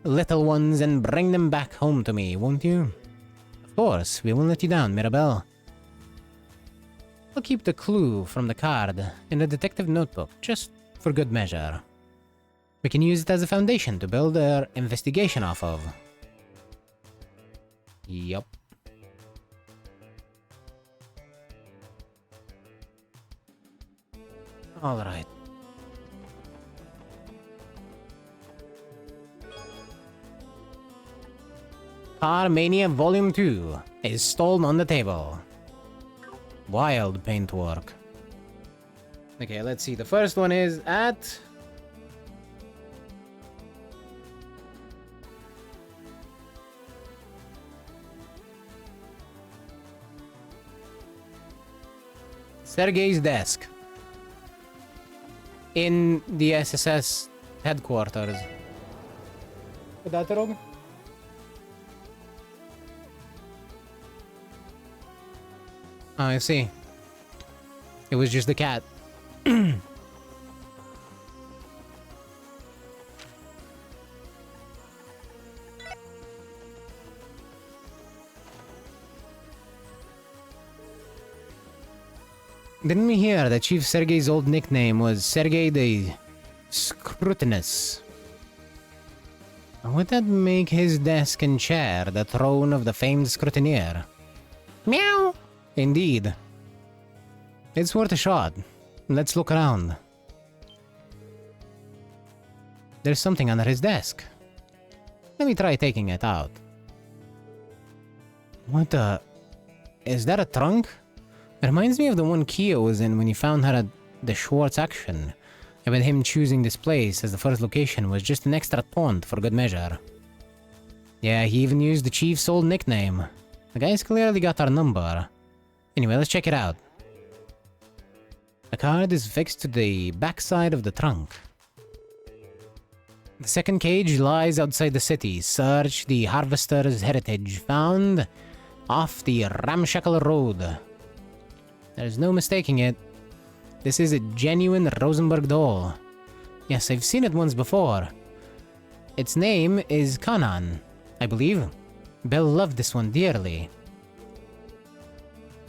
little ones and bring them back home to me, won't you? Of course, we won't let you down, Mirabelle. I'll keep the clue from the card in the detective notebook, just for good measure. We can use it as a foundation to build our investigation off of. Yup. Alright. Car Mania Volume 2 is stalled on the table. Wild paintwork. Okay, let's see. The first one is at... Sergei's desk. In the SSS headquarters. Is that wrong? Oh, I see. It was just the cat. Didn't we hear that Chief Sergei's old nickname was Sergei the Scrutinous? Would that make his desk and chair the throne of the famed scrutineer? Meow! Indeed. It's worth a shot. Let's look around. There's something under his desk. Let me try taking it out. What the... Is that a trunk? It reminds me of the one Kia was in when you found her at the Schwartz action. I bet him choosing this place as the first location was just an extra taunt for good measure. Yeah, he even used the Chief's old nickname. The guy's clearly got our number. Anyway, let's check it out. The card is fixed to the backside of the trunk. The second cage lies outside the city. Search the Harvester's Heritage, found off the ramshackle road. There's no mistaking it. This is a genuine Rosenberg doll. Yes, I've seen it once before. Its name is Kanan, I believe. Belle loved this one dearly.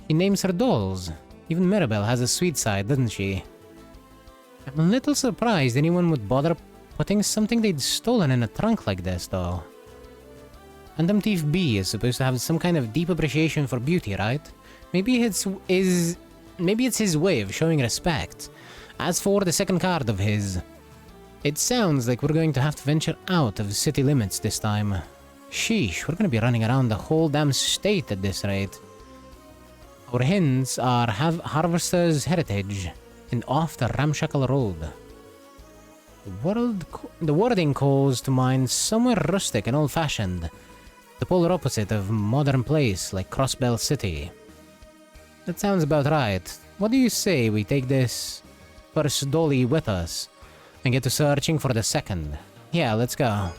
She names her dolls. Even Mirabelle has a sweet side, doesn't she? I'm a little surprised anyone would bother putting something they'd stolen in a trunk like this, though. Phantom Thief B is supposed to have some kind of deep appreciation for beauty, right? Maybe it's his way of showing respect. As for the second card of his, it sounds like we're going to have to venture out of city limits this time. Sheesh, we're gonna be running around the whole damn state at this rate. Our hints are Harvester's Heritage and off the ramshackle road. The wording calls to mind somewhere rustic and old-fashioned, the polar opposite of modern place like Crossbell City. That sounds about right. What do you say we take this first dolly with us and get to searching for the second? Yeah, let's go.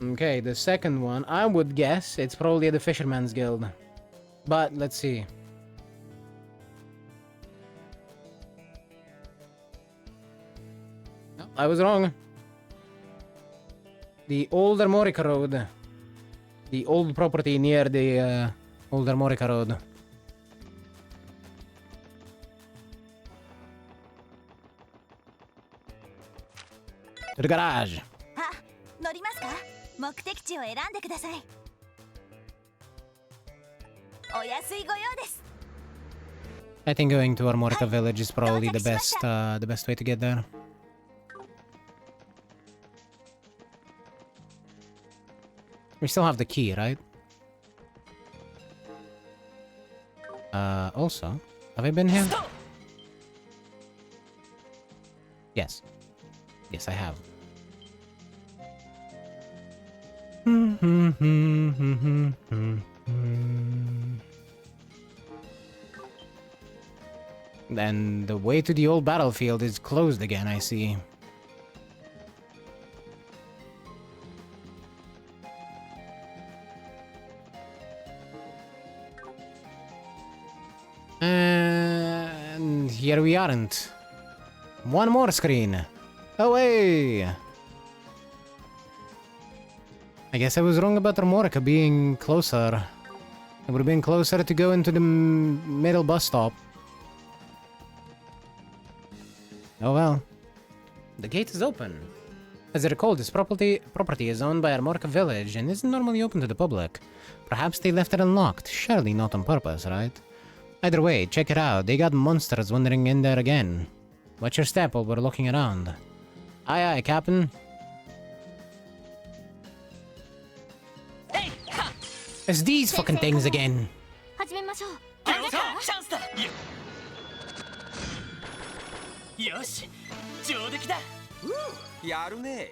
Okay, the second one, I would guess it's probably the Fisherman's Guild. But let's see. No, I was wrong. The Old Armorica Road. The old property near the Old Armorica Road. To the garage. 乗りますか？目的地を選んでください。お安いご用です。 I think going to Armorica Village is probably the best way to get there. We still have the key, right? Also, have I been here? Yes. Yes, I have. Then the way to the old battlefield is closed again, I see. And here we aren't. One more screen. Away! I guess I was wrong about Remorca being closer. It would have been closer to go into the middle bus stop. Oh well. The gate is open. As I recall, this property is owned by Armorca Village and isn't normally open to the public. Perhaps they left it unlocked. Surely not on purpose, right? Either way, check it out. They got monsters wandering in there again. Watch your step while we're looking around. Aye aye, Captain. It's these fucking things again. 始めましょう。チャンスだ。よし、上出来だ。やるね。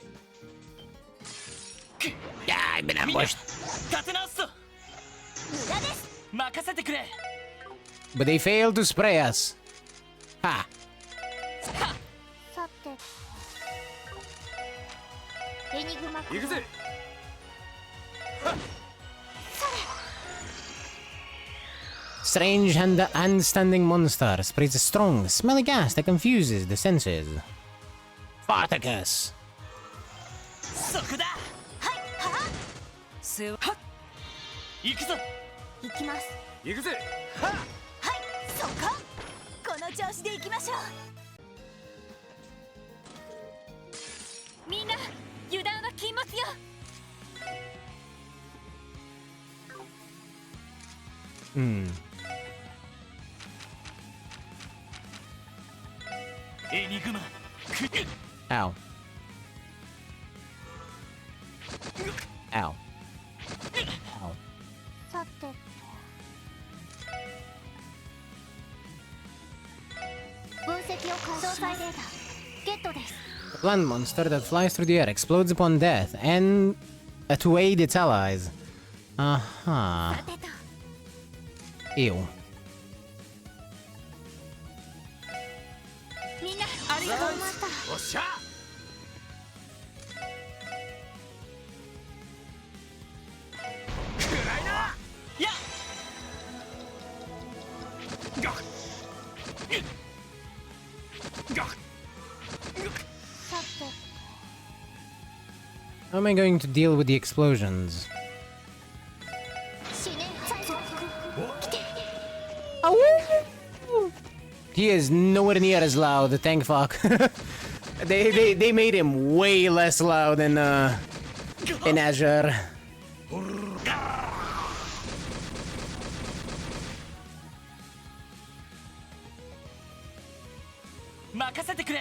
Yeah, I've been ambushed. 立て直すぞ。無駄です。任せてくれ。But they failed to spray us. Ha. さて、エニグマ君。行くぜ。Strange hand-standing monster sprays a strong, smelly gas that confuses the senses. Spartacus! そこだ。はい、は。せは。行くぞ。行きます。行くぜ。はい、そこ。この調子で行きましょう。みんな、油断は禁物よ。エニグマ。Ow. Ow. Ow. さて。分析を開始。詳細データゲットです。A land monster that flies through the air explodes upon death and to aid its allies. Uh-huh. Ew. みんな、ありがとうございました。おっしゃ。暗いな。や。が。が。 How am I going to deal with the explosions? He is nowhere near as loud, thank fuck. they made him way less loud in Azure.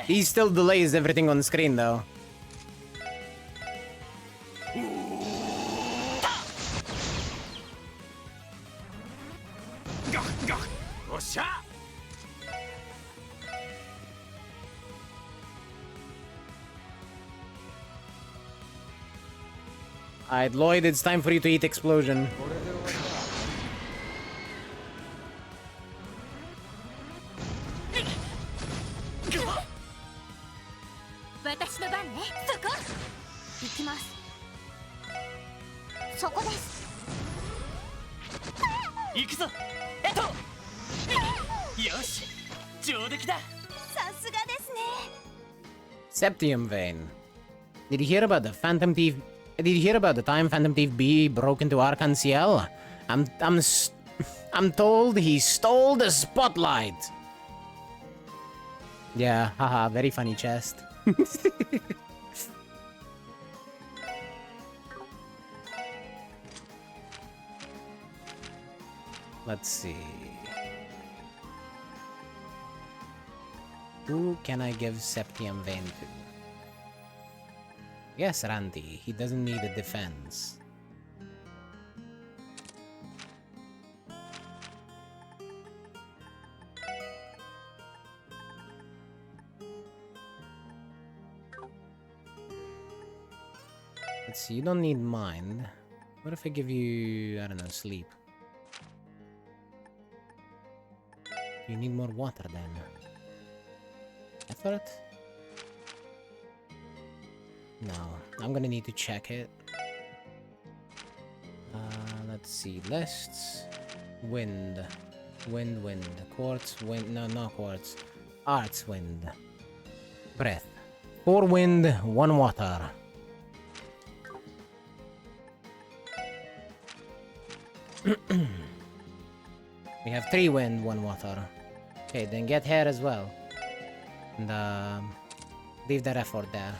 He still delays everything on screen though. Alright, Lloyd, it's time for you to eat explosion. 私の番ね。そこ。行きます。そこです。行くぞ。よし、上出来だ。さすがですね。Septium vein. Did you hear about the Phantom Thief? Did you hear about the time Phantom Thief B broke into Arc-en-Ciel? I'm told he stole the spotlight. Yeah, haha, very funny chest. Let's see. Who can I give Septium Vein to? Yes, Randy. He doesn't need a defense. Let's see, you don't need mind. What if I give you, I don't know, sleep? You need more water then. Effort? No, I'm gonna need to check it. Let's see, lists. Wind. Wind. Quartz, wind. No, not quartz. Arts, wind. Breath. 4 wind, 1 water. We have 3 wind, 1 water. Okay, then get here as well. And leave that effort there.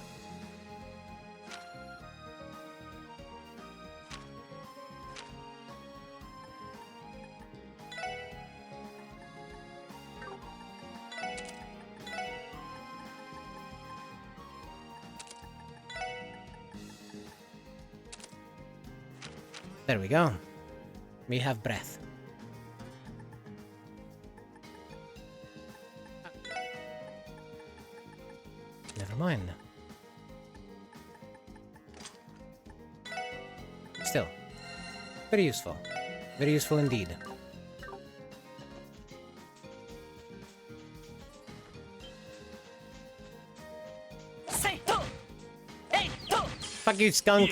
There we go. We have breath. Never mind. Still, very useful. Very useful indeed. Fuck you, skunk.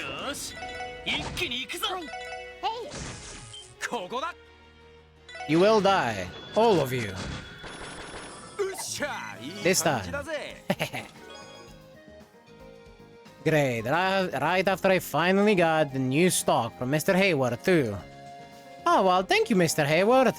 You will die. All of you. This time. Great. Right after I finally got the new stock from Mr. Hayward, too. Oh, well, thank you, Mr. Hayward.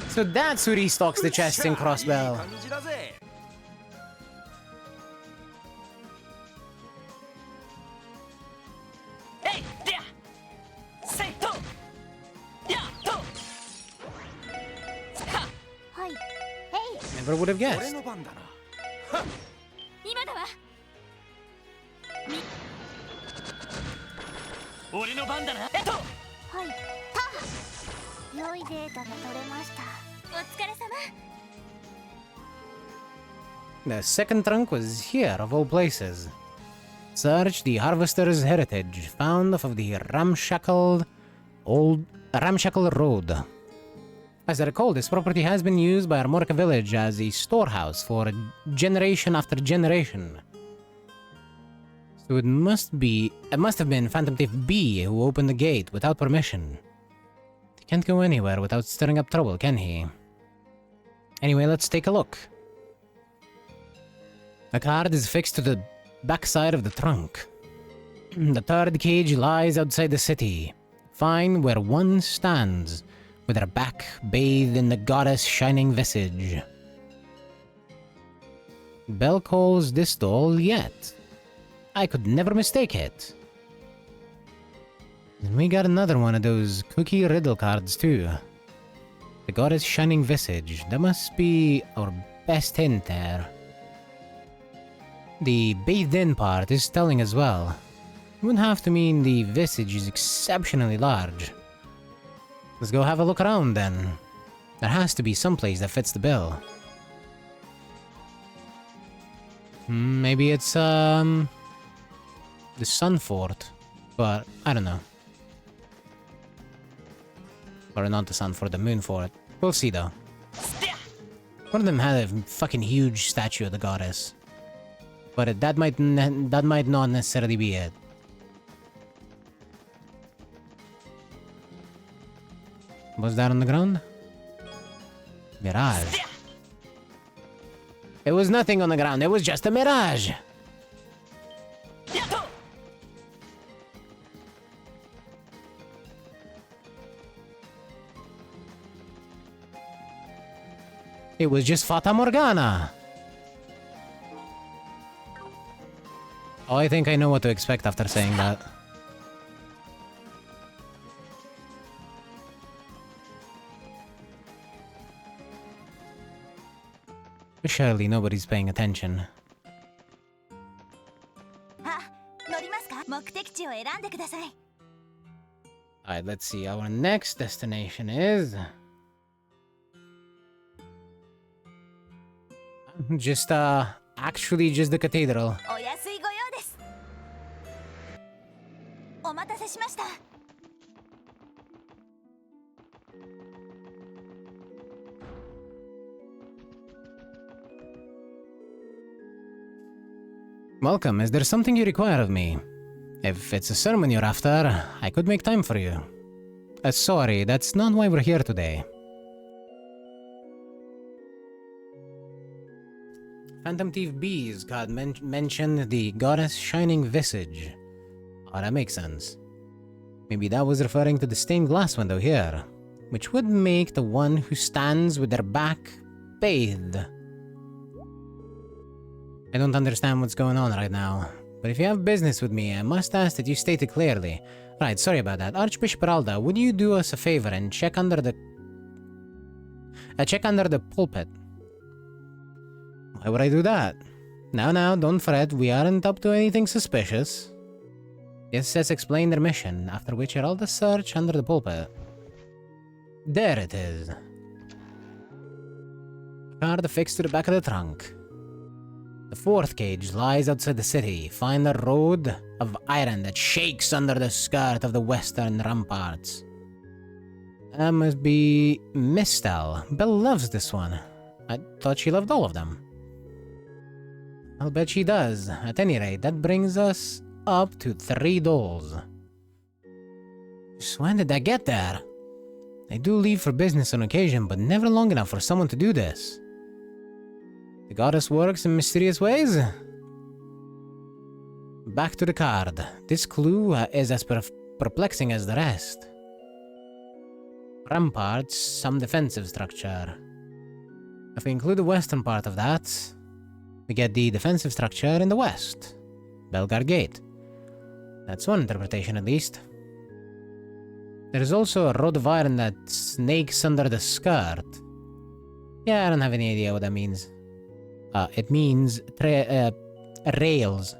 So that's who restocks the chests in Crossbell. Never would have guessed. The second trunk was here, of all places. Search the Harvester's heritage, found off of the ramshackle road. As I recall, this property has been used by Armorica village as a storehouse for generation after generation. So it must have been Phantom Thief B who opened the gate without permission. He can't go anywhere without stirring up trouble, can he? Anyway, let's take a look. The card is fixed to the backside of the trunk. The third cage lies outside the city. Find where one stands, with her back bathed in the goddess' shining visage. Bell calls this doll yet. I could never mistake it. And we got another one of those cookie riddle cards too. The goddess' shining visage. That must be our best hint there. The bathed in part is telling as well. It would have to mean the visage is exceptionally large. Let's go have a look around then. There has to be some place that fits the bill. Maybe it's the Sun Fort, but I don't know. Or not the Sun Fort, the Moon Fort. We'll see though. One of them had a fucking huge statue of the goddess, but that might not necessarily be it. Was that on the ground? Mirage. It was nothing on the ground, it was just a mirage. It was just Fata Morgana. Oh, I think I know what to expect after saying that. Surely nobody's paying attention. Alright, let's see. Our next destination is... Just, actually just the cathedral. お安いご用です。お待たせしました。Welcome. Is there something you require of me? If it's a sermon you're after, I could make time for you. Sorry, that's not why we're here today. Phantom Thief B's god mentioned the goddess shining visage. Oh, that makes sense. Maybe that was referring to the stained glass window here, which would make the one who stands with their back bathed. I don't understand what's going on right now, but if you have business with me, I must ask that you state it clearly. Right, sorry about that. Archbishop Peralta, would you do us a favor and check under the pulpit? Why would I do that? Now, don't fret, we aren't up to anything suspicious. Yes, let's explain their mission, after which Heralda search under the pulpit. There it is. Card affixed to the back of the trunk. The fourth cage lies outside the city. Find a road of iron that shakes under the skirt of the western ramparts. That must be Mistel. Belle loves this one. I thought she loved all of them. I'll bet she does. At any rate, that brings us up to 3 dolls. Just when did I get there? I do leave for business on occasion, but never long enough for someone to do this. The goddess works in mysterious ways. Back to the card. This clue is as perplexing as the rest. Ramparts, some defensive structure. If we include the western part of that, we get the defensive structure in the west. Belgard Gate. That's one interpretation at least. There is also a rod of iron that snakes under the skirt. Yeah, I don't have any idea what that means. It means rails.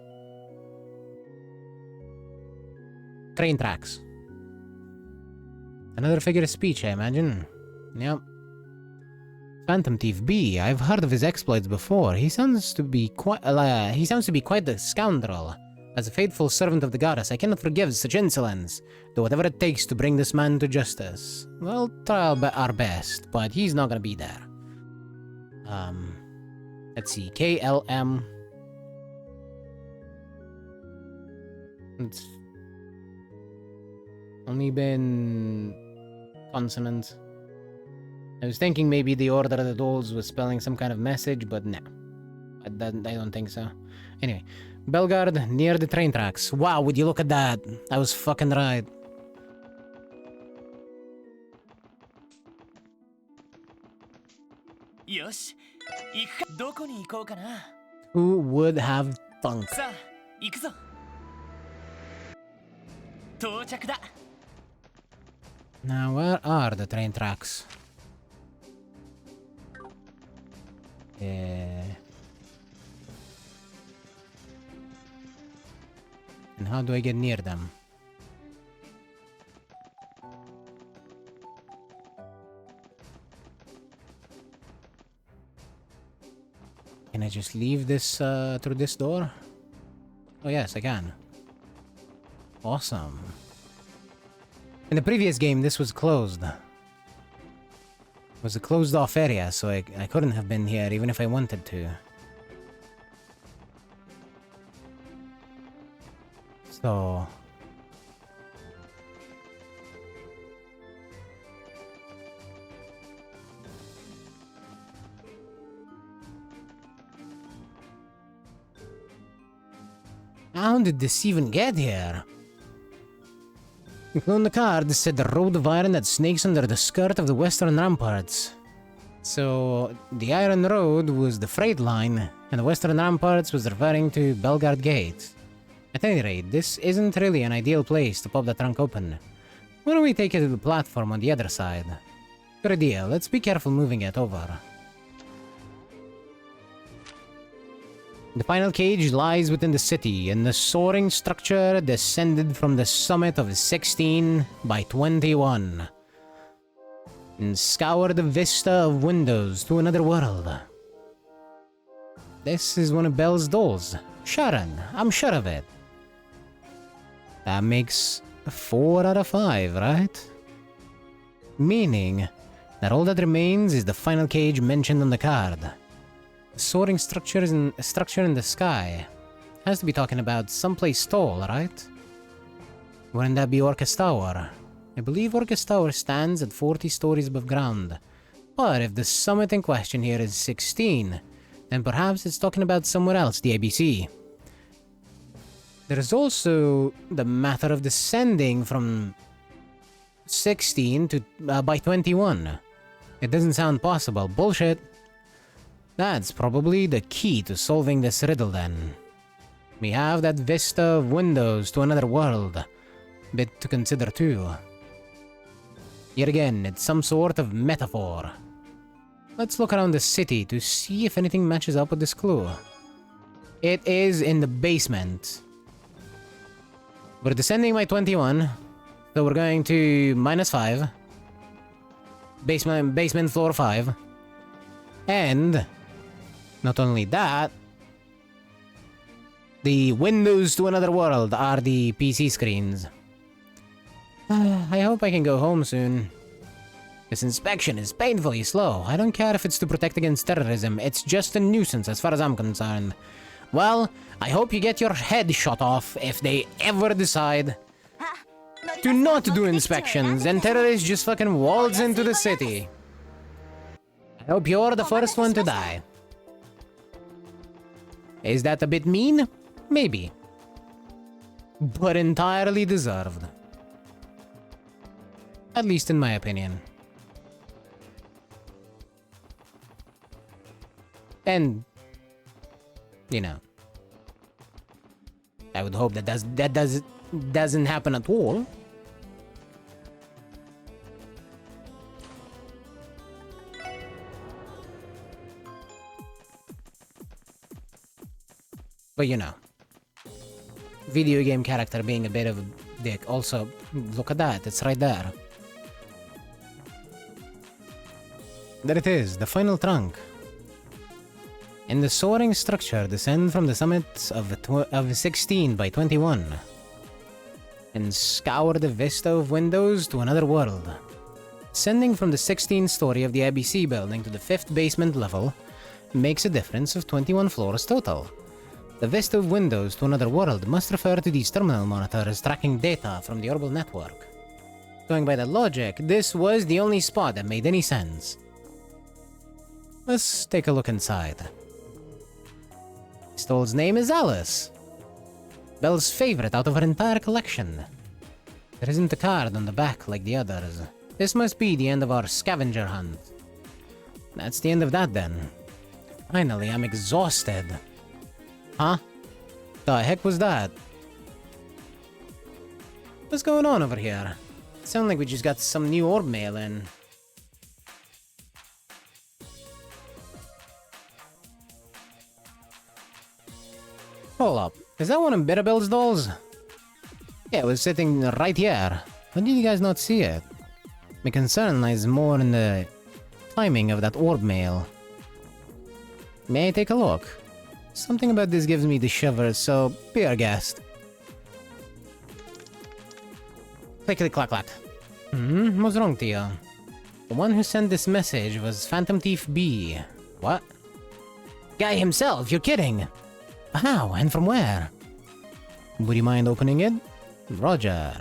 Train tracks. Another figure of speech, I imagine. Yep. Phantom Thief B. I've heard of his exploits before. He sounds to be quite the scoundrel. As a faithful servant of the goddess, I cannot forgive such insolence. Do whatever it takes to bring this man to justice. We'll try our best, but he's not gonna be there. Let's see, KLM. It's only been consonants. I was thinking maybe the Order of the Dolls was spelling some kind of message, but no. I don't think so. Anyway, Belgard, near the train tracks. Wow, would you look at that? I was fucking right. Yosh. Who would have thunk? Now, where are the train tracks? And how do I get near them? Can I just leave this through this door? Oh yes, I can. Awesome. In the previous game, this was closed. It was a closed off area, so I couldn't have been here even if I wanted to. So... how did this even get here? On the card said the road of iron that snakes under the skirt of the western ramparts. So, the iron road was the freight line, and the western ramparts was referring to Belgard Gate. At any rate, this isn't really an ideal place to pop the trunk open. Why don't we take it to the platform on the other side? Good idea, let's be careful moving it over. The final cage lies within the city, and the soaring structure descended from the summit of 16 by 21 and scoured the vista of windows to another world. This is one of Belle's dolls. Sharon, I'm sure of it. That makes 4 out of 5, right? Meaning that all that remains is the final cage mentioned on the card. The soaring structure in the sky. Has to be talking about someplace tall, right? Wouldn't that be Orcus Tower? I believe Orcus Tower stands at 40 stories above ground. But if the summit in question here is 16, then perhaps it's talking about somewhere else, the ABC. There's also the matter of descending from 16 to by 21. It doesn't sound possible. Bullshit. That's probably the key to solving this riddle then. We have that vista of windows to another world. Bit to consider too. Yet again, it's some sort of metaphor. Let's look around the city to see if anything matches up with this clue. It is in the basement. We're descending by 21, so we're going to -5. Basement floor 5. And not only that, the windows to another world are the PC screens. I hope I can go home soon. This inspection is painfully slow. I don't care if it's to protect against terrorism. It's just a nuisance as far as I'm concerned. Well, I hope you get your head shot off if they ever decide to not do inspections and terrorists just fucking waltz into the city. I hope you're the first one to die. Is that a bit mean? Maybe. But entirely deserved. At least in my opinion. And, you know, I would hope that doesn't happen at all. But you know, video game character being a bit of a dick. Also, look at that, it's right there. There it is, the final trunk. In the soaring structure, descend from the summit of 16 by 21 and scour the vista of windows to another world. Ascending from the 16th story of the ABC building to the 5th basement level makes a difference of 21 floors total. The vista of windows to another world must refer to these terminal monitors tracking data from the orbital network. Going by that logic, this was the only spot that made any sense. Let's take a look inside. This doll's name is Alice. Belle's favorite out of her entire collection. There isn't a card on the back like the others. This must be the end of our scavenger hunt. That's the end of that then. Finally, I'm exhausted. Huh? The heck was that? What's going on over here? It sounds like we just got some new orb mail in. Hold up, is that one of Mirabelle's dolls? Yeah, it was sitting right here. How did you guys not see it? My concern lies more in the timing of that orb mail. May I take a look? Something about this gives me the shivers, so be our guest. Clickety clack clack. What's wrong, Tia? The one who sent this message was Phantom Thief B. What? Guy himself, you're kidding! How and from where? Would you mind opening it? Roger.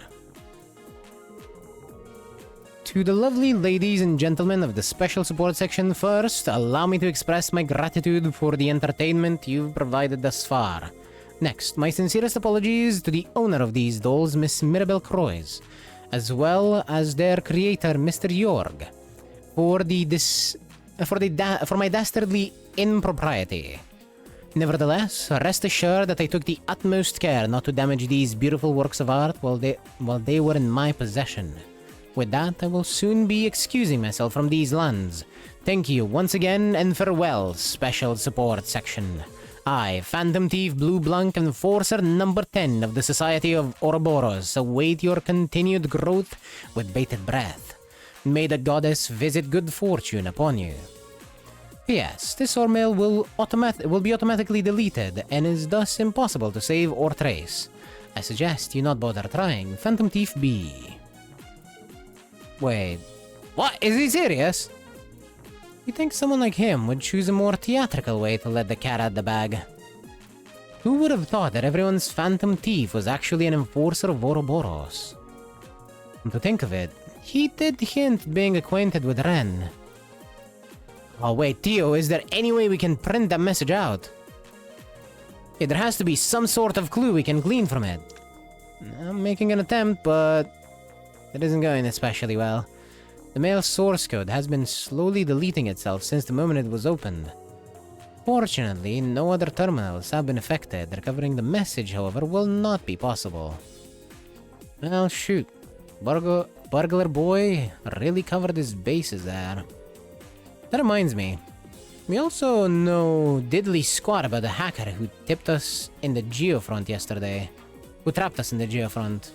To the lovely ladies and gentlemen of the special support section, first, allow me to express my gratitude for the entertainment you've provided thus far. Next, my sincerest apologies to the owner of these dolls, Miss Mirabelle Croix, as well as their creator, Mr. Jorg, for my dastardly impropriety. Nevertheless, rest assured that I took the utmost care not to damage these beautiful works of art while they were in my possession. With that, I will soon be excusing myself from these lands. Thank you once again and farewell, Special Support Section. I, Phantom Thief Blue Blanc, Enforcer number 10 of the Society of Ouroboros, await your continued growth with bated breath. May the goddess visit good fortune upon you. Yes, this orb mail will be automatically deleted and is thus impossible to save or trace. I suggest you not bother trying Phantom Thief B. Wait, what? Is he serious? You think someone like him would choose a more theatrical way to let the cat out the bag? Who would have thought that everyone's Phantom Thief was actually an enforcer of Ouroboros? And to think of it, he did hint being acquainted with Ren. Oh wait, Theo, is there any way we can print that message out? Yeah, there has to be some sort of clue we can glean from it. I'm making an attempt, but it isn't going especially well. The mail's source code has been slowly deleting itself since the moment it was opened. Fortunately, no other terminals have been affected. Recovering the message, however, will not be possible. Well, shoot. Burglar boy really covered his bases there. That reminds me. We also know diddly squat about the hacker who tipped us in the Geofront yesterday. Who trapped us in the Geofront.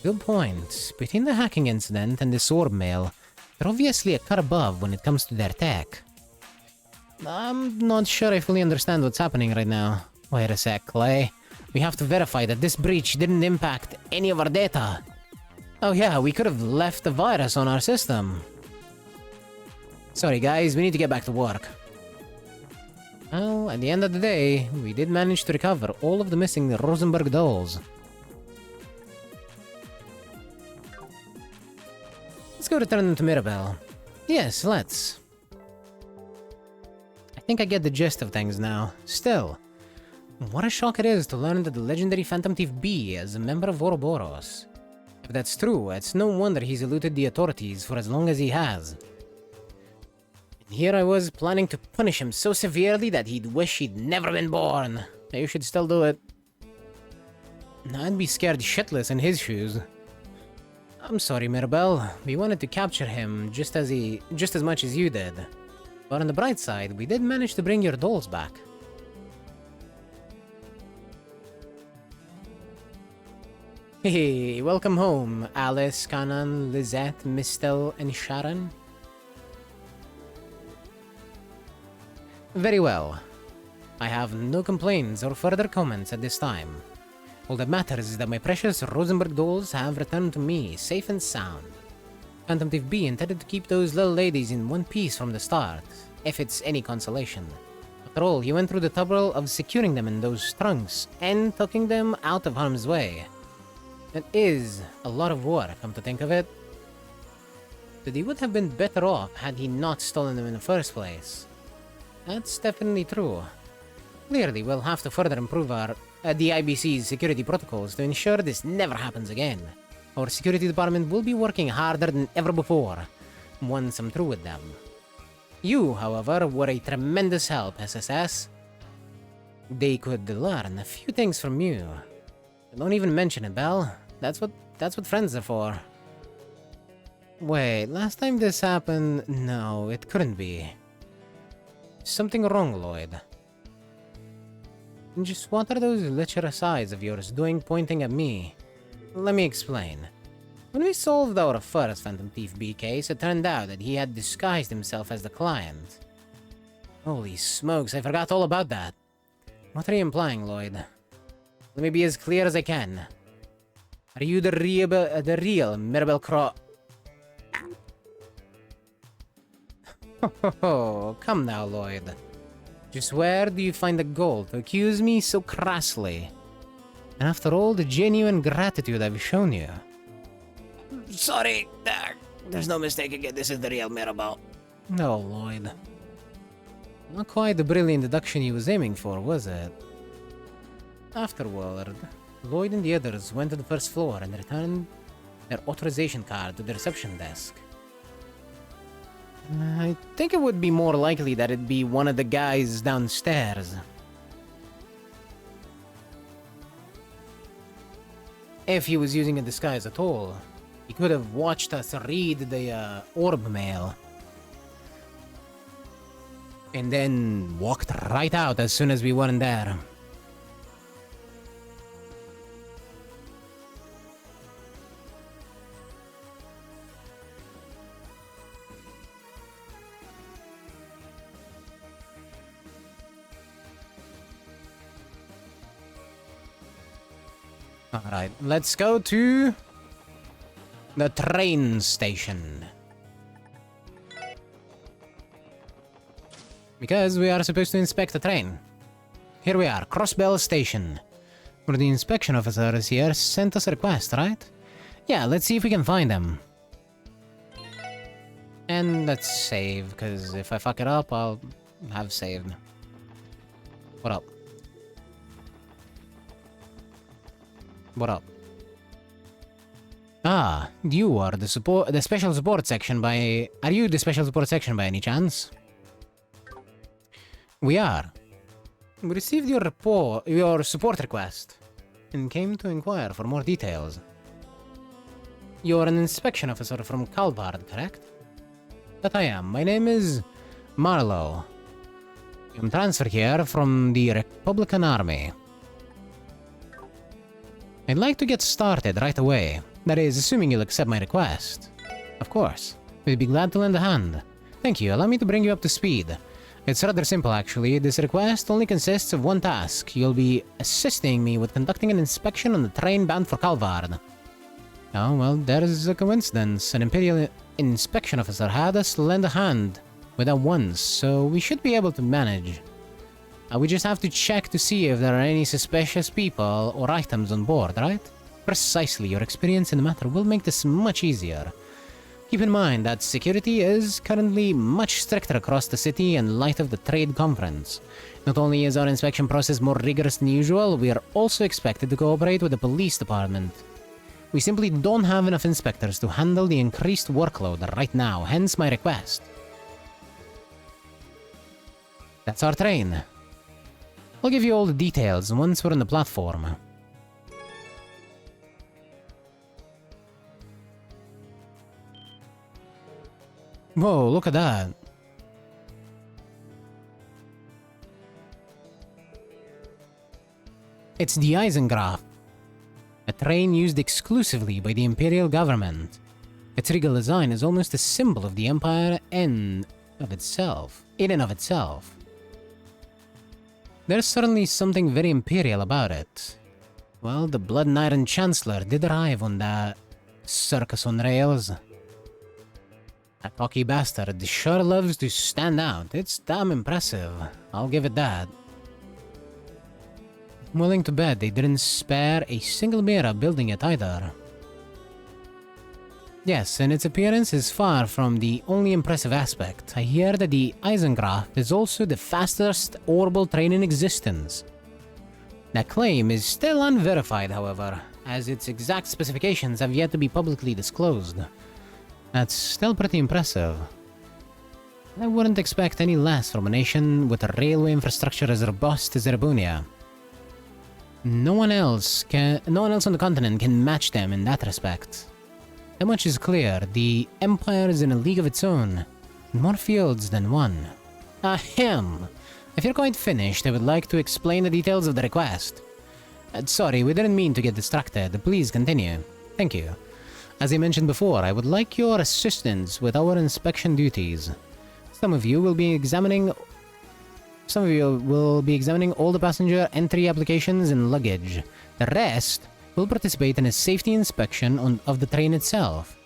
Good point. Between the hacking incident and this orb mail, they're obviously a cut above when it comes to their tech. I'm not sure I fully understand what's happening right now. Wait a sec, Clay. We have to verify that this breach didn't impact any of our data. Oh yeah, we could have left the virus on our system. Sorry guys, we need to get back to work. Well, at the end of the day, we did manage to recover all of the missing Rosenberg dolls. Let's go return them to Mirabelle. Yes, let's. I think I get the gist of things now. Still, what a shock it is to learn that the legendary Phantom Thief B is a member of Ouroboros. If that's true, it's no wonder he's eluded the authorities for as long as he has. And here I was planning to punish him so severely that he'd wish he'd never been born. You should still do it. I'd be scared shitless in his shoes. I'm sorry, Mirabelle. We wanted to capture him just as much as you did. But on the bright side, we did manage to bring your dolls back. Hey, welcome home, Alice, Kanan, Lizette, Mistel, and Sharon. Very well. I have no complaints or further comments at this time. All that matters is that my precious Rosenberg dolls have returned to me, safe and sound. Phantom Thief B intended to keep those little ladies in one piece from the start, if it's any consolation. After all, he went through the trouble of securing them in those trunks and tucking them out of harm's way. It is a lot of work, come to think of it. But he would have been better off had he not stolen them in the first place. That's definitely true. Clearly, we'll have to further improve the IBC's security protocols to ensure this never happens again. Our security department will be working harder than ever before, once I'm through with them. You, however, were a tremendous help, SSS. They could learn a few things from you. Don't even mention it, Belle. That's what friends are for. Wait, last time this happened... No, it couldn't be. Something wrong, Lloyd. Just what are those lecherous eyes of yours doing pointing at me? Let me explain. When we solved our first Phantom Thief B case, it turned out that he had disguised himself as the client. Holy smokes, I forgot all about that. What are you implying, Lloyd? Let me be as clear as I can. Are you the real Mirabelle Crow? Oh, come now, Lloyd. Just where do you find the gall to accuse me so crassly? And after all the genuine gratitude I've shown you. Sorry, there's no mistaking it. This is the real Mirabelle. No, Lloyd. Not quite the brilliant deduction he was aiming for, was it? Afterward, Lloyd and the others went to the first floor and returned their authorization card to the reception desk. I think it would be more likely that it'd be one of the guys downstairs. If he was using a disguise at all, he could have watched us read the orb mail. And then walked right out as soon as we weren't there. Alright, let's go to the train station. Because we are supposed to inspect the train. Here we are, Crossbell Station. Where the inspection officers here sent us a request, right? Yeah, let's see if we can find them. And let's save, because if I fuck it up, I'll have saved. What up? What up? Ah, you are the special support section by... Are you the special support section by any chance? We are. We received your support request and came to inquire for more details. You're an inspection officer from Calvard, correct? That I am. My name is Marlowe. I'm transferred here from the Republican Army. I'd like to get started right away. That is, assuming you'll accept my request. Of course. We'd be glad to lend a hand. Thank you. Allow me to bring you up to speed. It's rather simple, actually. This request only consists of one task. You'll be assisting me with conducting an inspection on the train bound for Calvard. Oh, well, there's a coincidence. An Imperial inspection officer had us lend a hand with that once, so we should be able to manage. We just have to check to see if there are any suspicious people or items on board, right? Precisely, your experience in the matter will make this much easier. Keep in mind that security is currently much stricter across the city in light of the trade conference. Not only is our inspection process more rigorous than usual, we are also expected to cooperate with the police department. We simply don't have enough inspectors to handle the increased workload right now, hence my request. That's our train. I'll give you all the details once we're on the platform. Whoa, look at that. It's the Eisengraf, a train used exclusively by the Imperial government. Its regal design is almost a symbol of the Empire in and of itself. There's certainly something very Imperial about it. Well, the Blood and Iron Chancellor did arrive on that circus on rails. That cocky bastard sure loves to stand out. It's damn impressive. I'll give it that. I'm willing to bet they didn't spare a single mirror building it either. Yes, and its appearance is far from the only impressive aspect. I hear that the Eisengraf is also the fastest orbital train in existence. That claim is still unverified, however, as its exact specifications have yet to be publicly disclosed. That's still pretty impressive. I wouldn't expect any less from a nation with a railway infrastructure as robust as Erebonia. No one else on the continent can match them in that respect. That much is clear. The Empire is in a league of its own, in more fields than one. Ahem! If you're quite finished, I would like to explain the details of the request. Sorry, we didn't mean to get distracted. Please continue. Thank you. As I mentioned before, I would like your assistance with our inspection duties. Some of you will be examining all the passenger entry applications and luggage. The rest will participate in a safety inspection of the train itself.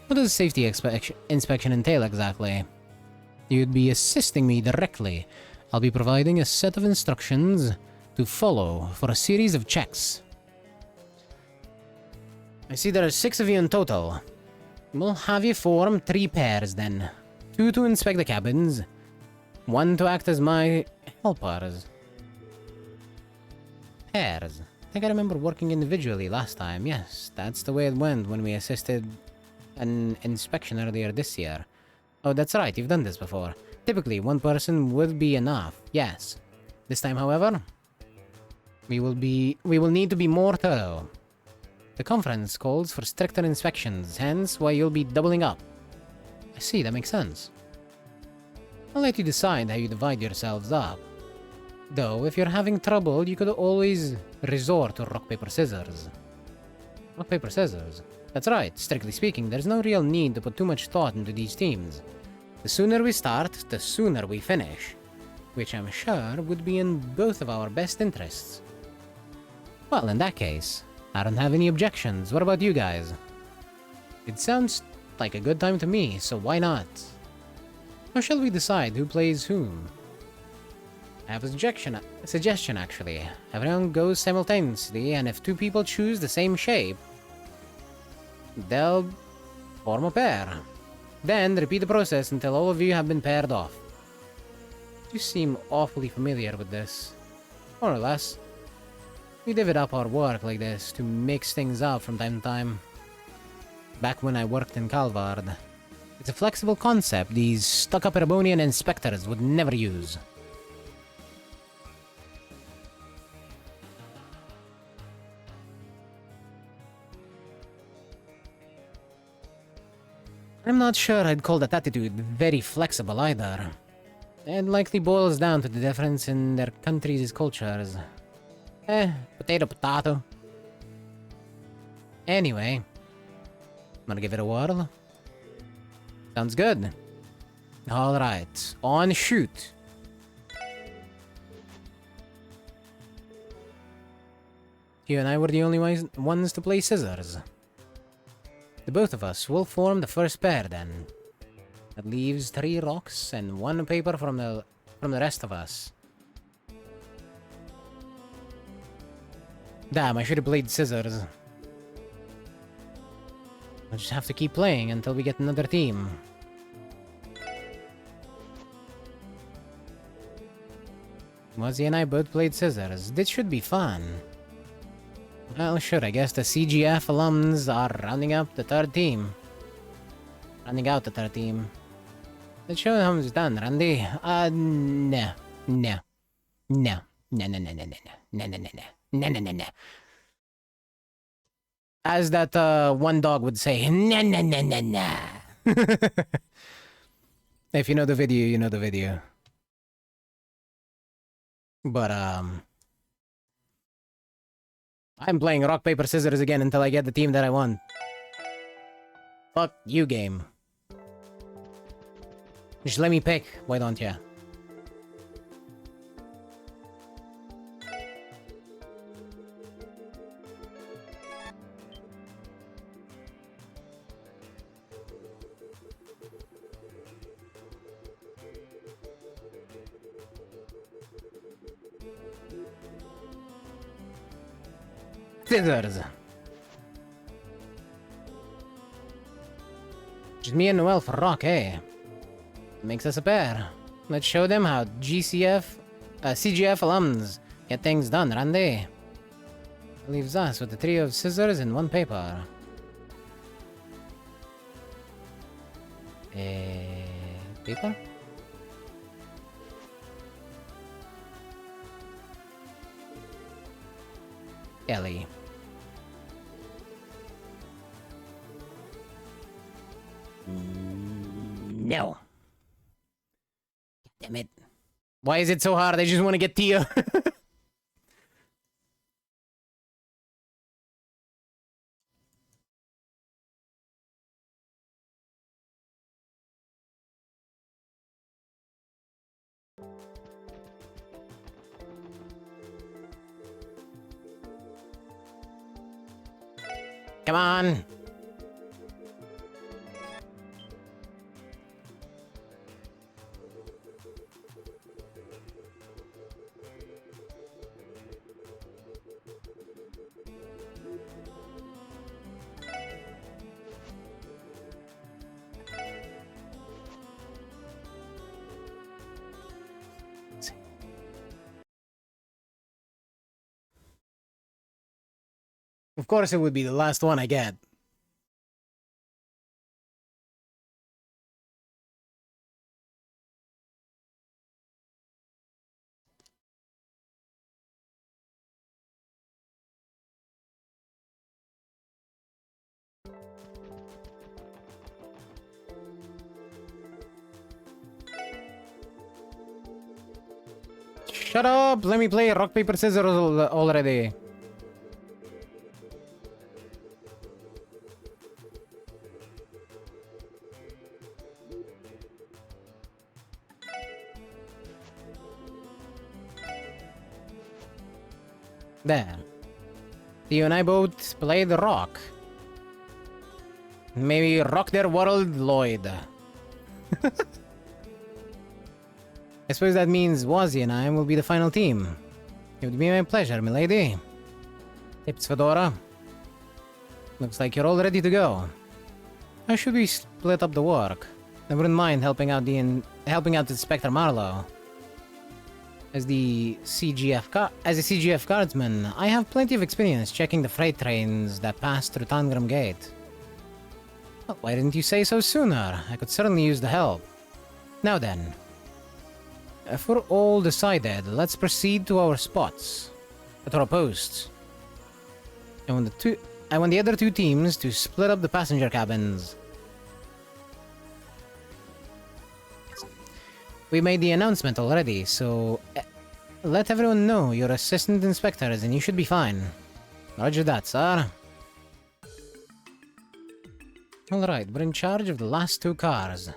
What does safety inspection entail exactly? You'd be assisting me directly. I'll be providing a set of instructions to follow for a series of checks. I see there are 6 of you in total. We'll have you form 3 pairs then. 2 to inspect the cabins, 1 to act as my helpers. Pairs. I think I remember working individually last time. Yes, that's the way it went when we assisted an inspection earlier this year. Oh, that's right, you've done this before. Typically, 1 person would be enough, yes. This time, however, we will need to be more thorough. The conference calls for stricter inspections, hence why you'll be doubling up. I see, that makes sense. I'll let you decide how you divide yourselves up. Though, if you're having trouble, you could always resort to rock, paper, scissors. Rock, paper, scissors? That's right, strictly speaking, there's no real need to put too much thought into these teams. The sooner we start, the sooner we finish. Which I'm sure would be in both of our best interests. Well, in that case, I don't have any objections. What about you guys? It sounds like a good time to me, so why not? How shall we decide who plays whom? I have a suggestion actually. Everyone goes simultaneously, and if 2 people choose the same shape, they'll form a pair. Then repeat the process until all of you have been paired off. You seem awfully familiar with this. More or less. We divvy up our work like this to mix things up from time to time. Back when I worked in Calvard. It's a flexible concept these stuck-up Erebonian inspectors would never use. I'm not sure I'd call that attitude very flexible either. It likely boils down to the difference in their countries' cultures. Potato potato. Anyway, wanna give it a whirl? Sounds good. Alright, on shoot. You and I were the only ones to play scissors. The both of us will form the first pair then. That leaves 3 rocks and 1 paper from the rest of us. Damn, I should have played scissors. I'll just have to keep playing until we get another team. Mozzie and I both played scissors. This should be fun. Well, sure, I guess the CGF alums are rounding up the 3rd team. Rounding out the 3rd team. Let's show them how it's done, Randy. No. No. No. No, no, no, no, no, no, no, no, no. No, no, no, no. As that one dog would say, na na na na na. If you know the video, you know the video. But I'm playing rock paper scissors again until I get the team that I want. Fuck you, game. Just let me pick, why don't ya? Scissors. Just me and Noel for rock, eh? Makes us a pair. Let's show them how CGF alums get things done, Randy. Leaves us with a trio of scissors and 1 paper. Paper? Ellie. No. Damn it. Why is it so hard? I just want to get Tia. Come on. Of course it would be the last one I get. Shut up! Let me play rock, paper, scissors already. There. You and I both played rock. Maybe rock their world, Lloyd. I suppose that means Wazzy and I will be the final team. It would be my pleasure, milady. Tips, Fedora. Looks like you're all ready to go. How should we split up the work? I wouldn't mind helping out Inspector Marlowe. As the CGF guardsman, I have plenty of experience checking the freight trains that pass through Tangram Gate. Well, why didn't you say so sooner? I could certainly use the help. Now then, if we're all decided, let's proceed to our spots, to our posts. I want the other two teams to split up the passenger cabins. We made the announcement already, so let everyone know you're assistant inspectors and you should be fine. Roger that, sir. Alright, we're in charge of the last two cars.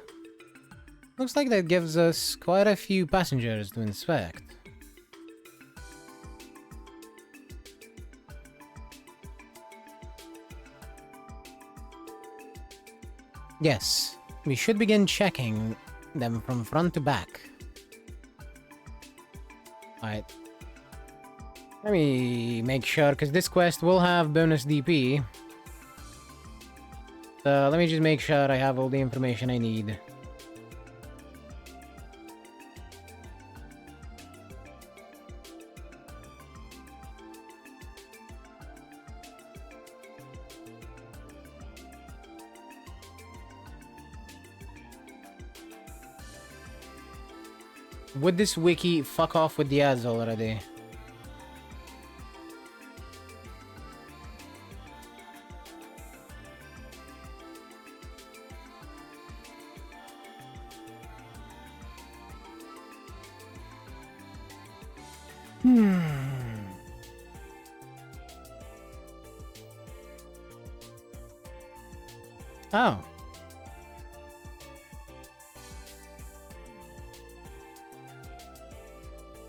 Looks like that gives us quite a few passengers to inspect. Yes, we should begin checking them from front to back. Alright. Let me make sure, because this quest will have bonus DP. So let me just make sure I have all the information I need. Would this wiki fuck off with the ads already? Oh.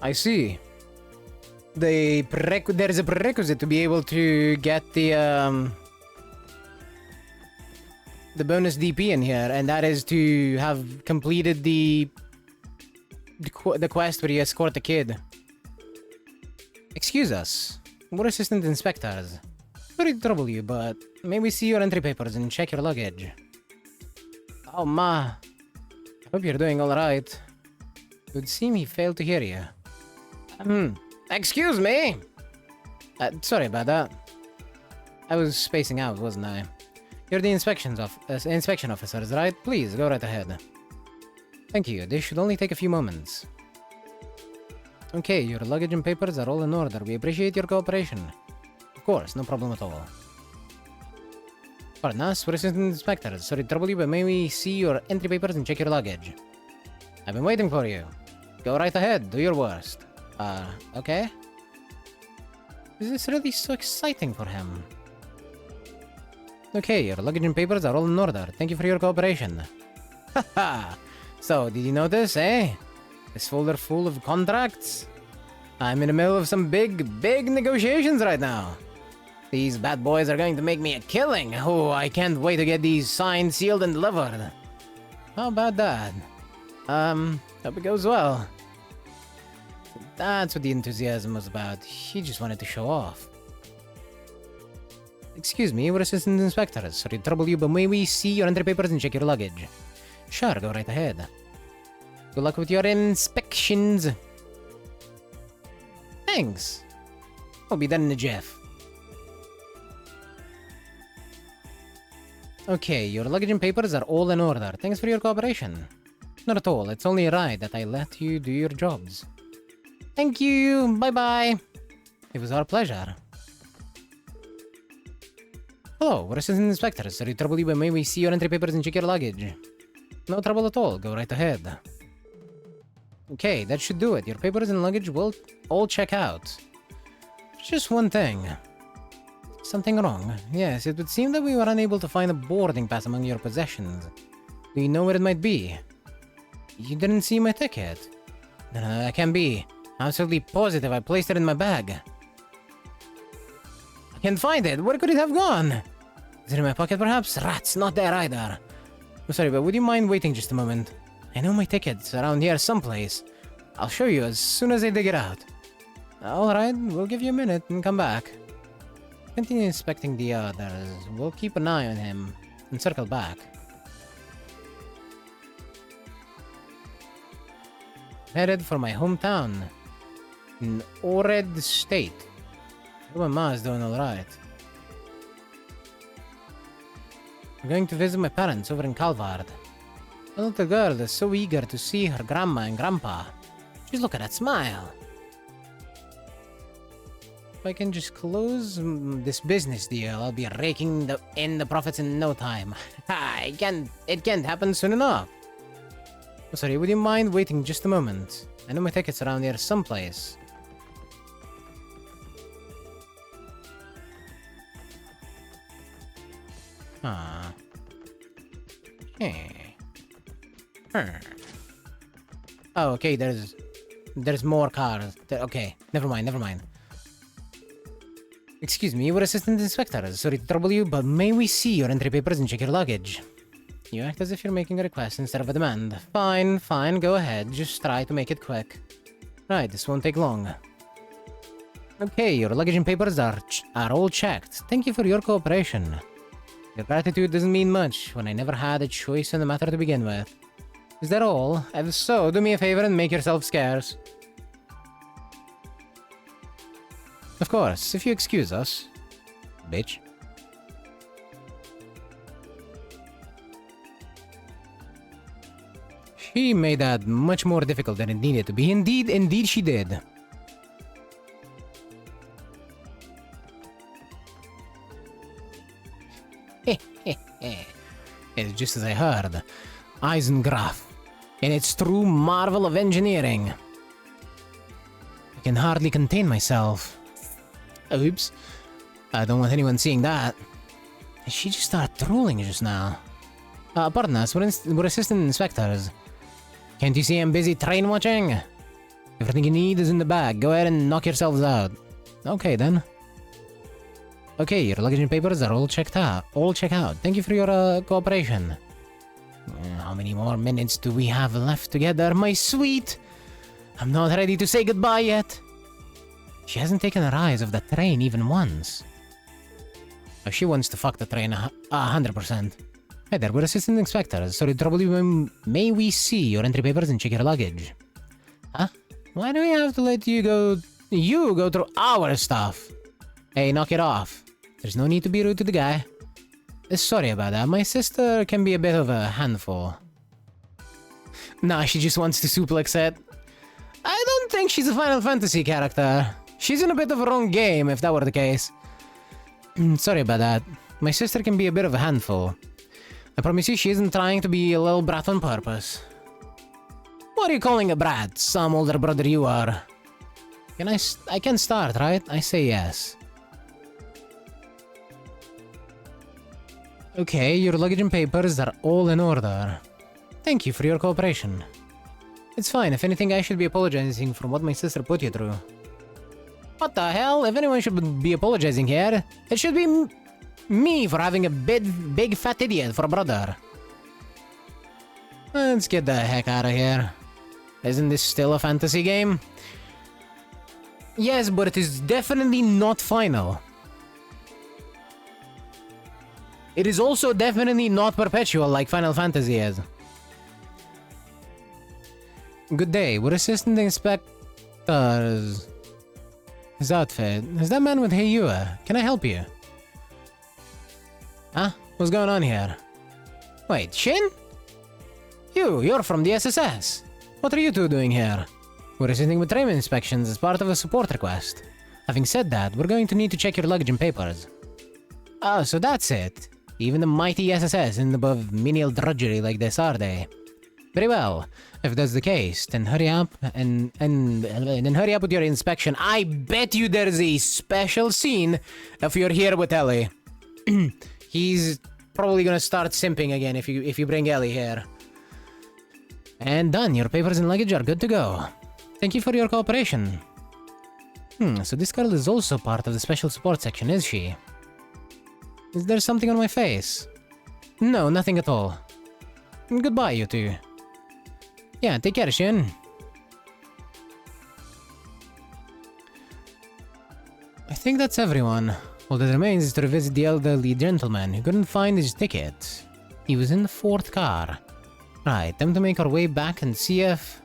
I see. There's a prerequisite to be able to get the bonus DP in here, and that is to have completed the quest where you escort the kid. Excuse us. We're assistant inspectors. Sorry to trouble you, but may we see your entry papers and check your luggage? Oh, ma. Hope you're doing alright. It would seem he failed to hear you. Excuse me! Sorry about that. I was spacing out, wasn't I? You're the inspection officers, right? Please, go right ahead. Thank you. This should only take a few moments. Okay, your luggage and papers are all in order. We appreciate your cooperation. Of course, no problem at all. Pardon us, we're assistant inspectors. Sorry to trouble you, but may we see your entry papers and check your luggage? I've been waiting for you. Go right ahead, do your worst. Okay? Is this really so exciting for him? Okay, your luggage and papers are all in order. Thank you for your cooperation. Haha! So, did you notice, eh? This folder full of contracts? I'm in the middle of some big negotiations right now. These bad boys are going to make me a killing. Oh, I can't wait to get these signed, sealed, and delivered. How about that? Hope it goes well. That's what the enthusiasm was about. He just wanted to show off. Excuse me, we're assistant inspectors. Sorry to trouble you, but may we see your entry papers and check your luggage? Sure, go right ahead. Good luck with your inspections. Thanks. I'll be done in a jiff. Okay, your luggage and papers are all in order. Thanks for your cooperation. Not at all. It's only right that I let you do your jobs. Thank you. Bye-bye. It was our pleasure. Hello, we're assistant inspectors. Sorry to trouble you, but may we see your entry papers and check your luggage? No trouble at all. Go right ahead. Okay, that should do it. Your papers and luggage will all check out. Just one thing. Something wrong. Yes, it would seem that we were unable to find a boarding pass among your possessions. Do you know where it might be? You didn't see my ticket. No, that can't be. I'm absolutely positive I placed it in my bag. Can't find it. Where could it have gone? Is it in my pocket, perhaps? Rats, not there either. I'm sorry, but would you mind waiting just a moment? I know my ticket's around here someplace. I'll show you as soon as I dig it out. Alright, we'll give you a minute and come back. Continue inspecting the others. We'll keep an eye on him and circle back. Headed for my hometown in Ored State. My ma's doing alright. I'm going to visit my parents over in Calvard. The little girl is so eager to see her grandma and grandpa. Just look at that smile. If I can just close this business deal, I'll be raking in the profits in no time. It can't happen soon enough. Oh, sorry, would you mind waiting just a moment? I know my ticket's around here someplace. Ah. Hey. Oh, okay, there's more cars. Okay, never mind. Excuse me, we're assistant inspectors. Sorry to trouble you, but may we see your entry papers and check your luggage? You act as if you're making a request instead of a demand. Fine, go ahead. Just try to make it quick. Right, this won't take long. Okay, your luggage and papers are all checked. Thank you for your cooperation. Your gratitude doesn't mean much when I never had a choice in the matter to begin with. Is that all? If so, do me a favor and make yourself scarce. Of course, if you excuse us. Bitch. She made that much more difficult than it needed to be. Indeed she did. It's just as I heard. Eisengraf. In its true marvel of engineering. I can hardly contain myself. Oops. I don't want anyone seeing that. Did she just start drooling just now? Pardon us, we're assistant inspectors. Can't you see I'm busy train watching? Everything you need is in the bag. Go ahead and knock yourselves out. Okay then. Okay, your luggage and papers are all checked out. Thank you for your cooperation. How many more minutes do we have left together, my sweet? I'm not ready to say goodbye yet. She hasn't taken her eyes off the train even once. Oh, she wants to fuck the train 100%. Hey there, we're assistant inspectors. Sorry to trouble you. May we see your entry papers and check your luggage? Huh? Why do we have to let you go through our stuff? Hey, knock it off. There's no need to be rude to the guy. Sorry about that. My sister can be a bit of a handful. Nah, she just wants to suplex it. I don't think she's a Final Fantasy character. She's in a bit of a wrong game, if that were the case. Sorry about that. My sister can be a bit of a handful. I promise you she isn't trying to be a little brat on purpose. What are you calling a brat? Some older brother you are. I can start, right? I say yes. Okay, your luggage and papers are all in order. Thank you for your cooperation. It's fine. If anything, I should be apologizing for what my sister put you through. What the hell? If anyone should be apologizing here, it should be me for having a big fat idiot for a brother. Let's get the heck out of here. Isn't this still a fantasy game? Yes, but it is definitely not final. It is also definitely not perpetual like Final Fantasy is. Good day, we're assistant inspectors. His outfit. Is that man with Heiyua? Can I help you? Huh? What's going on here? Wait, Shin? You're from the SSS. What are you two doing here? We're assisting with train inspections as part of a support request. Having said that, we're going to need to check your luggage and papers. Oh, so that's it. Even the mighty SSS isn't above menial drudgery like this, are they? Very well. If that's the case, then hurry up and then hurry up with your inspection. I bet you there's a special scene if you're here with Ellie. He's probably gonna start simping again if you bring Ellie here. And done. Your papers and luggage are good to go. Thank you for your cooperation. So this girl is also part of the special support section, is she? Is there something on my face? No, nothing at all. Goodbye, you two. Yeah, take care, Shin. I think that's everyone. All that remains is to revisit the elderly gentleman who couldn't find his ticket. He was in the 4th car. Right, time to make our way back and see if...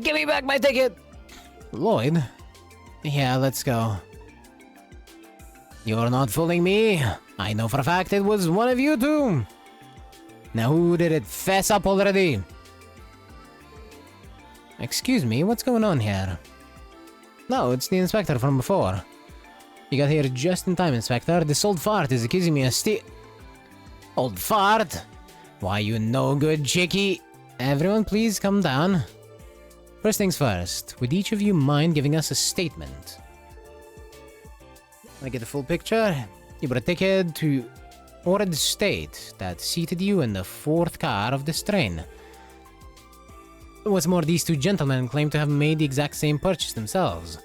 Give me back my ticket! Lloyd? Yeah, let's go. You're not fooling me. I know for a fact it was one of you two. Now who did it? Fess up already. Excuse me, what's going on here? No, it's the inspector from before. You got here just in time, Inspector. This old fart is accusing me of Old fart? Why, you no good chickie. Everyone please calm down. First things first, would each of you mind giving us a statement? I get the full picture. You brought a ticket to Ord State that seated you in the 4th car of this train. What's more, these two gentlemen claim to have made the exact same purchase themselves.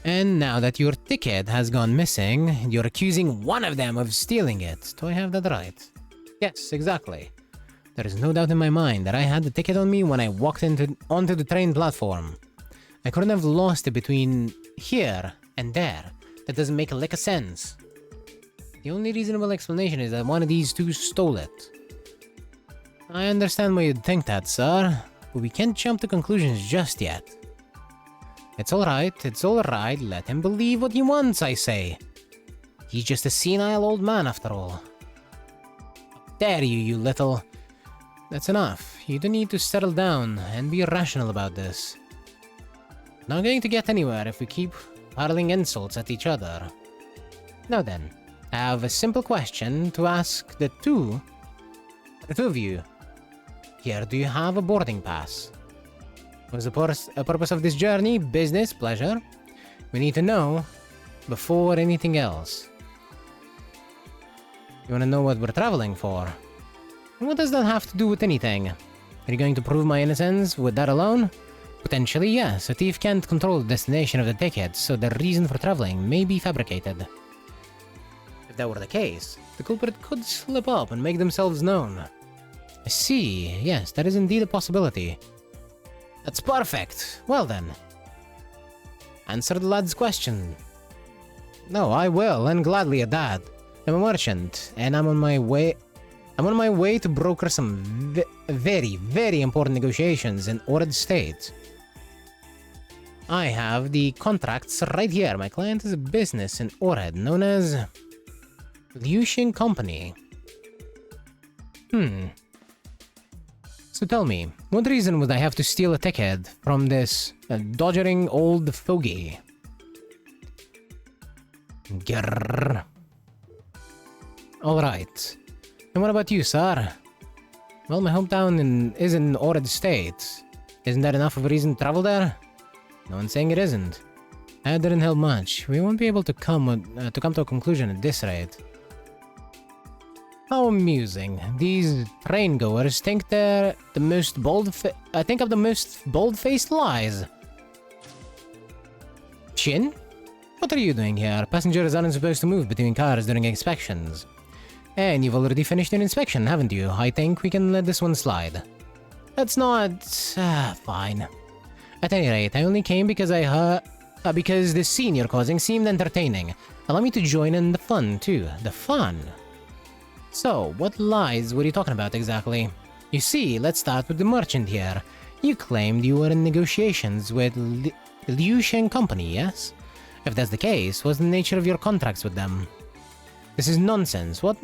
And now that your ticket has gone missing, you're accusing one of them of stealing it. Do I have that right? Yes, exactly. There is no doubt in my mind that I had the ticket on me when I walked onto the train platform. I couldn't have lost it between here and there. That doesn't make a lick of sense. The only reasonable explanation is that one of these two stole it. I understand why you'd think that, sir, but we can't jump to conclusions just yet. It's alright, let him believe what he wants, I say. He's just a senile old man after all. Dare you, you little... That's enough. You don't need to settle down and be rational about this. Not going to get anywhere if we keep hurling insults at each other. Now then, I have a simple question to ask the two of you. Here, do you have a boarding pass? Was the purpose of this journey business, pleasure? We need to know before anything else. You want to know what we're traveling for? And what does that have to do with anything? Are you going to prove my innocence with that alone? Potentially, yes. A thief can't control the destination of the ticket, so the reason for traveling may be fabricated. If that were the case, the culprit could slip up and make themselves known. I see. Yes, that is indeed a possibility. That's perfect. Well then. Answer the lad's question. No, I will, and gladly at that. I'm a merchant, and I'm on my way to broker some very, very important negotiations in Ord State. I have the contracts right here. My client is a business in Ord known as Liushing Company. So tell me, what reason would I have to steal a ticket from this dodgering old fogey? Grrr. Alright. And what about you, sir? Well, my hometown is in Ord State. Isn't that enough of a reason to travel there? No one's saying it isn't. That didn't help much. We won't be able to come to a conclusion at this rate. How amusing. These train goers think they're the most bold-faced lies. Shin? What are you doing here? Passengers aren't supposed to move between cars during inspections. And you've already finished an inspection, haven't you? I think we can let this one slide. That's not... fine. At any rate, I only came because I heard... because the scene you're causing seemed entertaining. Allow me to join in the fun, too. The fun? So, what lies were you talking about exactly? You see, let's start with the merchant here. You claimed you were in negotiations with Liusheng Company, yes? If that's the case, what's the nature of your contracts with them? This is nonsense. Why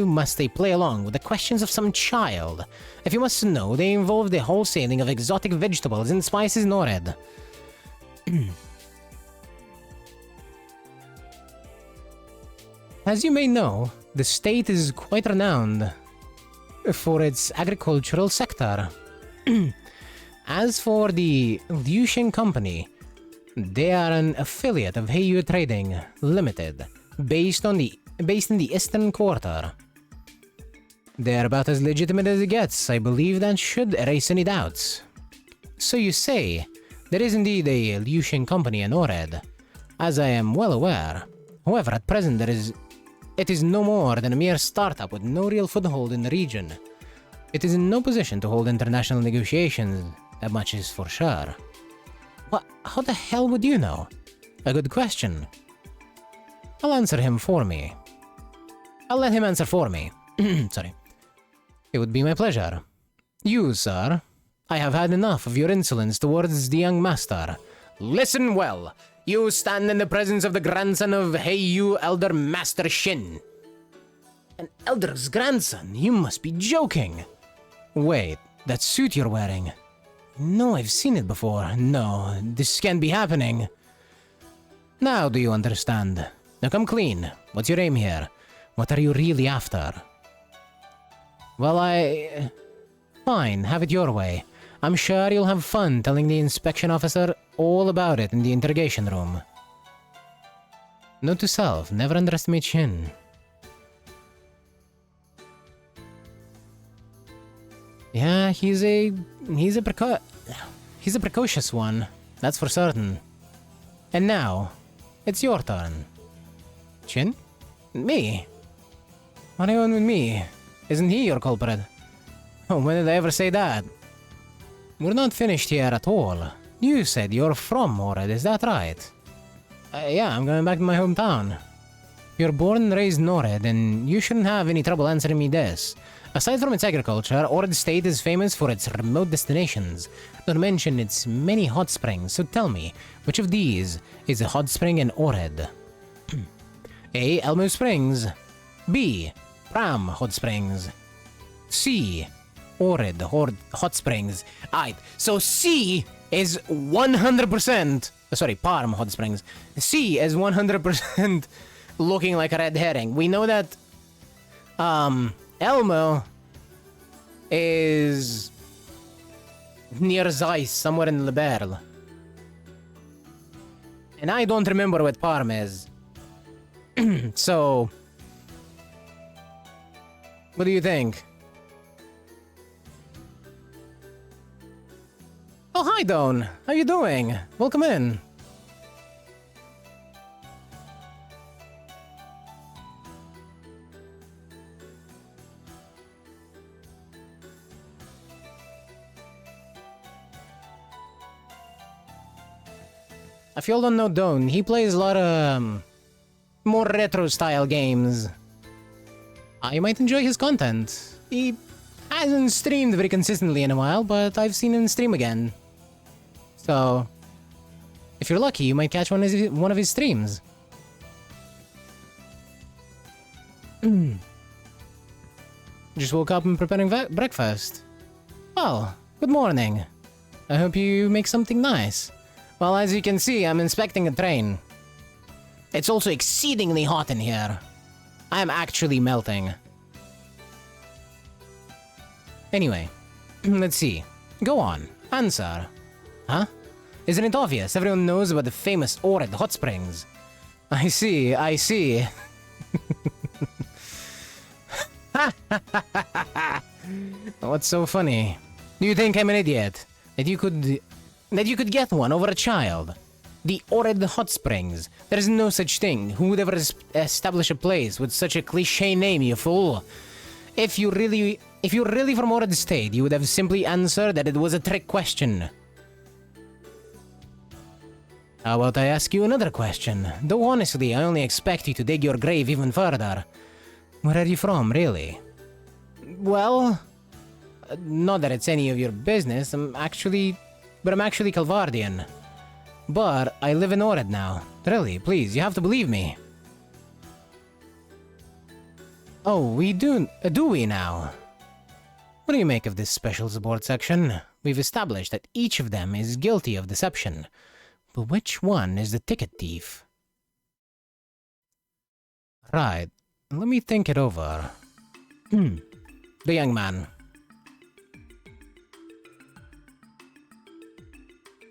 must they play along with the questions of some child? If you must know, they involve the wholesaling of exotic vegetables and spices in Ord. As you may know, the state is quite renowned for its agricultural sector. As for the Liusheng Company, they are an affiliate of Heiyu Trading Limited, based in the Eastern Quarter. They're about as legitimate as it gets. I believe that should erase any doubts. So you say, There is indeed a Lucian company in Ored, as I am well aware. However, at present it is no more than a mere startup with no real foothold in the region. It is in no position to hold international negotiations, that much is for sure. What? How the hell would you know? A good question. I'll answer him for me. I'll let him answer for me. Sorry. It would be my pleasure. You, sir, I have had enough of your insolence towards the young master. Listen well. You stand in the presence of the grandson of Heiyu Elder Master Shin. An elder's grandson? You must be joking. Wait, that suit you're wearing. No, I've seen it before. No, this can't be happening. Now do you understand? Now come clean. What's your aim here? What are you really after? Well, Fine, have it your way. I'm sure you'll have fun telling the inspection officer all about it in the interrogation room. Note to self, never underestimate Shin. Yeah, he's a precocious one, that's for certain. And now, it's your turn. Shin? Me? What are you on with me? Isn't he your culprit? Oh, when did I ever say that? We're not finished here at all. You said you're from Ored, is that right? Yeah, I'm going back to my hometown. You're born and raised in Ored, and you shouldn't have any trouble answering me this. Aside from its agriculture, Ored State is famous for its remote destinations, not to mention its many hot springs, so tell me, which of these is a hot spring in Ored? A. Elmo Springs. B. Pram Hot Springs. C. Ored Hot Springs. Aight, so C is 100%... Sorry, Parm Hot Springs. C is 100% looking like a red herring. We know that... Elmo is near Zeiss, somewhere in Liberl. And I don't remember what Parm is. So... What do you think? Oh, hi, Don. How you doing? Welcome in. If y'all don't know Don, he plays a lot of more retro-style games. You might enjoy his content. He hasn't streamed very consistently in a while, but I've seen him stream again. So, if you're lucky, you might catch one of his streams. Just woke up and preparing breakfast. Well, good morning. I hope you make something nice. Well, as you can see, I'm inspecting a train. It's also exceedingly hot in here. I am actually melting. Anyway, let's see. Go on, answer. Huh? Isn't it obvious? Everyone knows about the famous Ored hot springs. I see, I see. What's so funny? Do you think I'm an idiot? That you could get one over a child? The Ored hot springs. There is no such thing. Who would ever establish a place with such a cliche name, you fool? If you're really from Ored State, you would have simply answered that it was a trick question. How about I ask you another question? Though honestly, I only expect you to dig your grave even further. Where are you from, really? Well, not that it's any of your business. I'm actually Calvardian. But I live in Ored now. Really, please, you have to believe me. Oh, we do we now? What do you make of this special support section? We've established that each of them is guilty of deception. But which one is the ticket thief? Right, let me think it over. The young man.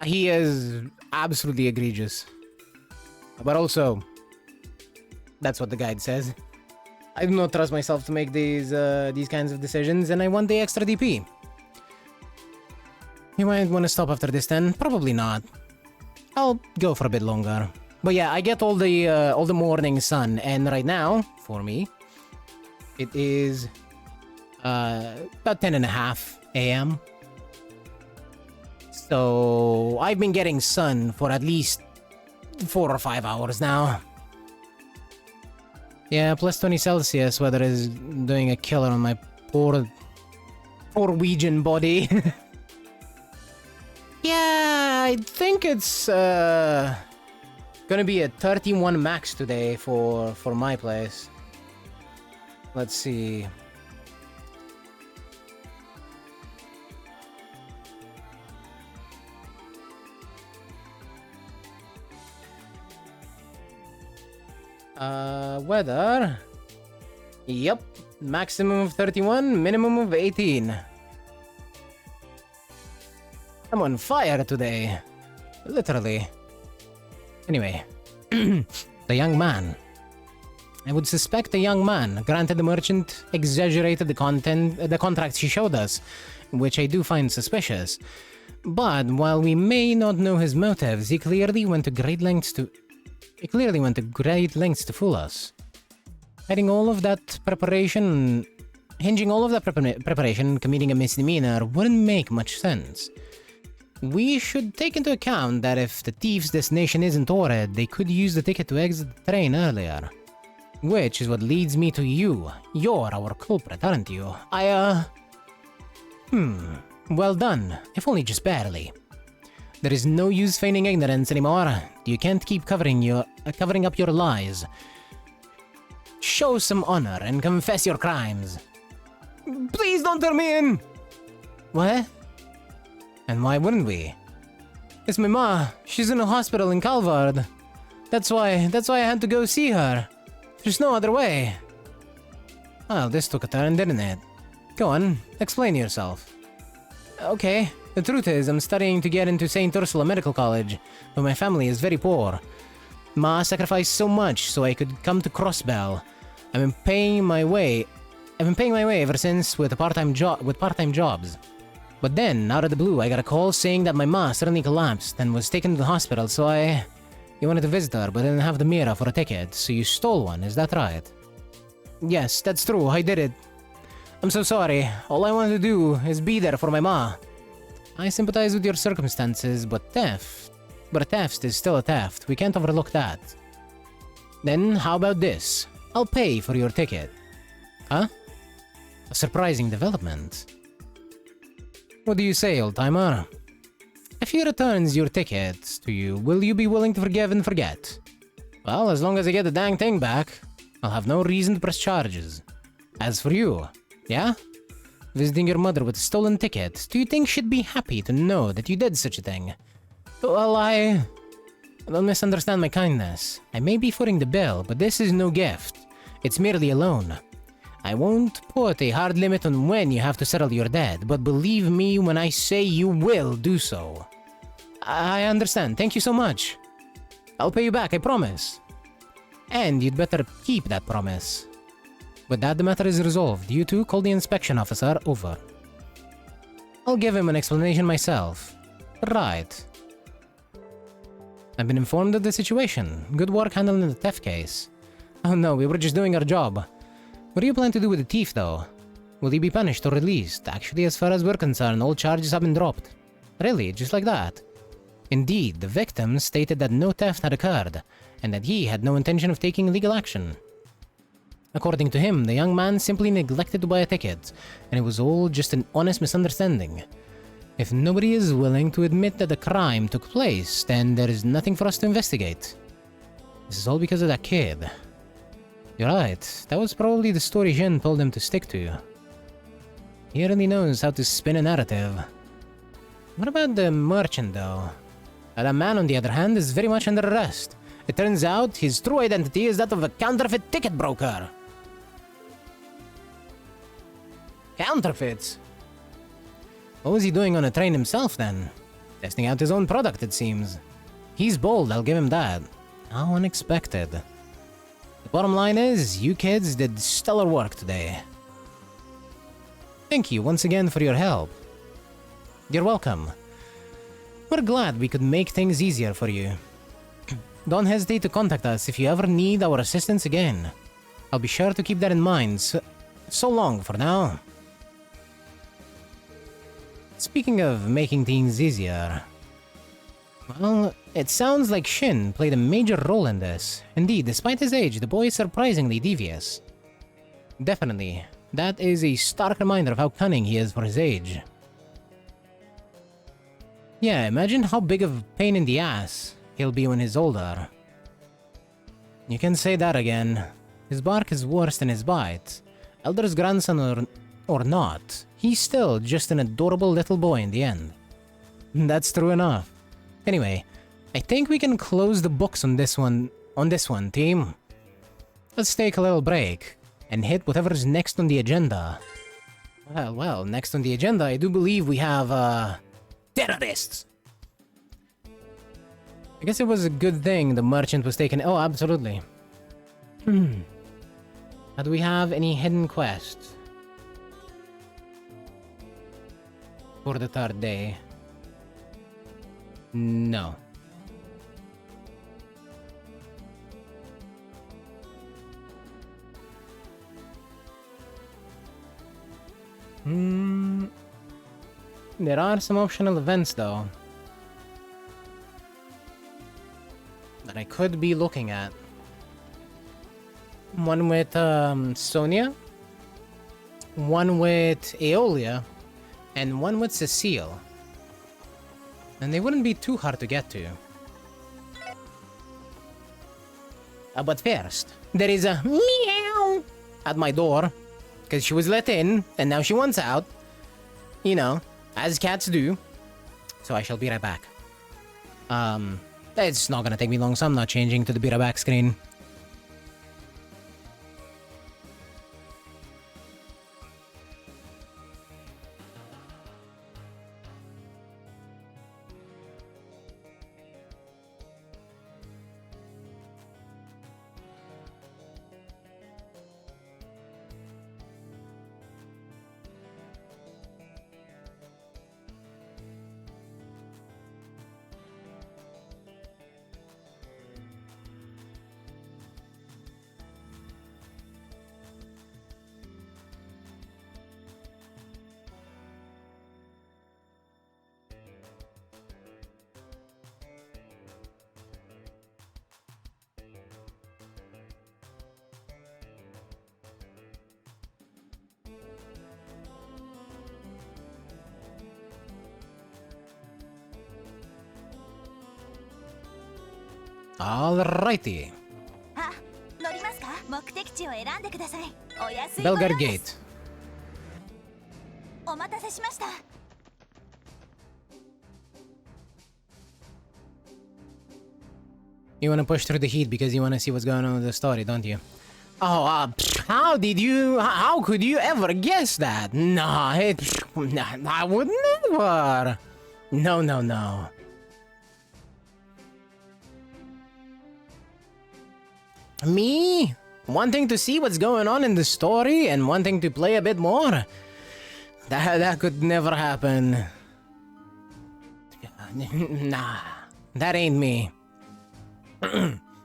He is absolutely egregious. But also, that's what the guide says. I do not trust myself to make these kinds of decisions, and I want the extra DP. You might want to stop after this then. Probably not. I'll go for a bit longer. But yeah, I get all the morning sun, and right now, for me, it is about 10:30 a.m. So I've been getting sun for at least 4 or 5 hours now. Yeah, plus 20 Celsius weather is doing a killer on my poor Norwegian body. Yeah, I think it's gonna be a 31 max today for my place. Let's see. Weather. Yep, maximum of 31, minimum of 18. I'm on fire today. Literally. Anyway, the young man. I would suspect the young man. Granted, the merchant exaggerated the contract she showed us, which I do find suspicious. But while we may not know his motives, he clearly went to great lengths to fool us. Hiding all of that preparation, hinging all of that preparation, committing a misdemeanor wouldn't make much sense. We should take into account that if the thief's destination isn't Ored, they could use the ticket to exit the train earlier. Which is what leads me to you. You're our culprit, aren't you? Well done, if only just barely. There is no use feigning ignorance anymore. You can't keep covering up your lies. Show some honor and confess your crimes. Please don't turn me in! What? And why wouldn't we? It's my ma. She's in a hospital in Calvard. That's why I had to go see her. There's no other way. Well, this took a turn, didn't it? Go on, explain yourself. Okay, the truth is I'm studying to get into St. Ursula Medical College, but my family is very poor. Ma sacrificed so much so I could come to Crossbell. I've been paying my way ever since with part-time jobs. But then, out of the blue, I got a call saying that my ma suddenly collapsed and was taken to the hospital, so You wanted to visit her, but didn't have the Mira for a ticket, so you stole one, is that right? Yes, that's true, I did it. I'm so sorry. All I want to do is be there for my ma. I sympathize with your circumstances, but a theft is still a theft. We can't overlook that. Then, how about this? I'll pay for your ticket. Huh? A surprising development. What do you say, old-timer? If he returns your ticket to you, will you be willing to forgive and forget? Well, as long as I get the dang thing back, I'll have no reason to press charges. As for you, yeah? Visiting your mother with a stolen ticket, do you think she'd be happy to know that you did such a thing? Well, don't misunderstand my kindness. I may be footing the bill, but this is no gift. It's merely a loan. I won't put a hard limit on when you have to settle your debt, but believe me when I say you will do so. I understand. Thank you so much. I'll pay you back, I promise. And you'd better keep that promise. With that, the matter is resolved. You two call the inspection officer over. I'll give him an explanation myself. Right. I've been informed of the situation. Good work handling the theft case. Oh no, we were just doing our job. What do you plan to do with the thief, though? Will he be punished or released? Actually, as far as we're concerned, all charges have been dropped. Really? Just like that? Indeed, the victim stated that no theft had occurred, and that he had no intention of taking legal action. According to him, the young man simply neglected to buy a ticket, and it was all just an honest misunderstanding. If nobody is willing to admit that the crime took place, then there is nothing for us to investigate. This is all because of that kid. You're right, that was probably the story Jin told him to stick to. He really knows how to spin a narrative. What about the merchant, though? That man, on the other hand, is very much under arrest. It turns out his true identity is that of a counterfeit ticket broker. Counterfeits? What was he doing on a train himself, then? Testing out his own product, it seems. He's bold, I'll give him that. How unexpected. The bottom line is, you kids did stellar work today. Thank you once again for your help. You're welcome. We're glad we could make things easier for you. Don't hesitate to contact us if you ever need our assistance again. I'll be sure to keep that in mind. So long for now. Speaking of making things easier... Well, it sounds like Shin played a major role in this. Indeed, despite his age, the boy is surprisingly devious. Definitely. That is a stark reminder of how cunning he is for his age. Yeah, imagine how big of a pain in the ass he'll be when he's older. You can say that again. His bark is worse than his bite. Elder's grandson or not, he's still just an adorable little boy in the end. That's true enough. Anyway, I think we can close the books on this one, team. Let's take a little break and hit whatever's next on the agenda. Well, next on the agenda, I do believe we have, terrorists! I guess it was a good thing the merchant was taken. Oh, absolutely. Now, do we have any hidden quests for the third day? No. There are some optional events though that I could be looking at. One with Sonia, one with Aeolia, and one with Cecile. And they wouldn't be too hard to get to. But first, there is a meow at my door, because she was let in, and now she wants out. You know, as cats do. So I shall be right back. It's not gonna take me long, so I'm not changing to the be right back screen. Alrighty. Belgar Gate. You want to push through the heat because you want to see what's going on with the story, don't you? Oh, how could you ever guess that? Nah, I would never. No. Me? Wanting to see what's going on in the story and wanting to play a bit more? That could never happen. Nah, that ain't me.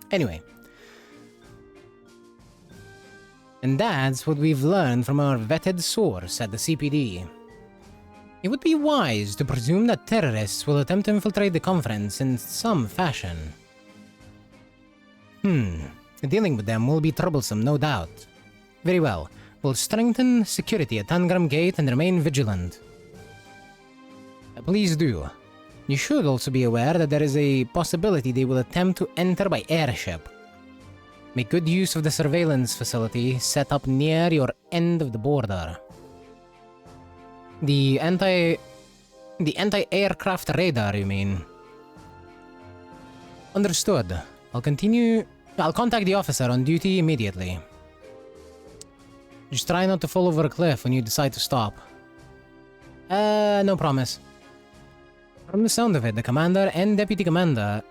Anyway. And that's what we've learned from our vetted source at the CPD. It would be wise to presume that terrorists will attempt to infiltrate the conference in some fashion. Dealing with them will be troublesome, no doubt. Very well. We'll strengthen security at Tangram Gate and remain vigilant. Please do. You should also be aware that there is a possibility they will attempt to enter by airship. Make good use of the surveillance facility set up near your end of the border. The anti-aircraft radar, you mean? Understood. I'll contact the officer on duty immediately. Just try not to fall over a cliff when you decide to stop. No promise. From the sound of it, the commander and deputy commander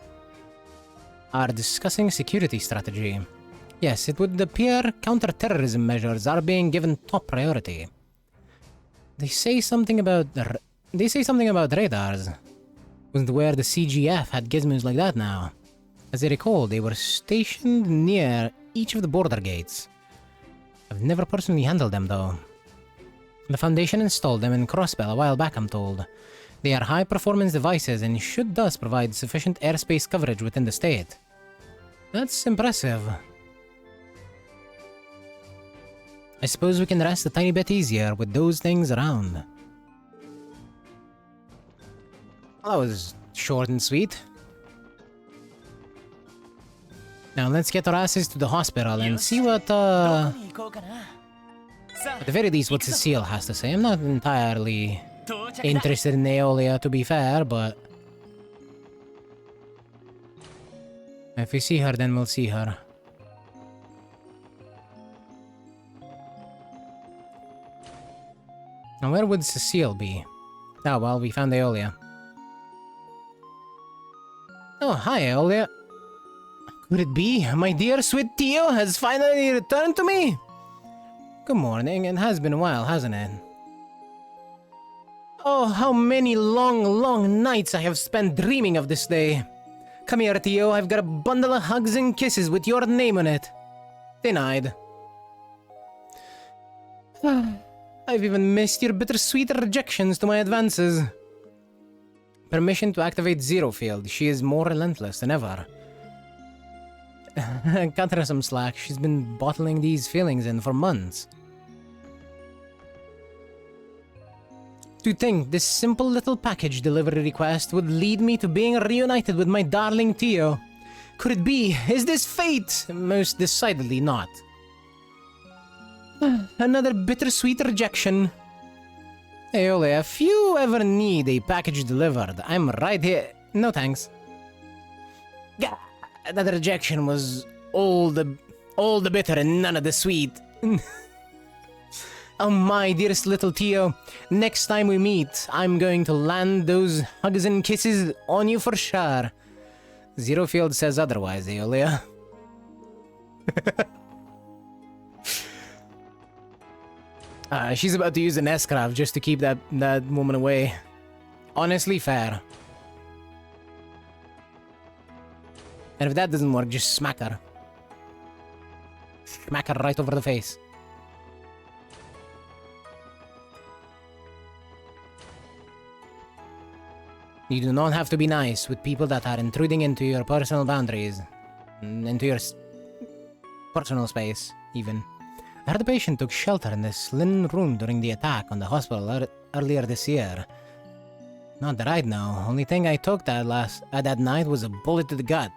are discussing security strategy. Yes, it would appear counter-terrorism measures are being given top priority. They say something about radars. wasn't aware the CGF had gizmos like that now. As I recall, they were stationed near each of the border gates. I've never personally handled them though. The Foundation installed them in Crossbell a while back, I'm told. They are high-performance devices and should thus provide sufficient airspace coverage within the state. That's impressive. I suppose we can rest a tiny bit easier with those things around. Well, that was short and sweet. Now let's get our asses to the hospital and see what, at the very least, what Cecile has to say. I'm not entirely interested in Aeolia, to be fair, but if we see her, then we'll see her. Now, where would Cecile be? Oh, well, we found Aeolia. Oh, hi, Aeolia. Could it be my dear sweet Theo has finally returned to me? Good morning. It has been a while, hasn't it? Oh, how many long nights I have spent dreaming of this day. Come here, Theo. I've got a bundle of hugs and kisses with your name on it. Denied. I've even missed your bittersweet rejections to my advances. Permission to activate Zero Field. She is more relentless than ever. Cut her some slack. She's been bottling these feelings in for months. To think this simple little package delivery request would lead me to being reunited with my darling Theo. Could it be? Is this fate? Most decidedly not. Another bittersweet rejection. Aeolia, if you ever need a package delivered, I'm right here. No thanks. Gah, that rejection was all the bitter and none of the sweet. Oh my dearest little Theo, next time we meet, I'm going to land those hugs and kisses on you for sure. Zero Field says otherwise, Aeolia. She's about to use an S-craft just to keep that woman away. Honestly, fair. And if that doesn't work, just smack her. Smack her right over the face. You do not have to be nice with people that are intruding into your personal boundaries. Into your personal space, even. I heard a patient took shelter in this linen room during the attack on the hospital earlier this year. Not that I'd know. Only thing I took that night was a bullet to the gut.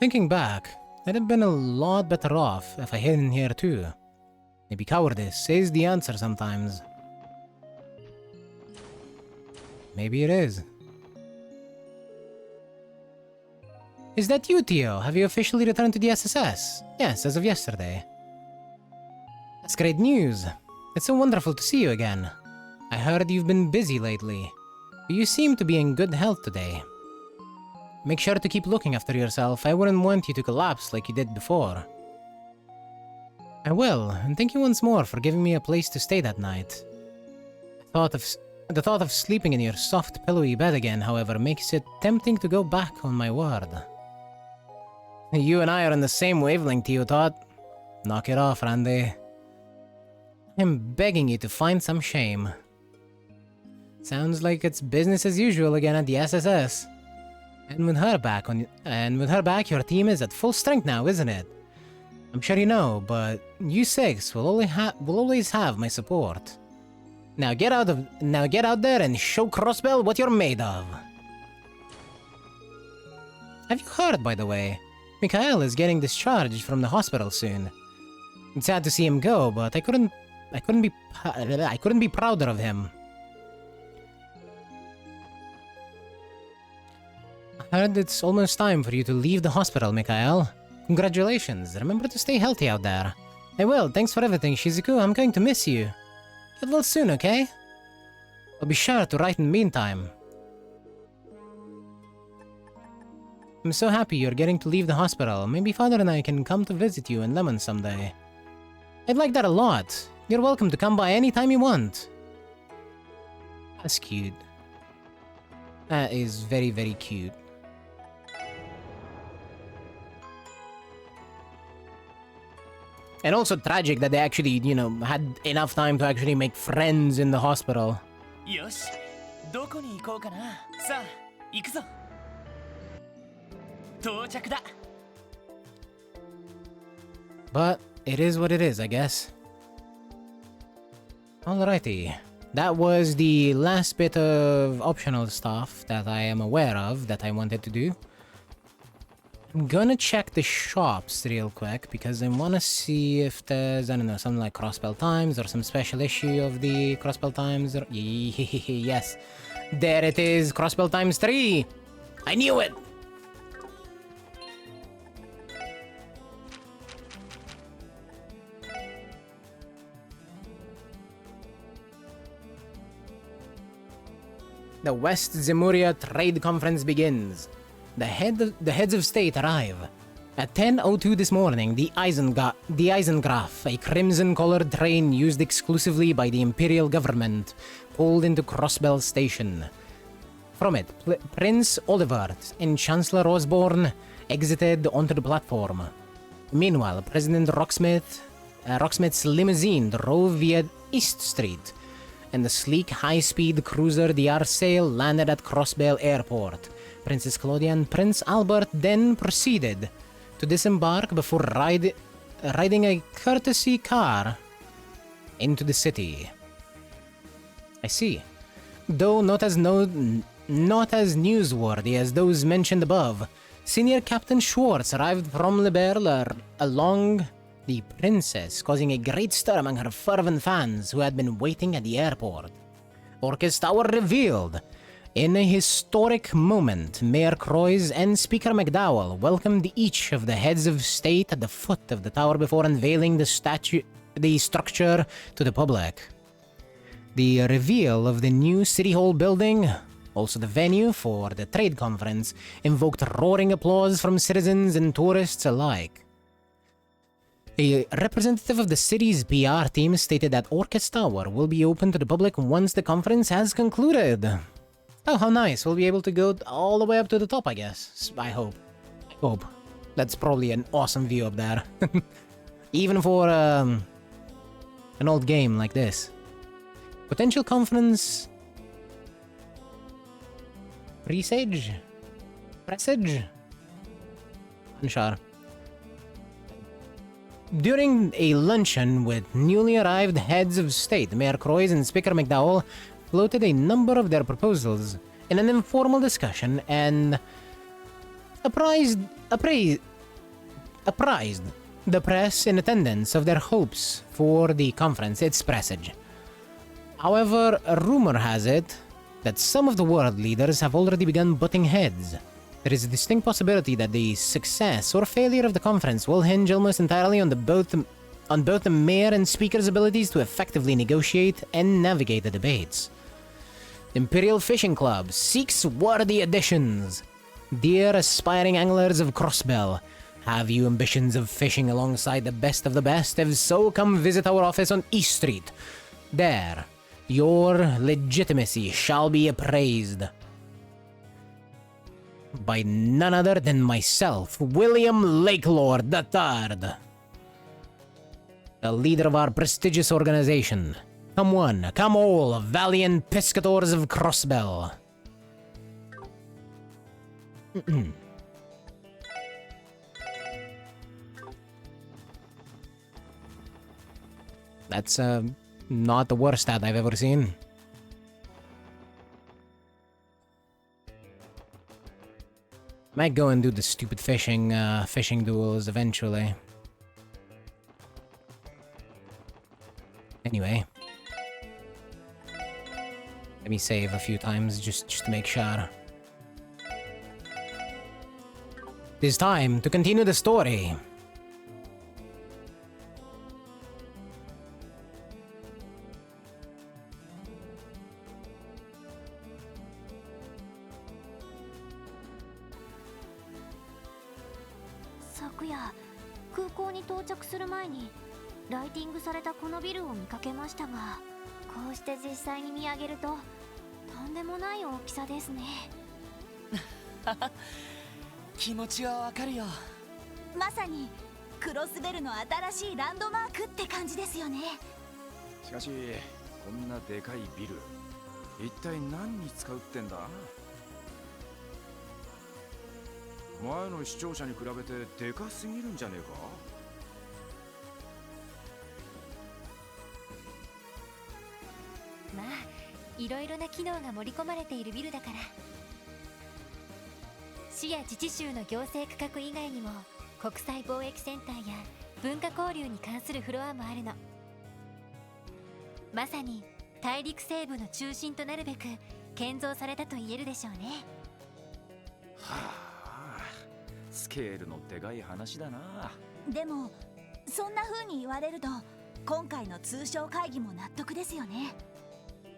Thinking back, I'd have been a lot better off if I hid in here too. Maybe cowardice is the answer sometimes. Maybe it is. Is that you, Theo? Have you officially returned to the SSS? Yes, as of yesterday. That's great news. It's so wonderful to see you again. I heard you've been busy lately, but you seem to be in good health today. Make sure to keep looking after yourself. I wouldn't want you to collapse like you did before. I will, and thank you once more for giving me a place to stay that night. The thought of sleeping in your soft, pillowy bed again, however, makes it tempting to go back on my word. You and I are on the same wavelength, Theo thought. Knock it off, Randy. I'm begging you to find some shame. Sounds like it's business as usual again at the SSS. And with her back, your team is at full strength now, isn't it? I'm sure you know, but you six will always have my support. Now get out there and show Crossbell what you're made of. Have you heard, by the way? Mikhail is getting discharged from the hospital soon. It's sad to see him go, but I couldn't be prouder of him. I heard it's almost time for you to leave the hospital, Mikhail. Congratulations. Remember to stay healthy out there. I will. Thanks for everything, Shizuku. I'm going to miss you. Get well soon, okay? I'll be sure to write in the meantime. I'm so happy you're getting to leave the hospital. Maybe Father and I can come to visit you in Lemon someday. I'd like that a lot. You're welcome to come by anytime you want. That's cute. That is very, very cute. And also tragic that they actually, you know, had enough time to actually make friends in the hospital. よし、どこに行こうかな。さあ、行くぞ。到着だ。But it is what it is, I guess. Alrighty. That was the last bit of optional stuff that I am aware of that I wanted to do. I'm gonna check the shops real quick because I wanna see if there's, I don't know, something like Crossbell Times or some special issue of the Crossbell Times. Or... Yes. There it is, Crossbell Times 3! I knew it! The West Zemuria Trade Conference begins. The heads of state arrive. At 10:02 this morning, the Eisengraf, a crimson-colored train used exclusively by the Imperial government, pulled into Crossbell Station. From it, Prince Olivert and Chancellor Osborne exited onto the platform. Meanwhile, President Rocksmith's limousine drove via East Street, and the sleek high-speed cruiser the Arsail landed at Crossbell Airport. Princess Claudia and Prince Albert then proceeded to disembark before riding a courtesy car into the city. I see. Though not as newsworthy as those mentioned above, Senior Captain Schwartz arrived from Liberl along the princess, causing a great stir among her fervent fans who had been waiting at the airport. Orcus Tower revealed. In a historic moment, Mayor Croix and Speaker McDowell welcomed each of the heads of state at the foot of the tower before unveiling the structure to the public. The reveal of the new City Hall building, also the venue for the trade conference, invoked roaring applause from citizens and tourists alike. A representative of the city's PR team stated that Orcus Tower will be open to the public once the conference has concluded. Oh, how nice. We'll be able to go all the way up to the top, I guess. I hope. I hope. That's probably an awesome view up there. Even for an old game like this. Potential conference... Presage? Unsure. During a luncheon with newly arrived heads of state, Mayor Croix and Speaker McDowell floated a number of their proposals in an informal discussion and apprised the press in attendance of their hopes for the conference, its presage. However, a rumor has it that some of the world leaders have already begun butting heads. There is a distinct possibility that the success or failure of the conference will hinge almost entirely on both the mayor and speaker's abilities to effectively negotiate and navigate the debates. Imperial Fishing Club seeks worthy additions. Dear aspiring anglers of Crossbell, have you ambitions of fishing alongside the best of the best? If so, come visit our office on East Street. There, your legitimacy shall be appraised by none other than myself, William Lakelord III, the leader of our prestigious organization. Come one, come all, valiant piscators of Crossbell. That's not the worst stat I've ever seen. Might go and do the stupid fishing duels eventually. Anyway. Let me save a few times just to make sure. It is time to continue the story. Sakuya, 空港に到着する前にライティングされたこのビルを見かけましたが、こうして実際に見上げるととんんでもない大きさですね。気持ちはわかるよ。まさにクロスベルの新しいランドマークって感じですよね。しかしこんなでかいビル、一体何に使うってんだ？前の視聴者に比べてでかすぎるんじゃねえか？まあいろいろな機能が盛り込まれているビルだから。市や自治州の行政区画以外にも国際貿易センターや文化交流に関するフロアもあるの。まさに大陸西部の中心となるべく建造されたと言えるでしょうね。はあ、スケールのでかい話だな。でもそんな風に言われると今回の通商会議も納得ですよね。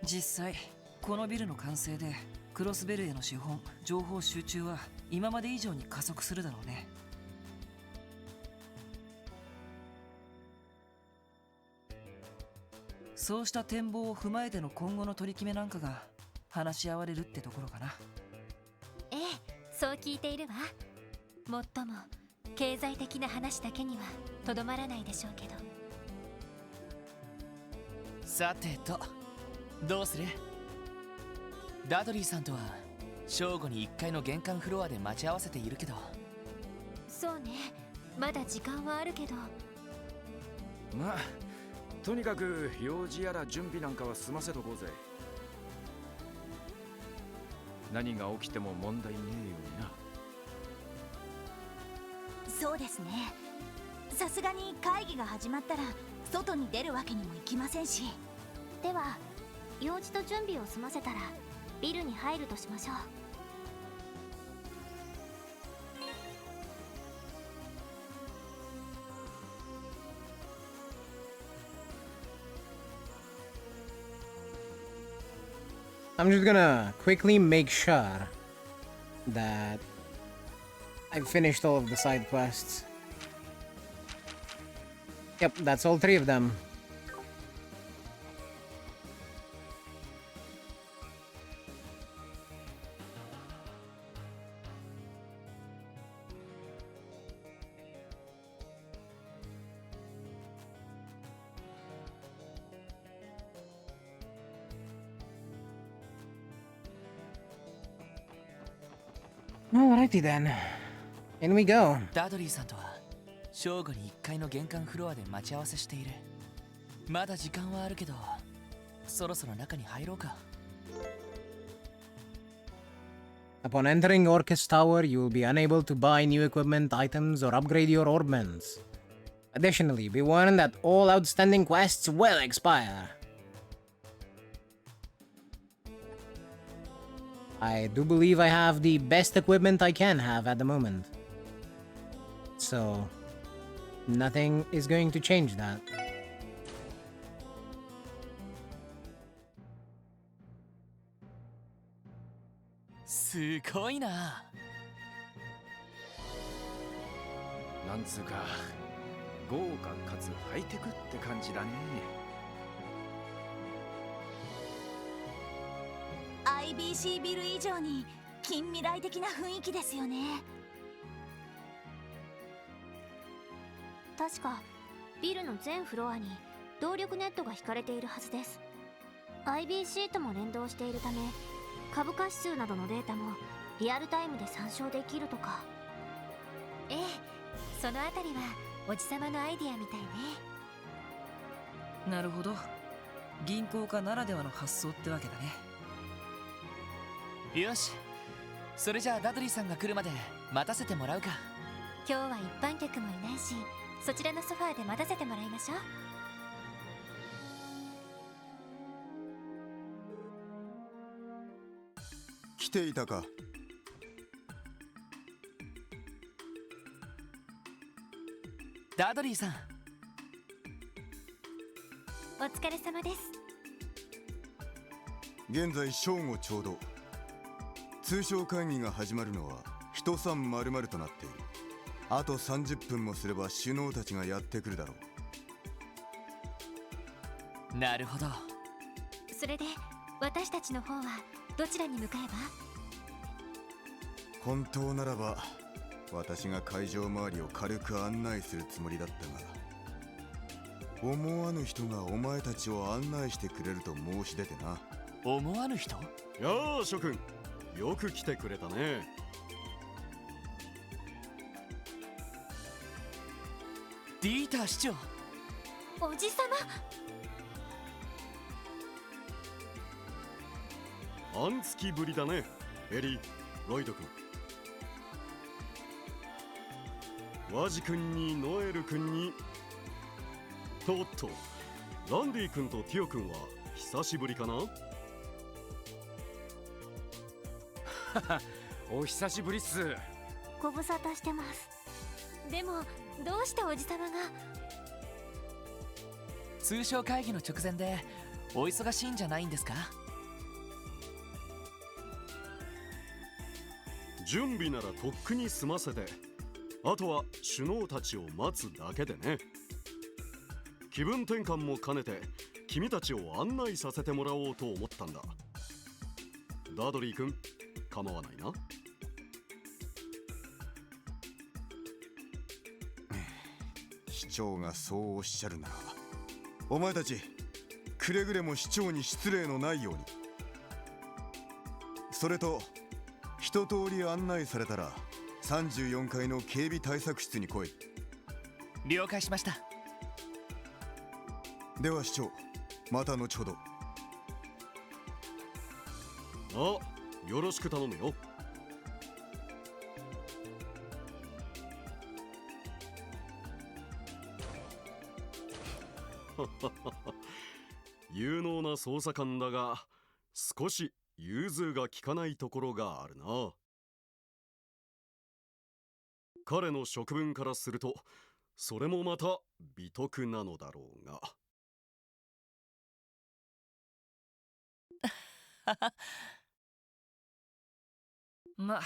実際このビルの完成でクロスベルへの資本情報集中は今まで以上に加速するだろうね。そうした展望を踏まえての今後の取り決めなんかが話し合われるってところかな。ええ、そう聞いているわ。もっとも経済的な話だけにはとどまらないでしょうけど。さてと、どうする？ダドリーさんとは正午に1階の玄関フロアで待ち合わせているけど。そうね、まだ時間はあるけど。まあとにかく用事やら準備なんかは済ませとこうぜ。何が起きても問題ねえようにな。そうですね。さすがに会議が始まったら外に出るわけにもいきませんし。では用事と準備を済ませたらビルに入るとしましょう。I'm just gonna quickly make sure that I've finished all of the side quests. Yep, that's all 3 of them. Alrighty then. In we go. ダドリーさんとは正午に1階の玄関フロアで待ち合わせしている。まだ時間はあるけど、そろそろ中に入ろうか。Upon entering Orcus Tower, you will be unable to buy new equipment, items, or upgrade your orbments. Additionally, be warned that all outstanding quests will expire. I do believe I have the best equipment I can have at the moment. So, nothing is going to change that.すごいな。なんつうか豪華かつハイテクって感じだね。IBC ビル以上に近未来的な雰囲気ですよね。確かビルの全フロアに動力ネットが引かれているはずです。 IBC とも連動しているため株価指数などのデータもリアルタイムで参照できるとか。ええ、そのあたりはおじさまのアイディアみたいね。なるほど、銀行家ならではの発想ってわけだね。よし、それじゃあダドリーさんが来るまで待たせてもらうか。今日は一般客もいないし、そちらのソファーで待たせてもらいましょう。来ていたか。ダドリーさん、お疲れ様です。現在正午ちょうど。通商会議が始まるのは人3丸々となっている。あと30分もすれば首脳たちがやってくるだろう。なるほど。それで私たちの方はどちらに向かえば？本当ならば私が会場周りを軽く案内するつもりだったが、思わぬ人がお前たちを案内してくれると申し出てな。思わぬ人？やあ諸君、よく来てくれたね。ディーター市長。おじさま、半月ぶりだね、エリー、ロイド君。ワジ君にノエル君に、おっと、ランディ君とティオ君は久しぶりかな？お久しぶりっす。ご無沙汰してます。でもどうしておじさまが？通商会議の直前でお忙しいんじゃないんですか？準備ならとっくに済ませて、あとは首脳たちを待つだけでね。気分転換も兼ねて君たちを案内させてもらおうと思ったんだ。ダドリー君、構わないな。市長がそうおっしゃるなら、お前たちくれぐれも市長に失礼のないように。それと一通り案内されたら34階の警備対策室に来い。了解しました。では市長、また後ほど。あ、よろしく頼むよ。有能な捜査官だが、少し融通が利かないところがあるな。彼の職分からすると、それもまた美徳なのだろうが。まあ、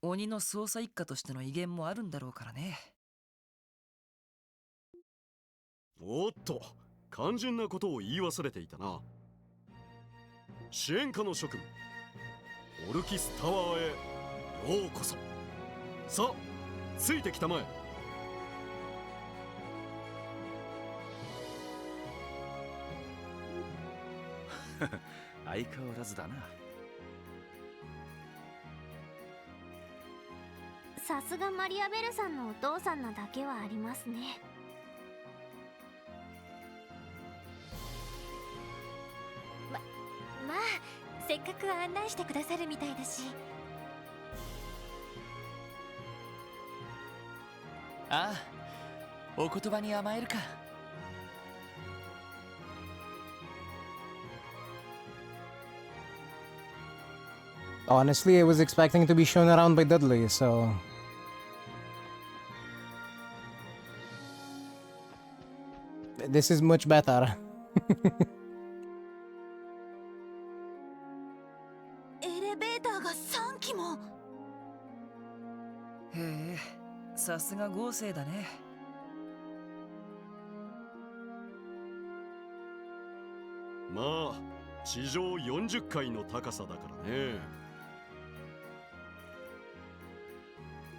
鬼の捜査一課としての威厳もあるんだろうからね。おっと、肝心なことを言い忘れていたな。支援課の諸君、オルキスタワーへようこそ。さあ、ついてきたまえ。相変わらずだな。さすがマリアベルさんのお父さんなだけはありますね。まあせっかく案内してくださるみたいだし。ああ、お言葉に甘えるか。Honestly, I was expecting to be shown around by Dudley, so... This is much better. エレベーターが3機も。へえ、さすが豪勢だね。まあ、地上40階の高さだからね。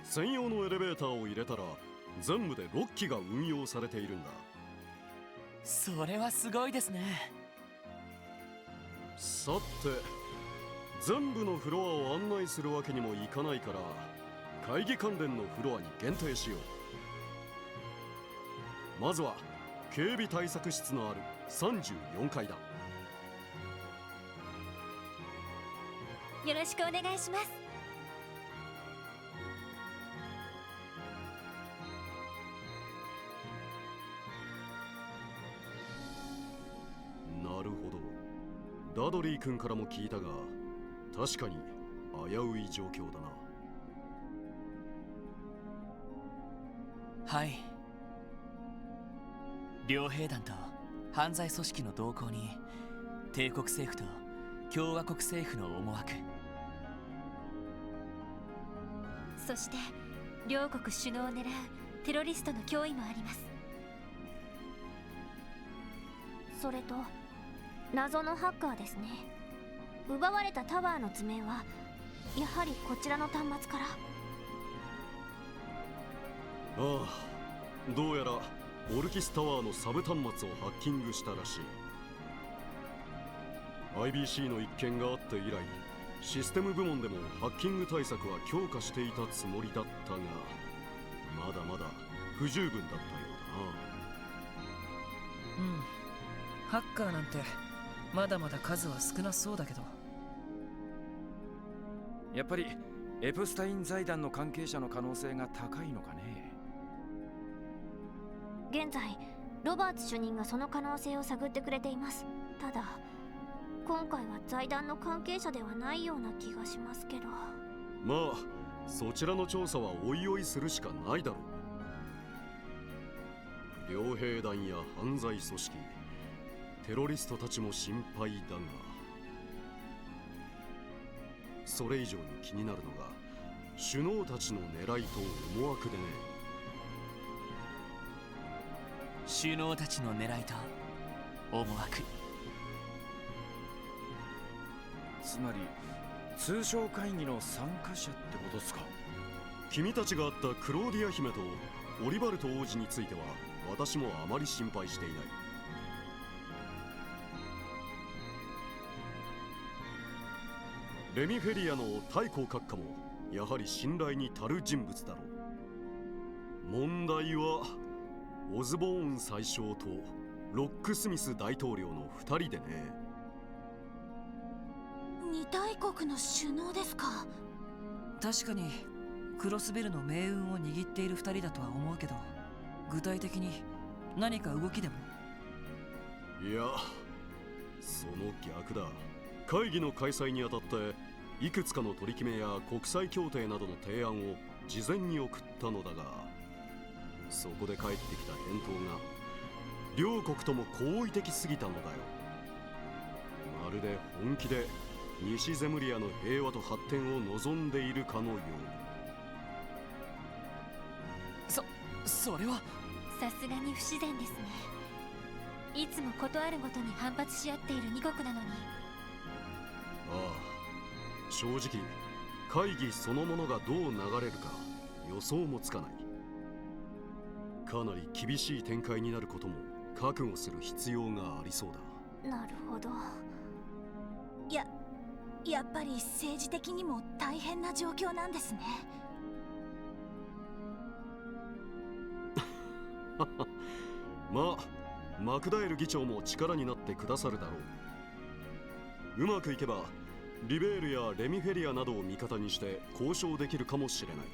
専用のエレベーターを入れたら全部で6機が運用されているんだ。それはすごいですね。さて、全部のフロアを案内するわけにもいかないから、会議関連のフロアに限定しよう。まずは警備対策室のある34階だ。よろしくお願いします。なるほど。ダドリー君からも聞いたが、確かに危うい状況だな。はい。両兵団と犯罪組織の動向に帝国政府と共和国政府の思惑、そして両国首脳を狙うテロリストの脅威もあります。それと謎のハッカーですね。奪われたタワーの図面はやはりこちらの端末から。ああ、どうやらオルキスタワーのサブ端末をハッキングしたらしい。 IBC の一件があって以来、システム部門でもハッキング対策は強化していたつもりだったが、まだまだ不十分だったようだな。うん、ハッカーなんてまだまだ数は少なそうだけど。やっぱりエプスタイン財団の関係者の可能性が高いのかね。現在ロバーツ主任がその可能性を探ってくれています。ただ今回は財団の関係者ではないような気がしますけど。まあそちらの調査はおいおいするしかないだろう。傭兵団や犯罪組織、テロリストたちも心配だが、それ以上に気になるのが首脳たちの狙いと思惑でね。首脳たちの狙いと思惑、つまり通商会議の参加者ってことですか。君たちが会ったクローディア姫とオリバルト王子については私もあまり心配していない。レミフェリアの太閤閣下もやはり信頼に足る人物だろう。問題はオズボーン宰相とロックスミス大統領の2人でね。二大国の首脳ですか。確かにクロスベルの命運を握っている2人だとは思うけど、具体的に何か動きでも。いや、その逆だ。会議の開催にあたっていくつかの取り決めや国際協定などの提案を事前に送ったのだが、そこで返ってきた返答が両国とも好意的すぎたのだよ。まるで本気で西ゼムリアの平和と発展を望んでいるかのよう。それはさすがに不自然ですね。いつもことあるごとに反発し合っている2国なのに。ああ、正直会議そのものがどう流れるか予想もつかない。かなり厳しい展開になることも覚悟する必要がありそうだ。なるほど。やっぱり政治的にも大変な状況なんですね。まあマクダエル議長も力になってくださるだろう。うまくいけばリベールやレミフェリアなどを味方にして交渉できるかもしれない。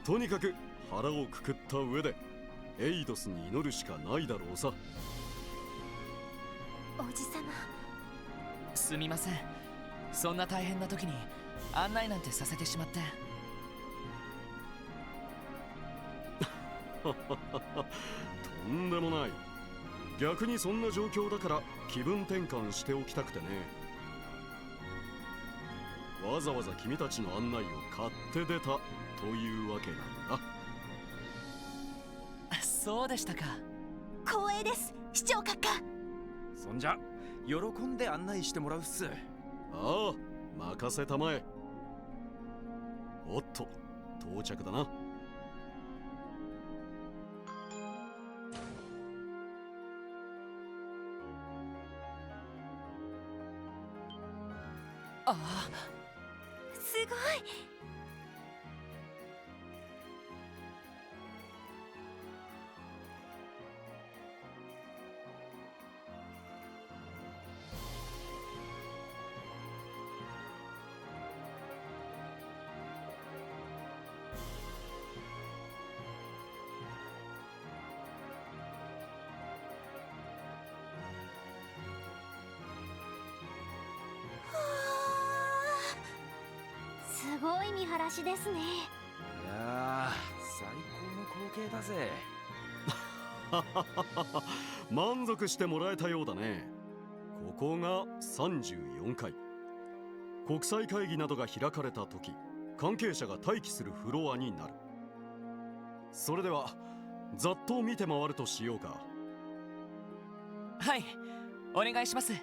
とにかく腹をくくった上でエイドスに祈るしかないだろうさ。おじさま、すみません。そんな大変な時に案内なんてさせてしまって。とんでもない。逆にそんな状況だから気分転換しておきたくてね。わざわざ君たちの案内を買って出たというわけなんだ。そうでしたか。光栄です、市長閣下。そんじゃ喜んで案内してもらうっす。ああ、任せたまえ。おっと、到着だな。ああ、すごい。すごい見晴らしですね。いやー、最高の光景だぜ。満足してもらえたようだね。ここが34階。国際会議などが開かれた時、関係者が待機するフロアになる。それではざっと見て回るとしようか。はい、お願いします。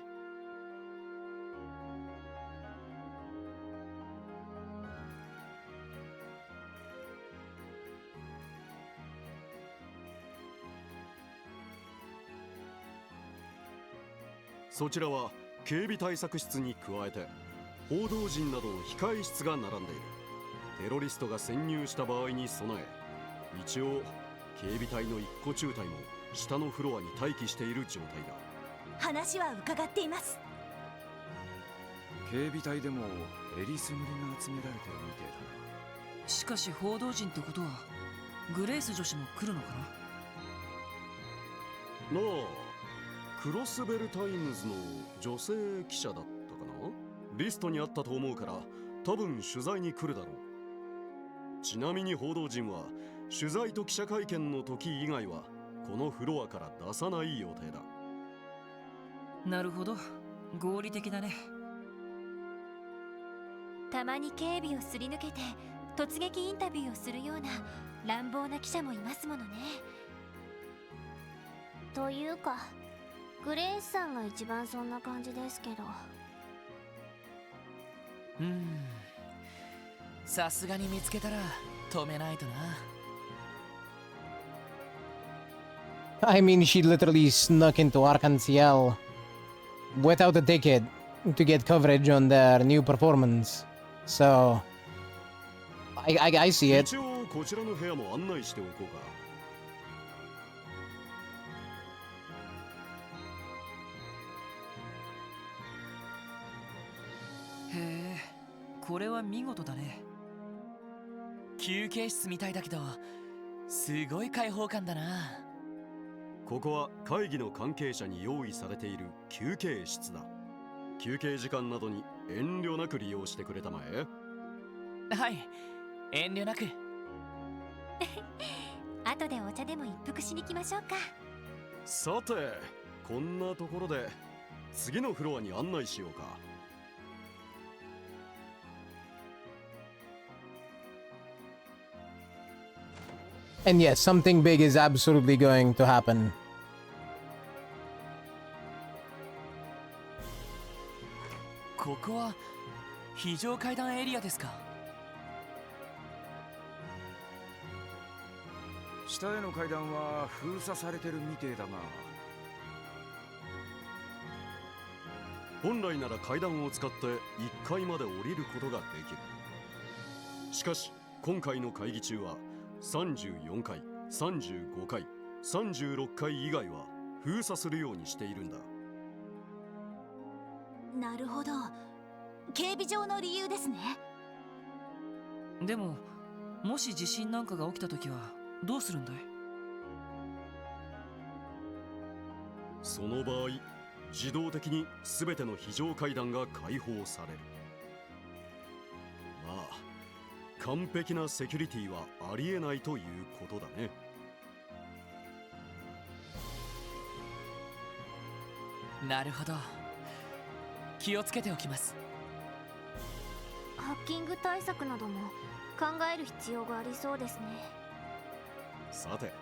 そちらは警備対策室に加えて報道陣などの控え室が並んでいる。テロリストが潜入した場合に備え、一応警備隊の一個中隊も下のフロアに待機している状態だ。話は伺っています。警備隊でもえりすぐりが集められてるみてえだな。しかし報道陣ってことはグレース女子も来るのかな。なあ、クロスベルタイムズの女性記者だったかな。リストにあったと思うから多分取材に来るだろう。ちなみに報道陣は取材と記者会見の時以外はこのフロアから出さない予定だ。なるほど、合理的だね。たまに警備をすり抜けて突撃インタビューをするような乱暴な記者もいますものね。というかグレースさんが一番そんな感じですけど。さすがに見つけたら止めないとな。I mean, she literally snuck into Arkansas without a ticket to get coverage on their new performance. So, I see it. 一応こちらの部屋も案内しておこうか。へえ、これは見事だね。休憩室みたいだけどすごい開放感だな。ここは会議の関係者に用意されている休憩室だ。休憩時間などに遠慮なく利用してくれたまえ。はい、遠慮なく。後でお茶でも一服しに来ましょうか。さて、こんなところで次のフロアに案内しようか。And yes, something big is absolutely going to happen. ここは非常階段エリアですか。下への階段は封鎖されてるみてえだが、本来なら階段を使って1階まで降りることができる。しかし今回の会議中は34階、35階、36階以外は封鎖するようにしているんだ。なるほど、警備上の理由ですね。でももし地震なんかが起きた時はどうするんだい？その場合、自動的に全ての非常階段が開放される。まあ完璧なセキュリティはありえないということだね。なるほど、気をつけておきます。ハッキング対策なども考える必要がありそうですね。さて、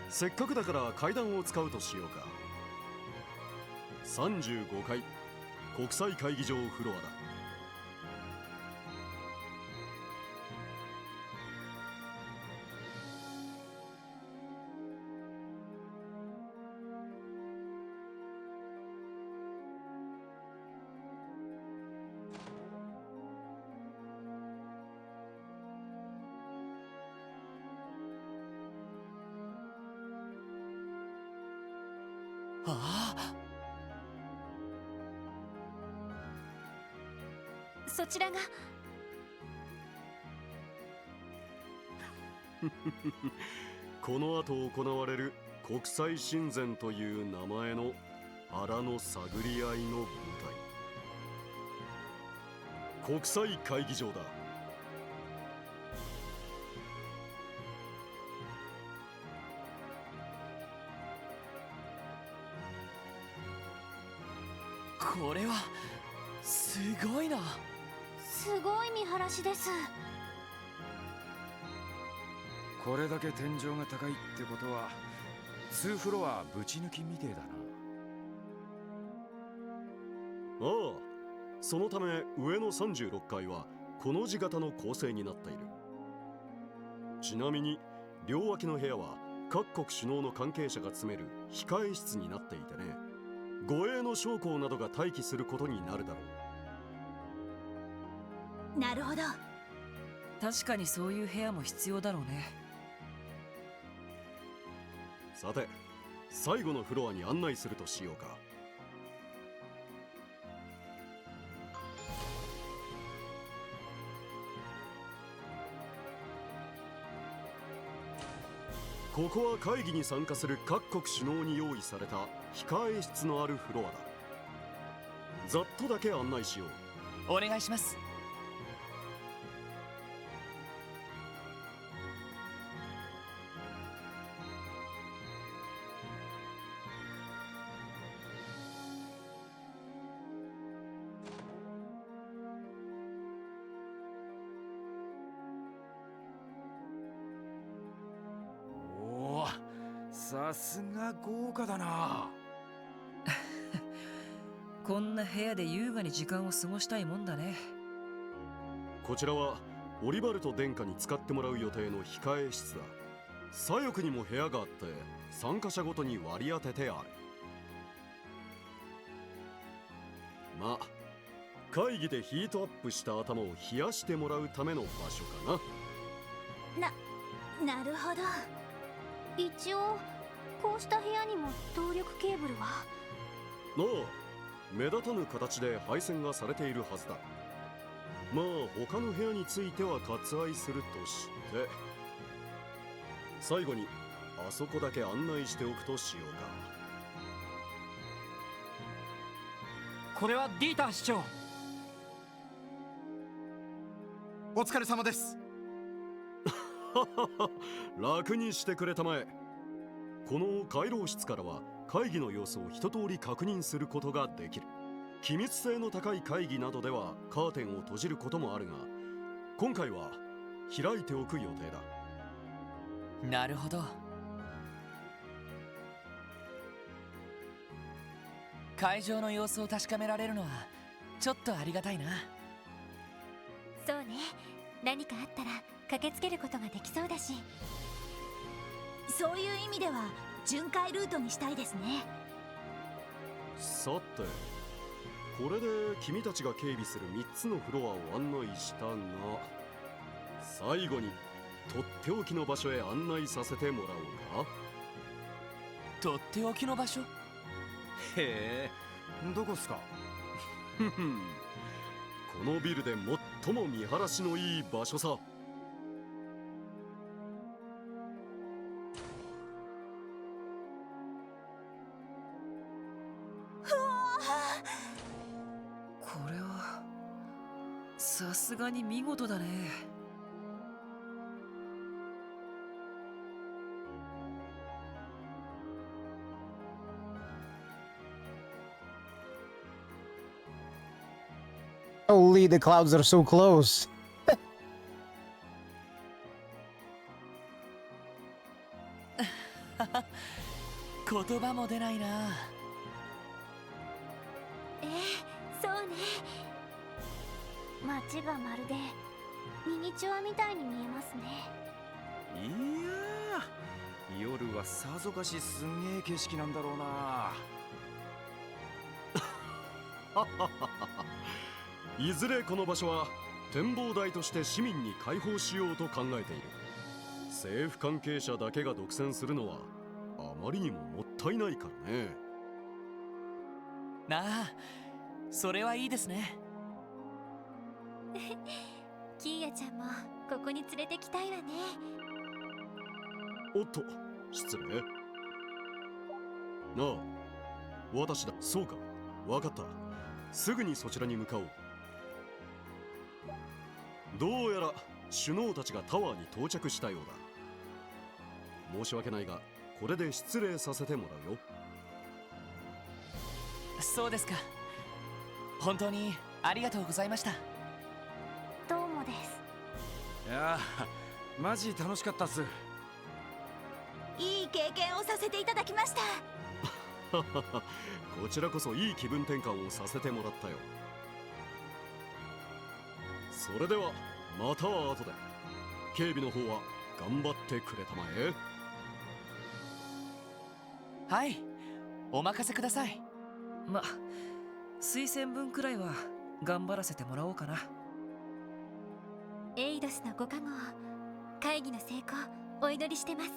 せっかくだから階段を使うとしようか。35階国際会議場フロアだ。ああ、そちらがこの後行われる国際親善という名前の腹の探り合いの舞台、国際会議場だ。これはすごいな。すごい見晴らしです。これだけ天井が高いってことは2フロアぶち抜きみてえだな。ああ、そのため上の36階はこの字型の構成になっている。ちなみに両脇の部屋は各国首脳の関係者が詰める控え室になっていてね、護衛の将校などが待機することになるだろう。なるほど。確かにそういう部屋も必要だろうね。さて、最後のフロアに案内するとしようか。ここは会議に参加する各国首脳に用意された控え室のあるフロアだ。ざっとだけ案内しよう。お願いします。おお、さすが豪華だな。こんな部屋で優雅に時間を過ごしたいもんだね。こちらはオリバルト殿下に使ってもらう予定の控え室だ。左翼にも部屋があって参加者ごとに割り当ててある。まあ会議でヒートアップした頭を冷やしてもらうための場所かな。なるほど。一応こうした部屋にも動力ケーブルは。ああ、目立たぬ形で配線がされているはずだ。まあ他の部屋については割愛するとして、最後にあそこだけ案内しておくとしようか。これはディーター市長。お疲れ様です。楽にしてくれたまえ。この回廊室からは会議の様子を一通り確認することができる。機密性の高い会議などではカーテンを閉じることもあるが、今回は開いておく予定だ。なるほど。会場の様子を確かめられるのはちょっとありがたいな。そうね。何かあったら駆けつけることができそうだし。そういう意味では巡回ルートにしたいですね。さて、これで君たちが警備する3つのフロアを案内したが、最後にとっておきの場所へ案内させてもらおうか。とっておきの場所？へえ、どこっすか？ふふん、このビルで最も見晴らしのいい場所さ。これはさすがに見事だね。Holy, the clouds are so close. 言葉も出ないな。そうね。街がまるでミニチュアみたいに見えますね。いやー、夜はさぞかしすんげえ景色なんだろうな。いずれこの場所は展望台として市民に開放しようと考えている。政府関係者だけが独占するのはあまりにももったいないからね。なあ、それはいいですね。キーヤちゃんもここに連れてきたいわね。おっと、失礼。なあ、私だ。そうか、わかった。すぐにそちらに向かおう。どうやら首脳たちがタワーに到着したようだ。申し訳ないが、これで失礼させてもらうよ。そうですか。本当にありがとうございました。どうもです。いやー、マジ楽しかったっす。いい経験をさせていただきました。こちらこそいい気分転換をさせてもらったよ。それではまた後で。警備の方は頑張ってくれたまえ。はい、お任せください。ま、推薦文くらいは頑張らせてもらおうかな。エイドスのご加護を、会議の成功お祈りしてます。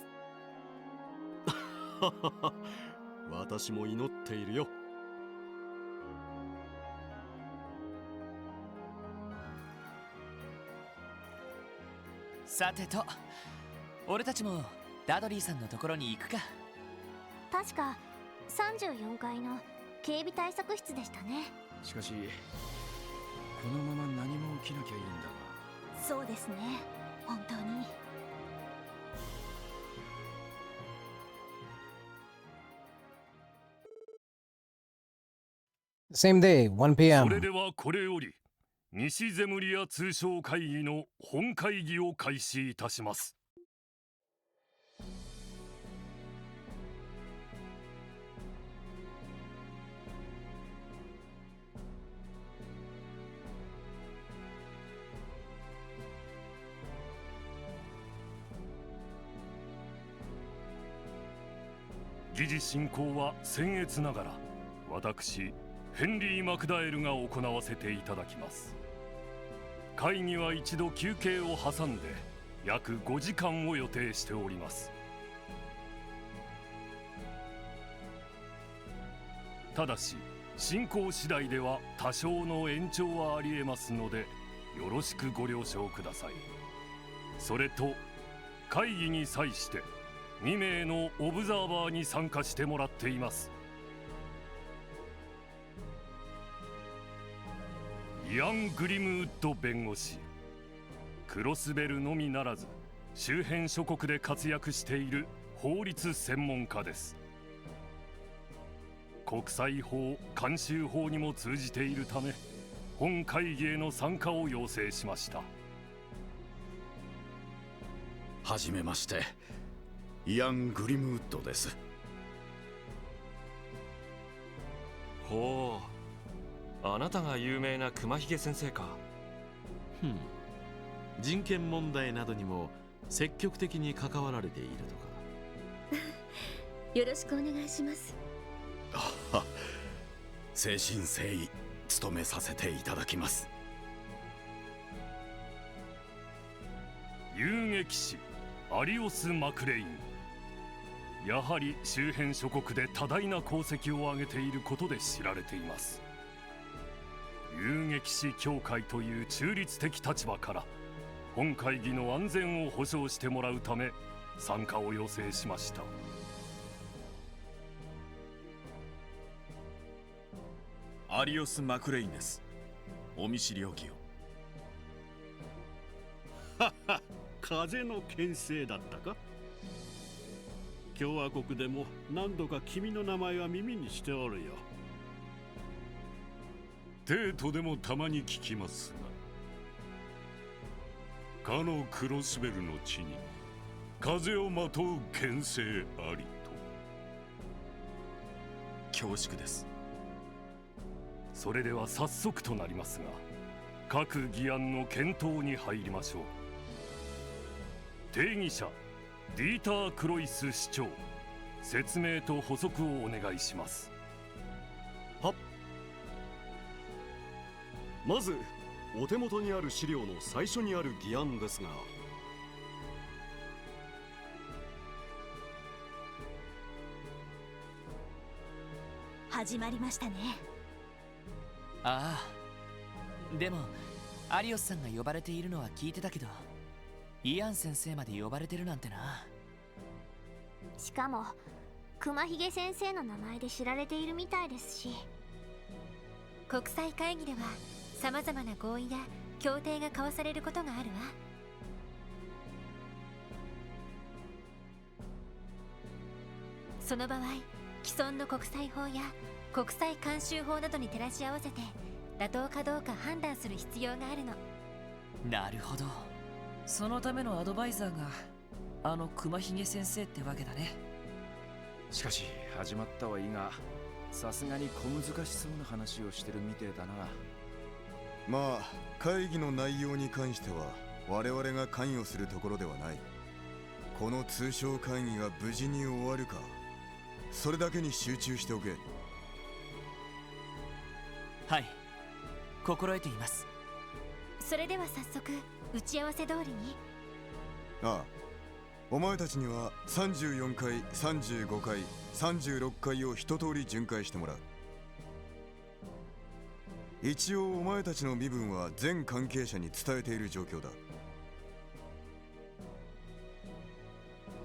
私も祈っているよ。さてと、俺たちもダドリーさんのところに行くか。確か34階の警備対策室でしたね。しかしこのまま何も起きなきゃいいんだが。そうですね、本当に。Same day, 1 p.m. それではこれより西ゼムリア通商会議の本会議を開始いたします。議事進行は僭越ながら私ヘンリー・マクダエルが行わせていただきます。会議は一度休憩を挟んで約5時間を予定しております。ただし進行次第では多少の延長はありえますのでよろしくご了承ください。それと会議に際して2名のオブザーバーに参加してもらっています。イアン・グリムウッド弁護士、クロスベルのみならず周辺諸国で活躍している法律専門家です。国際法慣習法にも通じているため本会議への参加を要請しました。はじめまして、イアン・グリムウッドです。ほう、あなたが有名な熊ひげ先生か。人権問題などにも積極的に関わられているとか。よろしくお願いします。誠心誠意務めさせていただきます。遊撃士アリオス・マクレイン、やはり周辺諸国で多大な功績を挙げていることで知られています。遊撃士協会という中立的立場から本会議の安全を保障してもらうため参加を要請しました。アリオス・マクレインです。お見知りおきを。はは、風の牽制だったか。共和国でも何度か君の名前は耳にしておるよ。テートでもたまに聞きますが、かのクロスベルの地に風をまとう牽制ありと。恐縮です。それでは早速となりますが、各議案の検討に入りましょう。定議者ディーター・クロイス市長、説明と補足をお願いします。はっ。まずお手元にある資料の最初にある議案ですが、始まりましたね。ああ、でもアリオスさんが呼ばれているのは聞いてたけど、イアン先生まで呼ばれてるなんてな。しかも熊ひげ先生の名前で知られているみたいですし。国際会議では様々な合意や協定が交わされることがあるわ。その場合、既存の国際法や国際慣習法などに照らし合わせて妥当かどうか判断する必要があるの。なるほど。そのためのアドバイザーがあの熊ひげ先生ってわけだね。しかし始まったはいいが、さすがに小難しそうな話をしてるみてえだな。まあ会議の内容に関しては我々が関与するところではない。この通商会議が無事に終わるか、それだけに集中しておけ。はい、心得ています。それでは早速打ち合わせ通りに。ああ、お前たちには34回、35回、36回を一通り巡回してもらう。一応お前たちの身分は全関係者に伝えている状況だ。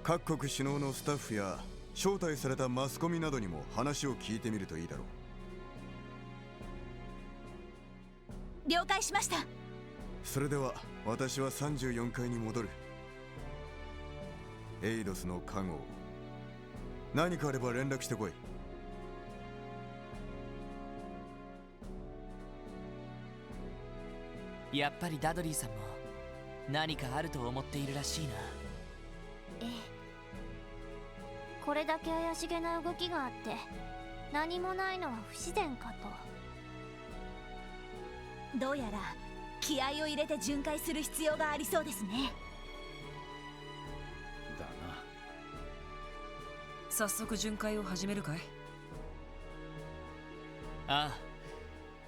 各国首脳のスタッフや招待されたマスコミなどにも話を聞いてみるといいだろう。了解しました。それでは私は34階に戻る。エイドスの加護、何かあれば連絡してこい。やっぱりダドリーさんも何かあると思っているらしいな。ええ、これだけ怪しげな動きがあって何もないのは不自然かと。どうやら気合を入れて巡回する必要がありそうですね。だな。早速巡回を始めるかい？ああ、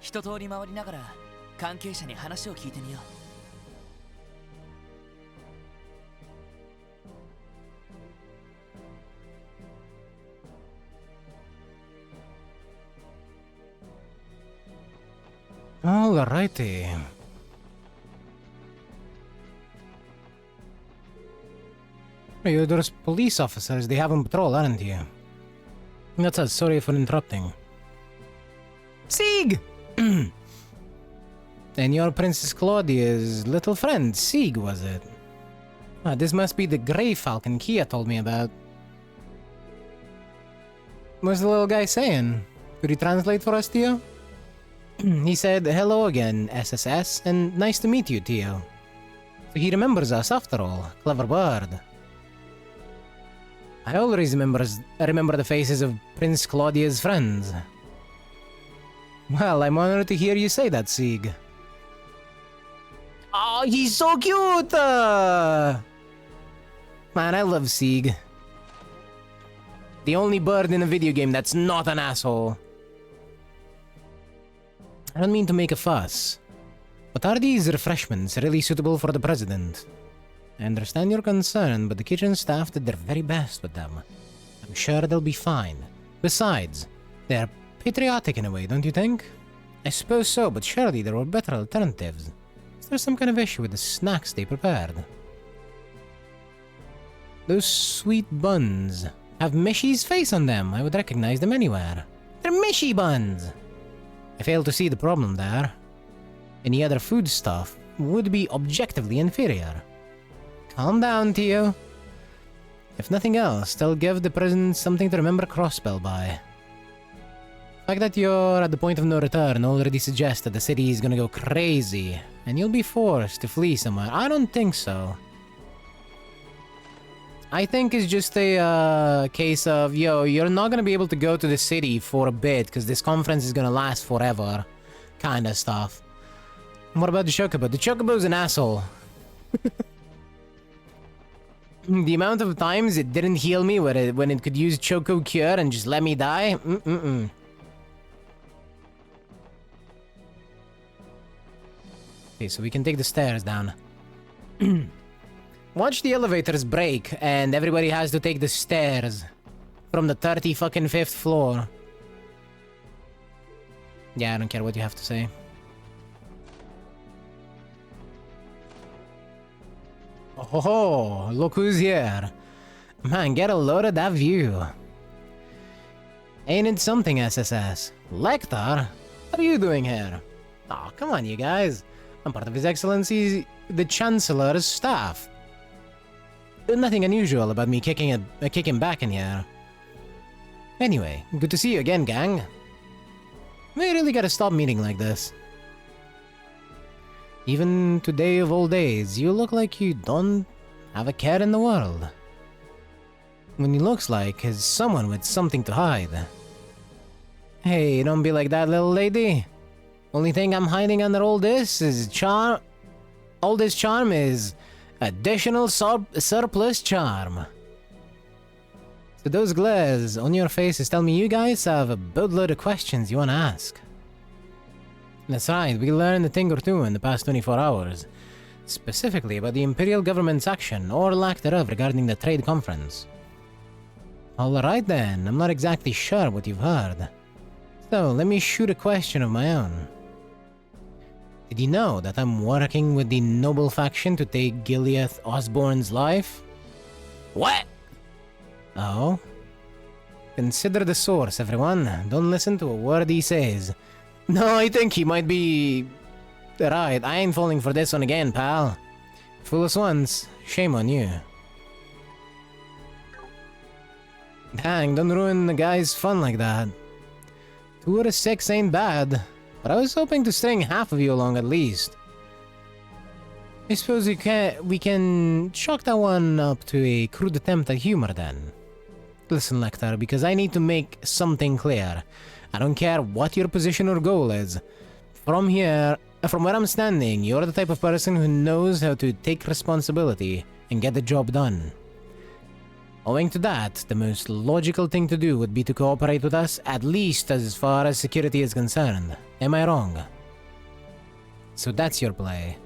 一通り回りながら関係者に話を聞いてみよう。Alrighty. You're those police officers, they have on patrol, aren't you? That's it, sorry for interrupting. Sieg! And your Princess Claudia's little friend, Sieg, was it? Ah, this must be the Grey Falcon Kia told me about. What's the little guy saying? Could you translate for us, Tio? He said, hello again, SSS, and nice to meet you, Tio. So he remembers us after all. Clever bird. I always remember the faces of Prince Claudia's friends. Well, I'm honored to hear you say that, Sieg. Oh, he's so cute! Man, I love Sieg. The only bird in a video game that's not an asshole. I don't mean to make a fuss, but are these refreshments really suitable for the president? I understand your concern, but the kitchen staff did their very best with them. I'm sure they'll be fine. Besides, they're patriotic in a way, don't you think? I suppose so, but surely there were better alternatives. Is there some kind of issue with the snacks they prepared? Those sweet buns have Mishy's face on them. I would recognize them anywhere. They're Mishy buns! I fail to see the problem there. Any other food stuff would be objectively inferior. Calm down, Tio. If nothing else, they'll give the president something to remember Crossbell by. The fact that you're at the point of no return already suggests that the city is gonna go crazy, and you'll be forced to flee somewhere. I don't think so. I think it's just a case of, yo, you're not gonna be able to go to the city for a bit, because this conference is gonna last forever. Kinda stuff. What about the Chocobo? The Chocobo's an asshole. The amount of times it didn't heal me when it could use Choco Cure and just let me die? Okay, so we can take the stairs down. Watch the elevators break and everybody has to take the stairs from the 35th floor. Yeah, I don't care what you have to say. Oh ho ho, look who's here. Man, get a load of that view. Ain't it something, SSS? Lecter? What are you doing here? Aw, oh, come on, you guys. I'm part of His Excellency, the Chancellor's staff. There's nothing unusual about me kicking back in here. Anyway, good to see you again, gang. We really gotta stop meeting like this. Even today of all days, you look like you don't have a care in the world. When he looks like he's someone with something to hide. Hey, don't be like that, little lady. Only thing I'm hiding under all this is charm. All this charm is additional surplus charm. So those glares on your faces tell me you guys have a boatload of questions you want to ask. That's right, we learned a thing or two in the past 24 hours. Specifically about the Imperial government's action, or lack thereof, regarding the trade conference. Alright then, I'm not exactly sure what you've heard. So, let me shoot a question of my own. Did you know that I'm working with the noble faction to take Gileath Osborne's life? What? Oh? Consider the source, everyone. Don't listen to a word he says. No, I think he might be... right, I ain't falling for this one again, pal. Fool us once, shame on you. Dang, don't ruin the guy's fun like that. 2 out of 6 ain't bad, but I was hoping to string half of you along at least. I suppose we can chalk that one up to a crude attempt at humor then. Listen, Lecter, because I need to make something clear. I don't care what your position or goal is. From where I'm standing, you're the type of person who knows how to take responsibility and get the job done. Owing to that, the most logical thing to do would be to cooperate with us, at least as far as security is concerned. Am I wrong? So that's your play.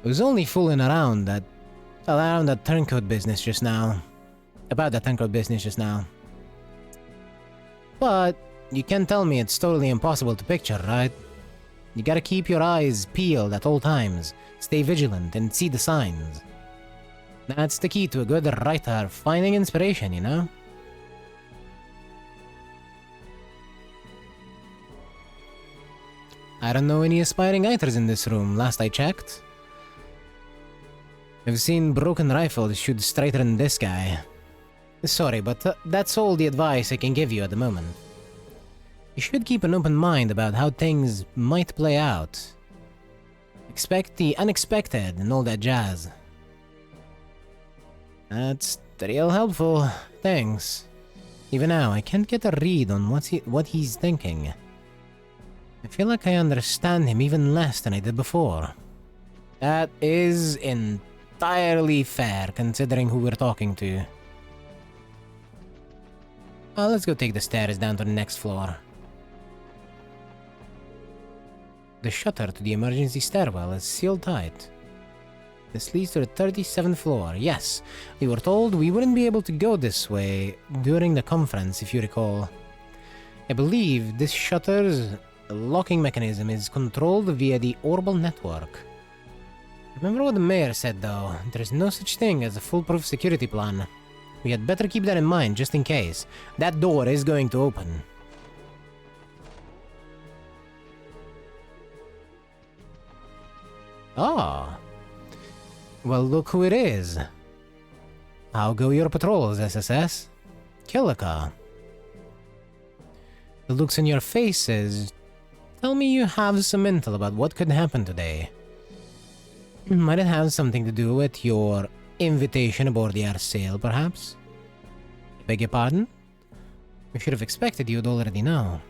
I was only fooling around that turncoat business just now. About that turncoat business just now. But you can't tell me it's totally impossible to picture, right? You gotta keep your eyes peeled at all times, stay vigilant, and see the signs. That's the key to a good writer, finding inspiration, you know? I don't know any aspiring writers in this room, last I checked. I've seen broken rifles shoot straighter than this guy. Sorry, but that's all the advice I can give you at the moment. You should keep an open mind about how things might play out. Expect the unexpected and all that jazz. That's real helpful. Thanks. Even now, I can't get a read on what he's thinking. I feel like I understand him even less than I did before. That is entirely fair, considering who we're talking to. Well, let's go take the stairs down to the next floor. The shutter to the emergency stairwell is sealed tight. This leads to the 37th floor. Yes, we were told we wouldn't be able to go this way during the conference, if you recall. I believe this shutter's locking mechanism is controlled via the Orbal network. Remember what the mayor said, though. There's no such thing as a foolproof security plan. We had better keep that in mind, just in case. That door is going to open. Ah. Well, look who it is. How go your patrols, SSS? Kilika. The looks in your faces tell me you have some intel about what could happen today. Might it have something to do with your invitation aboard the air sail, perhaps? Beg your pardon? We should have expected you'd already know.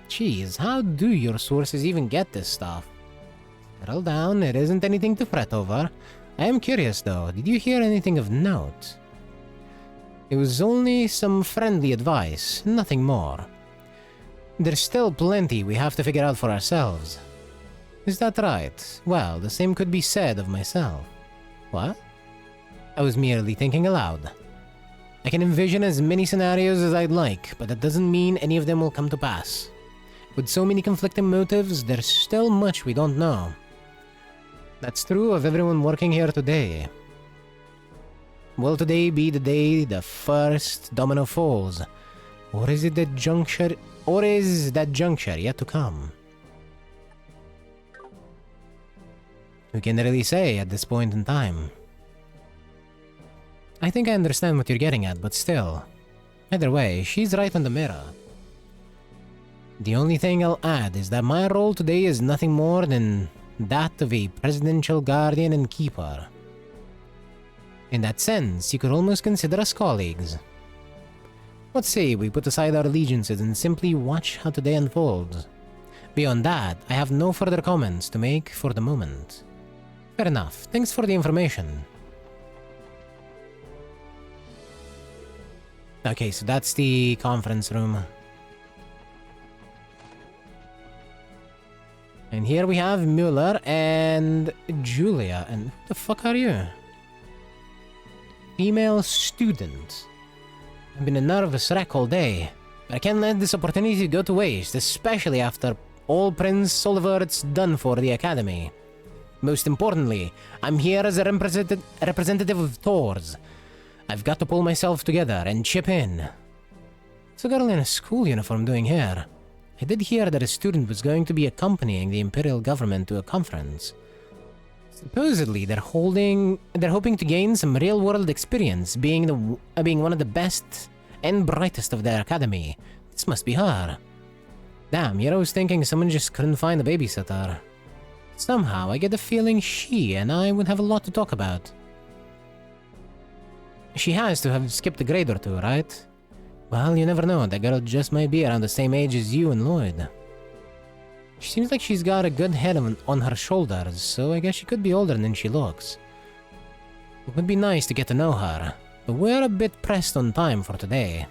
Jeez, how do your sources even get this stuff? Settle down, it isn't anything to fret over. I am curious though, did you hear anything of note? It was only some friendly advice, nothing more. There's still plenty we have to figure out for ourselves. Is that right? Well, the same could be said of myself. What? I was merely thinking aloud. I can envision as many scenarios as I'd like, but that doesn't mean any of them will come to pass. With so many conflicting motives, there's still much we don't know. That's true of everyone working here today. Will today be the day the first domino falls? Or is that juncture yet to come? Who can really say at this point in time? I think I understand what you're getting at, but still. Either way, she's right on the mirror. The only thing I'll add is that my role today is nothing more than that of a presidential guardian and keeper. In that sense, you could almost consider us colleagues. What say we put aside our allegiances and simply watch how today unfolds? Beyond that, I have no further comments to make for the moment. Fair enough. Thanks for the information. Okay, so that's the conference room. And here we have Mueller and Julia. And who the fuck are you? Female student. I've been a nervous wreck all day, but I can't let this opportunity go to waste, especially after all Prince Soliver's done for the Academy. Most importantly, I'm here as a representative of Thors. I've got to pull myself together and chip in. What's a girl in a school uniform doing here? I did hear that a student was going to be accompanying the Imperial government to a conference. Supposedly, they're hoping to gain some real-world experience, being one of the best and brightest of their academy. This must be her. Damn, I was thinking someone just couldn't find a babysitter. Somehow, I get the feeling she and I would have a lot to talk about. She has to have skipped a grade or two, right? Well, you never know, that girl just might be around the same age as you and Lloyd. She seems like she's got a good head on her shoulders, so I guess she could be older than she looks. It would be nice to get to know her, but we're a bit pressed on time for today.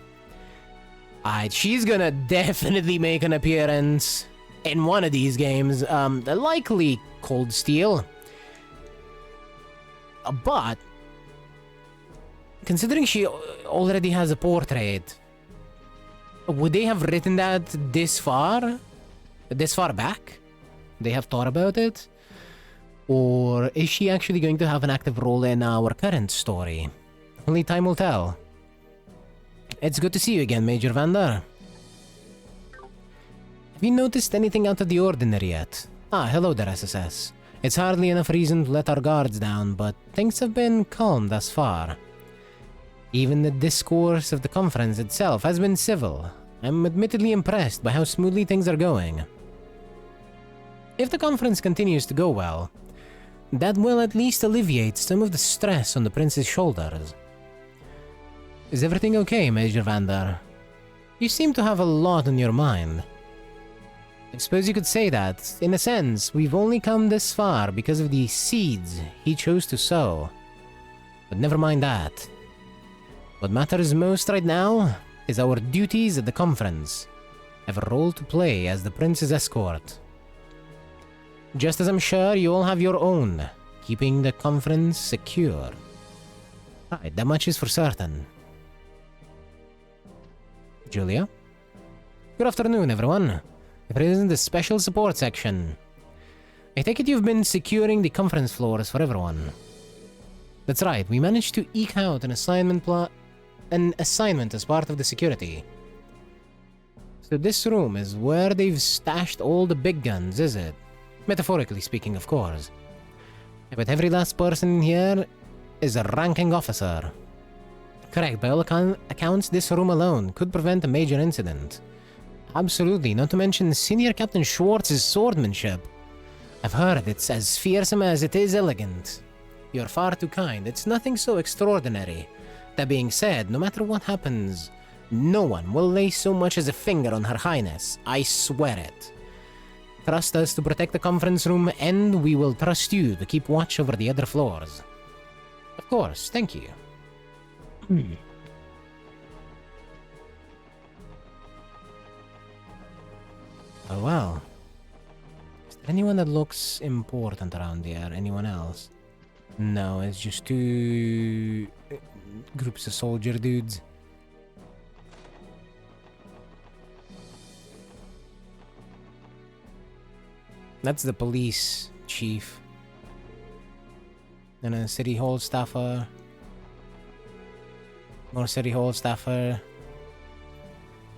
Alright, she's gonna definitely make an appearance in one of these games, likely Cold Steel. But, considering she already has a portrait, would they have written that this far? This far back? They have thought about it? Or is she actually going to have an active role in our current story? Only time will tell. It's good to see you again, Major Vander. Have you noticed anything out of the ordinary yet? Ah, hello there, SSS. It's hardly enough reason to let our guards down, but things have been calm thus far. Even the discourse of the conference itself has been civil. I'm admittedly impressed by how smoothly things are going. If the conference continues to go well, that will at least alleviate some of the stress on the prince's shoulders. Is everything okay, Major Vander? You seem to have a lot on your mind. I suppose you could say that, in a sense, we've only come this far because of the seeds he chose to sow. But never mind that. What matters most right now is our duties at the conference. I have a role to play as the prince's escort. Just as I'm sure you all have your own, keeping the conference secure. Right, that much is for certain. Julia? Good afternoon, everyone. Present the special support section. I take it you've been securing the conference floors for everyone. That's right, we managed to eke out an assignment as part of the security. So this room is where they've stashed all the big guns, is it? Metaphorically speaking, of course. But every last person in here is a ranking officer. Correct, by all accounts, this room alone could prevent a major incident. Absolutely, not to mention Senior Captain Schwartz's swordsmanship. I've heard it's as fearsome as it is elegant. You're far too kind, it's nothing so extraordinary. That being said, no matter what happens, no one will lay so much as a finger on Her Highness, I swear it. Trust us to protect the conference room, and we will trust you to keep watch over the other floors. Of course, thank you. Oh wow. Is there anyone that looks important around here? Anyone else? No, it's just two groups of soldier dudes. That's the police chief. And a city hall staffer. More city hall staffer.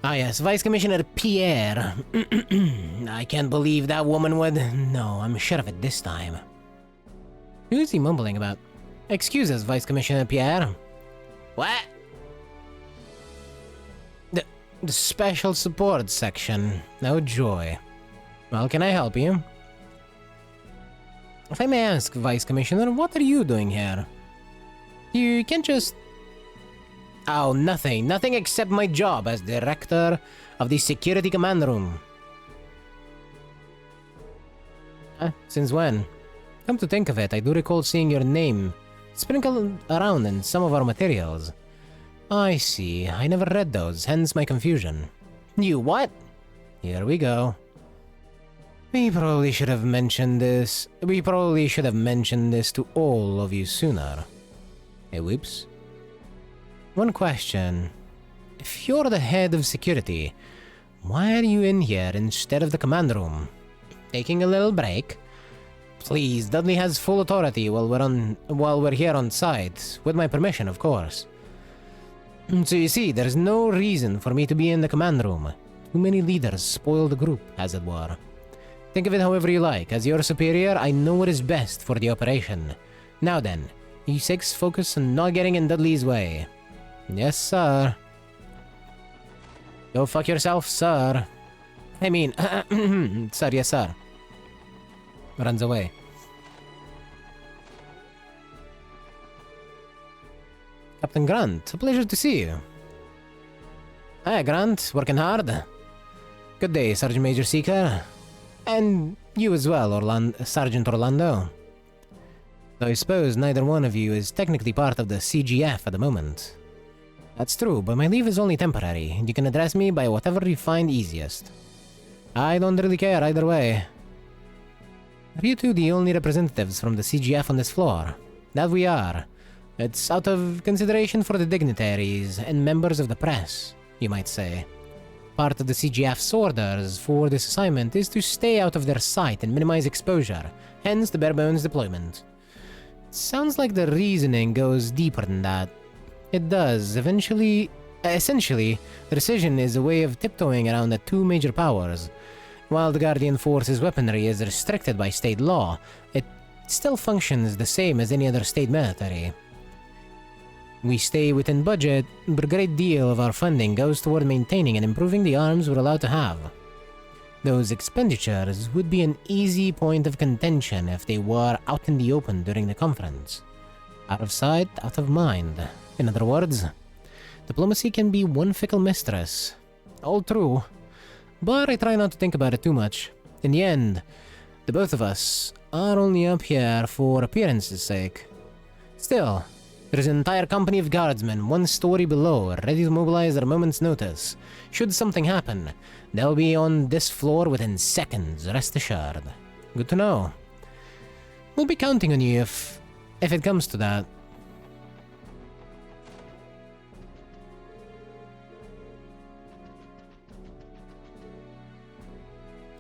Ah yes, Vice Commissioner Pierre. I can't believe that woman would... No, I'm sure of it this time. Who is he mumbling about? Excuse us, Vice Commissioner Pierre. What? The special support section. No joy. Well, can I help you? If I may ask, Vice Commissioner, what are you doing here? You can't just... Oh, nothing. Nothing except my job as Director of the Security Command Room. Since when? Come to think of it, I do recall seeing your name sprinkled around in some of our materials. I see. I never read those, hence my confusion. You what? Here we go. We probably should have mentioned this. We probably should have mentioned this to all of you sooner. Hey, whoops. One question. If you're the head of security, why are you in here instead of the command room? Taking a little break? Please, Dudley has full authority while we're here on site, with my permission, of course. So you see, there's no reason for me to be in the command room. Too many leaders spoil the group, as it were. Think of it however you like. As your superior, I know what is best for the operation. Now then, you six focus on not getting in Dudley's way. Yes, sir. Go fuck yourself, sir. I mean, sir, yes, sir. Runs away. Captain Grant, a pleasure to see you. Hi, Grant. Working hard? Good day, Sergeant Major Seeker. And you as well, Sergeant Orlando. Though I suppose neither one of you is technically part of the CGF at the moment. That's true, but my leave is only temporary, and you can address me by whatever you find easiest. I don't really care either way. Are you two the only representatives from the CGF on this floor? That we are. It's out of consideration for the dignitaries and members of the press, you might say. Part of the CGF's orders for this assignment is to stay out of their sight and minimize exposure, hence the bare-bones deployment. Sounds like the reasoning goes deeper than that. It does. Essentially, the decision is a way of tiptoeing around the two major powers. While the Guardian Force's weaponry is restricted by state law, it still functions the same as any other state military. We stay within budget, but a great deal of our funding goes toward maintaining and improving the arms we're allowed to have. Those expenditures would be an easy point of contention if they were out in the open during the conference. Out of sight, out of mind. In other words, diplomacy can be one fickle mistress. All true. But I try not to think about it too much. In the end, the both of us are only up here for appearance's sake. Still, there's an entire company of guardsmen one story below, ready to mobilize at a moment's notice. Should something happen, they'll be on this floor within seconds, rest assured. Good to know. We'll be counting on you if it comes to that.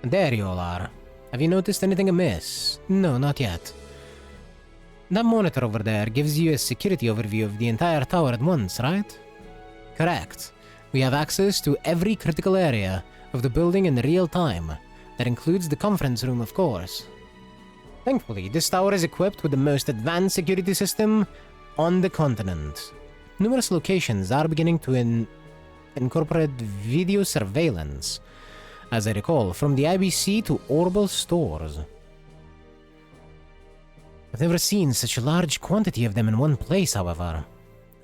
There you all are. Have you noticed anything amiss? No, not yet. That monitor over there gives you a security overview of the entire tower at once, right? Correct. We have access to every critical area of the building in real time. That includes the conference room, of course. Thankfully, this tower is equipped with the most advanced security system on the continent. Numerous locations are beginning to incorporate video surveillance. As I recall, from the IBC to Orbital stores. I've never seen such a large quantity of them in one place, however.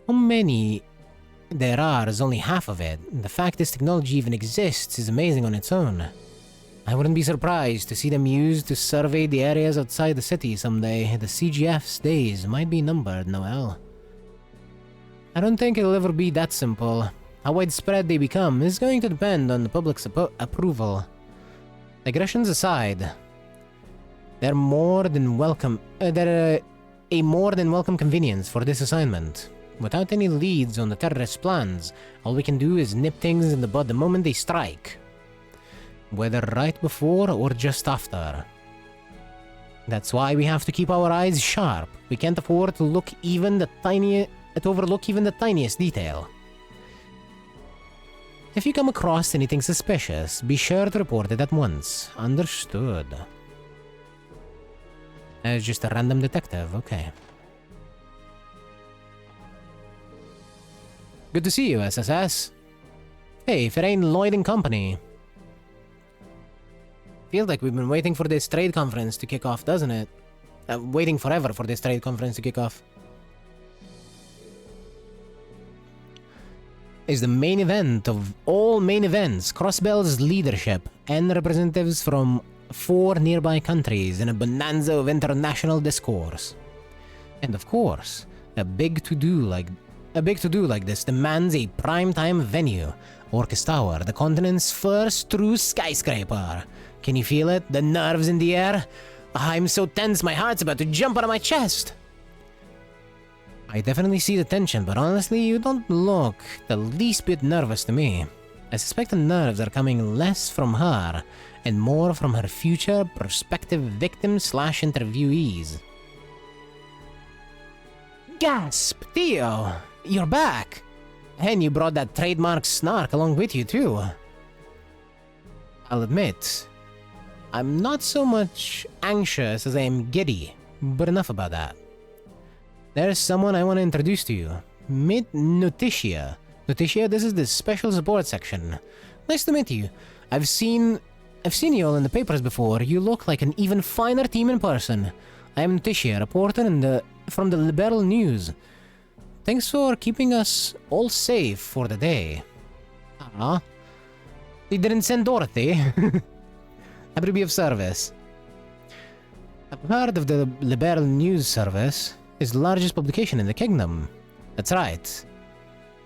How many there are is only half of it. The fact this technology even exists is amazing on its own. I wouldn't be surprised to see them used to survey the areas outside the city someday. The CGF's days might be numbered, Noel. I don't think it'll ever be that simple. How widespread they become is going to depend on the public's approval. Digressions aside, they're more than welcome. They're a more than welcome convenience for this assignment. Without any leads on the terrorist plans, all we can do is nip things in the bud the moment they strike. Whether right before or just after. That's why we have to keep our eyes sharp. We can't afford to overlook even the tiniest detail. If you come across anything suspicious, be sure to report it at once. Understood. As just a random detective, okay. Good to see you, SSS. Hey, if it ain't Lloyd and Company. Feels like we've been waiting for this trade conference to kick off, doesn't it? Waiting forever for this trade conference to kick off. Is the main event of all main events, Crossbell's leadership and representatives from 4 nearby countries in a bonanza of international discourse. And of course, a big to-do like A big to-do like this demands a prime-time venue. Orcus Tower, the continent's first true skyscraper. Can you feel it? The nerves in the air? I'm so tense, my heart's about to jump out of my chest. I definitely see the tension, but honestly, you don't look the least bit nervous to me. I suspect the nerves are coming less from her and more from her future prospective victims/interviewees. Gasp! Theo! You're back! And you brought that trademark snark along with you, too. I'll admit, I'm not so much anxious as I am giddy, but enough about that. There's someone I want to introduce to you. Meet Noticia. Noticia, this is the special support section. Nice to meet you. I've seen you all in the papers before. You look like an even finer team in person. I am Noticia, reporter from the Liberal News. Thanks for keeping us all safe for the day. Ah, they didn't send Dorothy. Happy to be of service. I've heard of the Liberal News Service. It's the largest publication in the kingdom. That's right.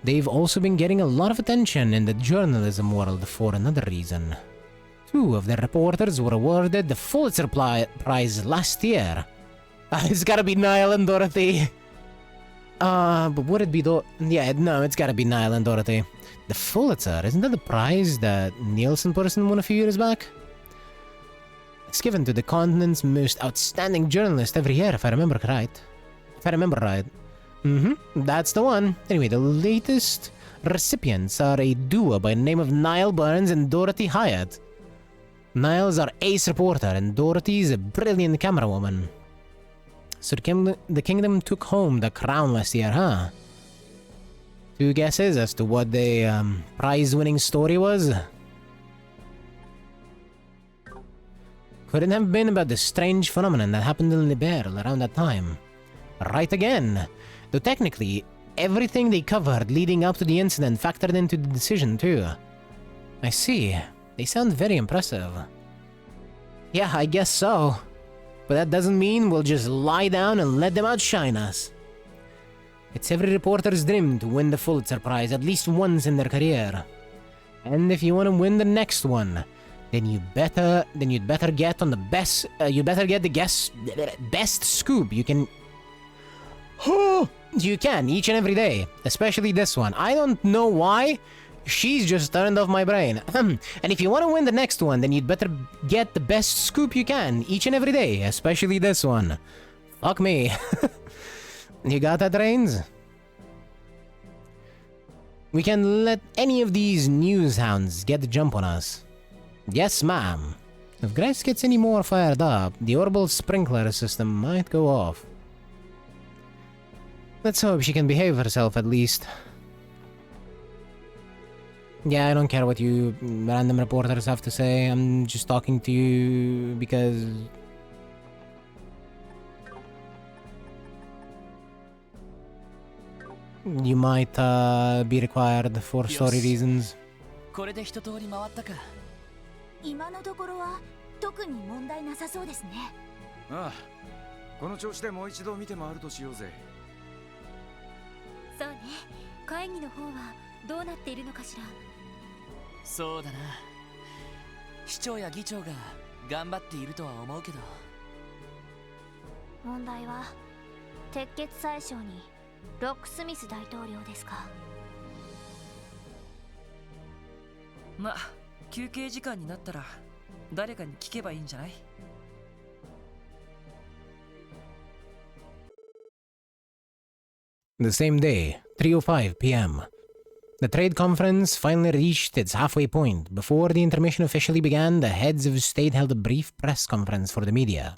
They've also been getting a lot of attention in the journalism world for another reason. 2 of their reporters were awarded the Pulitzer Prize last year. It's gotta be Niall and Dorothy. But would it be no, it's gotta be Niall and Dorothy. The Pulitzer, isn't that the prize that Nielsen person won a few years back? It's given to the continent's most outstanding journalist every year, if I remember right. That's the one. Anyway, the latest recipients are a duo by the name of Niall Burns and Dorothy Hyatt. Niall's our ace reporter, and Dorothy's a brilliant camera woman. So the kingdom took home the crown last year, huh? 2 guesses as to what the prize-winning story was? Couldn't have been about the strange phenomenon that happened in Liberl around that time. Right again! Though technically, everything they covered leading up to the incident factored into the decision too. I see. They sound very impressive. Yeah, I guess so. But that doesn't mean we'll just lie down and let them outshine us. It's every reporter's dream to win the Pulitzer Prize at least once in their career. And if you want to win the next one, then you'd better get on the best. You'd better get the best scoop you can. You can each and every day, especially this one. I don't know why. She's just turned off my brain. And if you want to win the next one, then you'd better get the best scoop you can each and every day, especially this one. Fuck me. You got that, Reigns? We can let any of these news hounds get the jump on us. Yes, ma'am. If Grace gets any more fired up, the orbital sprinkler system might go off. Let's hope she can behave herself at least. Yeah, I don't care what you random reporters have to say. I'm just talking to you because... you might be required for story reasons. これで一通り回ったか。今のところは特に問題なさそうですね。ああ、この調子でもう一度見て回るとしようぜ。そうね、会議の方はどうなっているのかしら。そうだな。市長や議長が頑張っているとは思うけど。問題は鉄血宰相にロックスミス大統領ですか。ま、休憩時間になったら誰かに聞けばいいんじゃない？ The same day, 3:05 p.m. The trade conference finally reached its halfway point. Before the intermission officially began, the heads of state held a brief press conference for the media.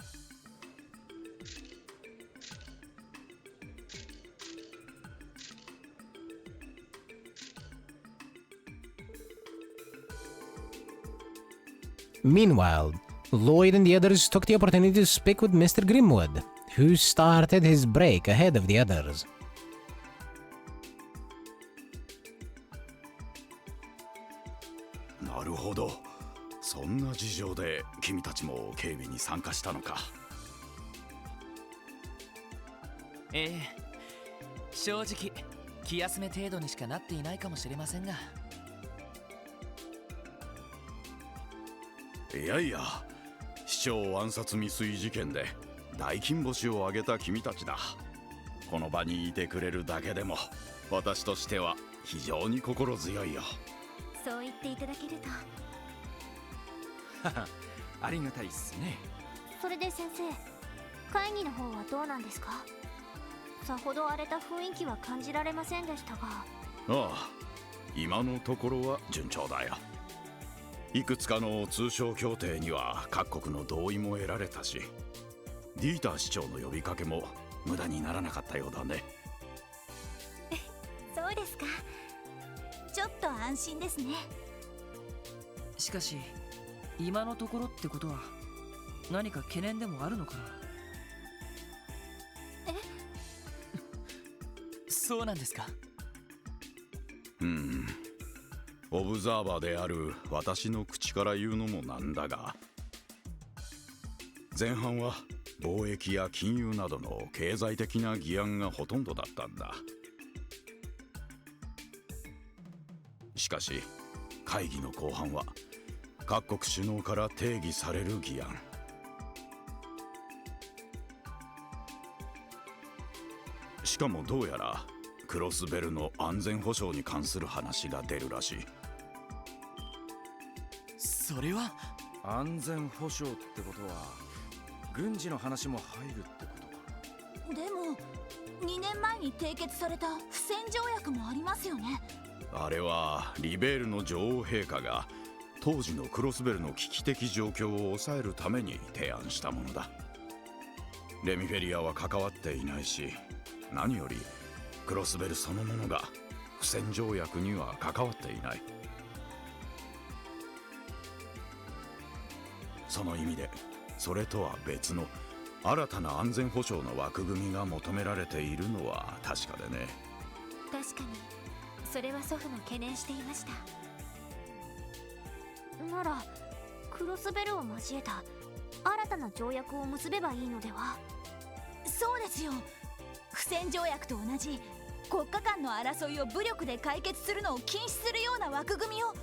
Meanwhile, Lloyd and the others took the opportunity to speak with Mr. Grimwood, who started his break ahead of the others. なるほど。そんな事情で君たちも警備に参加したのか。ええ、正直気休め程度にしかなっていないかもしれませんが。いやいや、市長暗殺未遂事件で大金星を挙げた君たちだ。この場にいてくれるだけでも私としては非常に心強いよ。そう言っていただけると。ありがたいっすね。それで先生、会議の方はどうなんですか？さほど荒れた雰囲気は感じられませんでしたが。ああ、今のところは順調だよ。いくつかの通商協定には各国の同意も得られたし、ディーター市長の呼びかけも無駄にならなかったようだね。そうですか。ちょっと安心ですね。しかし今のところってことは何か懸念でもあるのかな？そうなんですか？オブザーバーである私の口から言うのもなんだが、前半は貿易や金融などの経済的な議案がほとんどだったんだ。しかし会議の後半は各国首脳から定義される議案、しかもどうやらクロスベルの安全保障に関する話が出るらしい。それは安全保障ってことは軍事の話も入るってことか。でも2年前に締結された不戦条約もありますよね。あれはリベールの女王陛下が当時のクロスベルの危機的状況を抑えるために提案したものだ。レミフェリアは関わっていないし、何よりクロスベルそのものが不戦条約には関わっていない。その意味でそれとは別の新たな安全保障の枠組みが求められているのは確かでね。確かにそれは祖父も懸念していました。ならクロスベルを交えた新たな条約を結べばいいのでは？そうですよ。不戦条約と同じ国家間の争いを武力で解決するのを禁止するような枠組みを。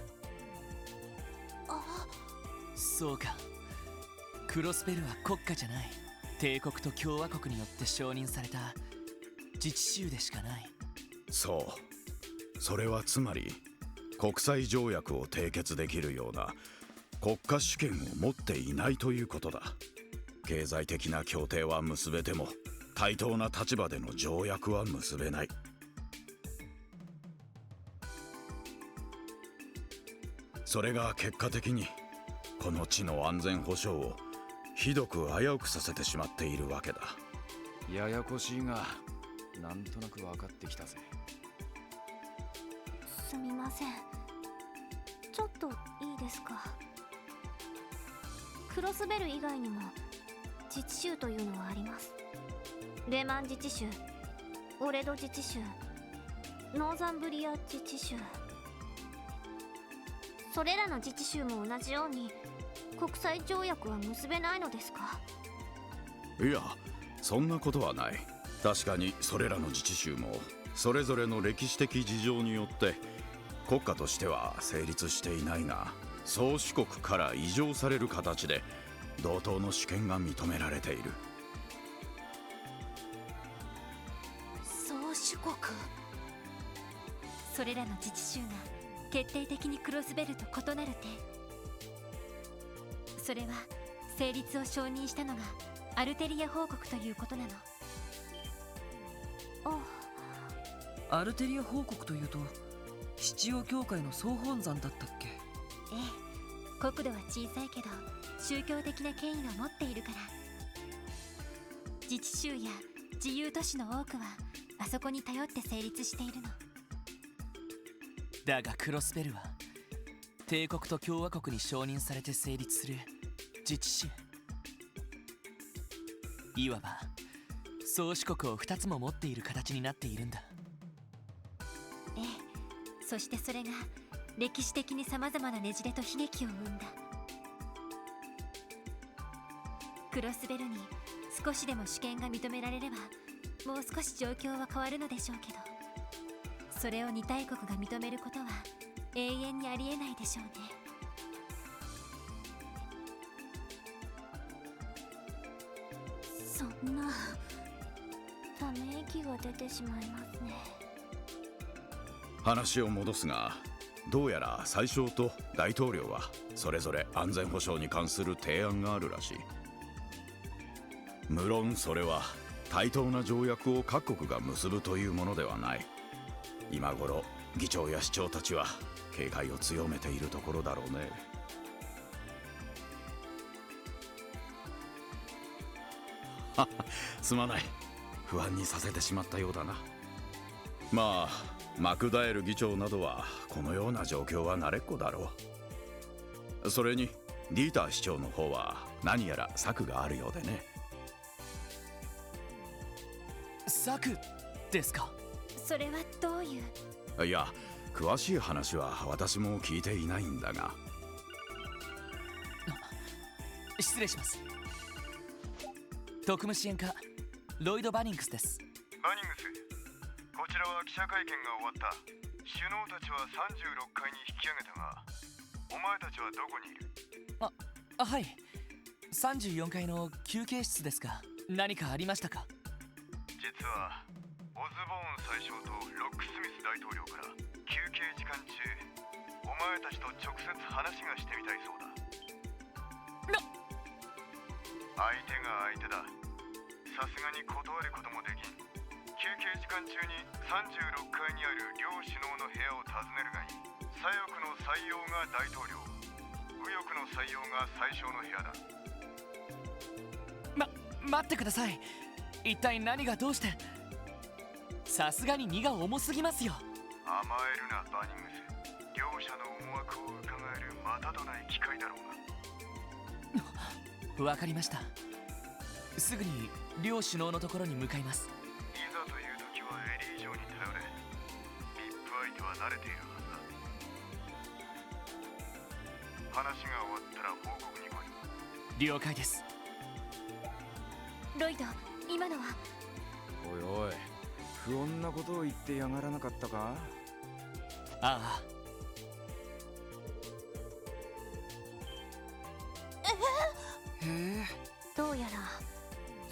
そうか。クロスベルは国家じゃない、帝国と共和国によって承認された自治州でしかない。そう、それはつまり国際条約を締結できるような国家主権を持っていないということだ。経済的な協定は結べても対等な立場での条約は結べない。それが結果的にこの地の安全保障をひどく危うくさせてしまっているわけだ。ややこしいがなんとなく分かってきたぜ。すみません、ちょっといいですか？クロスベル以外にも自治州というのはあります。レマン自治州、オレド自治州、ノーザンブリア自治州。それらの自治州も同じように国際条約は結べないのですか？いや、そんなことはない。確かにそれらの自治州もそれぞれの歴史的事情によって国家としては成立していないが、宗主国から移譲される形で同等の主権が認められている。宗主国。それらの自治州が決定的にクロスベルと異なる点、それは成立を承認したのがアルテリア報告ということなの。アルテリア報告というと七葉教会の総本山だったっけ？ええ、国土は小さいけど宗教的な権威は持っているから。自治州や自由都市の多くはあそこに頼って成立しているの。だがクロスベルは帝国と共和国に承認されて成立する自治州、いわば宗主国を2つも持っている形になっているんだ。ええ、そしてそれが歴史的にさまざまなねじれと悲劇を生んだ。クロスベルに少しでも主権が認められればもう少し状況は変わるのでしょうけど。それを2大国が認めることは永遠にありえないでしょうね。そんなため息が出てしまいますね。話を戻すが、どうやら宰相と大統領はそれぞれ安全保障に関する提案があるらしい。無論それは対等な条約を各国が結ぶというものではない。今頃議長や市長たちは警戒を強めているところだろうね。すまない、不安にさせてしまったようだな。まあマクダエル議長などはこのような状況は慣れっこだろう。それにディーター市長の方は何やら策があるようでね。策ですか？それはどういう？いや、詳しい話は私も聞いていないんだが。失礼します。特務支援課ロイド・バニングスです。バニングス、こちらは記者会見が終わった。首脳たちは36階に引き上げたが、お前たちはどこにいる？はい、34階の休憩室ですが、何かありましたか？実はオズボーン宰相とロックスミス大統領から休憩時間中、お前たちと直接話がしてみたいそうだ。相手が相手だ。さすがに断ることもできん。休憩時間中に36階にある両首脳の部屋を訪ねるがいい。左翼の採用が大統領、右翼の採用が宰相の部屋だ。待ってください。一体何がどうして？さすがに荷が重すぎますよ。甘えるなバニングス。両者の思惑を伺えるまたとない機会だろうが。わかりました。すぐに両首脳のところに向かいます。いざという時はエリー城に頼れ。VIP相手は慣れているはずだ。話が終わったら報告に来い。了解です。ロイド、今のは？おいおい、不穏なことを言ってやがらなかったか？ああ。どうやら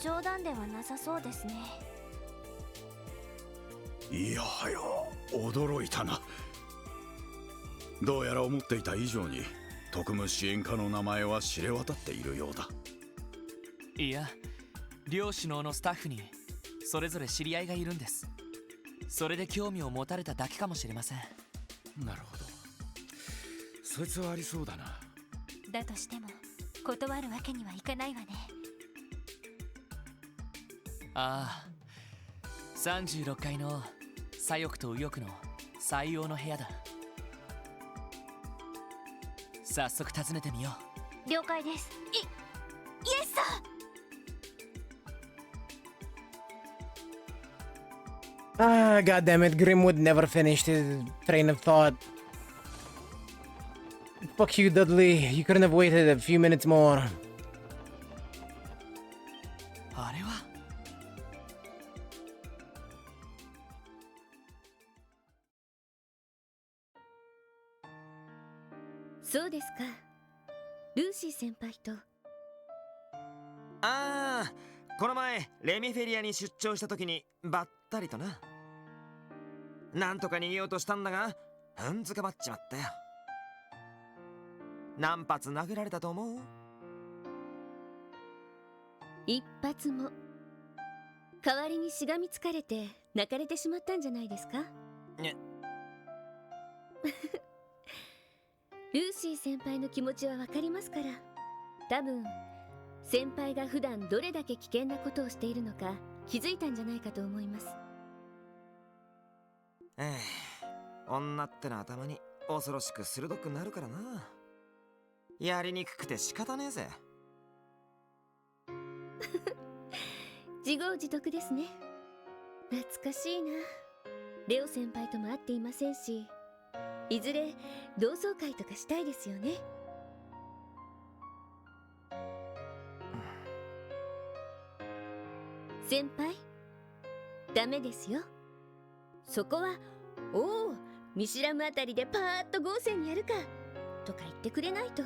冗談ではなさそうですね。いやはや、驚いたな。どうやら思っていた以上に特務支援課の名前は知れ渡っているようだ。いや、両首脳のスタッフにそれぞれ知り合いがいるんです。それで興味を持たれただけかもしれません。なるほど、そいつはありそうだな。だとしても断るわけにはいかないわね。ああ、36階の左翼と右翼の採用の部屋だ。早速訪ねてみよう。了解です。イエスサー。 Ah, god damn it, Grimwood never finished his train of thought. Fuck you, Dudley. You couldn't have waited a few minutes more. あれはそうですか。ルーシー先輩と。ああ、この前レミフェリアに出張した時にばったりとな。なんとか逃げようとしたんだが、うんずかまっちまったよ。何発殴られたと思う？一発も。代わりにしがみつかれて泣かれてしまったんじゃないですか？ね。ルーシー先輩の気持ちはわかりますから。多分先輩が普段どれだけ危険なことをしているのか気づいたんじゃないかと思います。女ってのは頭に恐ろしく鋭くなるからな。やりにくくて仕方ねえぜ。自業自得ですね。懐かしいな。レオ先輩とも会っていませんし、いずれ同窓会とかしたいですよね。先輩、ダメですよ。そこはおお、見知らぬあたりでパーッと豪勢にやるかとか言ってくれないと。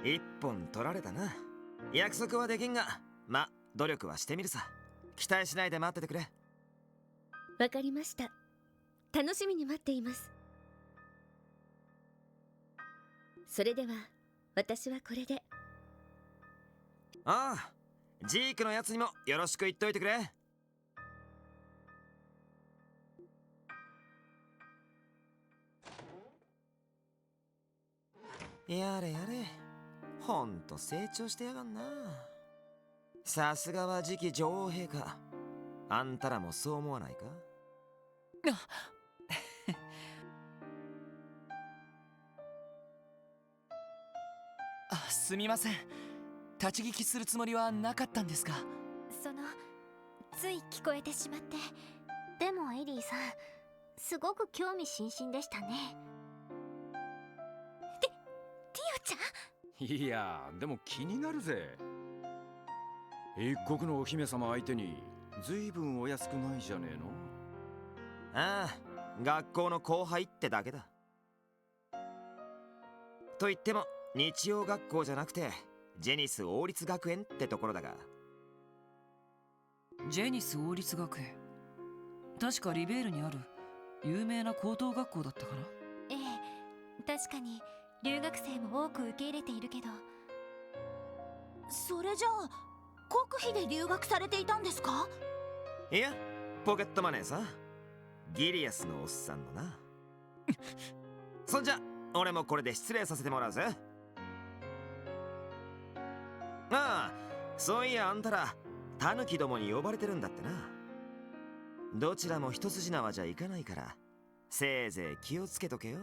一本取られたな。約束はできんが、ま、努力はしてみるさ。期待しないで待っててくれ。わかりました。楽しみに待っています。それでは私はこれで。ああ、ジークのやつにもよろしく言っといてくれ。やれやれ、ほんと成長してやがんな。さすがは次期女王陛下。あんたらもそう思わないか？すみません。立ち聞きするつもりはなかったんですが。つい聞こえてしまって。でもエリーさん、すごく興味津々でしたね。ティオちゃん？いや、でも気になるぜ。一国のお姫様相手に随分お安くないじゃねえの。ああ、学校の後輩ってだけだ。と言っても日曜学校じゃなくてジェニス王立学園ってところだが。ジェニス王立学園、確かリベールにある有名な高等学校だったかな。ええ、確かに留学生も多く受け入れているけど。それじゃあ国費で留学されていたんですか？いや、ポケットマネーさ。ギリアスのおっさんのな。そんじゃ俺もこれで失礼させてもらうぜ。ああ、そういやあんたらタヌキどもに呼ばれてるんだってな。どちらも一筋縄じゃいかないからせいぜい気をつけとけよ。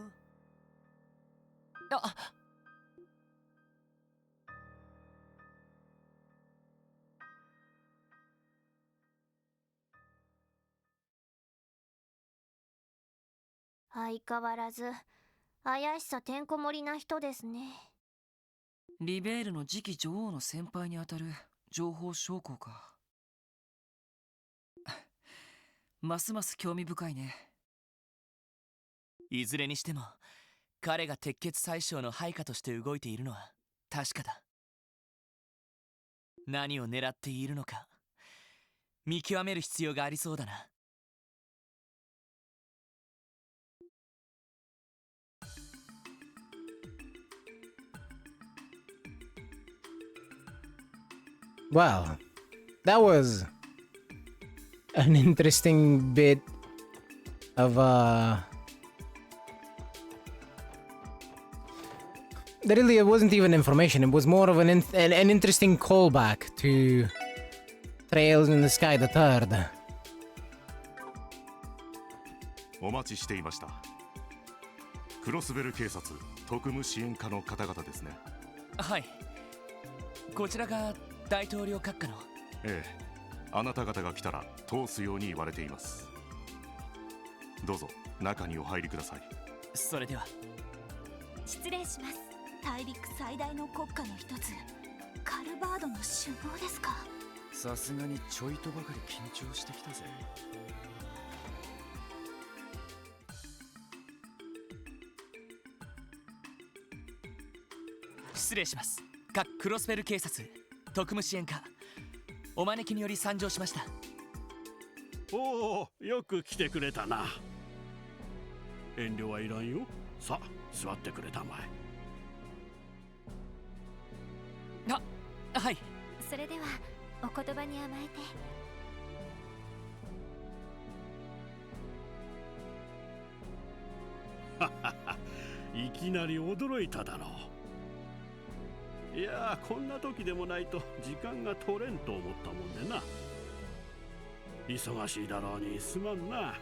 相変わらず怪しさてんこ盛りな人ですね。リベールの次期女王の先輩にあたる情報将校か。ますます興味深いね。いずれにしても彼が鉄血宰相の配下として動いているのは確かだ。何を狙っているのか見極める必要がありそうだな。Well, that was an interesting bit of really, it wasn't even information. It was more of an interesting callback to Trails in the Sky the Third. お待ちしていました。クロスベル警察特務支援課の方々ですね。はい、こちらが大統領閣下の。ええ、あなた方が来たら通すように言われています。どうぞ中にお入りください。それでは。失礼します。大陸最大の国家の一つカルバードの首脳ですか？さすがにちょいとばかり緊張してきたぜ。失礼します。各クロスベル警察特務支援課、お招きにより参上しました。おお、よく来てくれたな。遠慮はいらんよ。さあ座ってくれたまえ。はい。それではお言葉に甘えて。いきなり驚いただろう。いやー、こんな時でもないと時間が取れんと思ったもんでな。忙しいだろうにすまんな。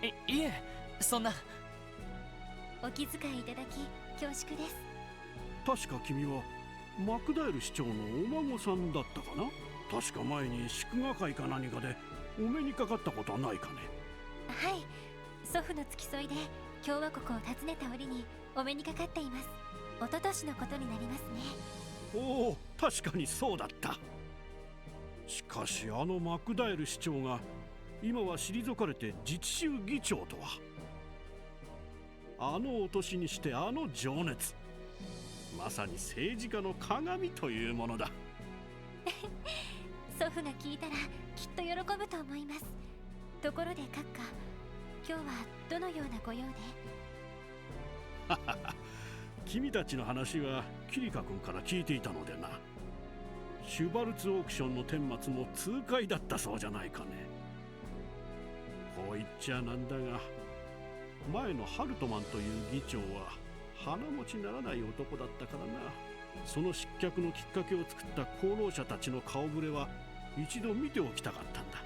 いえ、そんな。お気遣いいただき恐縮です。確か君はマクダエル市長のお孫さんだったかな。確か前に祝賀会か何かでお目にかかったことはないかね。はい、祖父の付き添いで共和国を訪ねた折にお目にかかっています。一昨年のことになりますね。おお、確かにそうだった。しかかしあのマクダエル市長が今は退かれて自治州議長とは。あのお年にしてあの情熱、まさに政治家の鏡というものだ。祖父が聞いたらきっと喜ぶと思います。ところで閣下、今日はどのようなご用で？君たちの話はキリカ君から聞いていたのでな。シュバルツオークションの顛末も痛快だったそうじゃないかね。こう言っちゃなんだが、前のハルトマンという議長は鼻持ちならない男だったからな。その失脚のきっかけを作った功労者たちの顔ぶれは一度見ておきたかったんだ。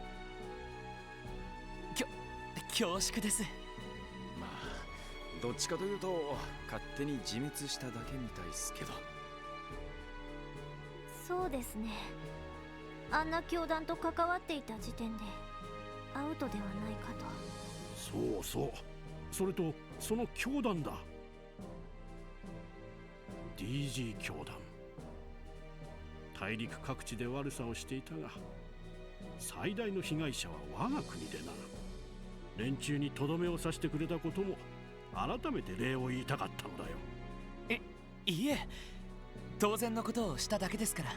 恐縮です。まあどっちかというと勝手に自滅しただけみたいですけど。そうですね。あんな教団と関わっていた時点でアウトではないかと。そうそう、それとその教団だ。 DG 教団、大陸各地で悪さをしていたが最大の被害者は我が国でな。連中にとどめを刺してくれたことも改めて礼を言いたかったのだよ。いえ、当然のことをしただけですから。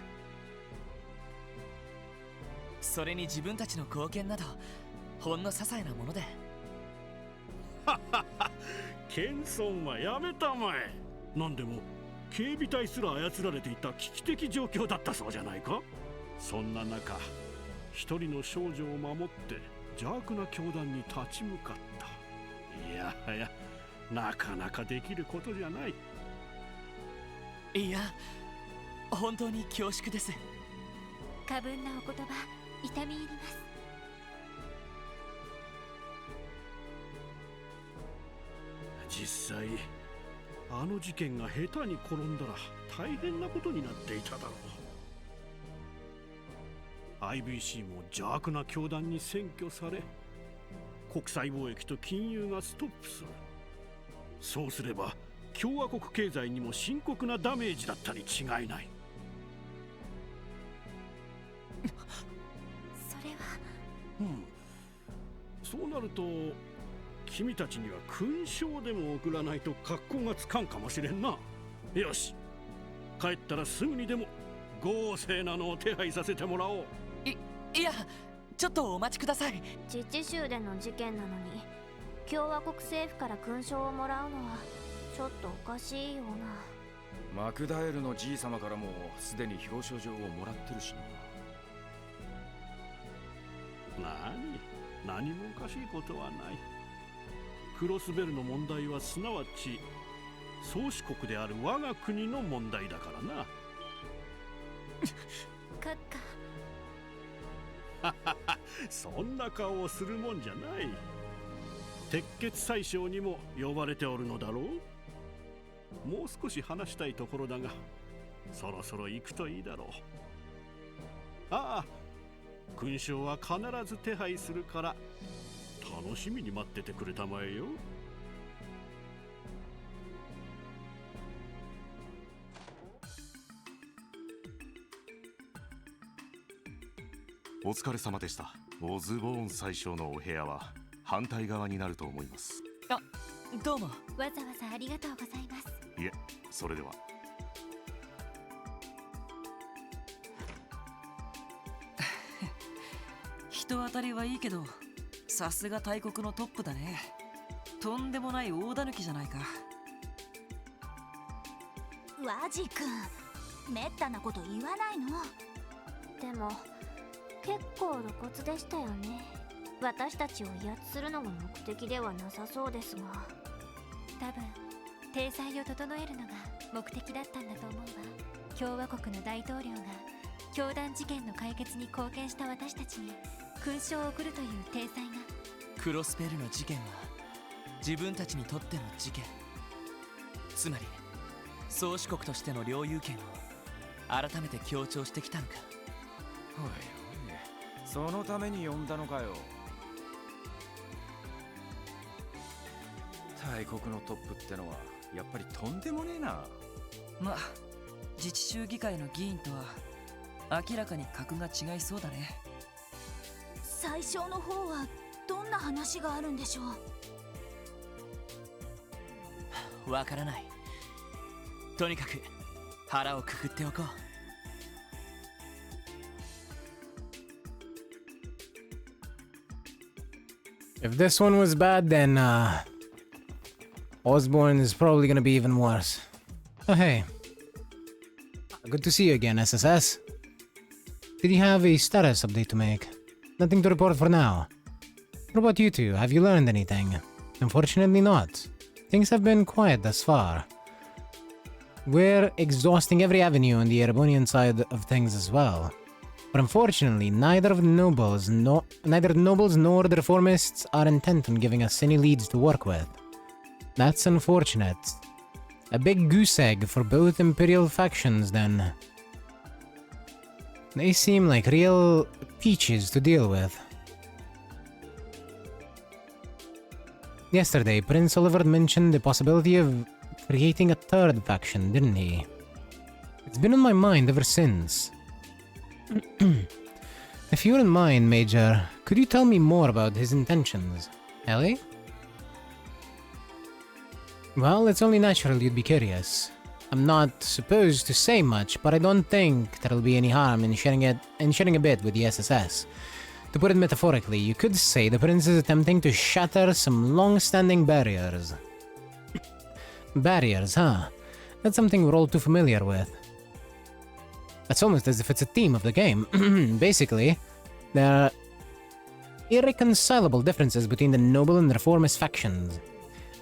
それに自分たちの貢献などほんの些細なもので。謙遜はやめたまえ。何でも警備隊すら操られていた危機的状況だったそうじゃないか。そんな中、一人の少女を守って邪悪な教団に立ち向かった。いやはや、なかなかできることじゃない。いや、本当に恐縮です。過分なお言葉、痛み入ります。実際あの事件が下手に転んだら大変なことになっていただろう。 IBC も邪悪な教団に占拠され、国際貿易と金融がストップする。そうすれば共和国経済にも深刻なダメージだったに違いない。それは。そうなると君たちには勲章でも送らないと格好がつかんかもしれんな。よし、帰ったらすぐにでも豪勢なのを手配させてもらおう。いや、ちょっとお待ちください。自治州での事件なのに共和国政府から勲章をもらうのはちょっとおかしいような。マクダエルのじい様からもすでに表彰状をもらってるしな。何もおかしいことはない。クロスベルの問題はすなわち宗主国である我が国の問題だからな。閣下そんな顔をするもんじゃない。鉄血宰相にも呼ばれておるのだろう。もう少し話したいところだが、そろそろ行くといいだろう。ああ、勲章は必ず手配するから楽しみに待っててくれたまえよ。お疲れ様でした。オズボーン宰相のお部屋は反対側になると思います。どうも。わざわざありがとうございます。いえ、それでは。人当たりはいいけど、さすが大国のトップだね。とんでもない大狸じゃないか。ワジ君、めったなこと言わないの。でも結構露骨でしたよね。私たちを威圧するのが目的ではなさそうですが。多分体裁を整えるのが目的だったんだと思うわ。共和国の大統領が教団事件の解決に貢献した私たちに勲章を送るという体裁が。クロスペルの事件は自分たちにとっての事件。つまり宗主国としての領有権を改めて強調してきたのか。おいおい、そのために呼んだのかよ。大国のトップってのはやっぱりとんでもねえな。まあ自治州議会の議員とは明らかに格が違いそうだね。最初の方はどんな話があるんでしょう。わからない。とにかく腹をくくっておこう。If this one was bad, then Osborne is probably gonna be even worse. Oh hey. Good to see you again, SSS. Did you have a status update to make? Nothing to report for now. What about you two? Have you learned anything? Unfortunately not. Things have been quiet thus far. We're exhausting every avenue on the Erebonian side of things as well. But unfortunately, neither the nobles nor the reformists are intent on giving us any leads to work with. That's unfortunate. A big goose egg for both imperial factions then. They seem like real peaches to deal with. Yesterday, Prince Oliver mentioned the possibility of creating a third faction, didn't he? It's been on my mind ever since. If you wouldn't mind, Major, could you tell me more about his intentions? Ellie? Well, it's only natural you'd be curious. I'm not supposed to say much, but I don't think there'll be any harm in sharing a bit with the SSS. To put it metaphorically, you could say the Prince is attempting to shatter some long-standing barriers. Barriers, huh? That's something we're all too familiar with. That's almost as if it's a theme of the game. Basically, there are irreconcilable differences between the noble and reformist factions.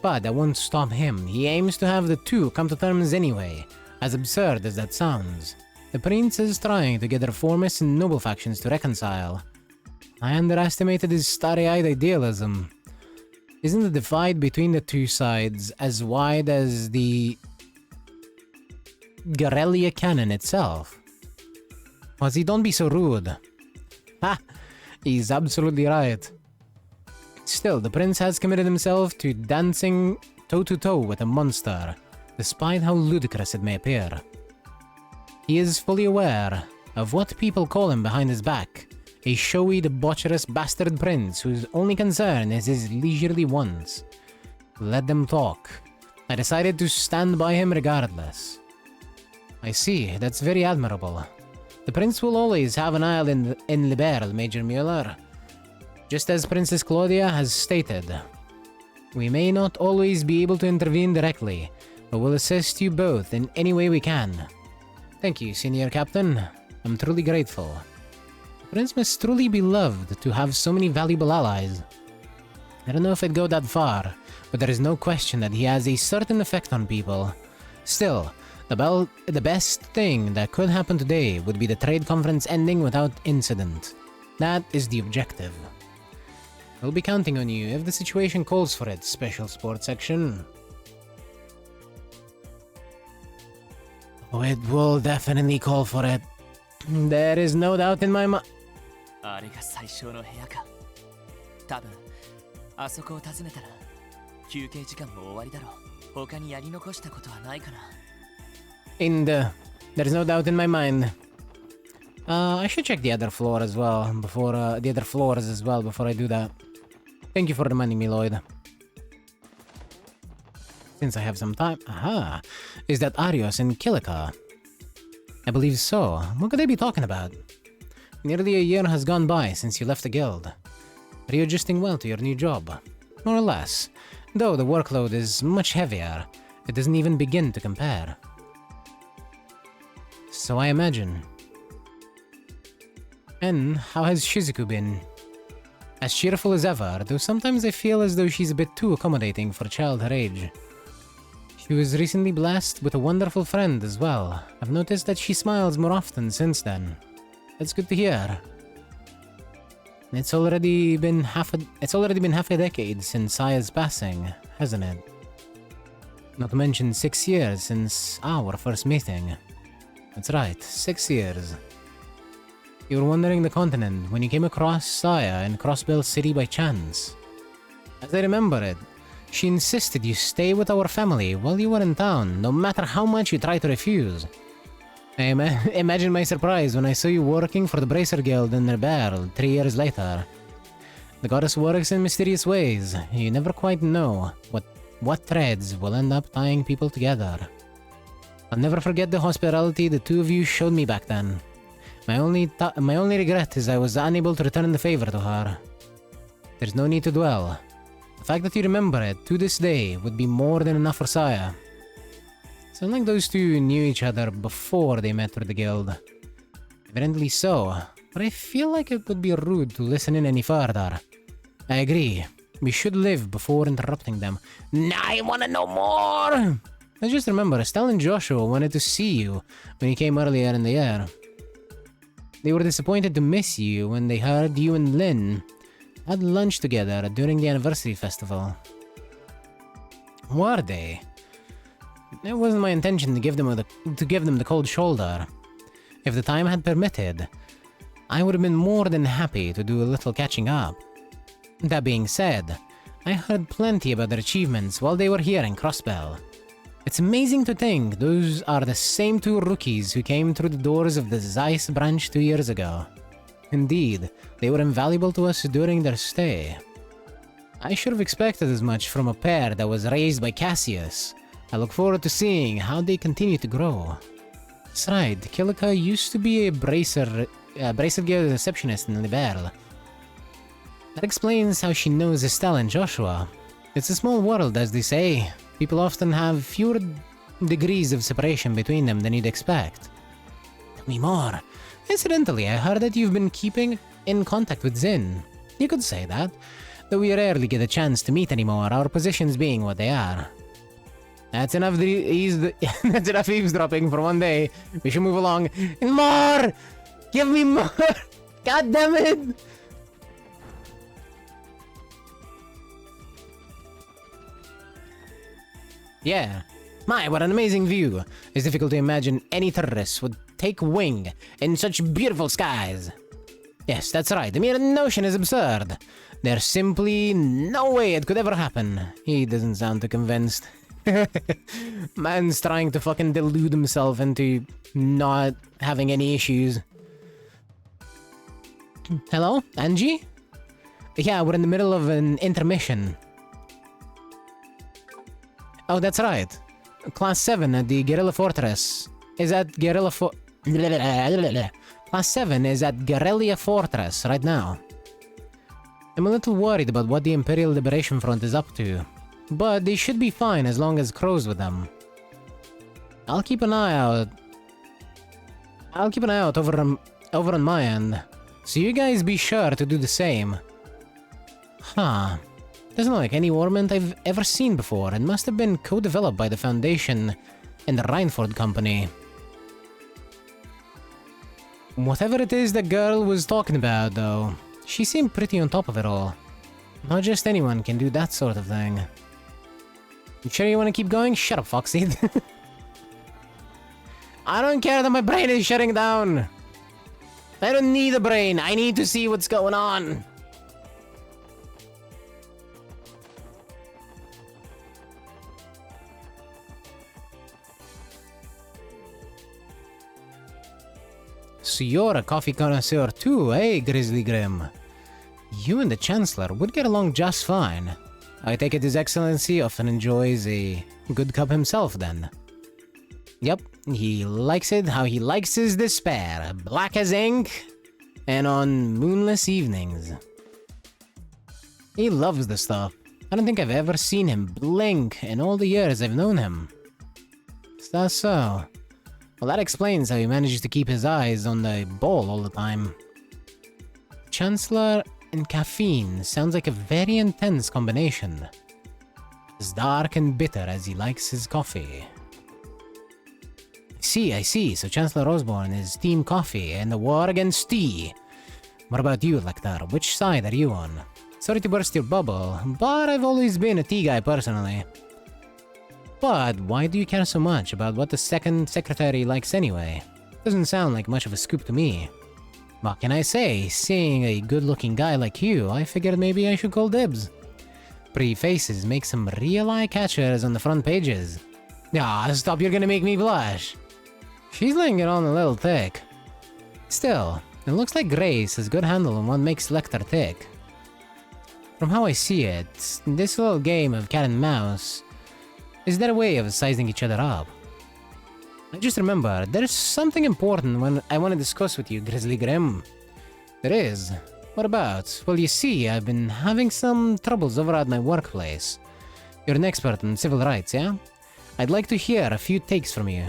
But that won't stop him. He aims to have the two come to terms anyway, as absurd as that sounds. The Prince is trying to get the reformist and noble factions to reconcile. I underestimated his starry-eyed idealism. Isn't the divide between the two sides as wide as the Guerrilla cannon itself? Ozzy, don't be so rude. Ha! He's absolutely right. Still, the Prince has committed himself to dancing toe-to-toe with a monster, despite how ludicrous it may appear. He is fully aware of what people call him behind his back, a showy, debaucherous bastard prince whose only concern is his leisurely wants. Let them talk. I decided to stand by him regardless. I see, that's very admirable. The prince will always have an eye in Liberl, Major Mueller. Just as Princess Claudia has stated. We may not always be able to intervene directly, but we'll assist you both in any way we can. Thank you, Senior Captain. I'm truly grateful. The prince must truly be loved to have so many valuable allies. I don't know if I'd go that far, but there is no question that he has a certain effect on people. Still, the best thing that could happen today would be the trade conference ending without incident. That is the objective. I'll be counting on you if the situation calls for it, Special Sports Section. Oh, it will definitely call for it. There is no doubt in my mind. あれが最初の部屋か。多分あそこを訪ねたら休憩時間も終わりだろう。他にやり残したことはないかな。There's no doubt in my mind. I should check the other floor as well before the other floors as well before I do that. Thank you for reminding me, Lloyd. Since I have some time, aha, is that Arios and Kilika? I believe so. What could they be talking about? Nearly a year has gone by since you left the guild. Are you adjusting well to your new job? More or less. Though the workload is much heavier, it doesn't even begin to compare. So I imagine. And how has Shizuku been? As cheerful as ever, though sometimes I feel as though she's a bit too accommodating for a child her age. She was recently blessed with a wonderful friend as well. I've noticed that she smiles more often since then. That's good to hear. It's already been half a decade since Aya's passing, hasn't it? Not to mention 6 years since our first meeting. That's right, 6 years. You were wandering the continent when you came across Saya in Crossbell City by chance. As I remember it, she insisted you stay with our family while you were in town, no matter how much you tried to refuse. Imagine my surprise when I saw you working for the Bracer Guild in their barrel 3 years later. The goddess works in mysterious ways. You never quite know what threads will end up tying people together. I'll never forget the hospitality the two of you showed me back then. My only regret is I was unable to return the favor to her. There's no need to dwell. The fact that you remember it to this day would be more than enough for Saya. Sounds like those two knew each other before they met through the guild. Evidently so, but I feel like it would be rude to listen in any further. I agree. We should live before interrupting them. Now I wanna know more! I just remember Estelle and Joshua wanted to see you when you came earlier in the year. They were disappointed to miss you when they heard you and Lynn had lunch together during the anniversary festival. Were they? It wasn't my intention to give them the cold shoulder. If the time had permitted, I would have been more than happy to do a little catching up. That being said, I heard plenty about their achievements while they were here in Crossbell. It's amazing to think those are the same two rookies who came through the doors of the Zeiss branch 2 years ago. Indeed, they were invaluable to us during their stay. I should have expected as much from a pair that was raised by Cassius. I look forward to seeing how they continue to grow. That's right, Kilika used to be a Bracer Guild receptionist in Liberl. That explains how she knows Estelle and Joshua. It's a small world, as they say. People often have fewer degrees of separation between them than you'd expect. Tell me more. Incidentally, I heard that you've been keeping in contact with Zin. You could say that, though we rarely get a chance to meet anymore, our positions being what they are. That's enough that's enough eavesdropping for one day. We should move along. And more! Give me more! God damn it! Yeah. My, what an amazing view. It's difficult to imagine any terrorist would take wing in such beautiful skies. Yes, that's right. The mere notion is absurd. There's simply no way it could ever happen. He doesn't sound too convinced. Man's trying to fucking delude himself into not having any issues. Hello, Angie? Yeah, we're in the middle of an intermission. Oh, that's right. Class 7 at the Guerrilla Fortress is at Class 7 is at Guerrilla Fortress right now. I'm a little worried about what the Imperial Liberation Front is up to, but they should be fine as long as Crow's with them. I'll keep an eye out over on my end, so you guys be sure to do the same. Huh. Doesn't look like any ornament I've ever seen before. It must have been co-developed by the Foundation and the Reinford Company. Whatever it is that girl was talking about, though, she seemed pretty on top of it all. Not just anyone can do that sort of thing. You sure you want to keep going? Shut up, Foxy. I don't care that my brain is shutting down. I don't need a brain. I need to see what's going on. So you're a coffee connoisseur too, eh, Grizzly Grim? You and the Chancellor would get along just fine. I take it His Excellency often enjoys a good cup himself, then. Yep, he likes it how he likes his despair, black as ink, and on moonless evenings. He loves the stuff. I don't think I've ever seen him blink in all the years I've known him. Is that so? Well, that explains how he manages to keep his eyes on the ball all the time. Chancellor and caffeine sounds like a very intense combination. As dark and bitter as he likes his coffee. I see. So Chancellor Osborne is Team Coffee and the war against tea. What about you, Lecter? Which side are you on? Sorry to burst your bubble, but I've always been a tea guy personally. But why do you care so much about what the second secretary likes anyway? Doesn't sound like much of a scoop to me. What can I say? Seeing a good-looking guy like you, I figured maybe I should call dibs. Pretty faces make some real eye-catchers on the front pages. Ah, stop, you're gonna make me blush. She's laying it on a little thick. Still, it looks like Grace has good handle on what makes Lecter tick. From how I see it, this little game of cat and mouse is their way of sizing each other up. I just remember, there's something important when I want to discuss with you, Grizzly Grim. There is. What about? Well, you see, I've been having some troubles over at my workplace. You're an expert in civil rights, yeah? I'd like to hear a few takes from you.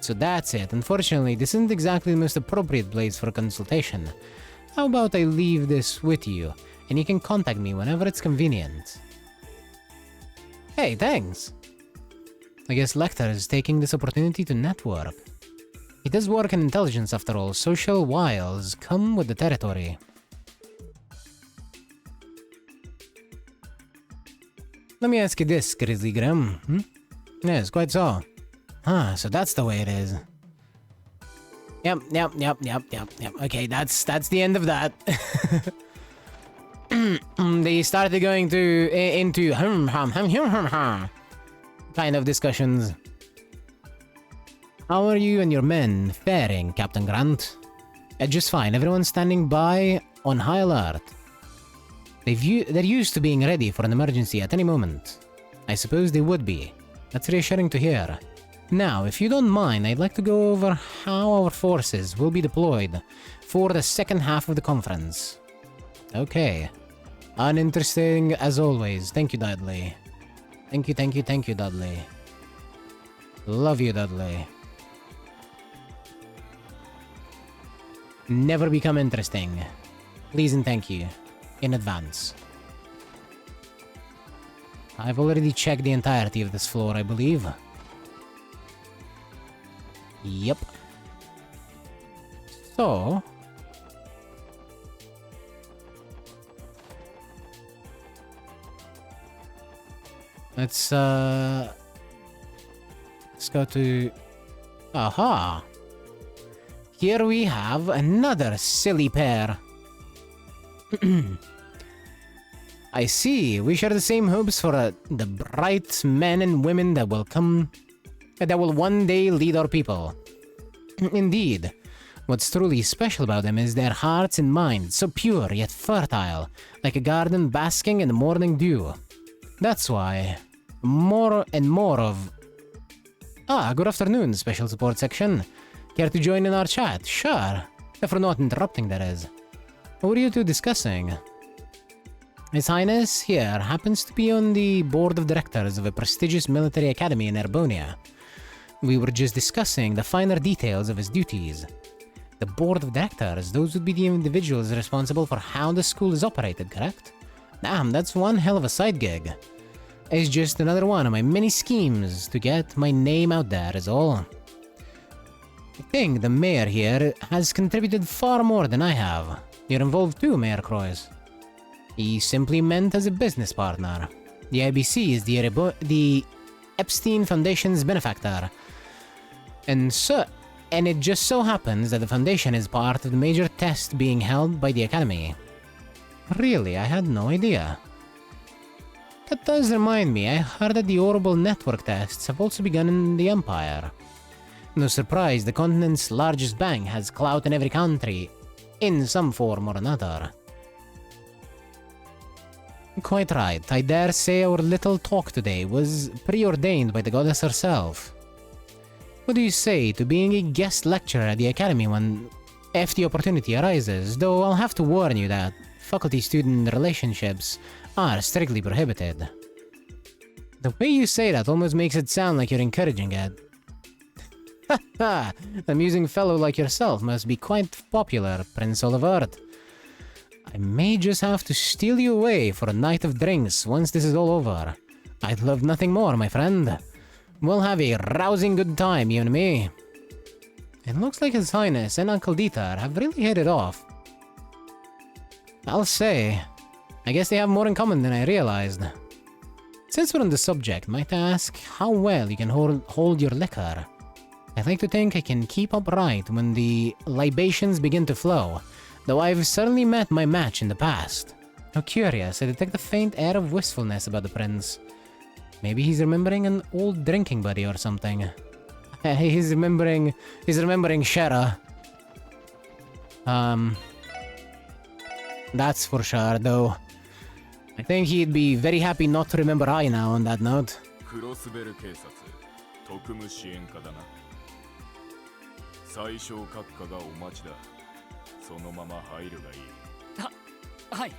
So that's it. Unfortunately, this isn't exactly the most appropriate place for a consultation. How about I leave this with you, and you can contact me whenever it's convenient. Hey, thanks! I guess Lecter is taking this opportunity to network. He does work in intelligence after all. Social wiles come with the territory. Let me ask you this, Grizzly Grim. Yes, quite so. Ah, so that's the way it is. Yep. Okay, that's the end of that. They started going into kind of discussions. How are you and your men faring, Captain Grant? Just fine. Everyone's standing by on high alert. They're used to being ready for an emergency at any moment. I suppose they would be. That's reassuring to hear. Now, if you don't mind, I'd like to go over how our forces will be deployed for the second half of the conference. Okay. Uninteresting as always. Thank you, Dudley. Thank you, Dudley. Love you, Dudley. Never become interesting. Please and thank you. In advance. I've already checked the entirety of this floor, I believe. Yep. So... let's go to... Aha! Here we have another silly pair. I see. We share the same hopes for the bright men and women that will one day lead our people. Indeed. What's truly special about them is their hearts and minds, so pure yet fertile, like a garden basking in the morning dew. That's why more and more of... Ah, good afternoon, Special Support Section. Care to join in our chat? Sure. For not interrupting, that is. What are you two discussing? His Highness here happens to be on the board of directors of a prestigious military academy in Erbonia. We were just discussing the finer details of his duties. The board of directors, those would be the individuals responsible for how the school is operated, correct? Damn, that's one hell of a side gig. It's just another one of my many schemes to get my name out there is all. I think the mayor here has contributed far more than I have. You're involved too, Mayor Croix. He simply meant as a business partner. The IBC is the Epstein Foundation's benefactor. And it just so happens that the Foundation is part of the major test being held by the Academy. Really, I had no idea. That does remind me, I heard that the Orbital Network tests have also begun in the Empire. No surprise, the continent's largest bank has clout in every country, in some form or another. Quite right. I dare say our little talk today was preordained by the goddess herself. What do you say to being a guest lecturer at the Academy if the opportunity arises, though I'll have to warn you that faculty-student relationships are strictly prohibited. The way you say that almost makes it sound like you're encouraging it. Haha, an amusing fellow like yourself must be quite popular, Prince Olivert. I may just have to steal you away for a night of drinks once this is all over. I'd love nothing more, my friend. We'll have a rousing good time, you and me. It looks like His Highness and Uncle Dieter have really hit it off. I'll say, I guess they have more in common than I realized. Since we're on the subject, might I ask how well you can hold your liquor? I'd like to think I can keep up right when the libations begin to flow, though I've certainly met my match in the past. How curious, I detect a faint air of wistfulness about the prince. Maybe he's remembering an old drinking buddy or something. He's remembering Shara. That's for sure, though. I think he'd be very happy not to remember I now on that note. クロスベル警察特務支援課だな。最小閣下がお待ちだ。そのまま入るがいい。はい。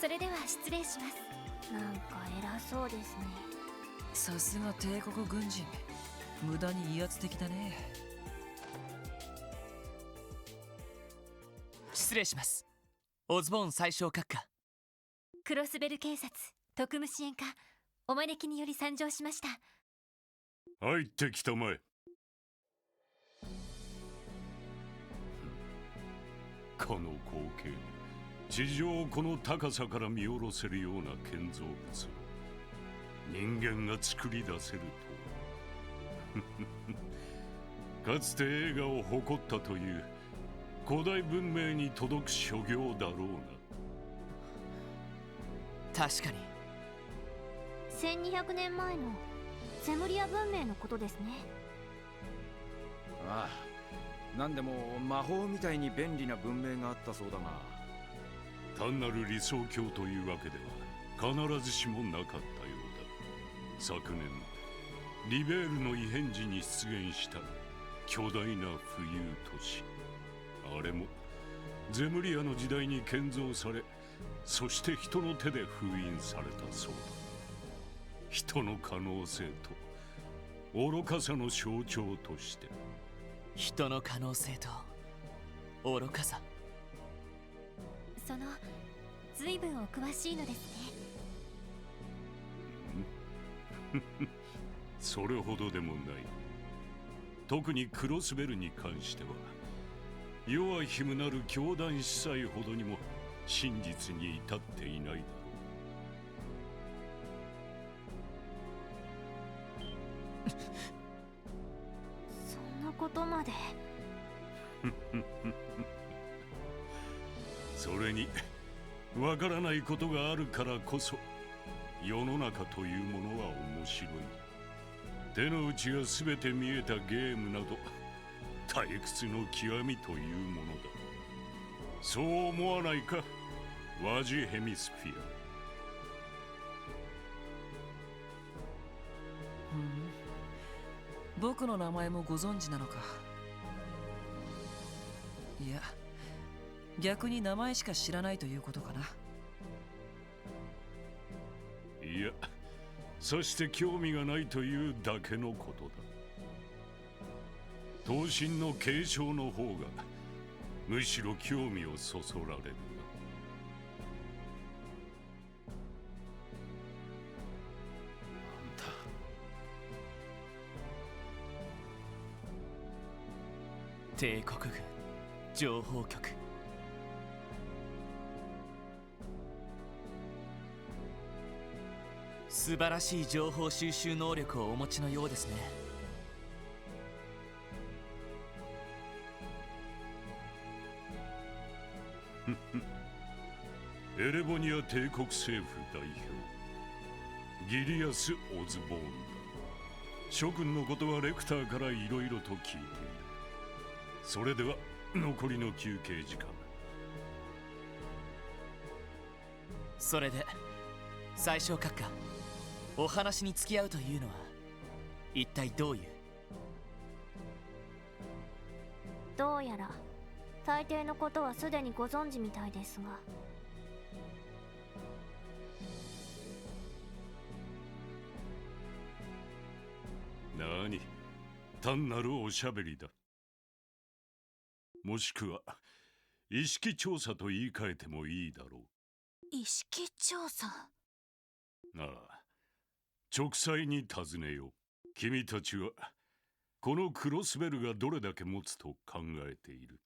それでは失礼します。なんか偉そうですね。さすが帝国軍人、無駄に威圧的だね。失礼します。オズボーン最小閣下。クロスベル警察特務支援課、お招きにより参上しました。入ってきたまえ。この光景、地上をこの高さから見下ろせるような建造物を人間が作り出せるとは。かつて映画を誇ったという古代文明に届く所業だろうな。確かに1200年前のセムリア文明のことですね。ああ、なんでも魔法みたいに便利な文明があったそうだが、単なる理想郷というわけでは必ずしもなかったようだ。昨年リベールの異変時に出現した巨大な浮遊都市、あれもゼムリアの時代に建造され、そして人の手で封印されたそうだ。人の可能性と愚かさの象徴として。人の可能性と愚かさ。その随分お詳しいのですね。それほどでもない。特にクロスベルに関しては、ヨアヒムなる教団司祭ほどにも真実に至っていないだろう。そんなことまで。それにわからないことがあるからこそ世の中というものは面白い。手の内が全て見えたゲームなど退屈の極みというものだ。そう思わないか、ワジヘミスフィア。僕の名前もご存知なのか。いや、逆に名前しか知らないということかな。いや、そして興味がないというだけのことだ。刀身の継承の方がむしろ興味をそそられる。帝国軍情報局。素晴らしい情報収集能力をお持ちのようですね。エレボニア帝国政府代表ギリアス・オズボーンだ。諸君のことはレクターからいろいろと聞いている。それでは残りの休憩時間。それで最小閣下、お話に付き合うというのは一体どういう。どうやら大抵のことはすでにご存知みたいですが。何、単なるおしゃべりだ。もしくは意識調査と言い換えてもいいだろう。意識調査。ああ、直裁に尋ねよう。君たちはこのクロスベルがどれだけ持つと考えている？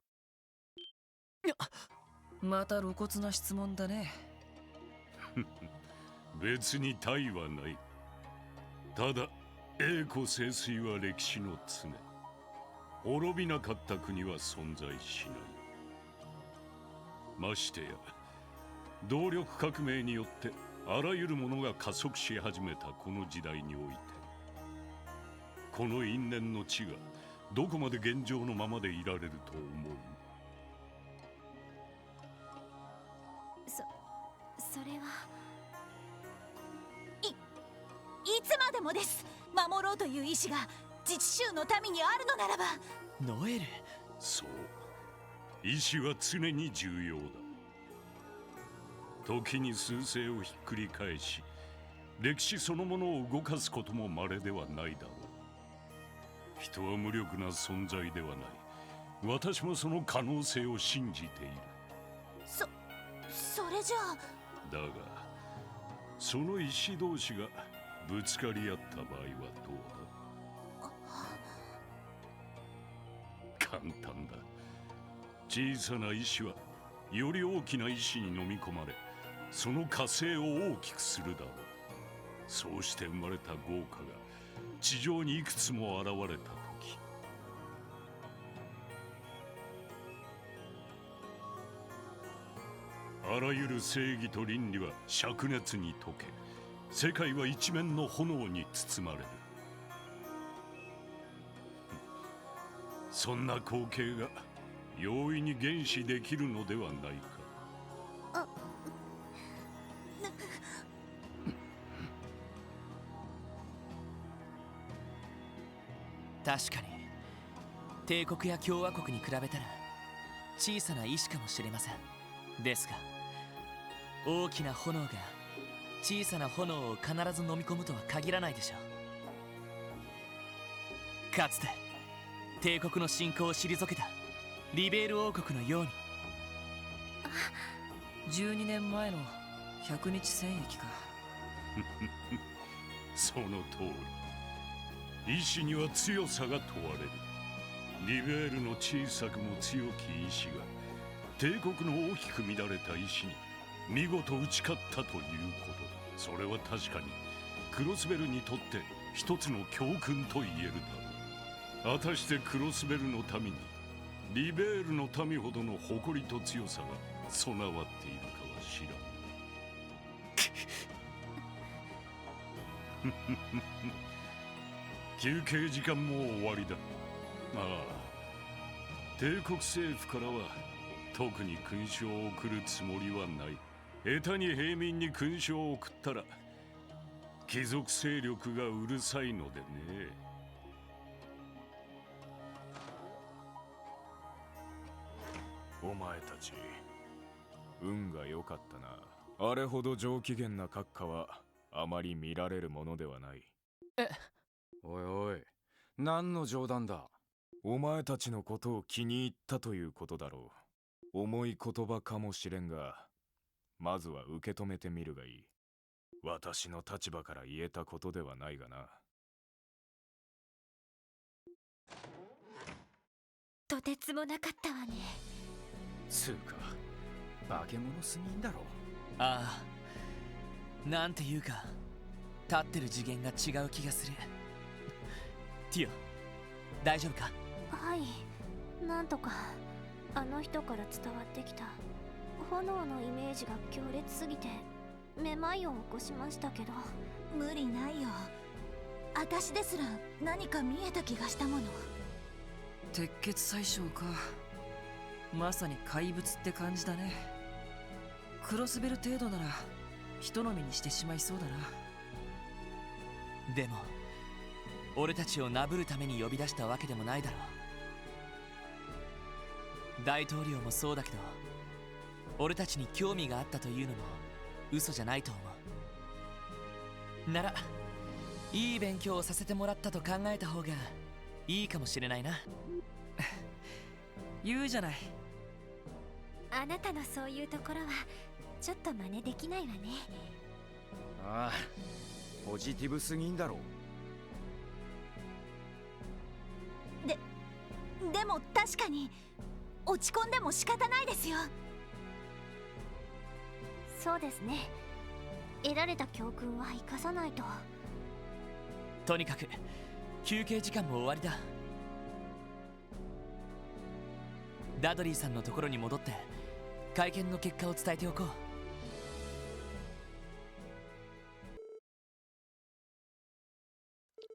また露骨な質問だね。別に大はない。ただ栄枯盛衰は歴史の常。滅びなかった国は存在しない。ましてや動力革命によってあらゆるものが加速し始めたこの時代において、この因縁の地がどこまで現状のままでいられると思う？それは。いつまでもです。守ろうという意志が自治州の民にあるのならば。ノエル。そう、意志は常に重要だ。時に趨勢をひっくり返し、歴史そのものを動かすことも稀ではないだろう。人は無力な存在ではない。私もその可能性を信じている。それじゃあ。だがその意志同士がぶつかり合った場合はどうだ？簡単だ。小さな意志はより大きな意志に飲み込まれ、その火星を大きくするだろう。そうして生まれた豪華が地上にいくつも現れた時、あらゆる正義と倫理は灼熱に溶け、世界は一面の炎に包まれる。そんな光景が容易に原始できるのではないか。確かに帝国や共和国に比べたら小さな石かもしれません。ですが大きな炎が小さな炎を必ず飲み込むとは限らないでしょう。かつて帝国の侵攻を退けたリベール王国のように。12年前の100日戦役か。その通り。意志には強さが問われる。リベールの小さくも強き意志が帝国の大きく乱れた意志に見事打ち勝ったということだ。それは確かにクロスベルにとって一つの教訓と言えるだろう。果たしてクロスベルの民にリベールの民ほどの誇りと強さが備わっているかは知らん。休憩時間も終わりだ。ああ、帝国政府からは特に勲章を送るつもりはない。下手に平民に勲章を送ったら貴族勢力がうるさいのでね。お前たち運が良かったな。あれほど上機嫌な閣下はあまり見られるものではない。おいおい、何の冗談だ。お前たちのことを気に入ったということだろう。重い言葉かもしれんが、まずは受け止めてみるがいい。私の立場から言えたことではないがな。とてつもなかったわね。つうか化け物すぎんだろ。ああ、なんていうか立ってる次元が違う気がする。ティオ、大丈夫か？はい、なんとか。あの人から伝わってきた炎のイメージが強烈すぎてめまいを起こしましたけど。無理ないよ。私ですら何か見えた気がしたもの。鉄血宰相か。まさに怪物って感じだね。クロスベル程度なら人飲みにしてしまいそうだな。でも俺たちをなぶるために呼び出したわけでもないだろう。大統領もそうだけど俺たちに興味があったというのも嘘じゃないと思う。ならいい勉強をさせてもらったと考えた方がいいかもしれないな。言うじゃない。あなたのそういうところはちょっと真似できないわね。ああ、ポジティブすぎんだろ。でも確かに落ち込んでも仕方ないですよ。そうですね。得られた教訓は生かさないと。とにかく休憩時間も終わりだ。ダドリーさんのところに戻って会見の結果を伝えておこう。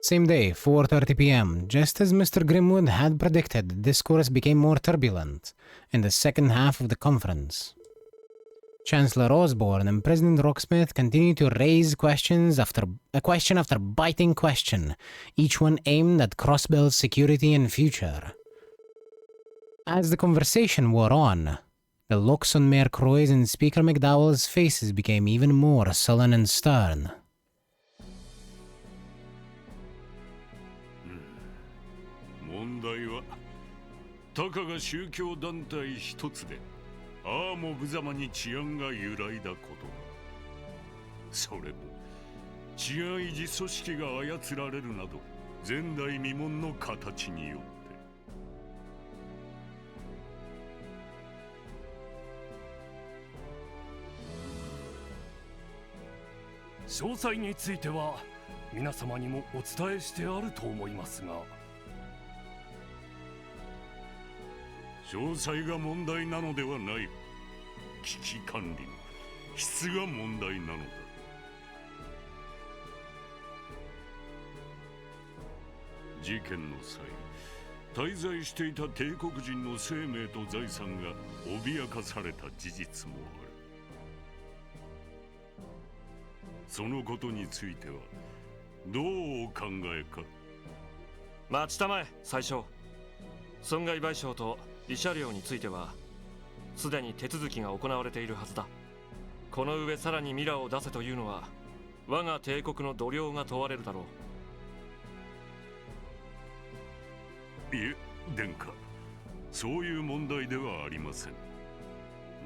Same day, 4:30 p.m., just as Mr. Grimwood had predicted, the discourse became more turbulent in the second half of the conference. Chancellor Osborne and President Rocksmith continued to raise question after biting question, each one aimed at Crossbell's security and future. As the conversation wore on, the looks on Mayor Croy's and Speaker McDowell's faces became even more sullen and stern.たかが宗教団体一つでああも無様に治安が揺らいだこと。それも治安維持組織が操られるなど前代未聞の形によって。詳細については皆様にもお伝えしてあると思いますが。詳細が問題なのではない。危機管理の質が問題なのだ。事件の際、滞在していた帝国人の生命と財産が脅かされた事実もある。そのことについてはどうお考えか。待ちたまえ、宰相。損害賠償と慰謝料についてはすでに手続きが行われているはずだ。この上さらにミラーを出せというのは我が帝国の度量が問われるだろう。いえ、殿下、そういう問題ではありません。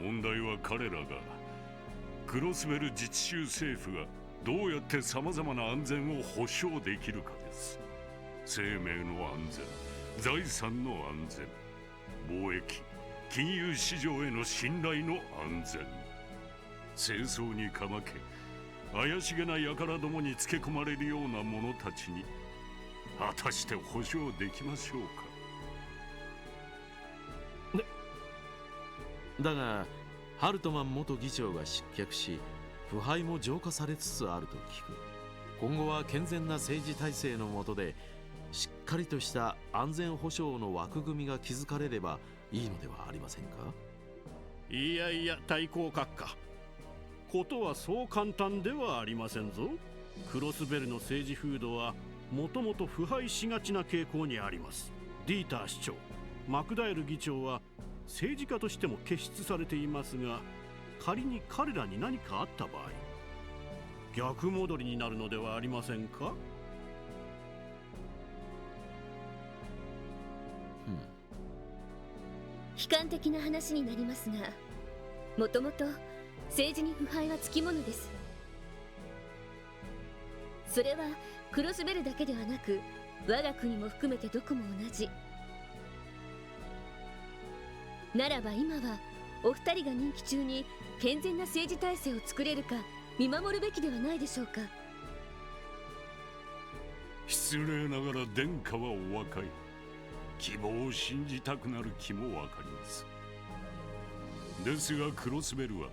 問題は彼らがクロスベル自治州政府がどうやって様々な安全を保障できるかです。生命の安全、財産の安全、貿易、金融市場への信頼の安全。戦争にかまけ怪しげな輩どもにつけ込まれるような者たちに果たして保証できましょうか。だがハルトマン元議長が失脚し腐敗も浄化されつつあると聞く。今後は健全な政治体制の下でしっかりとした安全保障の枠組みが築かれればいいのではありませんか。いやいや、対抗閣下、ことはそう簡単ではありませんぞ。クロスベルの政治風土はもともと腐敗しがちな傾向にあります。ディーター市長、マクダエル議長は政治家としても傑出されていますが、仮に彼らに何かあった場合逆戻りになるのではありませんか。悲観的な話になりますが、もともと政治に腐敗はつきものです。それはクロスベルだけではなく我が国も含めてどこも同じ。ならば今はお二人が任期中に健全な政治体制を作れるか見守るべきではないでしょうか。失礼ながら殿下はお若い。希望を信じたくなる気もわかります。ですがクロスベルは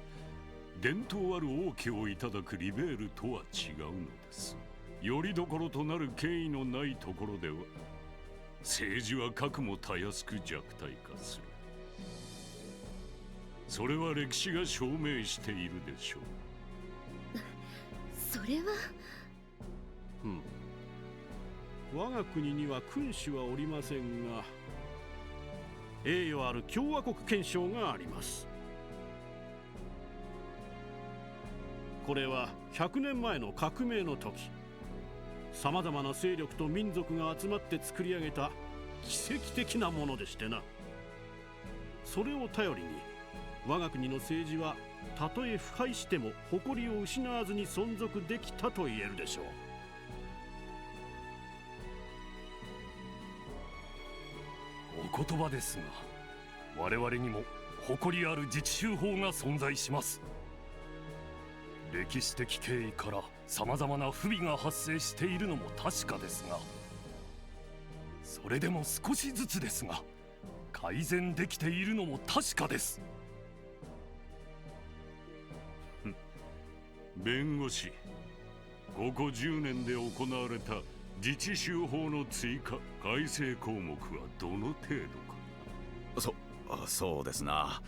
伝統ある王家をいただくリベールとは違うのです。よりどころとなる権威のないところでは政治はかくもたやすく弱体化する。それは歴史が証明しているでしょう。それは我が国には君主はおりませんが、栄誉ある共和国憲章があります。これは100年前の革命の時、さまざまな勢力と民族が集まって作り上げた奇跡的なものでしてな。それを頼りに我が国の政治はたとえ腐敗しても誇りを失わずに存続できたと言えるでしょう。お言葉ですが、我々にも誇りある自治州法が存在します。歴史的経緯から様々な不備が発生しているのも確かですが、それでも少しずつですが改善できているのも確かです。弁護士、ここ10年で行われた自治州法の追加改正項目はどの程度か。そうですな。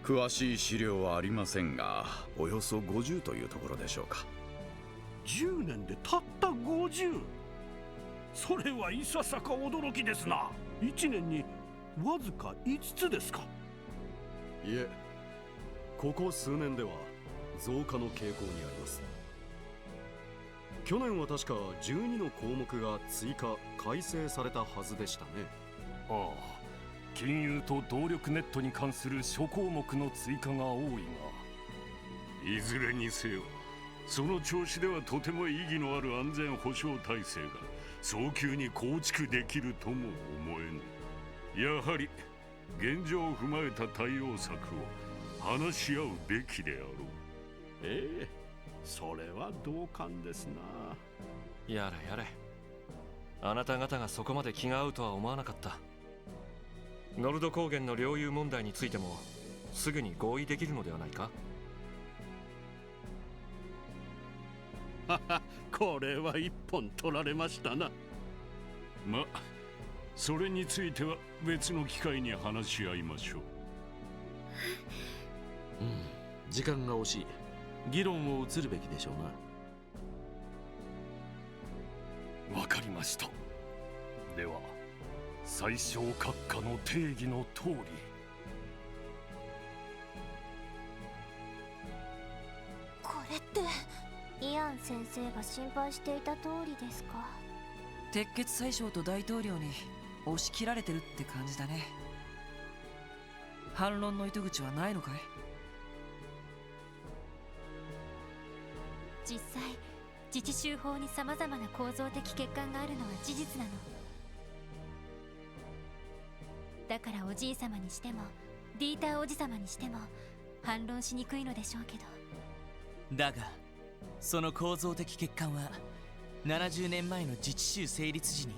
詳しい資料はありませんが、およそ50というところでしょうか。10年でたった 50？ それはいささか驚きですな。1年にわずか5つですか。いえ、ここ数年では増加の傾向にあります。去年は確か12の項目が追加改正されたはずでしたね。ああ、金融と動力ネットに関する諸項目の追加が多いが、いずれにせよその調子ではとても意義のある安全保障体制が早急に構築できるとも思えぬ。やはり現状を踏まえた対応策を話し合うべきであろう。ええ、それは同感ですな。やれやれ、あなた方がそこまで気が合うとは思わなかった。ノルド高原の領有問題についてもすぐに合意できるのではないか。はは、これは一本取られましたな。ま、それについては別の機会に話し合いましょう。時間が惜しい。議論を移るべきでしょうな。わかりました。では最小閣下の定義の通り。これってイアン先生が心配していた通りですか。鉄血宰相と大統領に押し切られてるって感じだね。反論の糸口はないのかい？実際自治州法に様々な構造的欠陥があるのは事実なの。だからおじい様にしてもディーターおじ様にしても反論しにくいのでしょうけど。だがその構造的欠陥は70年前の自治州成立時に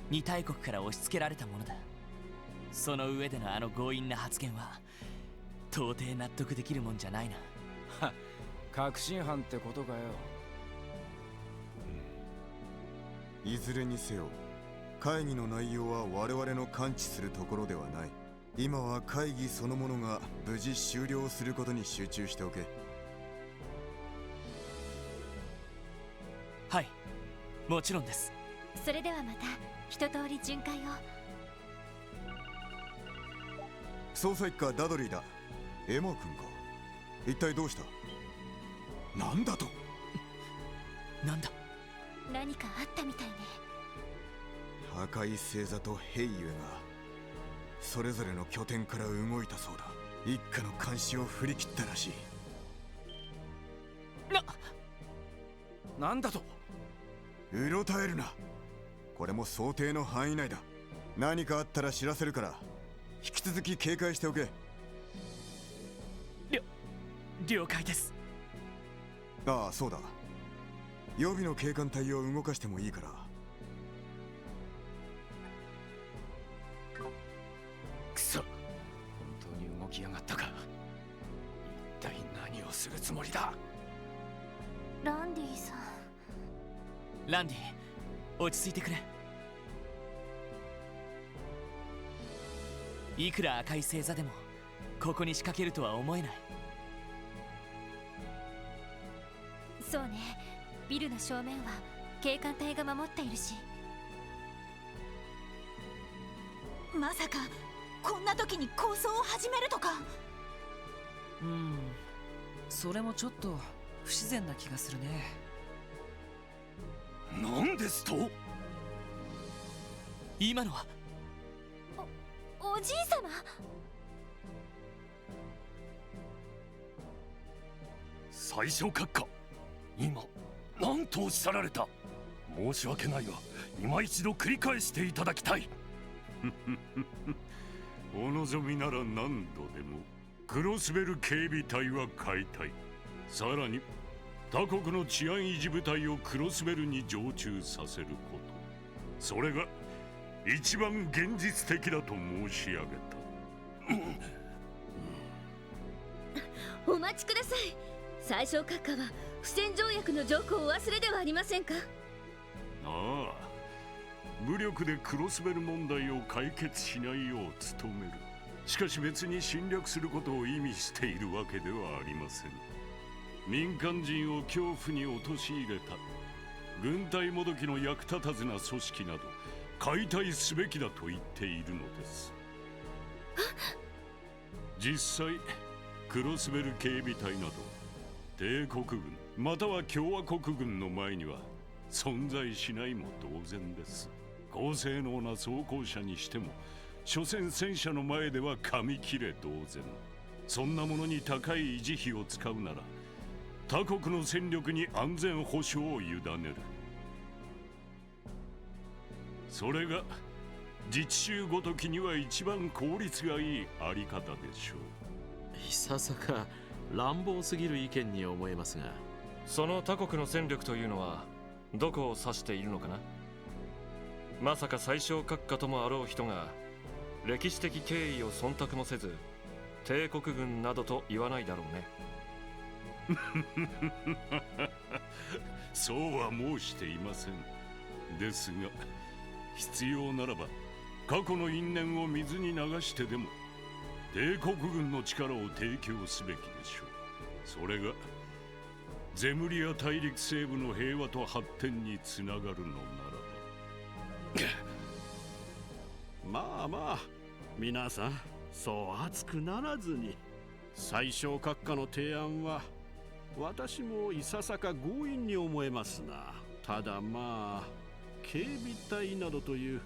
2大国から押し付けられたものだ。その上でのあの強引な発言は到底納得できるもんじゃないな。はっ、確信犯ってことかよ。いずれにせよ会議の内容は我々の感知するところではない。今は会議そのものが無事終了することに集中しておけ。はい、もちろんです。それではまた一通り巡回を。捜査一課ダドリーだ。エマ君か。一体どうした？なんだと？なんだ？何かあったみたいね。破壊星座とヘイユエがそれぞれの拠点から動いたそうだ。一家の監視を振り切ったらしい。なんだと？うろたえるな。これも想定の範囲内だ。何かあったら知らせるから引き続き警戒しておけ。了解です。ああ、そうだ。予備の警官隊を動かしてもいいから。くそ、本当に動きやがったか。一体何をするつもりだ？ランディさん。ランディ、落ち着いてくれ。いくら赤い星座でもここに仕掛けるとは思えない。そうね、ビルの正面は警官隊が守っているし。まさかこんな時に構想を始めるとか。それもちょっと不自然な気がするね。何ですと？今のはおじい様？最小閣下、今何とおっしゃられた？申し訳ないが今一度繰り返していただきたい。お望みなら何度でも。クロスベル警備隊は解体、さらに他国の治安維持部隊をクロスベルに常駐させること、それが一番現実的だと申し上げた。お待ちください。最小閣下は不戦条約の条項をお忘れではありませんか？ああ、武力でクロスベル問題を解決しないよう努める。しかし別に侵略することを意味しているわけではありません。民間人を恐怖に陥れた軍隊もどきの役立たずな組織など解体すべきだと言っているのです。実際クロスベル警備隊など帝国軍または共和国軍の前には存在しないも同然です。高性能な装甲車にしても所詮戦車の前では紙切れ同然。そんなものに高い維持費を使うなら他国の戦力に安全保障を委ねる。それが自治州ごときには一番効率がいいあり方でしょう。いささか乱暴すぎる意見に思えますが、その他国の戦力というのはどこを指しているのかな。まさか最小閣下ともあろう人が歴史的経緯を忖度もせず帝国軍などと言わないだろうね。そうは申していません。ですが必要ならば過去の因縁を水に流してでも帝国軍の力を提供すべきでしょう。それがゼムリア大陸西部の平和と発展につながるのならば。まあまあ、皆さんそう熱くならずに。最小閣下の提案は私もいささか強引に思えますな。ただまあ警備隊などという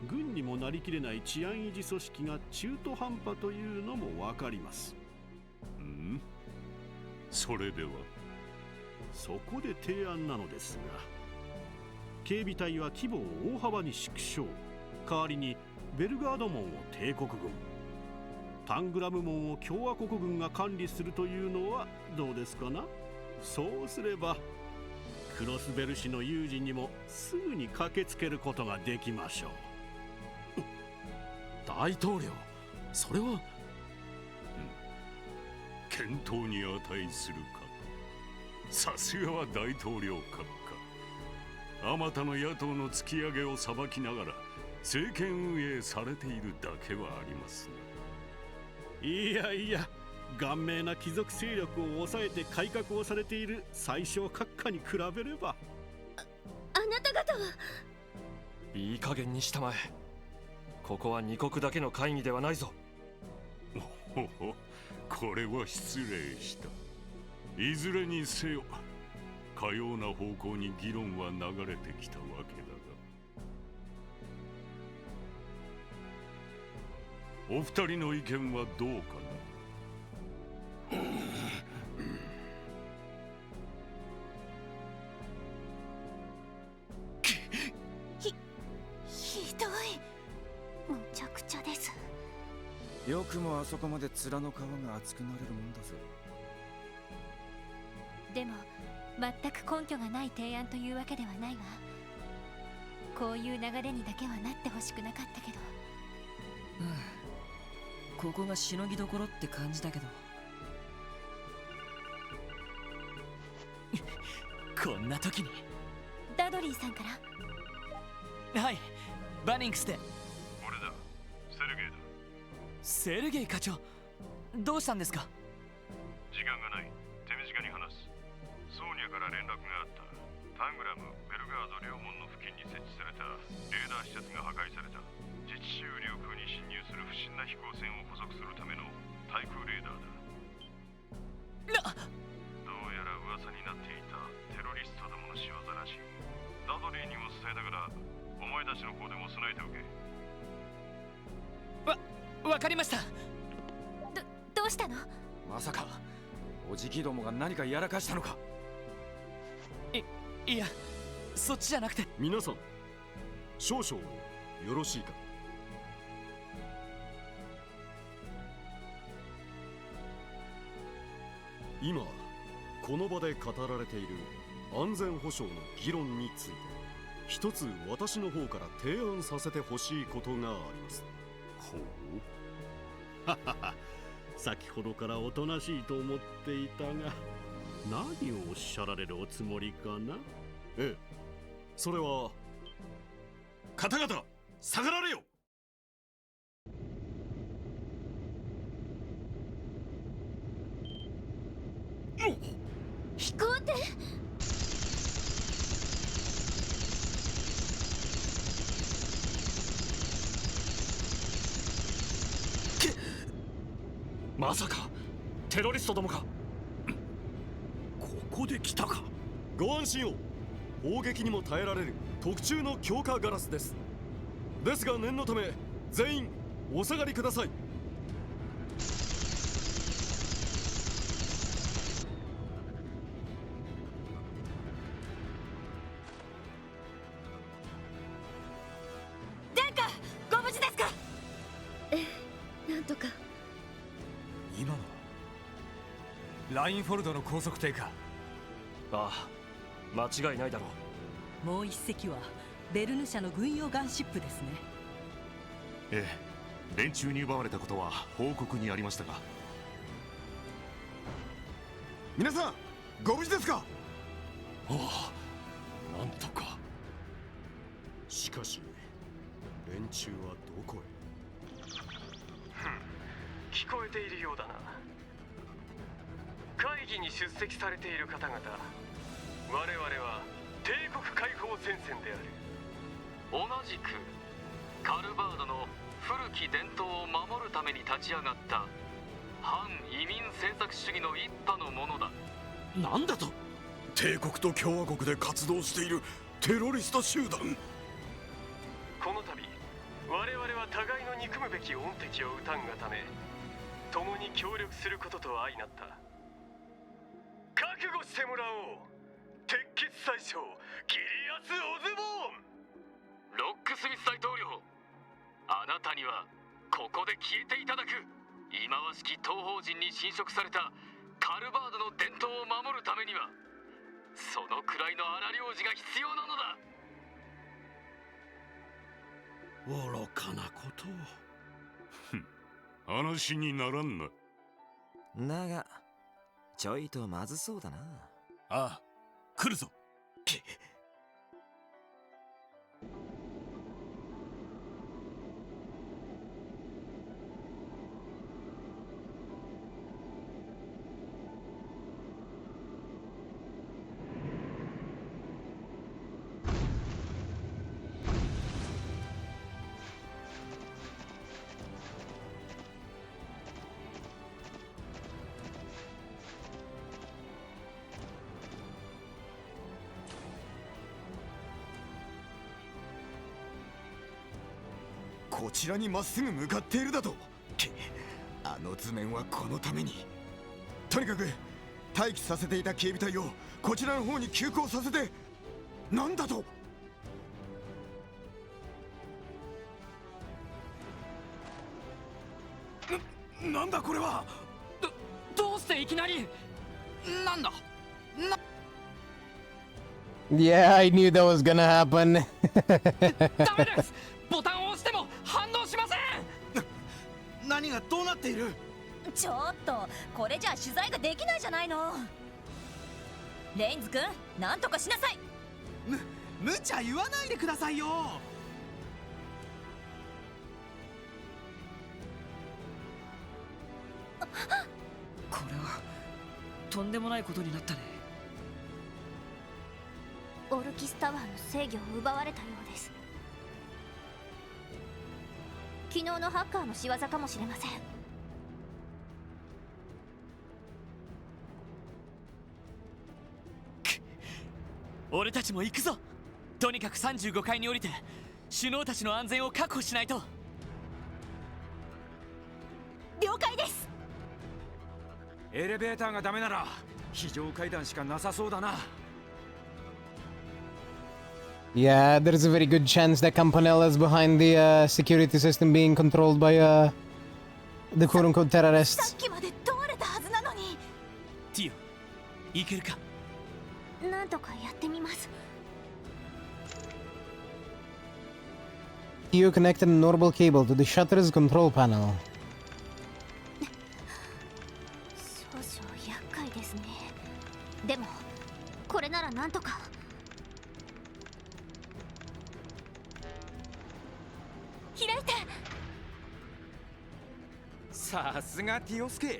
軍にもなりきれない治安維持組織が中途半端というのもわかります。それではそこで提案なのですが、警備隊は規模を大幅に縮小、代わりにベルガード門を帝国軍、タングラム門を共和国軍が管理するというのはどうですかな。そうすればクロスベル氏の有事にもすぐに駆けつけることができましょう。大統領、それは検討に値するかと。さすがは大統領閣下。あまたの野党の突き上げを裁きながら政権運営されているだけはありますね。いやいや、顔面な貴族勢力を抑えて改革をされている最小閣下に比べれば。あなた方は。いい加減にしたまえ。ここは二国だけの会議ではないぞ。ほほ、これは失礼した。いずれにせよかような方向に議論は流れてきたわけだが、お二人の意見はどうかな。ひどい。むちゃくちゃです。よくもあそこまで面の皮が厚くなれるもんだぜ。でも全く根拠がない提案というわけではないわ。こういう流れにだけはなってほしくなかったけど。ここがしのぎどころって感じだけど。こんな時に。ダドリーさんから。はい、バニングスで。俺だ、セルゲイだ。セルゲイ課長、どうしたんですか。時間がない、手短に話す。ソーニャから連絡があった。タングラム、ベルガード両門の付近に設置されたレーダー施設が破壊された。自治州領空に侵入する不審な飛行船を捕捉するための対空レーダーだ。どうやら噂になっていたテロリストどもの仕業らしい。ダドリーにも伝えたから、お前たちの方でも備えておけ。わかりました。どうしたの。まさかおじきどもが何かやらかしたのか。いや、そっちじゃなくて。皆さん少々よろしいか。今この場で語られている安全保障の議論について一つ私の方から提案させてほしいことがあります。ほう。ははは、先ほどからおとなしいと思っていたが、何をおっしゃられるおつもりかな。ええ、それは方々下がられよ。飛行艇。まさかテロリストどもか。ここで来たか。ご安心を。砲撃にも耐えられる特注の強化ガラスです。ですが念のため全員お下がりください。殿下、ご無事ですか。なんとか。今のはラインフォルドの高速艇か。ああ、間違いないだろう。もう一隻はベルヌ社の軍用ガンシップですね。ええ、連中に奪われたことは報告にありましたが。皆さんご無事ですか。ああ、なんとか。しかし連中はどこへ。聞こえているようだな。会議に出席されている方々、我々は帝国解放戦線である。同じくカルバードの古き伝統を守るために立ち上がった反移民政策主義の一派のものだ。なんだと。帝国と共和国で活動しているテロリスト集団。この度我々は互いの憎むべき恩敵を討たんがため、共に協力することと相なった。覚悟してもらおう。鉄血宰相ギリアス・オズボーン。ロックスミス大統領、あなたにはここで消えていただく。忌まわしき東方人に侵食されたカルバードの伝統を守るためには、そのくらいの荒領事が必要なのだ。愚かなことを。話にならんな。だがちょいとまずそうだな。ああ、来るぞ。こちらにまっすぐ向かっているだと。あの図面はこのために。とにかく待機させていた警備隊をこちらの方に急行させて。なんだと。なんだこれは。どうしていきなり。なんだ。Yeah, I knew that was gonna happen. ダメです。ボタンを押しても反応しません。何がどうなっている。ちょっとこれじゃ取材ができないじゃないの。レインズ君、なんとかしなさい。無茶言わないでくださいよ。これはとんでもないことになったね。オルキスタワーの制御を奪われたようです。昨日のハッカーの仕業かもしれません。俺たちも行くぞ。とにかく35階に降りて首脳たちの安全を確保しないと。了解です。エレベーターがダメなら非常階段しかなさそうだな。Yeah, there's a very good chance that Campanella is behind the security system being controlled by the quote-unquote terrorists. さっきまで通れたはずなのに。ティオ、いけるか。なんとかやってみます。You connected a notable cable to the shutter's control panel. 少々厄介ですね。でもこれならなんとか。さすがティオスケ。い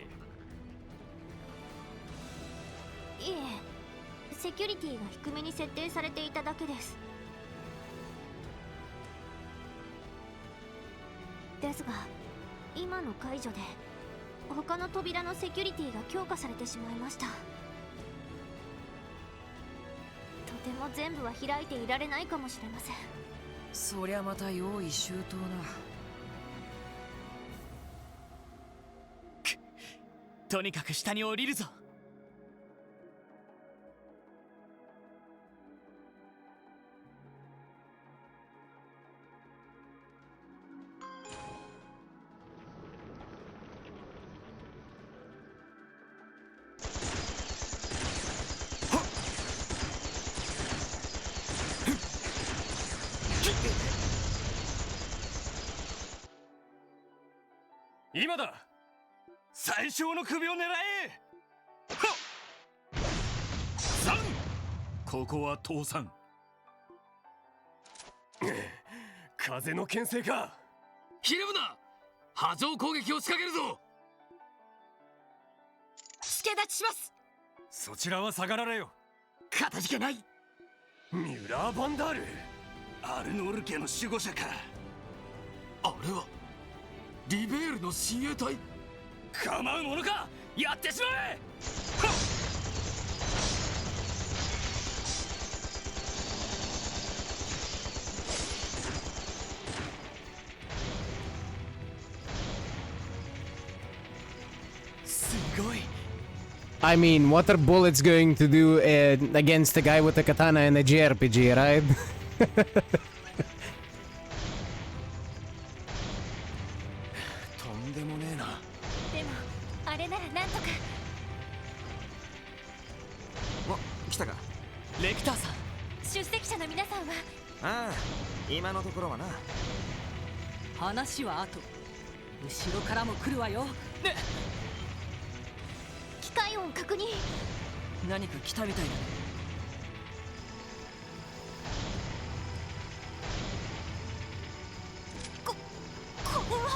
え、セキュリティが低めに設定されていただけです。ですが今の解除で他の扉のセキュリティが強化されてしまいました。とても全部は開いていられないかもしれません。そりゃまた用意周到な。とにかく下に降りるぞ。今だ。最小の首を狙え。ここは倒産。風の牽制か。ひるむな。波状攻撃を仕掛けるぞ。助立ちします。そちらは下がられよ。かたじけない。ミュラー・バンダール、アルノール家の守護者か。あれはリベールの親衛隊。構うものか。やってしまえ。すごい。I mean, what are bullets going to do against a guy with a katana in a JRPG, right? とんでもねえな。でもあれならなんとか。お、来たか。レクターさん。出席者の皆さんは。ああ、今のところはな。話は後。後ろからも来るわよ。ね。機械音確認。何か来たみたいだね。これは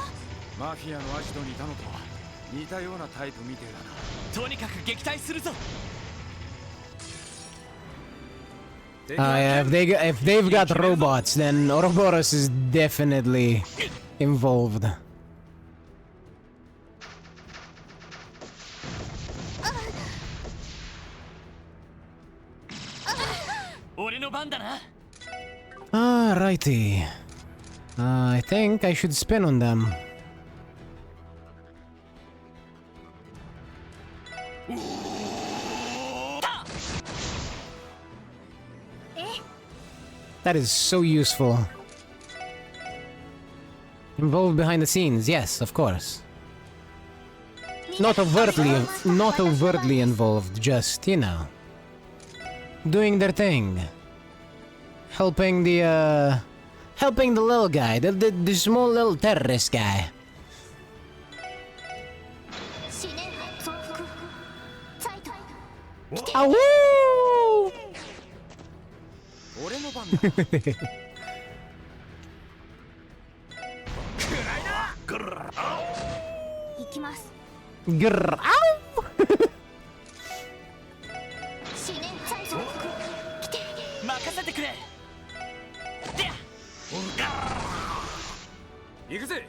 マフィアのアジトにいたのと似たようなタイプみてえだな。とにかく撃退するぞ。Yeah, if they've got robots, then Ouroboros is definitely involved. 俺の番だな。Alrighty. I think I should spin on them. That is so useful. Involved behind the scenes, yes, of course. Not overtly involved, just, you know, doing their thing. Helping the little guy, the small little terrorist guy. Awoo! 俺の番だ。行きます。Grrr, ow! 任せてくれ。でや。行くぜ。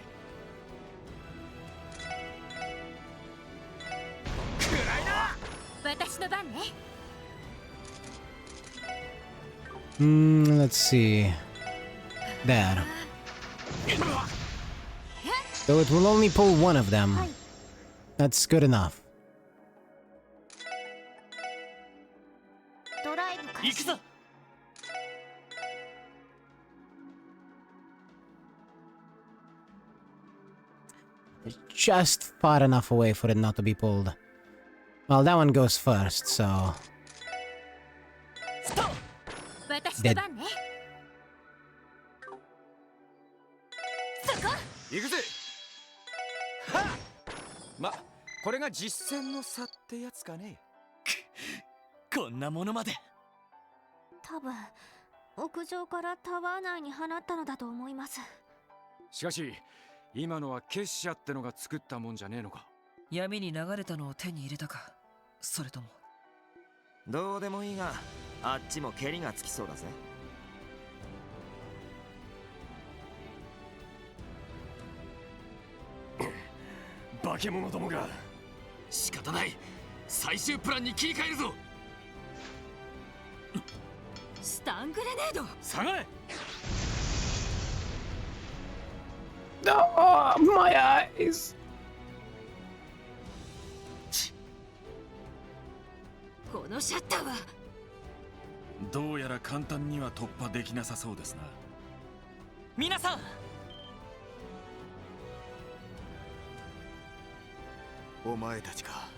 私の番ね。Let's see. There. So it will only pull one of them. That's good enough. ドライブ開始。行くぞ。Just far enough away for it not to be pulled. Well, that one goes first, so... 私の番ね。そこ。行くぜ。はま、これが実戦の差ってやつかね。こんなものまで。多分屋上からタワー内に放ったのだと思います。しかし今のは結社ってのが作ったもんじゃねえのか。闇に流れたのを手に入れたか、それとも。どうでもいいが、あっちも蹴りがつきそうだぜ。化け物どもが。仕方ない、最終プランに切り替えるぞ。スタングレネード下がれ。Oh, my eyes! このシャッターは。どうやら簡単には突破できなさそうですな。皆さん、お前たちか。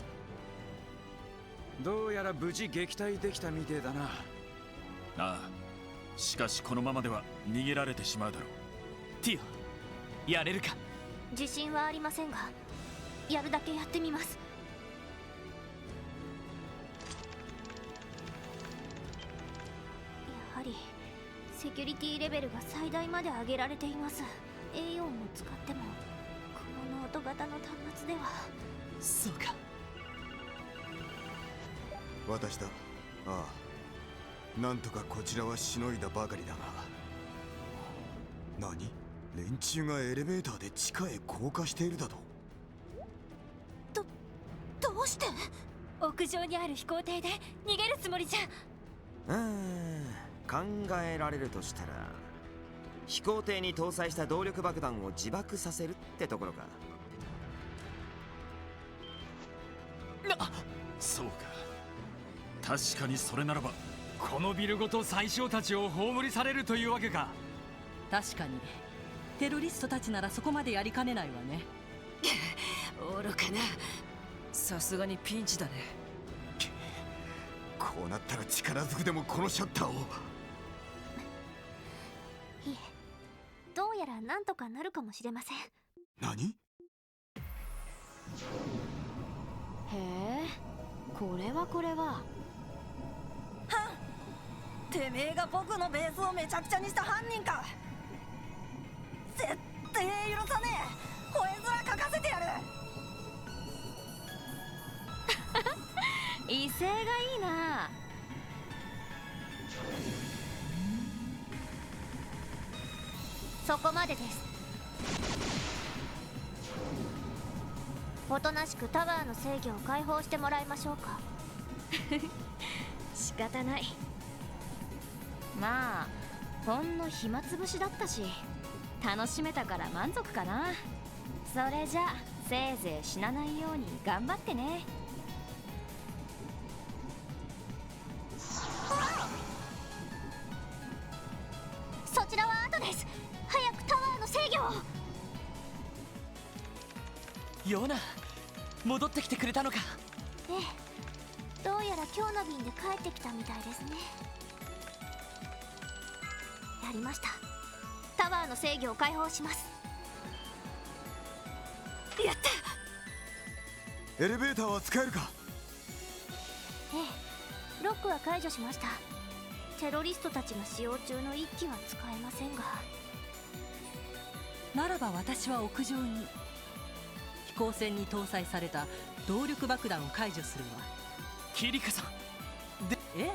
どうやら無事撃退できたみてえだな。ああ、しかしこのままでは逃げられてしまうだろう。ティオ、やれるか。自信はありませんが、やるだけやってみます。やはりセキュリティレベルが最大まで上げられています。 A4 を使ってもこのノート型の端末では。そうか。私だ。ああ、なんとかこちらはしのいだばかりだが。何？連中がエレベーターで地下へ降下しているだと。どうして？屋上にある飛行艇で逃げるつもりじゃ。考えられるとしたら、飛行艇に搭載した動力爆弾を自爆させるってところか。そうか、確かにそれならば。このビルごと宰相たちを葬りされるというわけか。確かにテロリストたちならそこまでやりかねないわね。愚かな。さすがにピンチだね。こうなったら力ずくでもこのシャッターを。いえ、どうやらなんとかなるかもしれません。何？へえ、これははん、てめえが僕のベースをめちゃくちゃにした犯人か。絶対許さねえ。吠え面かかせてやる。威勢がいいな。そこまでです。おとなしくタワーの制御を解放してもらいましょうか。仕方ない。まあほんの暇つぶしだったし、楽しめたから満足かな。それじゃせいぜい死なないように頑張ってね。そちらは後です。早くタワーの制御を。ヨナ、戻ってきてくれたのか。ええ、どうやら今日の便で帰ってきたみたいですね。やりました。タワーの制御を解放します。やった。エレベーターは使えるか？ええ、ロックは解除しました。テロリストたちが使用中の一機は使えませんが。ならば私は屋上に飛行船に搭載された動力爆弾を解除するわ。キリカさんで。ええ、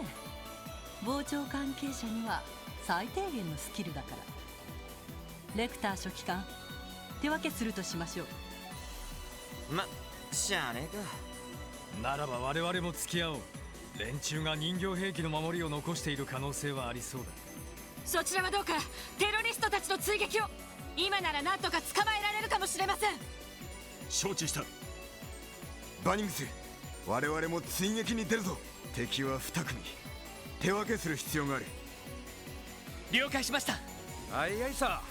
傍聴関係者には最低限のスキルだから。レクター書記官、手分けするとしましょう。しゃあねえか。ならば我々も付き合おう。連中が人形兵器の守りを残している可能性はありそうだ。そちらはどうかテロリストたちの追撃を。今なら何とか捕まえられるかもしれません。承知した。バニングス、我々も追撃に出るぞ。敵は2組、手分けする必要がある。了解しました。あいあいさ。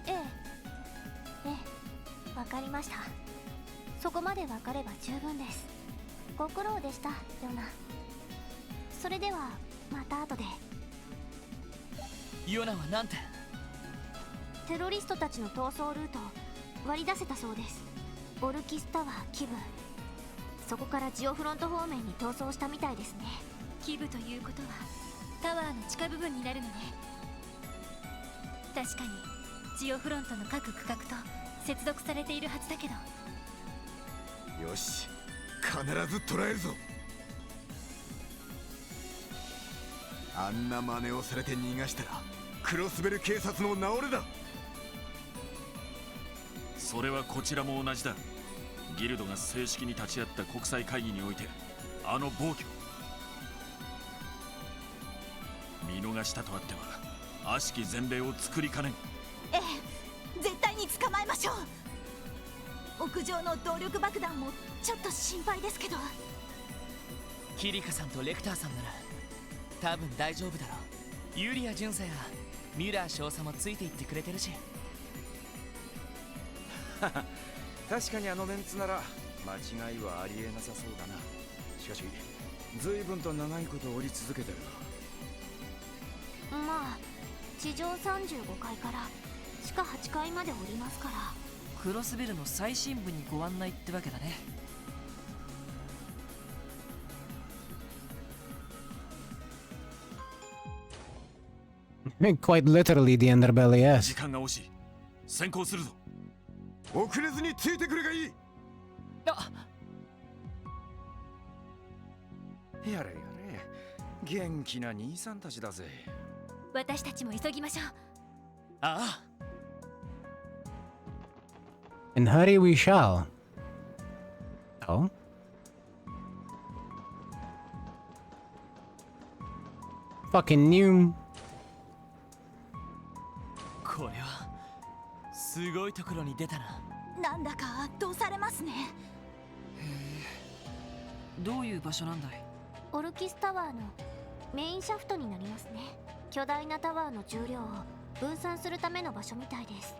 ええ、ええ、わかりました。そこまでわかれば十分です。ご苦労でした、ヨナ。それではまた後で。ヨナはなんて？テロリストたちの逃走ルートを割り出せたそうです。オルキスタワーキブ、そこからジオフロント方面に逃走したみたいですね。基部ということはタワーの地下部分になるのね。確かにジオフロントの各区画と接続されているはずだけど。よし、必ず捕らえるぞ。あんな真似をされて逃がしたらクロスベル警察の名折れだ。それはこちらも同じだ。ギルドが正式に立ち会った国際会議においてあの暴挙見逃したとあっては悪しき前例を作りかねん。ええ、絶対に捕まえましょう。屋上の動力爆弾もちょっと心配ですけど。キリカさんとレクターさんなら多分大丈夫だろう。ユリア巡査やミュラー少佐もついていってくれてるし。確かにあのメンツなら間違いはありえなさそうだな。しかし随分と長いこと降り続けてるまあ地上35階から地下8階まで降りますから。クロスベルの最深部にご案内ってわけだね。Quite literally the underbelly, yes. 時間が惜しい。先行するぞ。遅れずについてくれがいい。やれやれ、元気な兄さんたちだぜ。私たちも急ぎましょう。ああ。 And hurry we shall. Oh? Fucking new. これはすごいところに出たな。なんだか圧倒されますね。どういう場所なんだい？オルキスタワーのメインシャフトになりますね。巨大なタワーの重量を分散するための場所みたいです。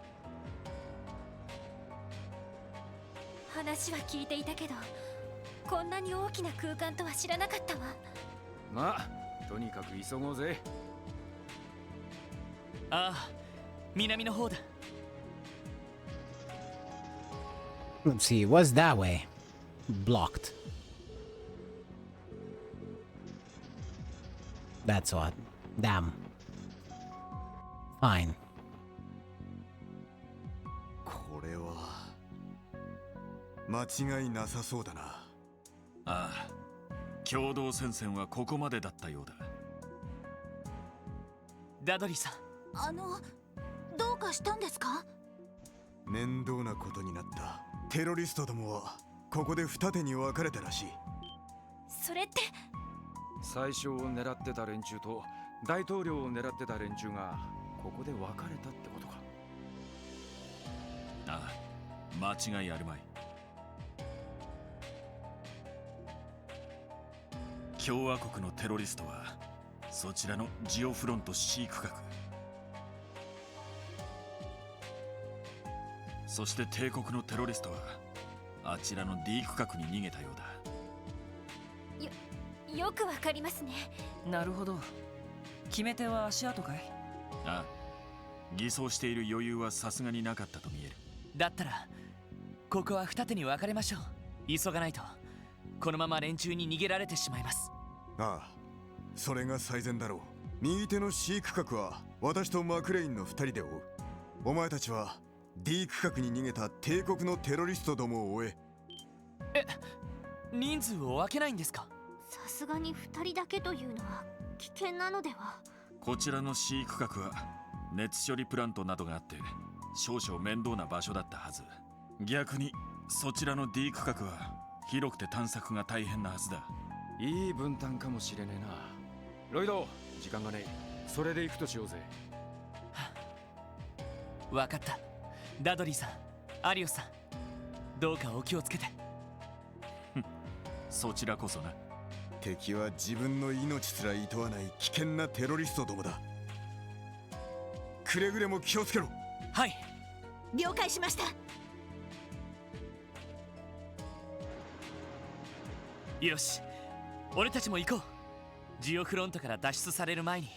話は聞いていたけど、こんなに大きな空間とは知らなかったわ。まあとにかく急ごうぜ。ああ、南の方だ。Let's see, what's that way? Blocked. That's odd. Damn. Fine. これは間違いなさそうだな。ああ、共同戦線はここまでだったようだ。ダドリーさん、どうかしたんですか？面倒なことになった。テロリストどもはここで二手に分かれたらしい。それって最初を狙ってた連中と大統領を狙ってた連中がここで分かれたってことか。ああ、間違いあるまい。共和国のテロリストはそちらのジオフロント C 区画、そして帝国のテロリストはあちらの D 区画に逃げたようだ。よくわかりますね。なるほど。決め手は足跡かい？ああ、偽装している余裕はさすがになかったと見える。だったらここは二手に分かれましょう。急がないとこのまま連中に逃げられてしまいます。ああ、それが最善だろう。右手の C 区画は私とマクレインの2人で追う。お前たちは D 区画に逃げた帝国のテロリストどもを追え。人数を分けないんですか？さすがに2人だけというのは危険なのでは。こちらの C 区画は熱処理プラントなどがあって少々面倒な場所だったはず。逆にそちらの D 区画は広くて探索が大変なはずだ。いい分担かもしれねえな。ロイド、時間がねえ。それで行くとしようぜ。分かった。ダドリーさん、アリオスさん、どうかお気をつけて。そちらこそな。敵は自分の命すら厭わない危険なテロリストどもだ。くれぐれも気をつけろ。はい、了解しました。よし、俺たちも行こう。ジオフロントから脱出される前に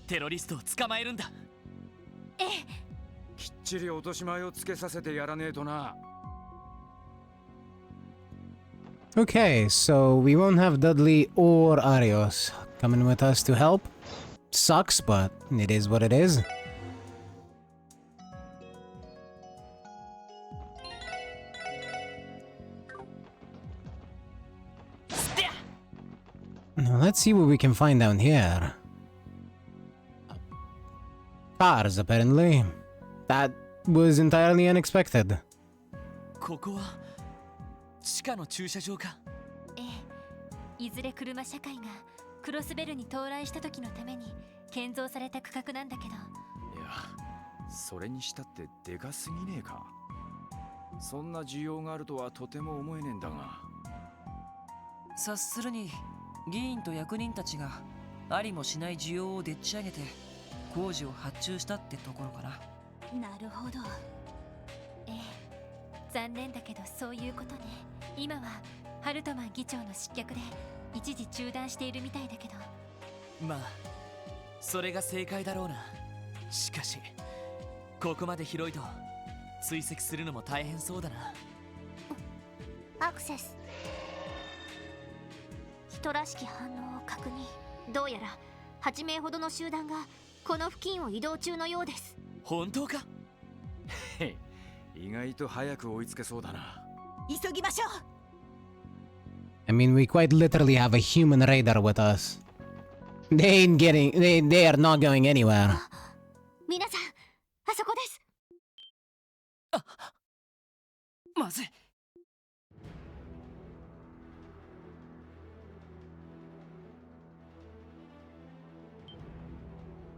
テロリストを捕まえるんだ。きっちり落とし前をつけさせてやらねえとな。Okay, so we won't have Dudley or Arios coming with us to help. Sucks, but it is what it is. Now let's see what we can find down here. Cars, apparently. That was entirely unexpected. ここは地下の駐車場か。ええ、いずれ車社会がクロスベルに到来した時のために建造された区画なんだけど。いや、それにしたってでかすぎねえか。そんな需要があるとはとても思えねえんだが。察するに議員と役人たちがありもしない需要をでっち上げて工事を発注したってところかな。なるほど。ええ、残念だけどそういうことね。今はハルトマン議長の失脚で一時中断しているみたいだけど。まあそれが正解だろうな。しかしここまで広いと追跡するのも大変そうだな。アクセス。人らしき反応を確認。どうやら8名ほどの集団がこの付近を移動中のようです。本当か？意外と早く追いつけそうだな。急ぎましょう。I mean, we quite literally have a human radar with us. They ain't getting... They are not going anywhere. 皆さん、あそこです。まずい。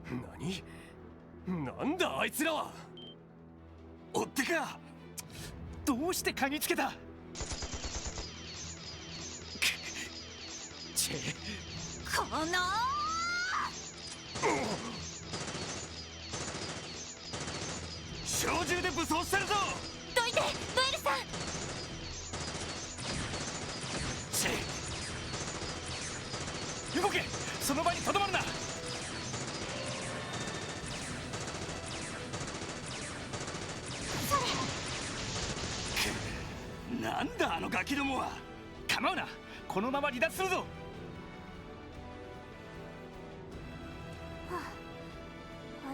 何？なんだあいつらは。追ってか。どうして嗅ぎつけた。この小銃で武装してるぞ。どいて、ノエルさん。動け。その場にとどまるな。なんだあのガキどもは。構うな。このまま離脱するぞ。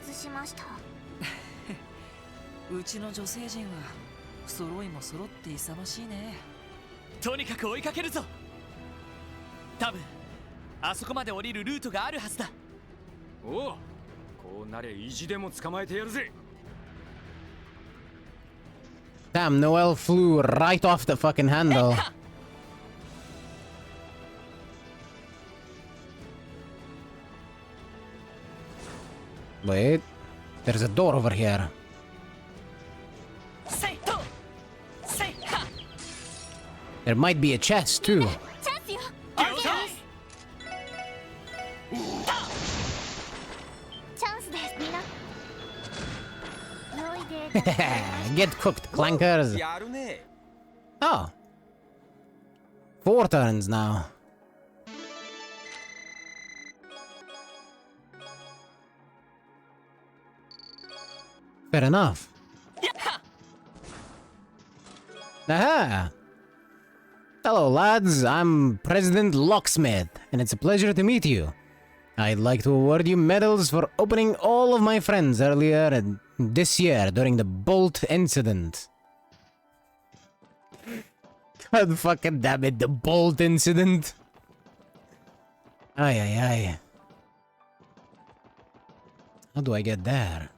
外しました。うちの女性陣は揃いも揃って勇ましいね。とにかく追いかけるぞ。多分あそこまで降りるルートがあるはずだ。おお、こうなりゃ意地でも捕まえてやるぜ。Damn, Noel flew right off the fucking handle. Wait, there's a door over here. There might be a chest too. Get cooked, clankers. Oh. 4 turns now. Fair enough. Aha! Hello, lads. I'm President Locksmith, and it's a pleasure to meet you. I'd like to award you medals for opening all of my friends earlier this year during the Bolt incident. God fucking damn it, the Bolt incident. Ay, ay, ay. How do I get there?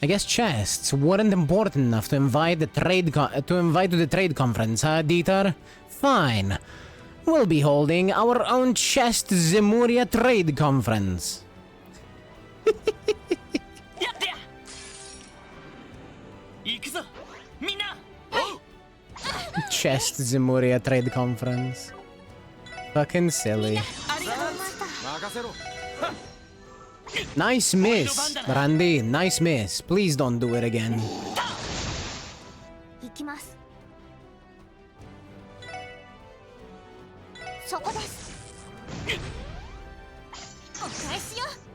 I guess chests weren't important enough to invite the to the trade conference, huh, Dieter? Fine. We'll be holding our own chest Zemuria trade conference. Chest Zemuria trade conference. Fucking silly. Nice miss, Randy. Nice miss. Please don't do it again. 行きます。そこです。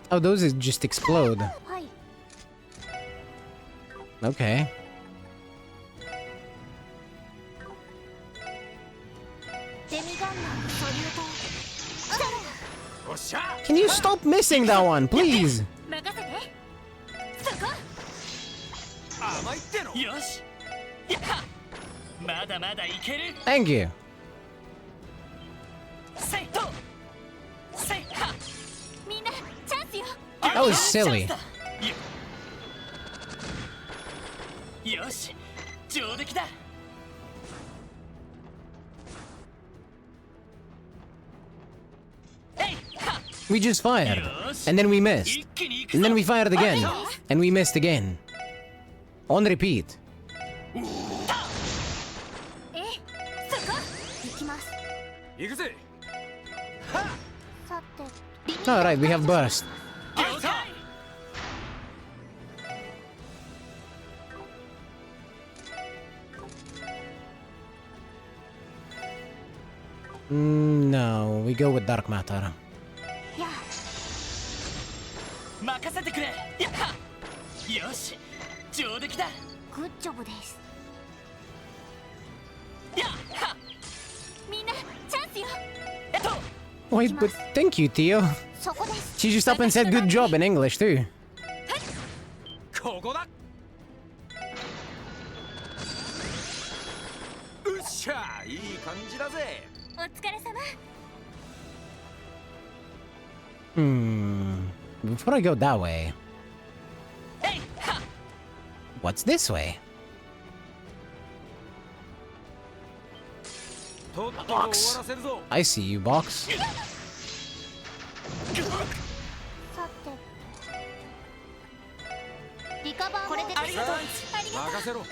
Oh, those just explode. Okay. Can you stop missing that one, please? Thank you. That was silly. We just fired, and then we missed, and then we fired again, and we missed again. On repeat. Alright, we have burst. No, we go with dark matter. Good job です。 Wait, but thank you, Tio. She just up and said good job in English, too. ここだ。うっしゃ、いい感じだぜ。お疲れ様。 Before I go that way. What's this way? Box. I see you, Box. リカバーこれでありがとう。任せろ。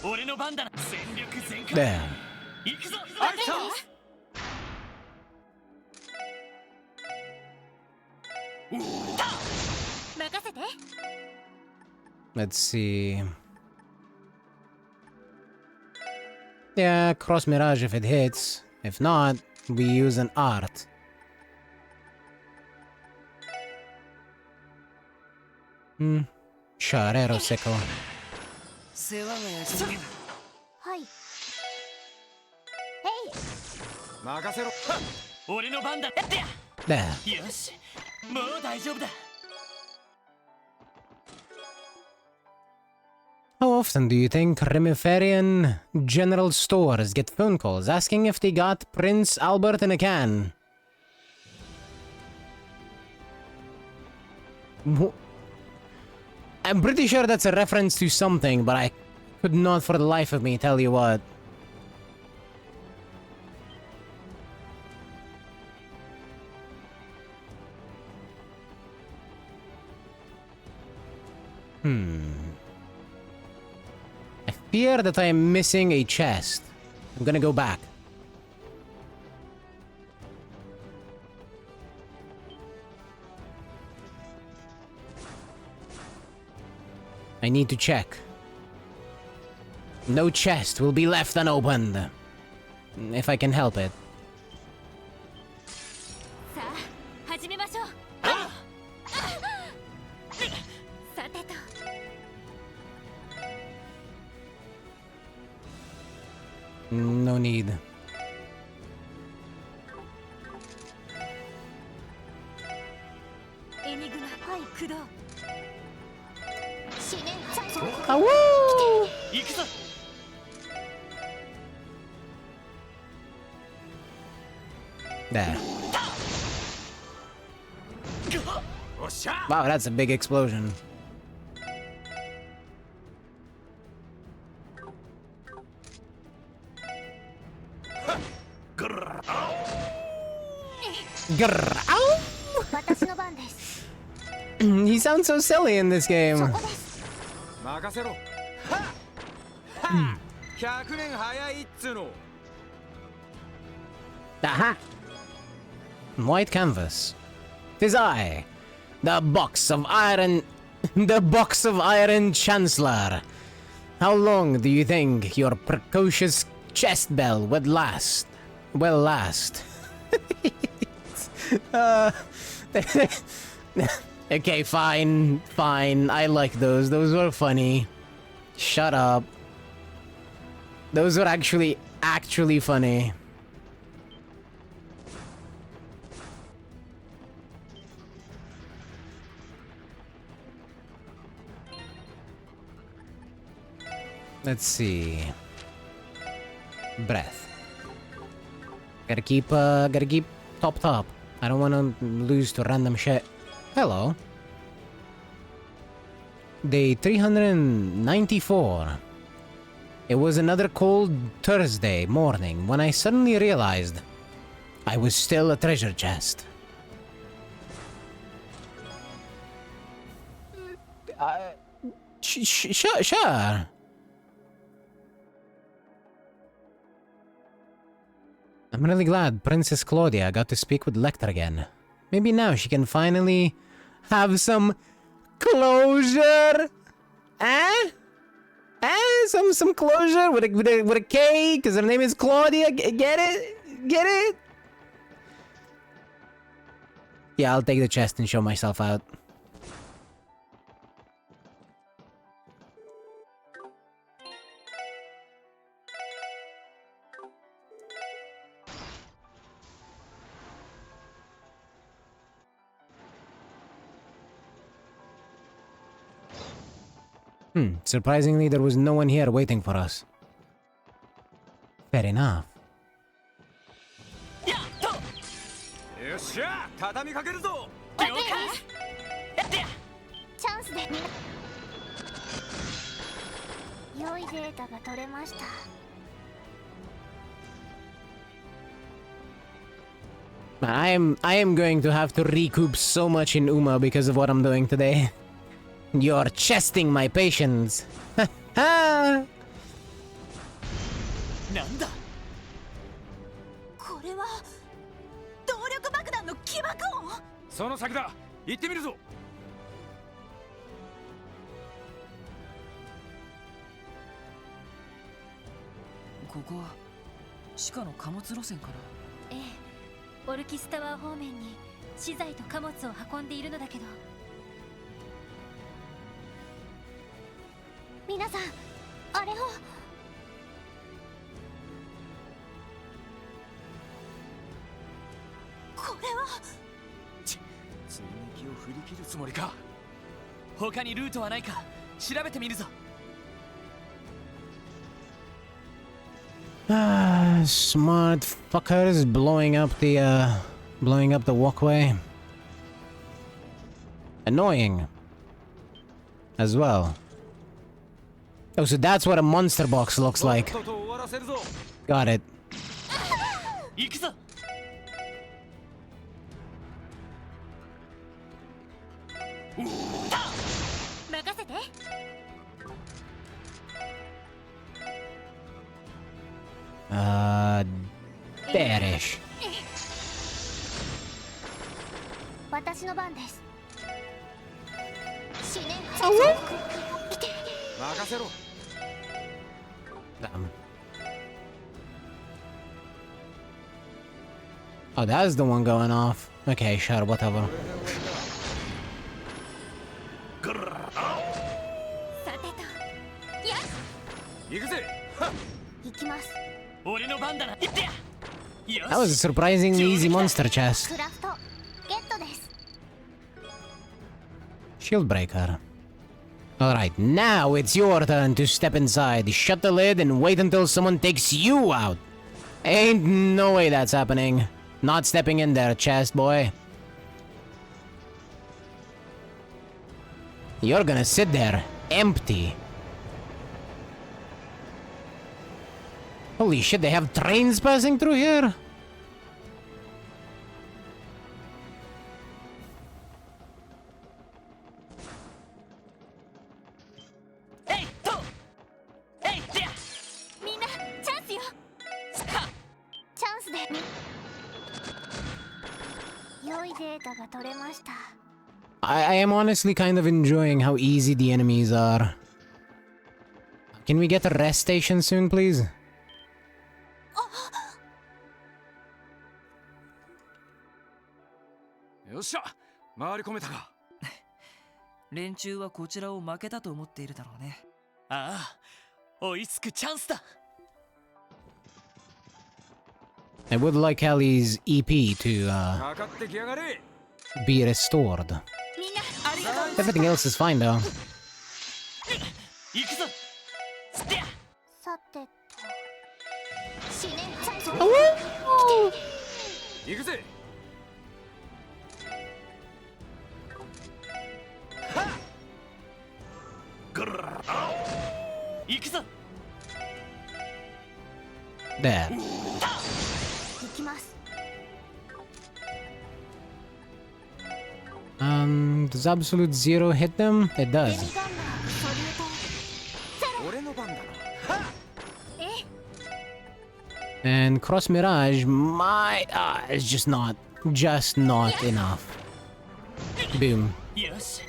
俺の番だな。全力全開。 There. 行くぞ。任せて。 Let's see. Yeah, cross mirage if it hits. If not, we use an art. Sure, arrow sickle. 世話が焼きすぎる。はい。任せろ。俺の番だ。やってや。 There. よし、もう大丈夫だ。 How often do you think Remiferian general stores get phone calls asking if they got Prince Albert in a can? I'm pretty sure that's a reference to something, but I could not for the life of me tell you what. I fear that I am missing a chest. I'm gonna go back. I need to check. No chest will be left unopened. If I can help it. さあ、始めましょう。さてと。 No need. Ah, woo! There. Wow, that's a big explosion. Grrr, ow! He sounds so silly in this game. 任せろ。100年早いっつうの。 Aha! White canvas. 'Tis I, the box of iron, the box of iron chancellor. How long do you think your precocious chest bell would last? Will last. Uh, okay, fine, fine. I like those. Those were funny. Shut up. Those were actually funny. Let's see. Breath. Gotta keep top. I don't wanna lose to random shit. Hello. Day 394. It was another cold Thursday morning when I suddenly realized I was still a treasure chest. Sure. I'm really glad Princess Claudia got to speak with Lecter again. Maybe now she can finally have some closure. Some closure with a K, because her name is Claudia. Get it? Yeah, I'll take the chest and show myself out. Surprisingly, there was no one here waiting for us. Fair enough. I am going to have to recoup so much in Uma because of what I'm doing today. You're chesting my patience. Ha! なんだこれは動力爆弾の起爆音その先だ行ってみるぞここは地下の貨物路線かな。ええ、オルキスタワー方面に資材と貨物を運んでいるのだけど。皆さんあれをこれは追撃を振り切るつもりか。他にルートはないか調べてみるぞ。Smart fuckers blowing up the walkway. Annoying. As well. Oh, so that's what a monster box looks like. Got it. 行くぞ。任せて。There-ish. 私の番です。思念任せろ。Oh, that's the one going off. Okay, sure, whatever. さてと、よし。行くぜ。行きます。俺の番だな。行ってや。 That was a surprisingly easy monster chest. クラフトゲットです。 Shield breaker. Alright, now it's your turn to step inside, shut the lid, and wait until someone takes you out. Ain't no way that's happening. Not stepping in there, chest boy. You're gonna sit there, empty. Holy shit, they have trains passing through here? Hey, to! Hey, there! みんなチャンスよ。チャンスで。良いデータが取れました。I am honestly kind of enjoying how easy the enemies are. Can we get a rest station soon, please? よっしゃ、回り込めたか。連中はこちらを負けたと思っているだろうね。ああ、追いつくチャンスだ。I would like Ellie's EP to かかってきやがれ。 be restored. Everything else is fine though. 行くぞ。さてと死ね最初行くぜ。行くぞ。 There. 行きます。 Does Absolute Zero hit them? It does. 俺の番だな。 And Cross Mirage might it's just not enough. Boom. よし、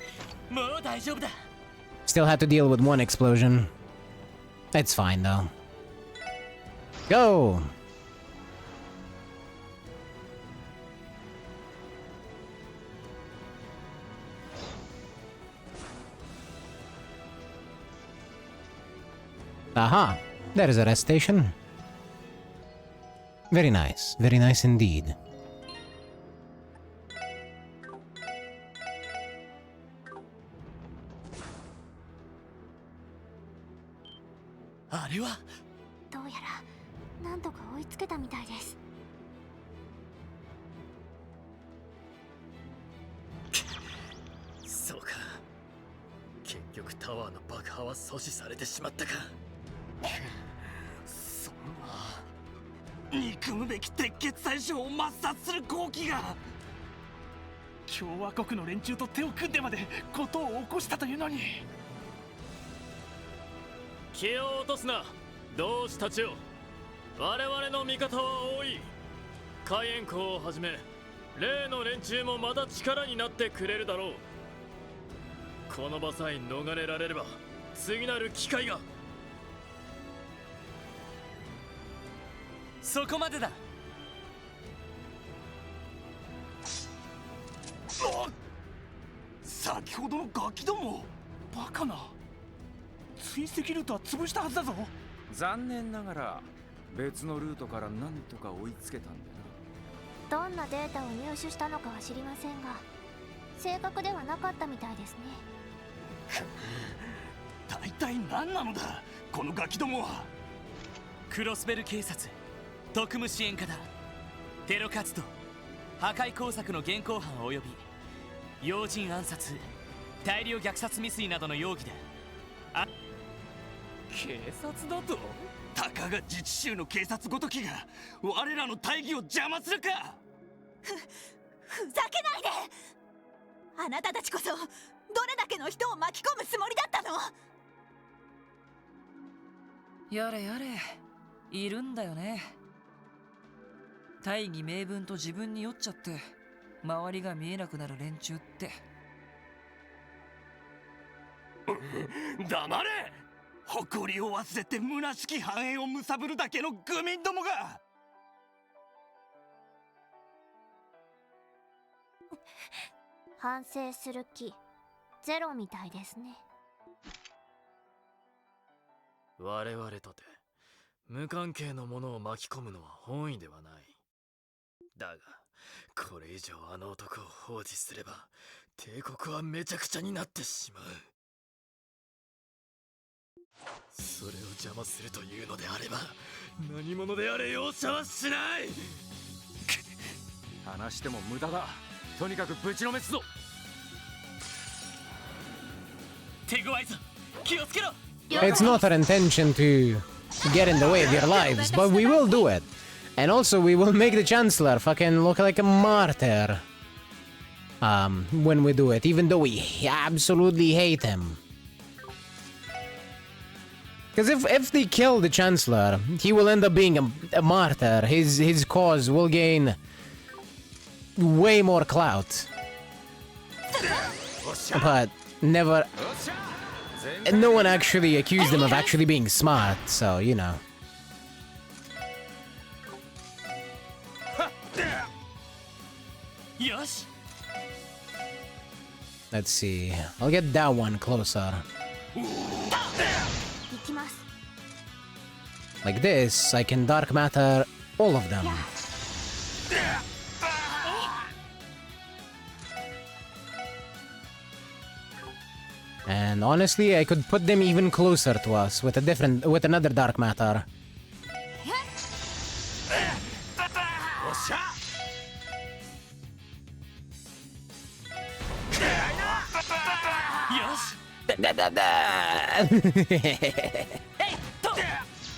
もう大丈夫だ。 Still had to deal with one explosion. It's fine though. Go! Aha! There is a rest station. Very nice indeed. あれはどうやらなんとか追いつけたみたいです。そうか、結局タワーの爆破は阻止されてしまったか。そんな憎むべき鉄血宰相を抹殺する好機が。共和国の連中と手を組んでまで事を起こしたというのに。気を落とすな、同志たちよ。我々の味方は多い。火炎校をはじめ例の連中もまた力になってくれるだろう。この場さえ逃れられれば次なる機会が。そこまでだ。先ほどのガキども、バカな。追跡ルートは潰したはずだぞ。残念ながら別のルートからなんとか追いつけたんだな。どんなデータを入手したのかは知りませんが、正確ではなかったみたいですね。大体何なのだこのガキどもは。クロスベル警察特務支援課だ。テロ活動、破壊工作の現行犯及び要人暗殺、大量虐殺未遂などの容疑だ。警察だと？たかが自治州の警察ごときが我らの大義を邪魔するか。ふざけないで。あなたたちこそどれだけの人を巻き込むつもりだったの。やれやれ、いるんだよね。大義名分と自分に酔っちゃって周りが見えなくなる連中って。黙れ。誇りを忘れて虚しき繁栄を貪るだけの愚民どもが。反省する気ゼロみたいですね。我々とて無関係のものを巻き込むのは本意ではない。だがこれ以上あの男を放置すれば帝国はめちゃくちゃになってしまう。それを邪魔するというのであれば何者であれ容赦はしない。話しても無駄だ。とにかくぶちのめすぞ。手強いぞ、気をつけろ。 It's not our intention to get in the way of your lives, but we will do it. And also we will make the Chancellor fucking look like a martyr. When we do it, even though we absolutely hate him. Because if they kill the Chancellor, he will end up being a martyr. His cause will gain way more clout. But never... No one actually accused him of actually being smart, so, you know. よし、Let's see. I'll get that one closer. 行きます。 Like this, I can dark matter all of them. And honestly, I could put them even closer to us with another dark matter. Yes.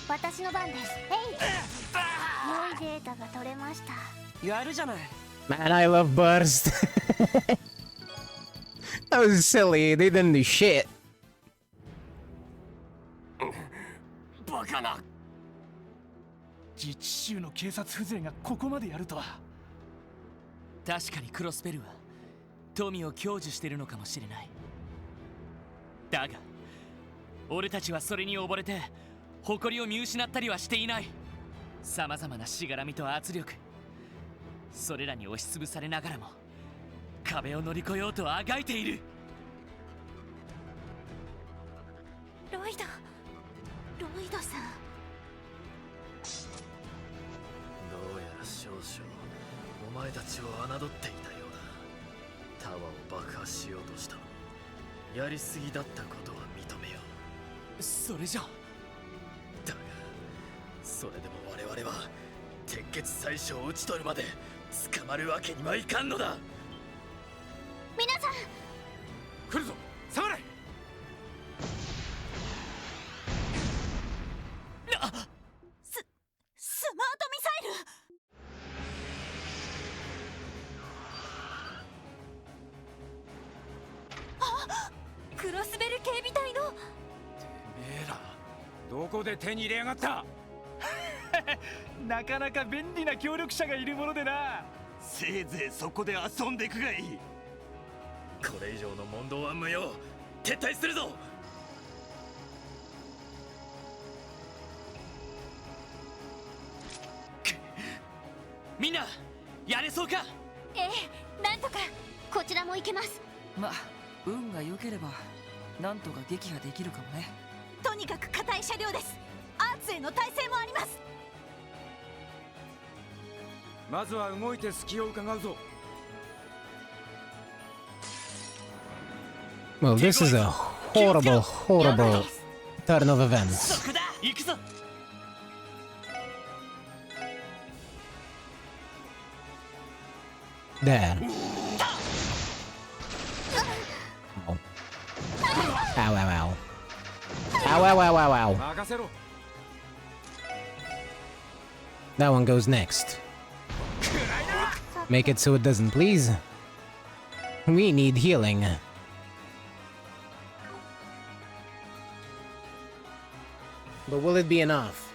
私の番です。良いデータが取れました。やるじゃない。 Man, I love burst. That was silly. They didn't do shit. バカな。自治州の警察風情がここまでやるとは。確かにクロスベルは富を享受しているのかもしれない。だが俺たちはそれに溺れて誇りを見失ったりはしていない。さまざまなしがらみと圧力、それらに押しつぶされながらも壁を乗り越えようとあがいている。ロイドさん。どうやら少々お前たちを侮っていたようだ。タワーを爆破しようとしたのやりすぎだったことは認めよう。それじゃだがそれでも我々は鉄血宰相を討ち取るまで捕まるわけにはいかんのだ。皆さん来るぞ、下がれ。スマートミサイル。クロスベル警備隊の。てめえらどこで手に入れやがった。なかなか便利な協力者がいるものでな。せいぜいそこで遊んでいくがいい。これ以上の問答は無用。撤退するぞ。みんなやれそうか。なんとかこちらも行けます。ま、運が良ければなんとか撃破できるかもね。とにかく硬い車両です。アーツへの耐性もあります。まずは動いて隙を伺うぞ。 Well, this is a horrible, horrible turn of events. 行くぞ。There. Oh. Ow, ow, ow. Ow, ow, ow, ow, ow. 任せろ。 That one goes next. Make it so it doesn't, please. We need healing. But will it be enough?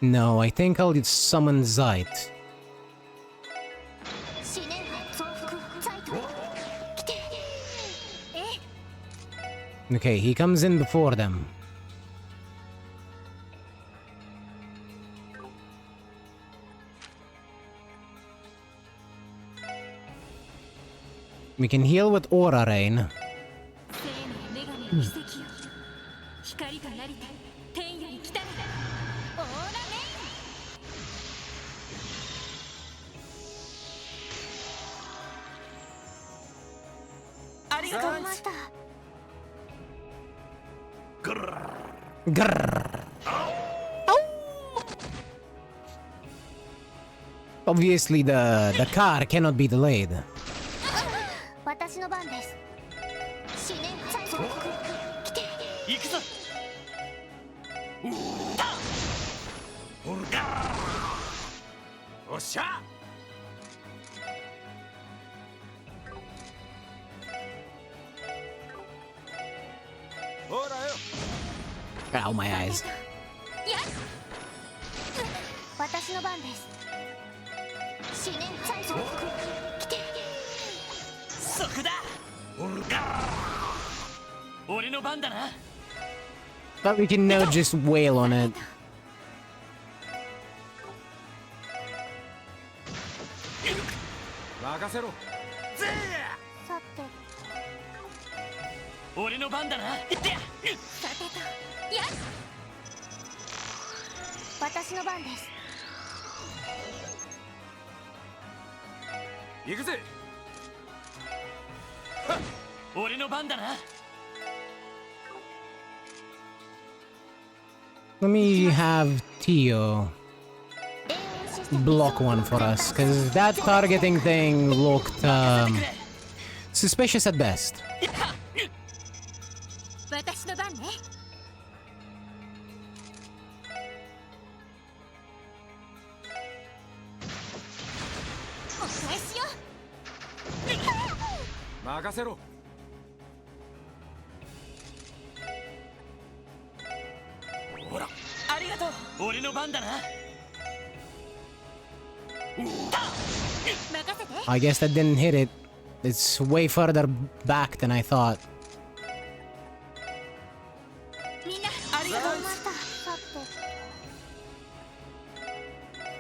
No, I think I'll summon Zeit. Okay, he comes in before them. We can heal with Aura Rain. 光がなりて天より来たる。オーラメイン。ありがとうございました。Grrr. Obviously, the car cannot be delayed. 私の番です。死ね最初来て。行くぞ。おっしゃ。ほらよ。 Ow, my eyes. 私の番です。死ね最初来て。そこだ。俺の番だな。 But we can now just wail on it. せろ。ぜさて俺の番だな。いってさてとやっ私の番です。行くぜ。俺の番だな。 Let me have Tio block one for us, because that targeting thing looked suspicious at best. 私の番ね。お返しよ。任せろ。ほら、ありがとう。俺の番だな。 I guess that didn't hit it. It's way further back than I thought. みんなありがとうございました。さて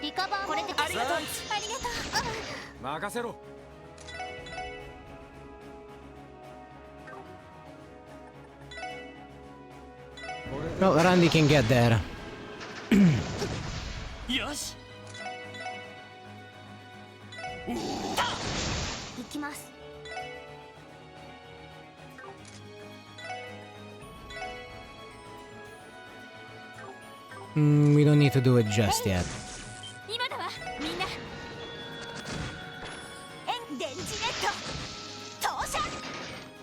リカバーこれでありがとう。ありがとう。任せろ。 Well, Randy can get there. よし。行きます。 We don't need to do it just yet. 今だわみんな。電磁ネット投射。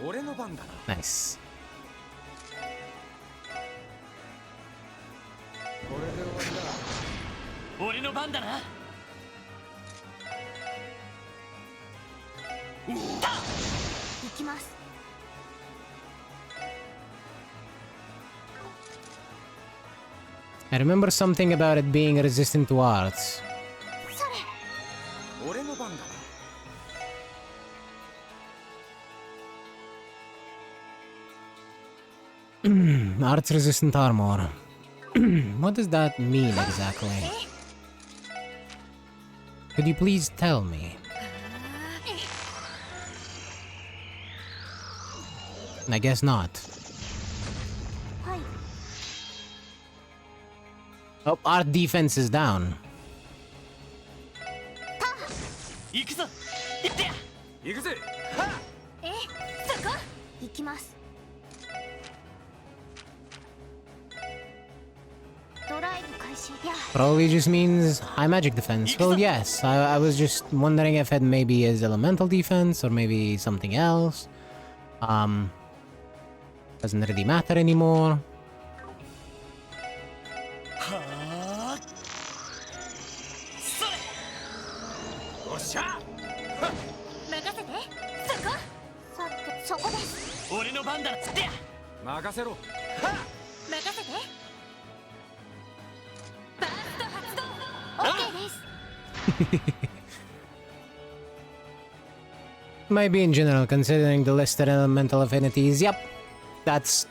俺の番だな。 Nice. 俺の番だな。 行きます。 I remember something about it being resistant to arts. 俺の番だな。Arts resistant armor. What does that mean exactly? Could you please tell me? I guess not. Oh, our defense is down. 行くぞ。行ってや。行くぜ。そこ行きます。ドライブ開始。 Probably just means high magic defense. Well, yes. I was just wondering if it maybe is elemental defense or maybe something else. Doesn't really matter anymore. おっしゃ。任せて。そこ。さてそこです。俺の番だ。つってや。任せろ。任せて。バースト発動。オッケーです。 Might be in general, considering the listed elemental affinities. Yep, that's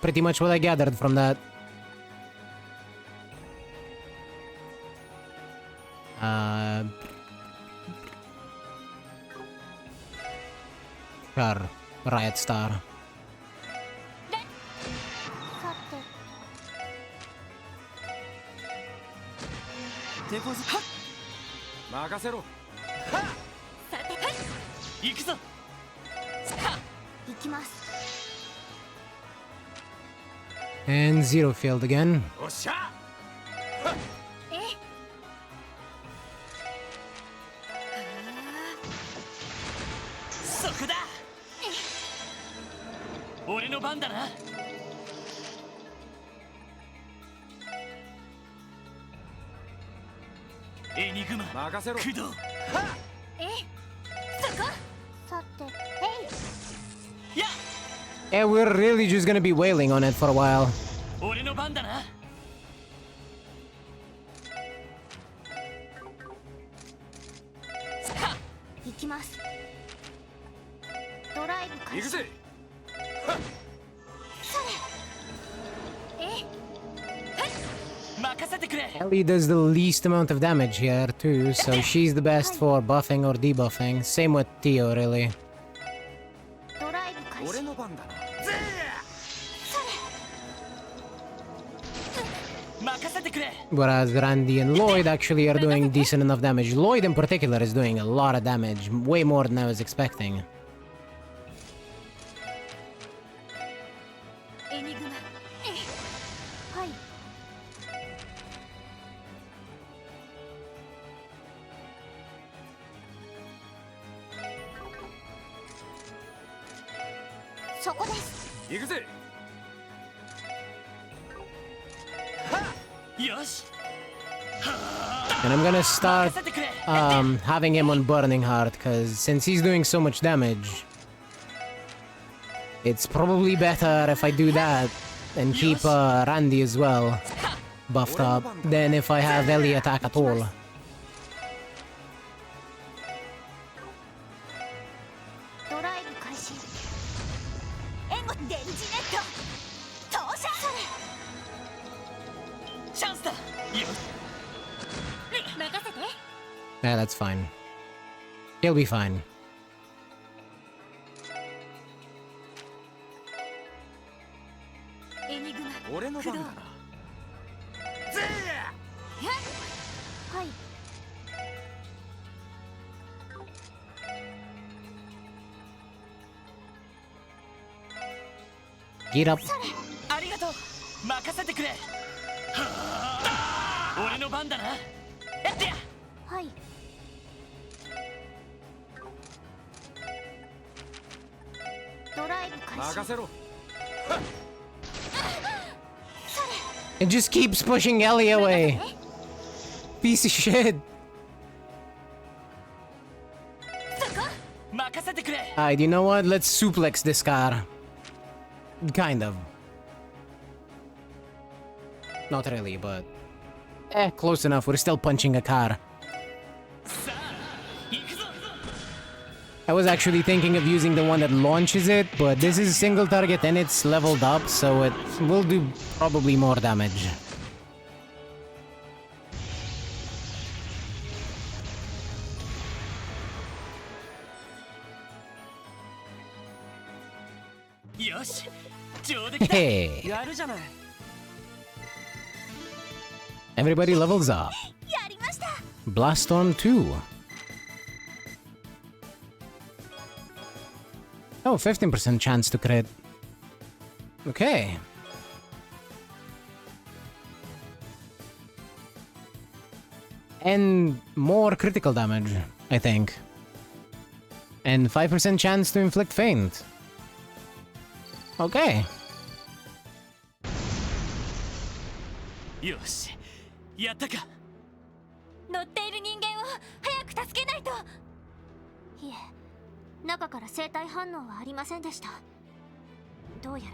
pretty much what I gathered from that. Sure, Riot Star. さて。手こず。任せろ。さて行くぞ。行きます。 And zero field again. おっしゃ。そこだ。俺の番だな。エニグマ。任せろ。駆動。そこ。さてや。 Yeah, we're really just gonna be wailing on it for a while. 俺の番だな。行きます。ドライブ開始。行くぜ。それ。Ellie does the least amount of damage here too, so she's the best for buffing or debuffing. Same with Tio, really. Whereas Randy and Lloyd actually are doing decent enough damage. Lloyd in particular is doing a lot of damage, way more than I was expecting. And I'm gonna start having him on Burning Heart, because since he's doing so much damage, it's probably better if I do that and keep Randy as well buffed up than if I have Ellie attack at all. Yeah, that's fine. He'll be fine. Get up. It just keeps pushing Ellie away. Piece of shit. Alright, you know what? Let's suplex this car. Kind of. Not really, but... close enough. We're still punching a car. I was actually thinking of using the one that launches it, but this is a single target and it's leveled up, so it will do probably more damage. Hey. Everybody levels up. Blast on 2. Oh, 15% chance to crit. Okay. And more critical damage, I think. And 5% chance to inflict feint. Okay. Yosh, yatta ka? 乗っている人間を早く助けないと。いえ、中から生体反応はありませんでした。どうやら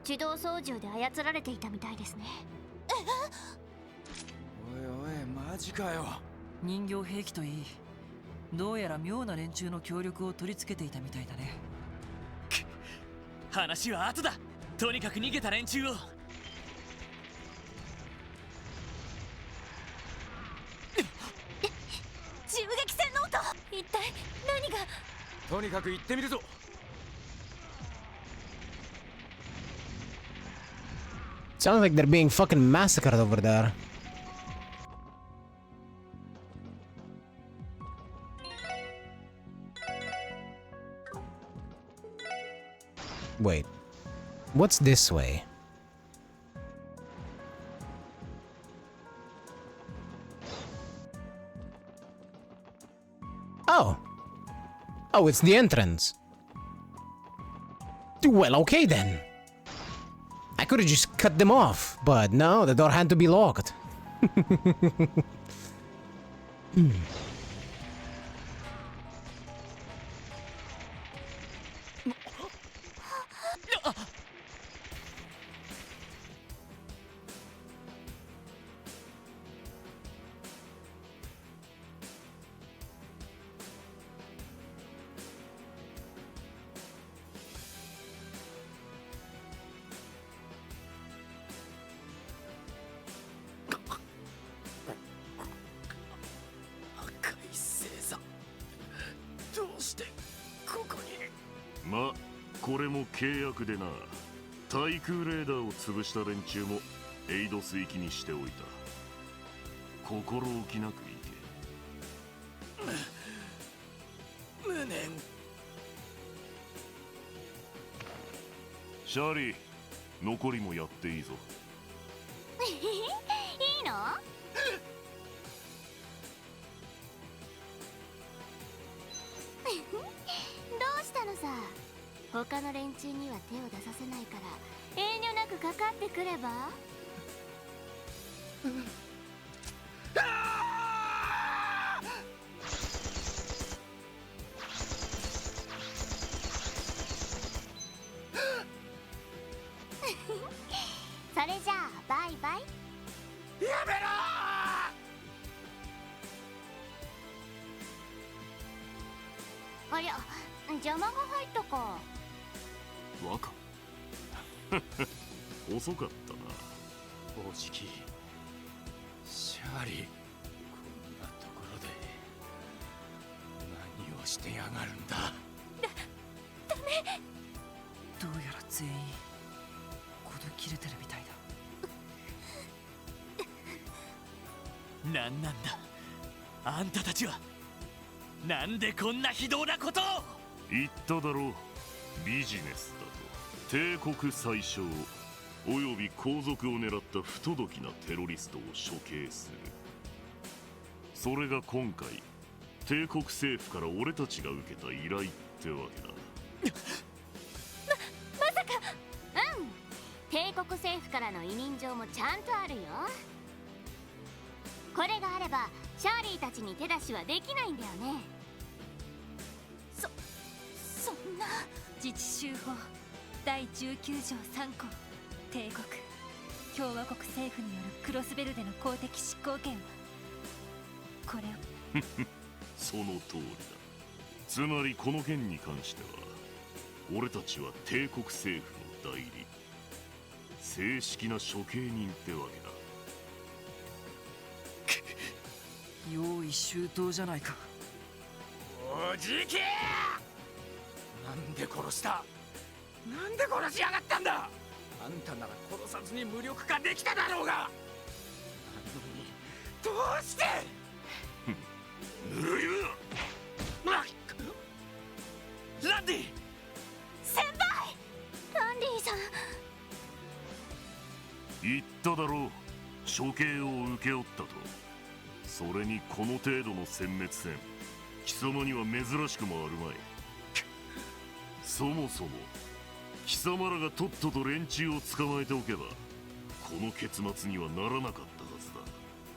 自動操縦で操られていたみたいですね。おいおい、マジかよ。人形兵器といい、どうやら妙な連中の協力を取り付けていたみたいだね。話は後だ。とにかく逃げた連中を。銃撃戦の音。一体何が。とにかく行ってみるぞ。Sounds like they're being fucking massacred over there. Wait, what's this way? Oh. Oh, it's the entrance. Well, okay then. I could have just cut them off, but no, the door had to be locked. してここに。ま、これも契約でな。対空レーダーを潰した連中もエイド水域にしておいた。心置きなくいけ。無念。シャーリー、残りもやっていいぞ。いいの？どうしたのさ。他の連中には手を出させないから遠慮なくかかってくれば。それじゃあバイバイ。やめろありゃ、邪魔が入ったか。若遅かったな。おじき、シャーリー、こんなところで何をしてやがるんだ。ダメ。どうやら全員ここで切れてるみたいだ。なんなんだあんたたちは。なんでこんな非道なことを。言っただろう、ビジネスだと。帝国宰相および皇族を狙った不届きなテロリストを処刑する。それが今回帝国政府から俺たちが受けた依頼ってわけだ。まさか。うん、帝国政府からの委任状もちゃんとあるよ。これがあればシャーリーたちに手出しはできないんだよね。そんな。自治州法第19条3項、帝国共和国政府によるクロスベルでの公的執行権はこれをその通りだ。つまりこの件に関しては俺たちは帝国政府の代理、正式な処刑人ってわけだ。用意周到じゃないか。おじき、なんで殺した？なんで殺しやがったんだ。あんたなら殺さずに無力化できただろうが。なのにどうして。ぬるランディ先輩。ランディさん。言っただろう、処刑を請け負ったと。それにこの程度の殲滅戦、貴様には珍しくもあるまい。そもそも貴様らがとっとと連中を捕まえておけばこの結末にはならなかったはずだ。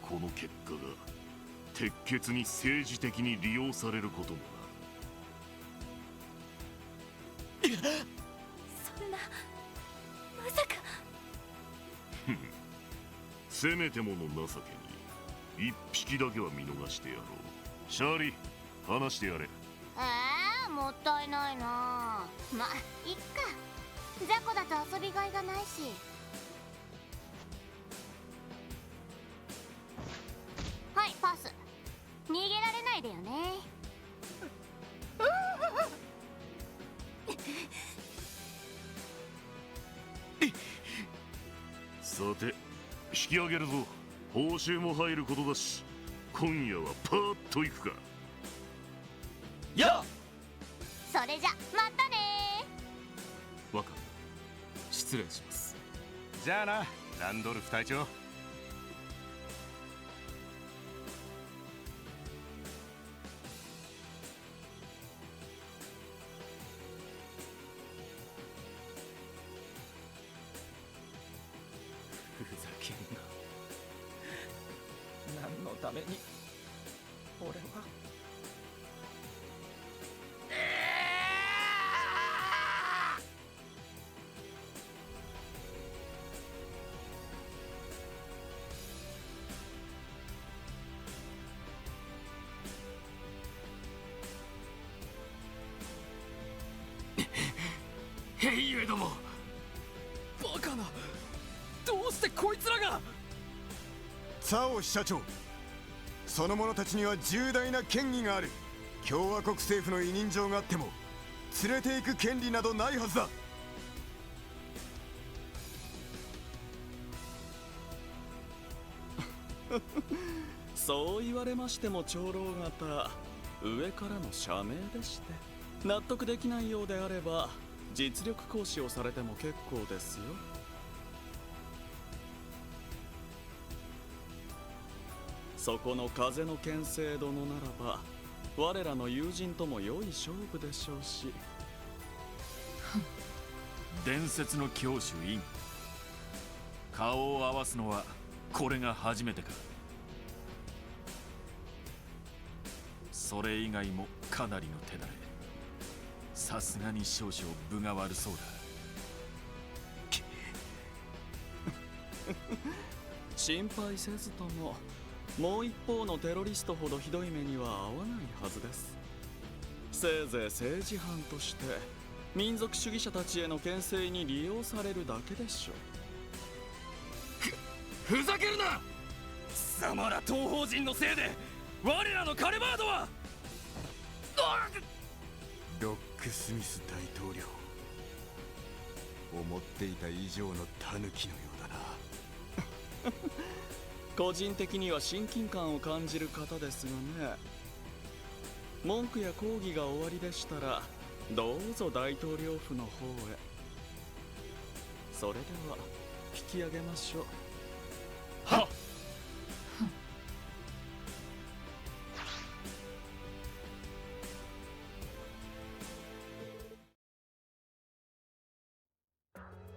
この結果が鉄血に政治的に利用されることもな。そんな。まさか。せめてもの情けに一匹だけは見逃してやろう。シャーリー、話してやれ。もったいないな。ま、いっか。雑魚だと遊びがいがないし。はい、パス。逃げられないでよね。さて引き上げるぞ。報酬も入ることだし今夜はパーッと行くか。やっ。それじゃまたね若失礼します。じゃあなランドルフ隊長。ふざけんな。何のために俺は。ヘイユエども。バカな。どうしてこいつらが。サオ社長、その者たちには重大な嫌疑がある。共和国政府の委任状があっても連れて行く権利などないはずだ。そう言われましても長老方、上からの社命でして、納得できないようであれば実力行使をされても結構ですよ。そこの風の剣聖殿ならば我らの友人とも良い勝負でしょうし。伝説の教主イン、顔を合わすのはこれが初めてか。それ以外もかなりの手だれ。さすがに少々分が悪そうだ。心配せずとも、もう一方のテロリストほどひどい目には合わないはずです。せいぜい政治犯として民族主義者たちへの牽制に利用されるだけでしょう。ふざけるな！貴様ら東方人のせいで我らのカルバードはロックスミス大統領、思っていた以上のタヌキのようだな。個人的には親近感を感じる方ですがね。文句や抗議が終わりでしたらどうぞ大統領府の方へ。それでは引き上げましょう。はっ。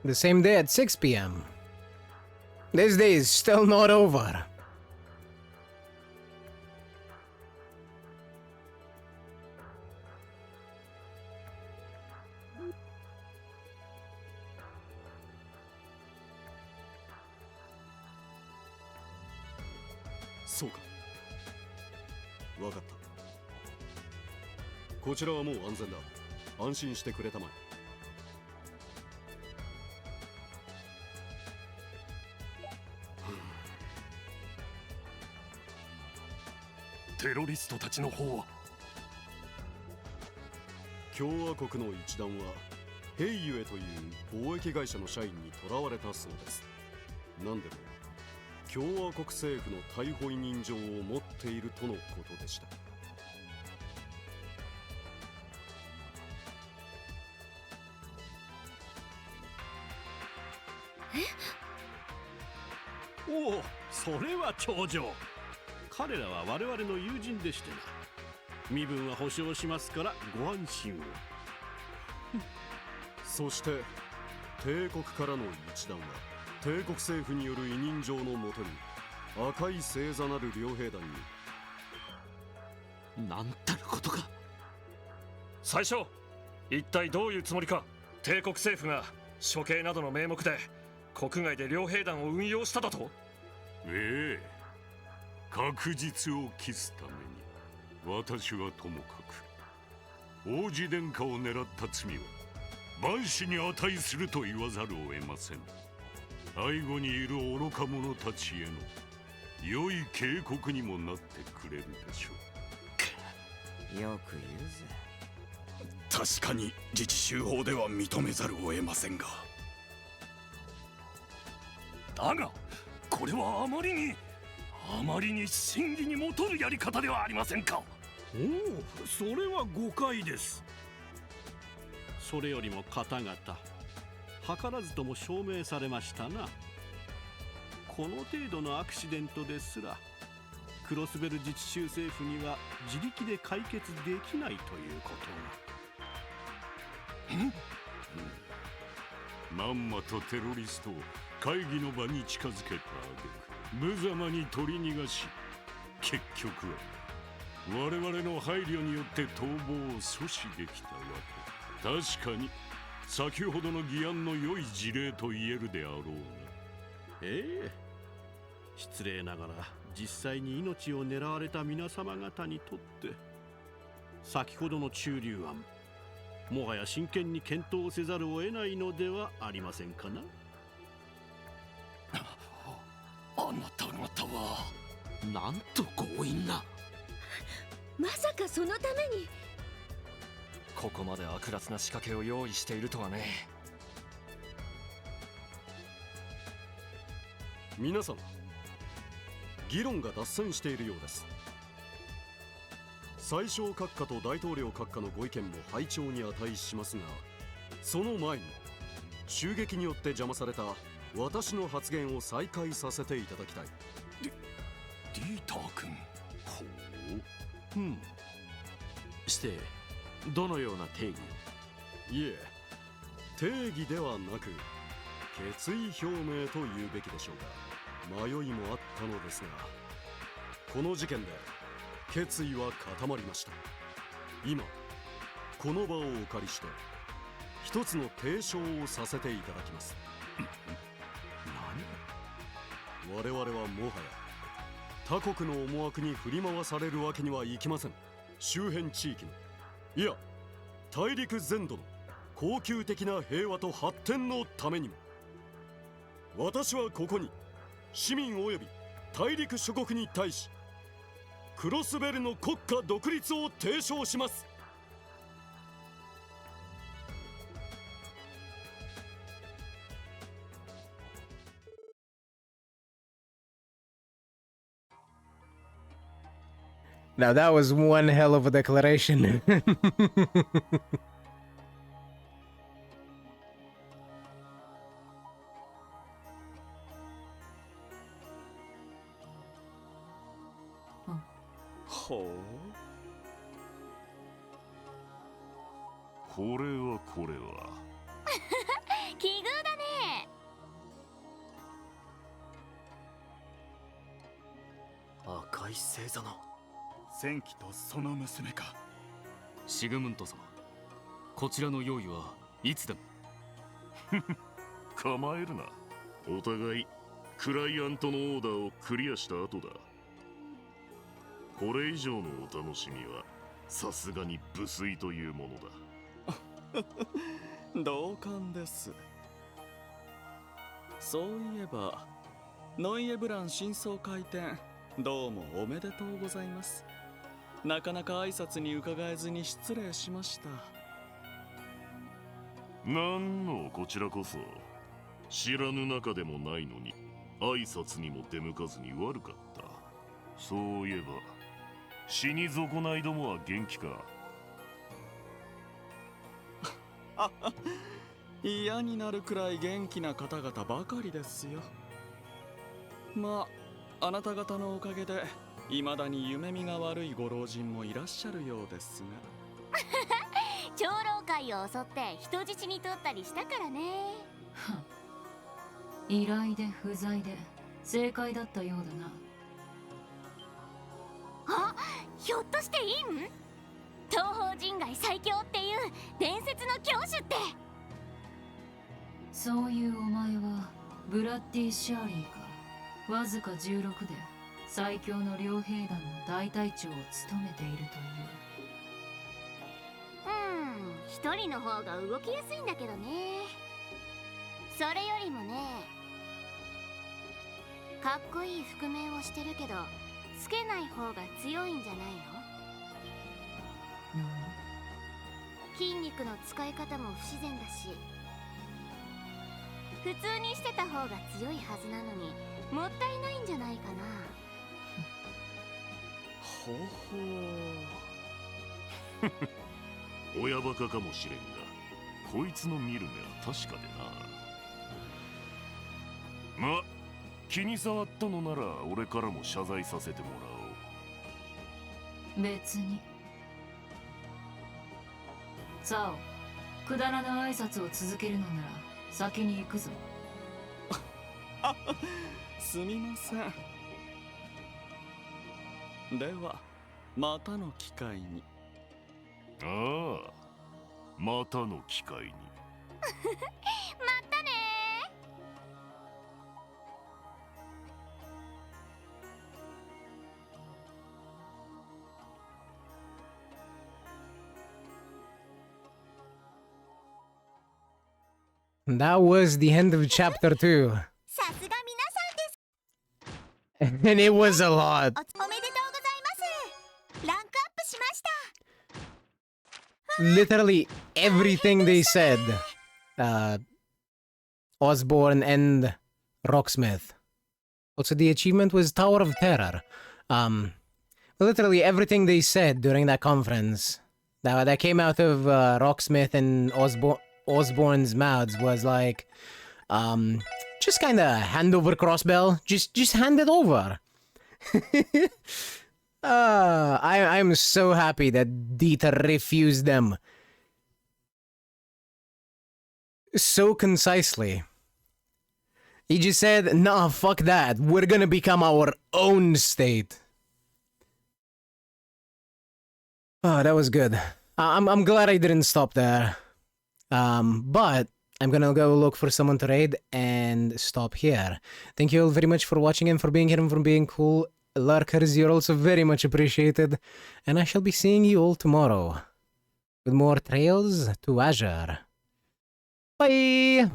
The same day at 6 p.m. This day is still not over. So か。わかった。こちらはもう安全だ。安心してくれたまえ。テロリストたちの方は？共和国の一団はヘイユエという貿易会社の社員に囚われたそうです。何でも共和国政府の逮捕委任状を持っているとのことでした。おお、それは頂上。彼らは我々の友人でしてな。身分は保証しますからご安心を。そして帝国からの一団は帝国政府による委任状のもとに赤い星座なる両兵団に。なんたることか。最初、一体どういうつもりか。帝国政府が処刑などの名目で国外で両兵団を運用しただと。ええ、確実を期すために私はともかく王子殿下を狙った罪は万死に値すると言わざるを得ません。背後にいる愚か者たちへの良い警告にもなってくれるでしょう。よく言うぜ。確かに自治州法では認めざるを得ませんが。だがこれはあまりに真偽にもとるやり方ではありませんか。おお、それは誤解です。それよりも方々、図らずとも証明されましたな。この程度のアクシデントですらクロスベル自治州政府には自力で解決できないということが。まんまとテロリストを会議の場に近づけた挙句無様に取り逃がし、結局は我々の配慮によって逃亡を阻止できたわけ。確かに先ほどの議案の良い事例と言えるであろうが。ええ、失礼ながら実際に命を狙われた皆様方にとって先ほどの駐留案、もはや真剣に検討せざるを得ないのではありませんかな。あなた方はなんと強引な。まさかそのために。ここまで悪辣な仕掛けを用意しているとはね。皆様、議論が脱線しているようです。宰相閣下と大統領閣下のご意見も拝聴に値しますが、その前に襲撃によって邪魔された私の発言を再開させていただきたい。ディーター君。ほう。してどのような定義？いえ、定義ではなく決意表明と言うべきでしょうが、迷いもあったのですが、この事件で決意は固まりました。今この場をお借りして一つの提唱をさせていただきます。何？我々はもはや他国の思惑に振り回されるわけにはいきません。周辺地域の、いや大陸全土の恒久的な平和と発展のためにも、私はここに市民及び大陸諸国に対しクロスベルの国家独立を提唱します。Now that was one hell of a declaration.これは奇遇だね。赤い星座の戦記とその娘か。シグムント様、こちらの用意はいつでも。構えるな。お互いクライアントのオーダーをクリアした後だ。これ以上のお楽しみはさすがに無粋というものだ。同感です。そういえばノイエブラン新装開店、どうもおめでとうございます。なかなか挨拶に伺えずに失礼しました。なんのこちらこそ。知らぬ中でもないのに挨拶にも出向かずに悪かった。そういえば死に損ないどもは元気か。嫌になるくらい元気な方々ばかりですよ。まああなた方のおかげで未だに夢見が悪いご老人もいらっしゃるようですが。長老会を襲って人質に取ったりしたからね。依頼で不在で正解だったようだな。あ、ひょっとしてイン？東方人外最強っていう伝説の教主って。そういうお前はブラッディ・シャーリーか。わずか16で最強の両兵団の大隊長を務めているという。一人の方が動きやすいんだけどね。それよりもね、かっこいい覆面をしてるけどつけない方が強いんじゃないの？筋肉の使い方も不自然だし、普通にしてた方が強いはずなのにもったいないんじゃないかな。ほほ親バカかもしれんが、こいつの見る目は確かでな。ま、気に障ったのなら俺からも謝罪させてもらおう。別に。さあ、くだらない挨拶を続けるのなら先に行くぞ。すみません。ではまたの機会に。ああ、またの機会に。またねー。That was the end of chapter 2. さすが皆さんです。 And it was a lot. おめでとうございます。ランクアップし literally everything they said. Osborne and Rocksmith. Also, the achievement was Tower of Terror. Literally everything they said during that conference that came out of Rocksmith and Osborne's mouths was like, just kind of hand over crossbell. Just hand it over. I'm so happy that Dieter refused them so concisely. He just said, nah, fuck that. We're gonna become our own state. Oh, that was good. I'm glad I didn't stop there. But I'm gonna go look for someone to raid and stop here. Thank you all very much for watching and for being here and for being cool. Lurkers, you're also very much appreciated. And I shall be seeing you all tomorrow with more trails to Azure. Bye!